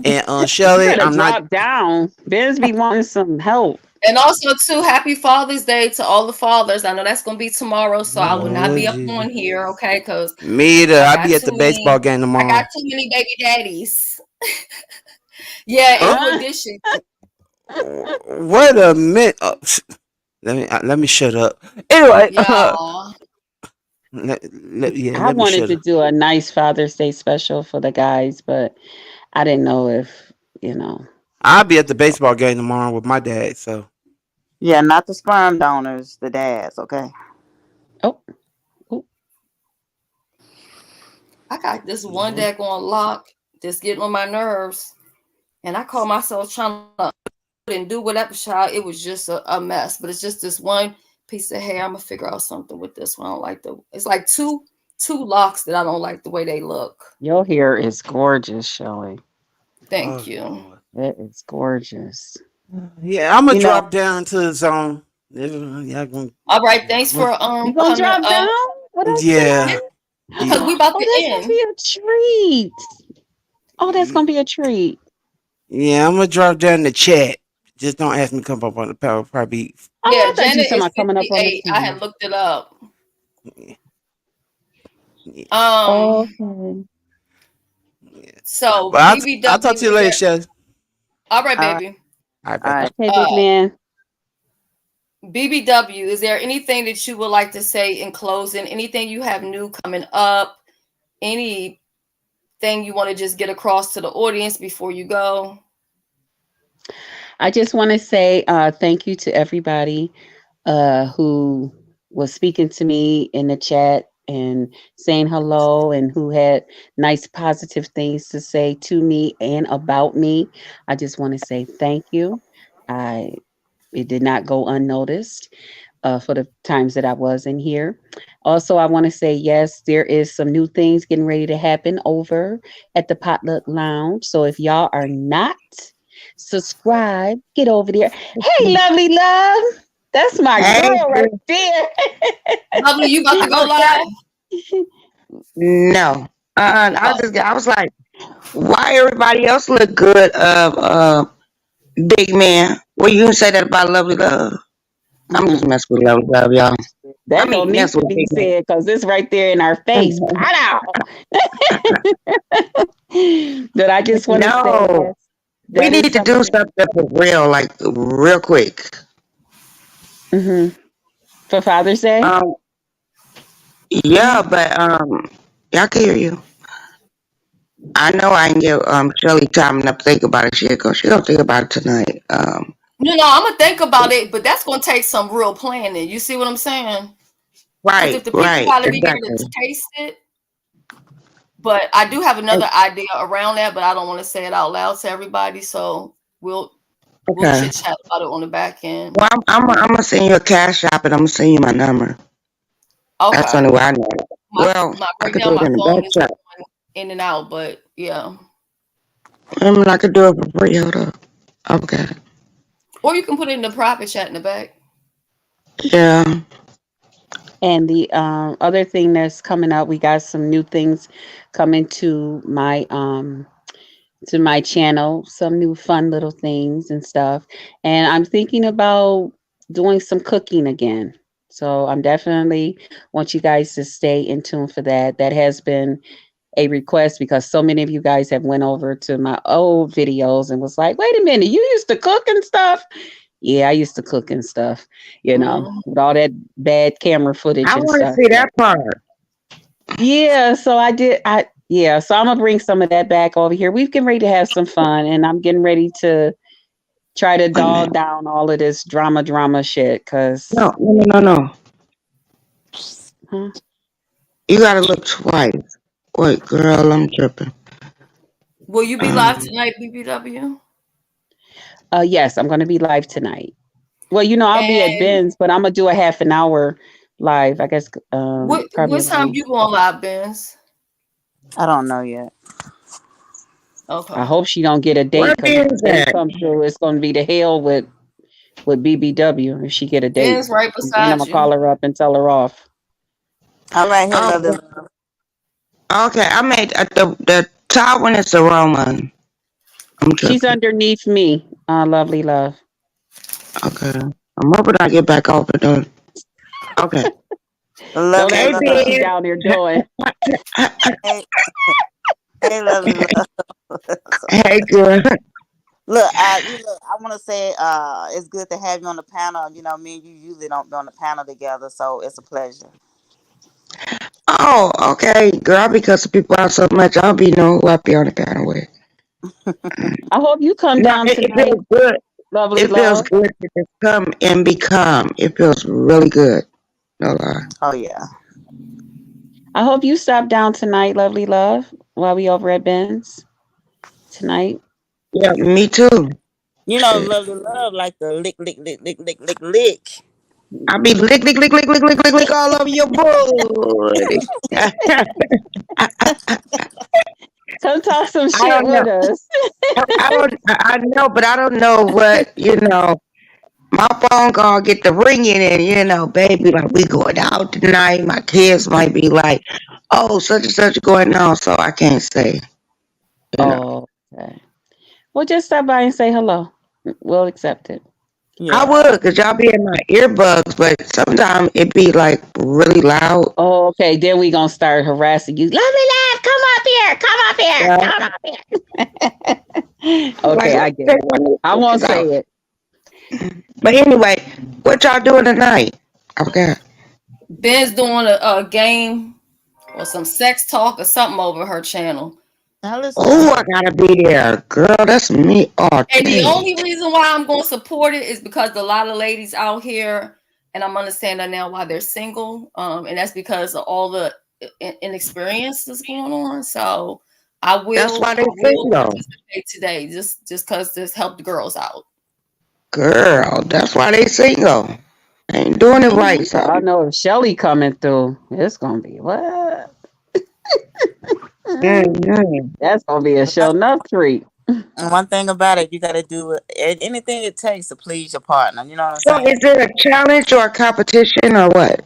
And You Shelly, better I'm not. drop down. Ben's be wanting some help. and also too happy Father's Day to all the fathers. I know that's gonna be tomorrow, so I will not Lord be up Jesus. on here, okay? Because Me either. I'll be at the baseball game I got tomorrow. too many baby daddies. Yeah, in Huh? new Huh? edition. Wait a minute. Let me shut up. Anyway, Yeah. yeah, I let me wanted shut to up. do a nice Father's Day special for the guys, but I didn't know if, you know. I'll be at the baseball game tomorrow with my dad. So yeah, not the sperm donors, the dads. Okay. Oh, oh, I got this one Lord. daggone lock that's getting on my nerves. And I call myself trying to and do whatever, child. It was just a mess. But it's just this one piece of hair. I'm gonna figure out something with this one. I don't like the it's like two locks that I don't like the way they look. your hair is gorgeous, Shelly. Thank Oh you. Lord. It is gorgeous. Yeah, I'm gonna You know, drop down to the zone. Yeah, All right, thanks for You gonna coming drop down with us yeah, tonight? because we about Oh, to that's gonna end. be a treat. Oh, that's gonna be a treat. yeah. I'm gonna drop down the chat. Just don't ask me to come up on the power. Probably. Oh, Yeah, I thought you Janet said is about coming up on the 58. I TV. had looked it up. Yeah. Um, Okay. so But I'll talk BBW, to you is later, there Shelly. all right, all right, baby. All right, all bye. right. Okay, big Uh man. BBW, is there anything that you would like to say in closing? Anything you have new coming up? Anything you want to just get across to the audience before you go? I just want to say thank you to everybody who was speaking to me in the chat and saying hello and who had nice positive things to say to me and about me. I just want to say thank you. I It did not go unnoticed for the times that I was in here. Also, I want to say yes, there is some new things getting ready to happen over at the Potluck Lounge. So if y'all are not subscribed, get over there. Hey, lovely love. That's my Hey, girl right girl. there. Lovely, you about to go Okay. live? No. Oh, I was like, why everybody else look good big man? Well, you can say that about Lovely Love. I'm just messing with Lovely Love, y'all. I That don't mean, need mess to with be Big Man. said because it's right there in our face. Pow! But I just want to say, No, yes, we that is need to do something. something for real, like real quick. Hmm. For Father's Day. Um, yeah, but yeah, I can hear you. I know I can give Shelly time enough to think about it. She'll think about it tonight. I'm gonna think about it, but that's gonna take some real planning. You see what I'm saying? Because if Right, the people right, got to be there to exactly. taste it, but I do have another idea around that, but I don't want to say it out loud to everybody. So we'll Okay. chit chat about it on the back end. Well, I'm gonna send you a cash app and I'm gonna send you my number. That's the Okay. only way I know it. Well, My I right could now do it my in the phone back is chat. going in and out, but yeah. I mean, I could do it for free. Hold up. Okay. Or you can put it in the private chat in the back. Yeah. And the other thing that's coming up, we got some new things coming to my channel, some new fun little things and stuff. And I'm thinking about doing some cooking again. So I'm definitely want you guys to stay in tune for that. That has been a request because so many of you guys have went over to my old videos and was like, wait a minute, you used to cook and stuff? Yeah, I used to cook and stuff, Mm. with all that bad camera I footage and want to stuff. see that part. Yeah, so I did. So I'm gonna bring some of that back over here. We've getting ready to have some fun, and I'm getting ready to try to Wait a minute. dog down all of this drama shit. Cause, No, no, no, no, no. huh? You gotta look twice. Wait, girl, I'm tripping. Will you be live Um, tonight, BBW? Yes, I'm gonna be live tonight. Well, I'll be at And Ben's, but I'm gonna do a half an hour live. I guess, probably what time around. you going live, Benz? I don't know yet. I Okay. hope she don't get a where date because if the is date that? come through, it's gonna be the hell with BBW if she get a date. Ben's right And then I'm beside gonna you. call her up and tell her off. I'm right here, Oh, lovely. okay. I made the top one is the wrong one. I'm She's tripping. underneath me, lovely love. Okay. I'm hoping I get back over there. Okay. Don't Lovely ask Hey, her what love. she Ben. down there doing. Hey, hey, lovely love. Hey, girl. Look, I want to say, it's good to have you on the panel. You know, me and you usually don't be on the panel together, so it's a pleasure. Oh, okay, girl. Because people out so much, I'll be know who I be on the panel with. I hope you come No, down it tonight, feels good. lovely It feels love. good to just come and be calm. It feels really good. No lie. Oh yeah. I hope you stop down tonight, lovely love, while we over at Ben's tonight. Yeah, me too. You know, Shit. lovely love like the lick. I be lick all over your booty. Come talk some I shit don't know. with us. I know, but I don't know what, my phone call get the ringing and, baby, like we going out tonight. My kids might be like, oh, such and such going on. So I can't say, you know. Oh, okay. Well, just stop by and say hello. We'll accept it. I Yeah. would, because y'all be in my earbuds, but sometimes it be like really loud. Oh, okay. Then we gonna start harassing you. Lovely love, come up here. Come up here. Yeah. Come up here. Like, Okay, let's I get take it. one of I these won't bitches say out. it. But anyway, what y'all doing tonight? I forgot. Ben's doing a game or some sex talk or something over her channel. Now listen to Oh, I her. gotta be there. Girl, that's me all And the day. only reason why I'm going to support it is because a lot of ladies out here, and I'm understanding now why they're single, and that's because of all the inexperience that's going on. So I That's will why they single. participate today, just because this help the girls out. Girl, that's why they single. Ain't doing it right, Mhm. so. I know if Shelly coming through, it's gonna be what? Mm-hmm. That's gonna be a show enough treat. And one thing about it, you got to do anything it takes to please your partner. You know what I'm So is saying? it a challenge or a competition or what?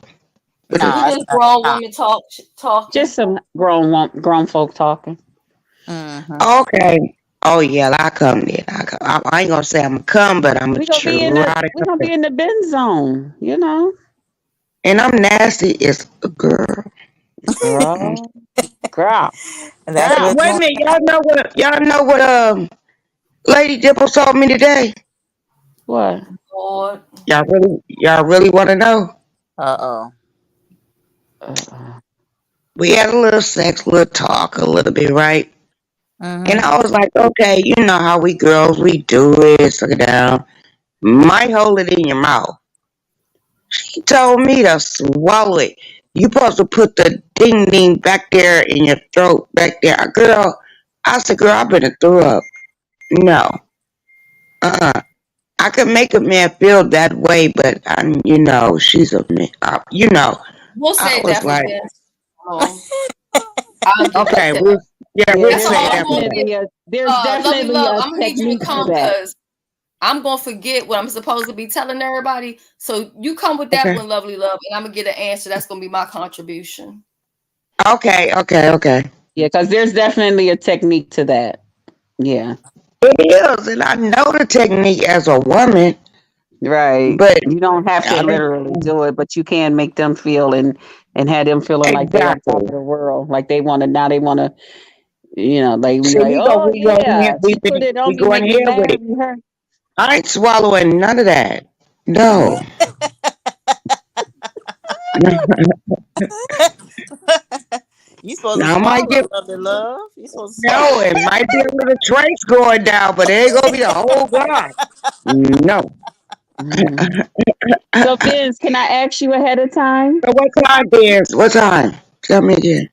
What is We Nah, it? it's just not. grown Nah. women talking. Just some grown folk talking. Mm-hmm. Okay. Oh yeah, I come then. I ain't gonna say I'm gonna come, but I'm gonna try to We gonna come. be in the bin zone, you know. And I'm nasty as a girl. Girl, girl, And that's girl. what Wait a going. minute, y'all know what Lady Dipple told me today? What? Lord. Y'all really wanna know? Uh oh. Uh, We had a little sex, a little talk, a little bit, right? And Mm-hmm. I was like, okay, you know how we girls we do it, suck it down. Might hold it in your mouth. He told me to swallow it. You supposed to put the ding ding back there in your throat, back there. Girl, I said, girl, I better throw up. No. Uh-uh. I could make a man feel that way, but she's a man. We'll I save was that for like, Vince. Oh, I'll get with okay, him. yeah, we'll That's say all I'm that for gonna that. get. there's Lovely definitely love. a I'm gonna need you to technique to come that. because I'm gonna forget what I'm supposed to be telling everybody. So you come with that Okay, one, lovely love, and I'm gonna get an answer. That's gonna be my contribution. okay. Yeah, because there's definitely a technique to that. Yeah, It is, and I know the technique as a woman, right. but You don't have to I don't literally do it, but you can make them feel and have them feeling like they on top exactly. of the world, like they want to now. They want to, they be See, like, oh we going here, yeah, she put it on we me, going make me here with it. mad. Be her. I ain't swallowing none of that. No, You supposed to now I might swallow, get lovely love. You supposed to no. swallow. It might be a little trace going down, but it ain't gonna be the whole glass. No. Mhm. So, Vince, can I ask you ahead of time? So what time, Dance? What time? Tell me again.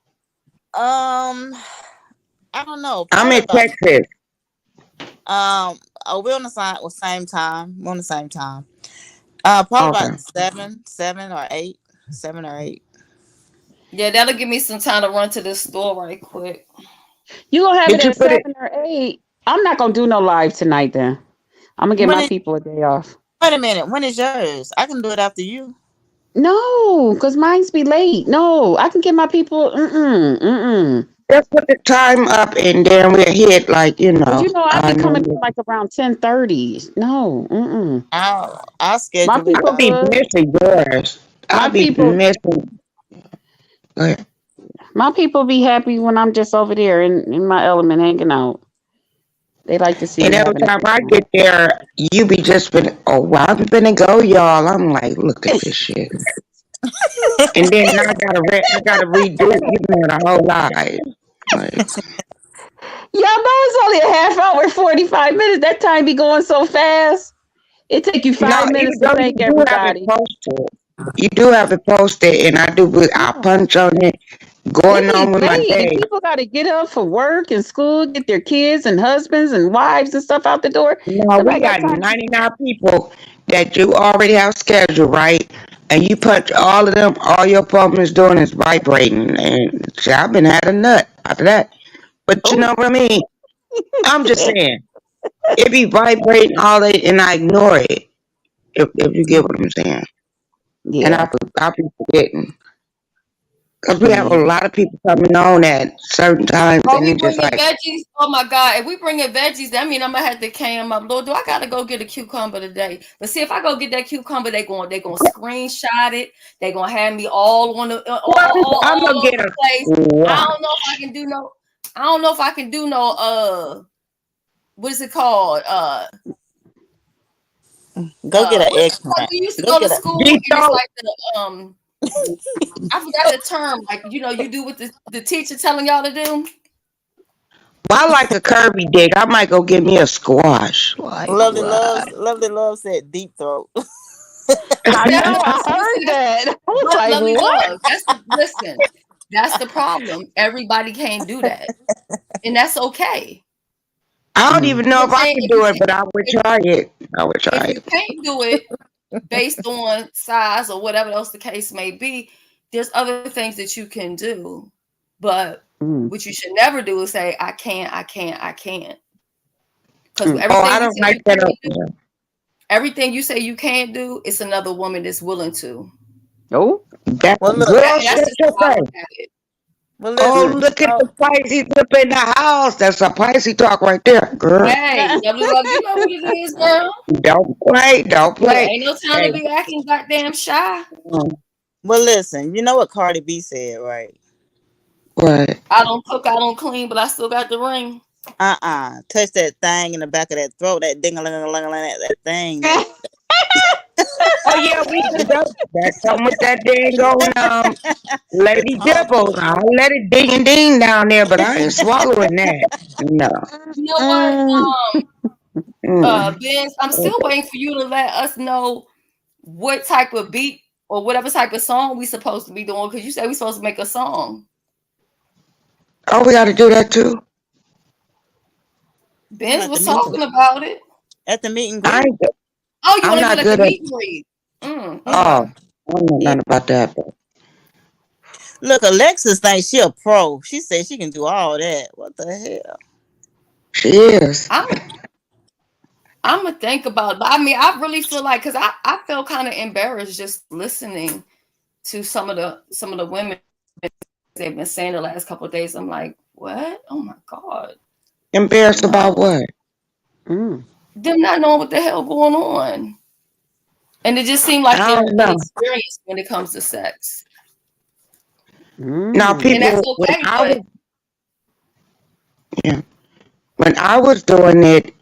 Um, I don't know. I'm Probably in about Texas. oh, we're on the same time. We're on the same time. Probably Okay. about 7 or 8. 7 or 8. Yeah, that'll give me some time to run to the store right quick. You gonna have it Did you at put it? 7 or 8? I'm not gonna do no live tonight. Then I'm gonna give When my is, people a day off. wait a minute. When is yours? I can do it after you. No, cause mine's be late. No, I can give my people. Mm. Just put the time up, and then we'll hit like Cause I I be coming know. in like around 10:30. No, mm. I'll My schedule it people I'll out. be good. missing yours. I'll My be people, missing. Go ahead. my people be happy when I'm just over there in my element hanging out. They like to see And me every having a time good I time. get there, you be just been, oh, well, I'm finna go, y'all. I'm like, look at this shit. And then I gotta redo, the whole life. Like, Y'all know it's only a half hour, 45 minutes. That time be going so fast. It take you no, 5 minutes even to though thank you do have it everybody. posted, you do have it posted, and I Yeah. punch on it, It going be on with my late and day. people got to get up for work and school, get their kids and husbands and wives and stuff out the door. No, we Nobody got got time. 99 people that you already have scheduled, right? And you punch all of them, all your phone is doing is vibrating. And see, I've been had a nut after that. But you Oh, know what I mean? I'm just saying, it be vibrating all day, and I ignore it, if you get what I'm saying. And yeah. I be forgetting. Because we have a Yeah. lot of people coming on at certain times, Are and we it's just bringing like, veggies? Oh my God! If we bringing veggies, that mean I'm gonna have to cam up. Lord, do I gotta go get a cucumber today? But see, if I go get that cucumber, they gonna screenshot it. They gonna have me all on the I'm going to all get over a the place. I don't know if I squash. can do no. I don't know if I can do no. What is it called? Go get an What is it called? eggplant. We used to Go go to get a. school and it's Dito, like the. I forgot the term. Like you do what the teacher telling y'all to do. I like a curvy dick. I might go get me a squash. Like, what? Lovely love said deep throat. I know. That's I heard that's that. I was but like, lovely what? love. Listen. That's the problem. Everybody can't do that, and that's okay. I don't Mm. even You know know what if I'm I saying? can do it, but I would try it. I would try If you it. can't do it based on size or whatever else the case may be, there's other things that you can do. But Mm. what you should never do is say, I can't, I can't, I can't. Because Oh, I everything you don't say like you that. can't do, everything you say you can't do, it's another woman that's willing to. Oh, That Well, look, girl, That's shut just your how I face. look at it. well, Oh, listen, mm. you look at know, the Pisces up in the house. That's a Pisces talk right there, girl. Hey, W Love, you know what it is, girl. Don't play, don't Look, play. ain't no time Hey, to be acting goddamn shy. well, listen, you know what Cardi B said, right? what? I don't cook, I don't clean, but I still got the ring. Touch that thing in the back of that throat, that ding a ling a ling that thing. That Oh yeah, we that's something with that dang on Lady Dimples. I'll let it ding and ding down there, but I ain't swallowing that. No. You know what? mm, Mm. Benz, I'm still waiting for you to let us know what type of beat or whatever type of song we supposed to be doing, because you said we supposed to make a song. Oh, we got to do that too. Benz at the was meet talking about it. at the meet and I greet. ain't, Oh, you I'm want to do not like a good at. meet and greet? Yeah, Okay. Oh, I don't know yeah. nothing about that. But Look, Alexis thinks she a pro. She said she can do all that. What the hell? she is. I'm I'm gonna think about it. But I mean, I really feel like, because I felt kind of embarrassed just listening to some of the women they've been saying the last couple of days. I'm like, what? Oh my god, Embarrassed about no, what? Mm. them not knowing what the hell going on, and it just seemed like I they're don't know. inexperienced when it comes to sex, Now, Mm. and that's people, okay. But yeah, when I was doing it,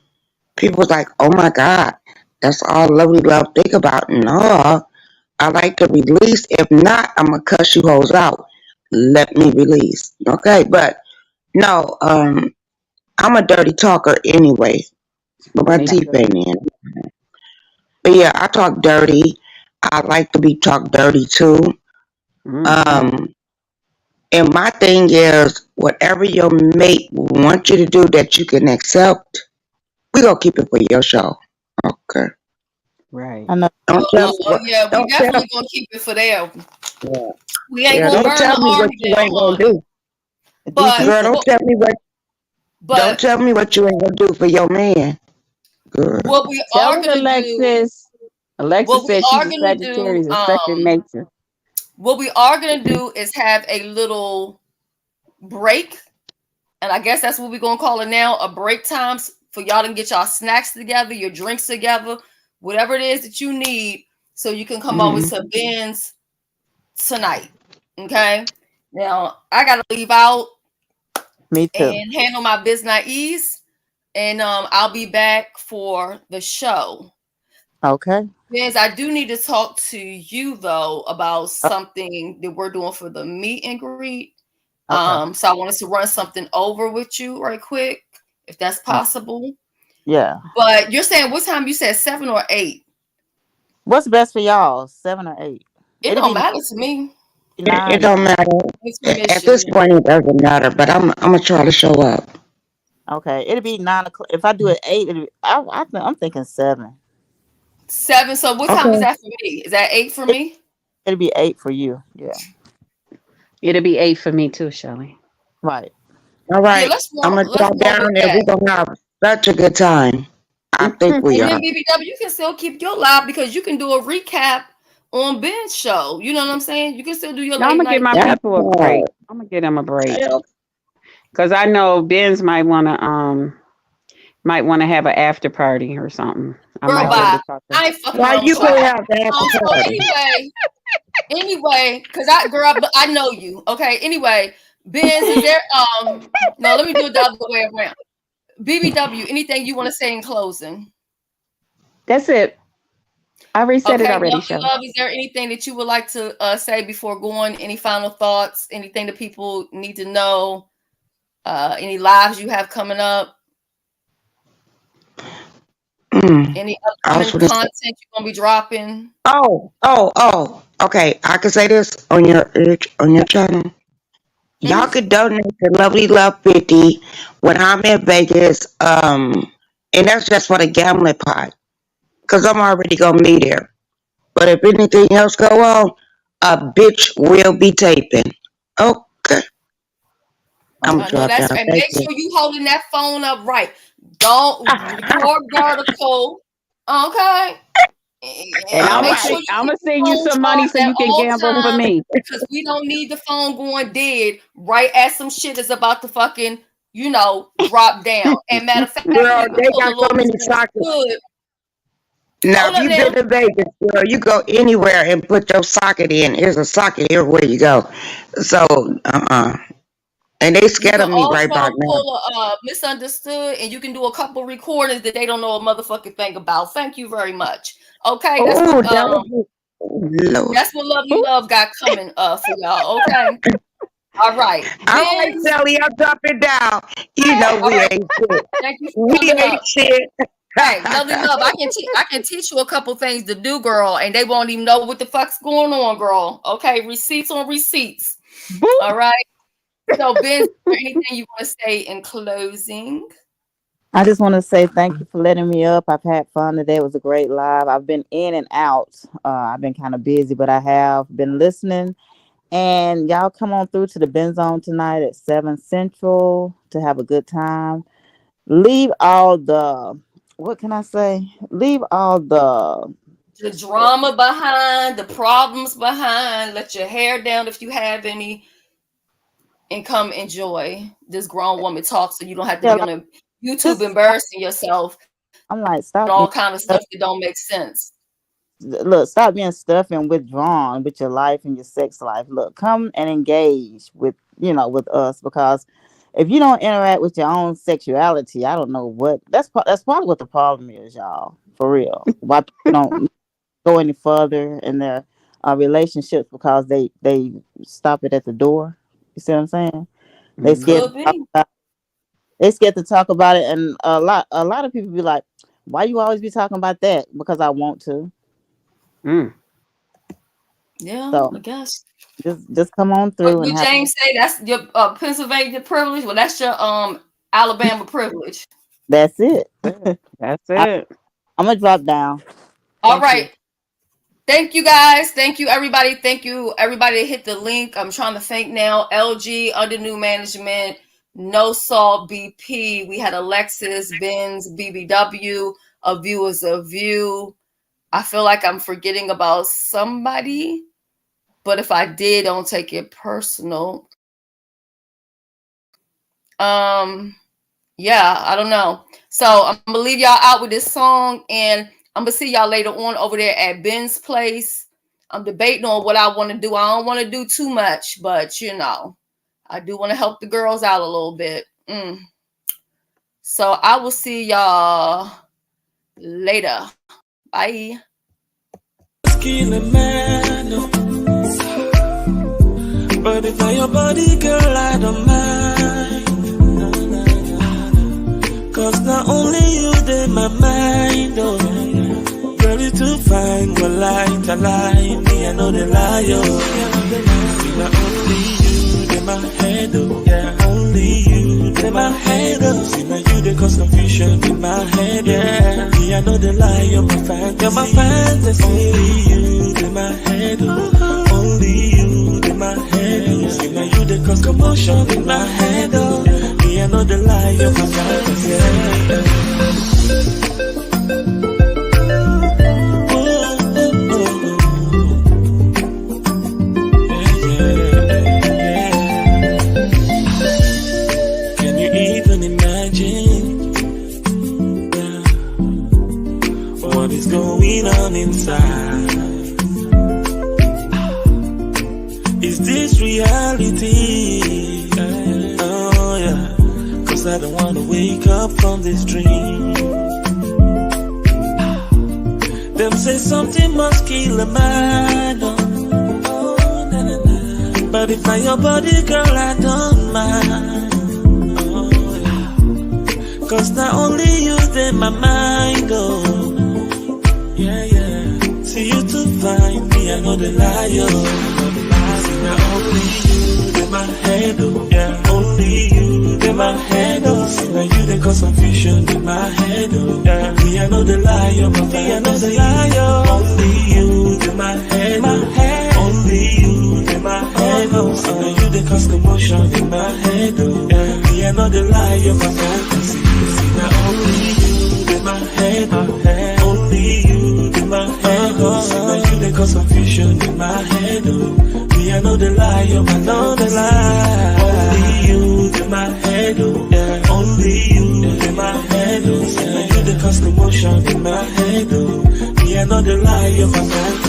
people was like, "Oh my God, that's all lovely love think about." No, I like to release. If not, I'm gonna cuss you hoes out. Let me release, okay? But no, I'm a dirty talker anyway, but my Me teeth too. ain't in. But yeah, I talk dirty. I like to be talked dirty too. Mm-hmm. Um, and my thing is, whatever your mate wants you to do that you can accept, we gonna keep it for your show. Okay. Right. I know. Don't tell me what. yeah, we Don't tell. definitely gonna keep it for them. Yeah. We ain't Yeah. gonna Don't burn tell the me what army you ain't gonna down, do, DC but girl. said, Don't what tell me what. Don't but tell me what you ain't gonna do for your man, girl. what we Tell are it, gonna do, Alexis. Alexis what we says are she's a gonna do, Sagittarius of second nature. what we are gonna do is have a little break, and I guess that's what we're gonna call it now, a break times for y'all to get y'all snacks together, your drinks together, whatever it is that you need, so you can come over Mm. to Ben's tonight. Okay. Now I gotta leave out me too. and handle my business, and I'll be back for the show. Okay. Yes, I do need to talk to you though about Uh, something that we're doing for the meet and greet. okay. So I wanted to run something over with you right quick, if that's Uh, possible. yeah. But you're saying what time? You said 7 or 8. What's best for y'all? 7 or 8? It It'll don't be matter to me. It 9. don't matter. It's At permission. this point, it doesn't matter. But I'm gonna try to show up. Okay. It'll be 9 o'clock. If I do it 8, I'm thinking 7. 7. So what time is Okay. that for me? Is that 8 for It, me? it'll be 8 for you. Yeah. It'll be 8 for me too, Shelly. Right. All Yeah, right. let's I'm roll. gonna Let's drop roll with down there. that. We're gonna have such a good time. I think we And then are. BBW, you can still keep your live because you can do a recap on Ben's show. You know what I'm saying? You can still do your No, I'm late gonna give night my thing. That people a break. part. I'm gonna give them a break Well, because I know Ben's might wanna have an after party or something. I Girl, might be able bye. to talk to. I ain't fucking why around you with your can't ass. have the after So party? anyway, because I know you. Okay. Anyway, Benz, is there no, let me do it the other way around. BBW, anything you want to say in closing? That's it. I reset it Okay, already, lovely Shelly. love. Is there anything that you would like to say before going? Any final thoughts? Anything that people need to know? Any lives you have coming up? Mm. Any I was upcoming gonna say. content you're gonna be dropping? Oh. Okay, I can say this on your channel. Y'all Mhm. could donate to Lovely Love 50 when I'm in Vegas. And that's just for the gambling part, cause I'm already gonna be there. But if anything else go on, a bitch will be taping. Okay, I'm Okay. gonna I know drop that's down. right. Thank Make you. sure you holding that phone up right. Don't record vertical. Okay. And And I'm make gonna sure you I'm keep gonna the send you phone some money charged so at you can all gamble for times me. because we don't need the phone going dead right as some shit is about to fucking, drop down. And matter of fact, Girl, we can they pull a got little so many sockets. misunderstood. Now, Hold if up you've now. been to Vegas, girl, you go anywhere and put your socket in. There's a socket everywhere you go. So, and they You scared can of me right also about now. pull a misunderstood, and you can do a couple recordings that they don't know a motherfucking thing about. Thank you very much. Okay, that's Oh, what that would be, oh, Lord. Love You Love got coming for y'all. Okay, all right, All right, Benz. Shelly, I'm dropping down. You know All we right, ain't shit. thank you We for coming ain't up. shit. Hey, lovely love. I can teach you a couple things to do, girl, and they won't even know what the fuck's going on, girl. Okay, receipts on receipts. Boop. All right. So, Ben, is there anything you want to say in closing? I just want to say thank you for letting me up. I've had fun today. It was a great live. I've been in and out. I've been kind of busy, but I have been listening. And y'all come on through to the Ben Zone tonight at 7 Central to have a good time. Leave all the, what can I say? Leave all the drama behind, the problems behind. Let your hair down if you have any, and come enjoy this grown woman talk, so you don't have to be on a YouTube embarrassing yourself. I'm like, stop all being kind of stuff that don't make sense. Look, stop being stuffy and withdrawn with your life and your sex life. Look, come and engage with with us, because if you don't interact with your own sexuality, I don't know what that's probably what the problem is, y'all. For real, why people don't go any further in their relationships, because they stop it at the door. You see what I'm saying? They scared Could to talk be. about, they scared to talk about it, and a lot of people be like, "Why you always be talking about that?" Because I want to. Yeah, So I guess. just come on through What and have. James say? That's your Pennsylvania privilege. Well, that's your Alabama privilege. That's it. That's it. I'm gonna drop down. All right. Thank you guys. Thank you everybody. Thank you everybody that hit the link. I'm trying to think now. LG under new management. No Salt BP. We had Alexis, Benz, BBW. A View is a View. I feel like I'm forgetting about somebody, but if I did, don't take it personal. Yeah, I don't know. So I'm gonna leave y'all out with this song, and I'm gonna see y'all later on over there at Ben's place. I'm debating on what I want to do. I don't want to do too much, but I do want to help the girls out a little bit. So I will see y'all later. Bye. But if I your body, girl, I don't mind. Cause not only you in my mind, oh. Girl, you too fine, well, light a lie. Me, I know the lie, oh. See, not only you in my head, oh. Yeah, only you in my head, oh. See, now you the cause confusion in my head, yeah. Me, I know the lie, you're my fantasy. You're my fantasy. Only you in my head, oh. Only you in my head, oh. See, now you the cause commotion in my head, oh. Me, I know the lie, you're my fantasy, yeah. Going on inside. Is this reality? Oh yeah, cause I don't wanna wake up from this dream. Them say something must kill a man. Oh, nah, nah, nah. But if I your body, girl, I don't mind. Oh yeah, cause not only you in my mind, oh. Yeah, yeah. See you too fine, me, I know the liar. See, now only you in my head, oh. Yeah, only you in my head, oh. See, now you the cause confusion in my head, oh. Yeah, me, I know the liar, my me, I know the liar. Only you in my head, only you in my head, oh. See, now you the cause commotion in my head, oh. Yeah, me, I know the liar, my fantasy. See, now only cause confusion in my head, oh. Me, I know the lie, you I know the lie. Only you in my head, oh. Yeah. Only you in my head, oh. Yeah. You the cause commotion in my head, oh. Me, I know the lie, you I know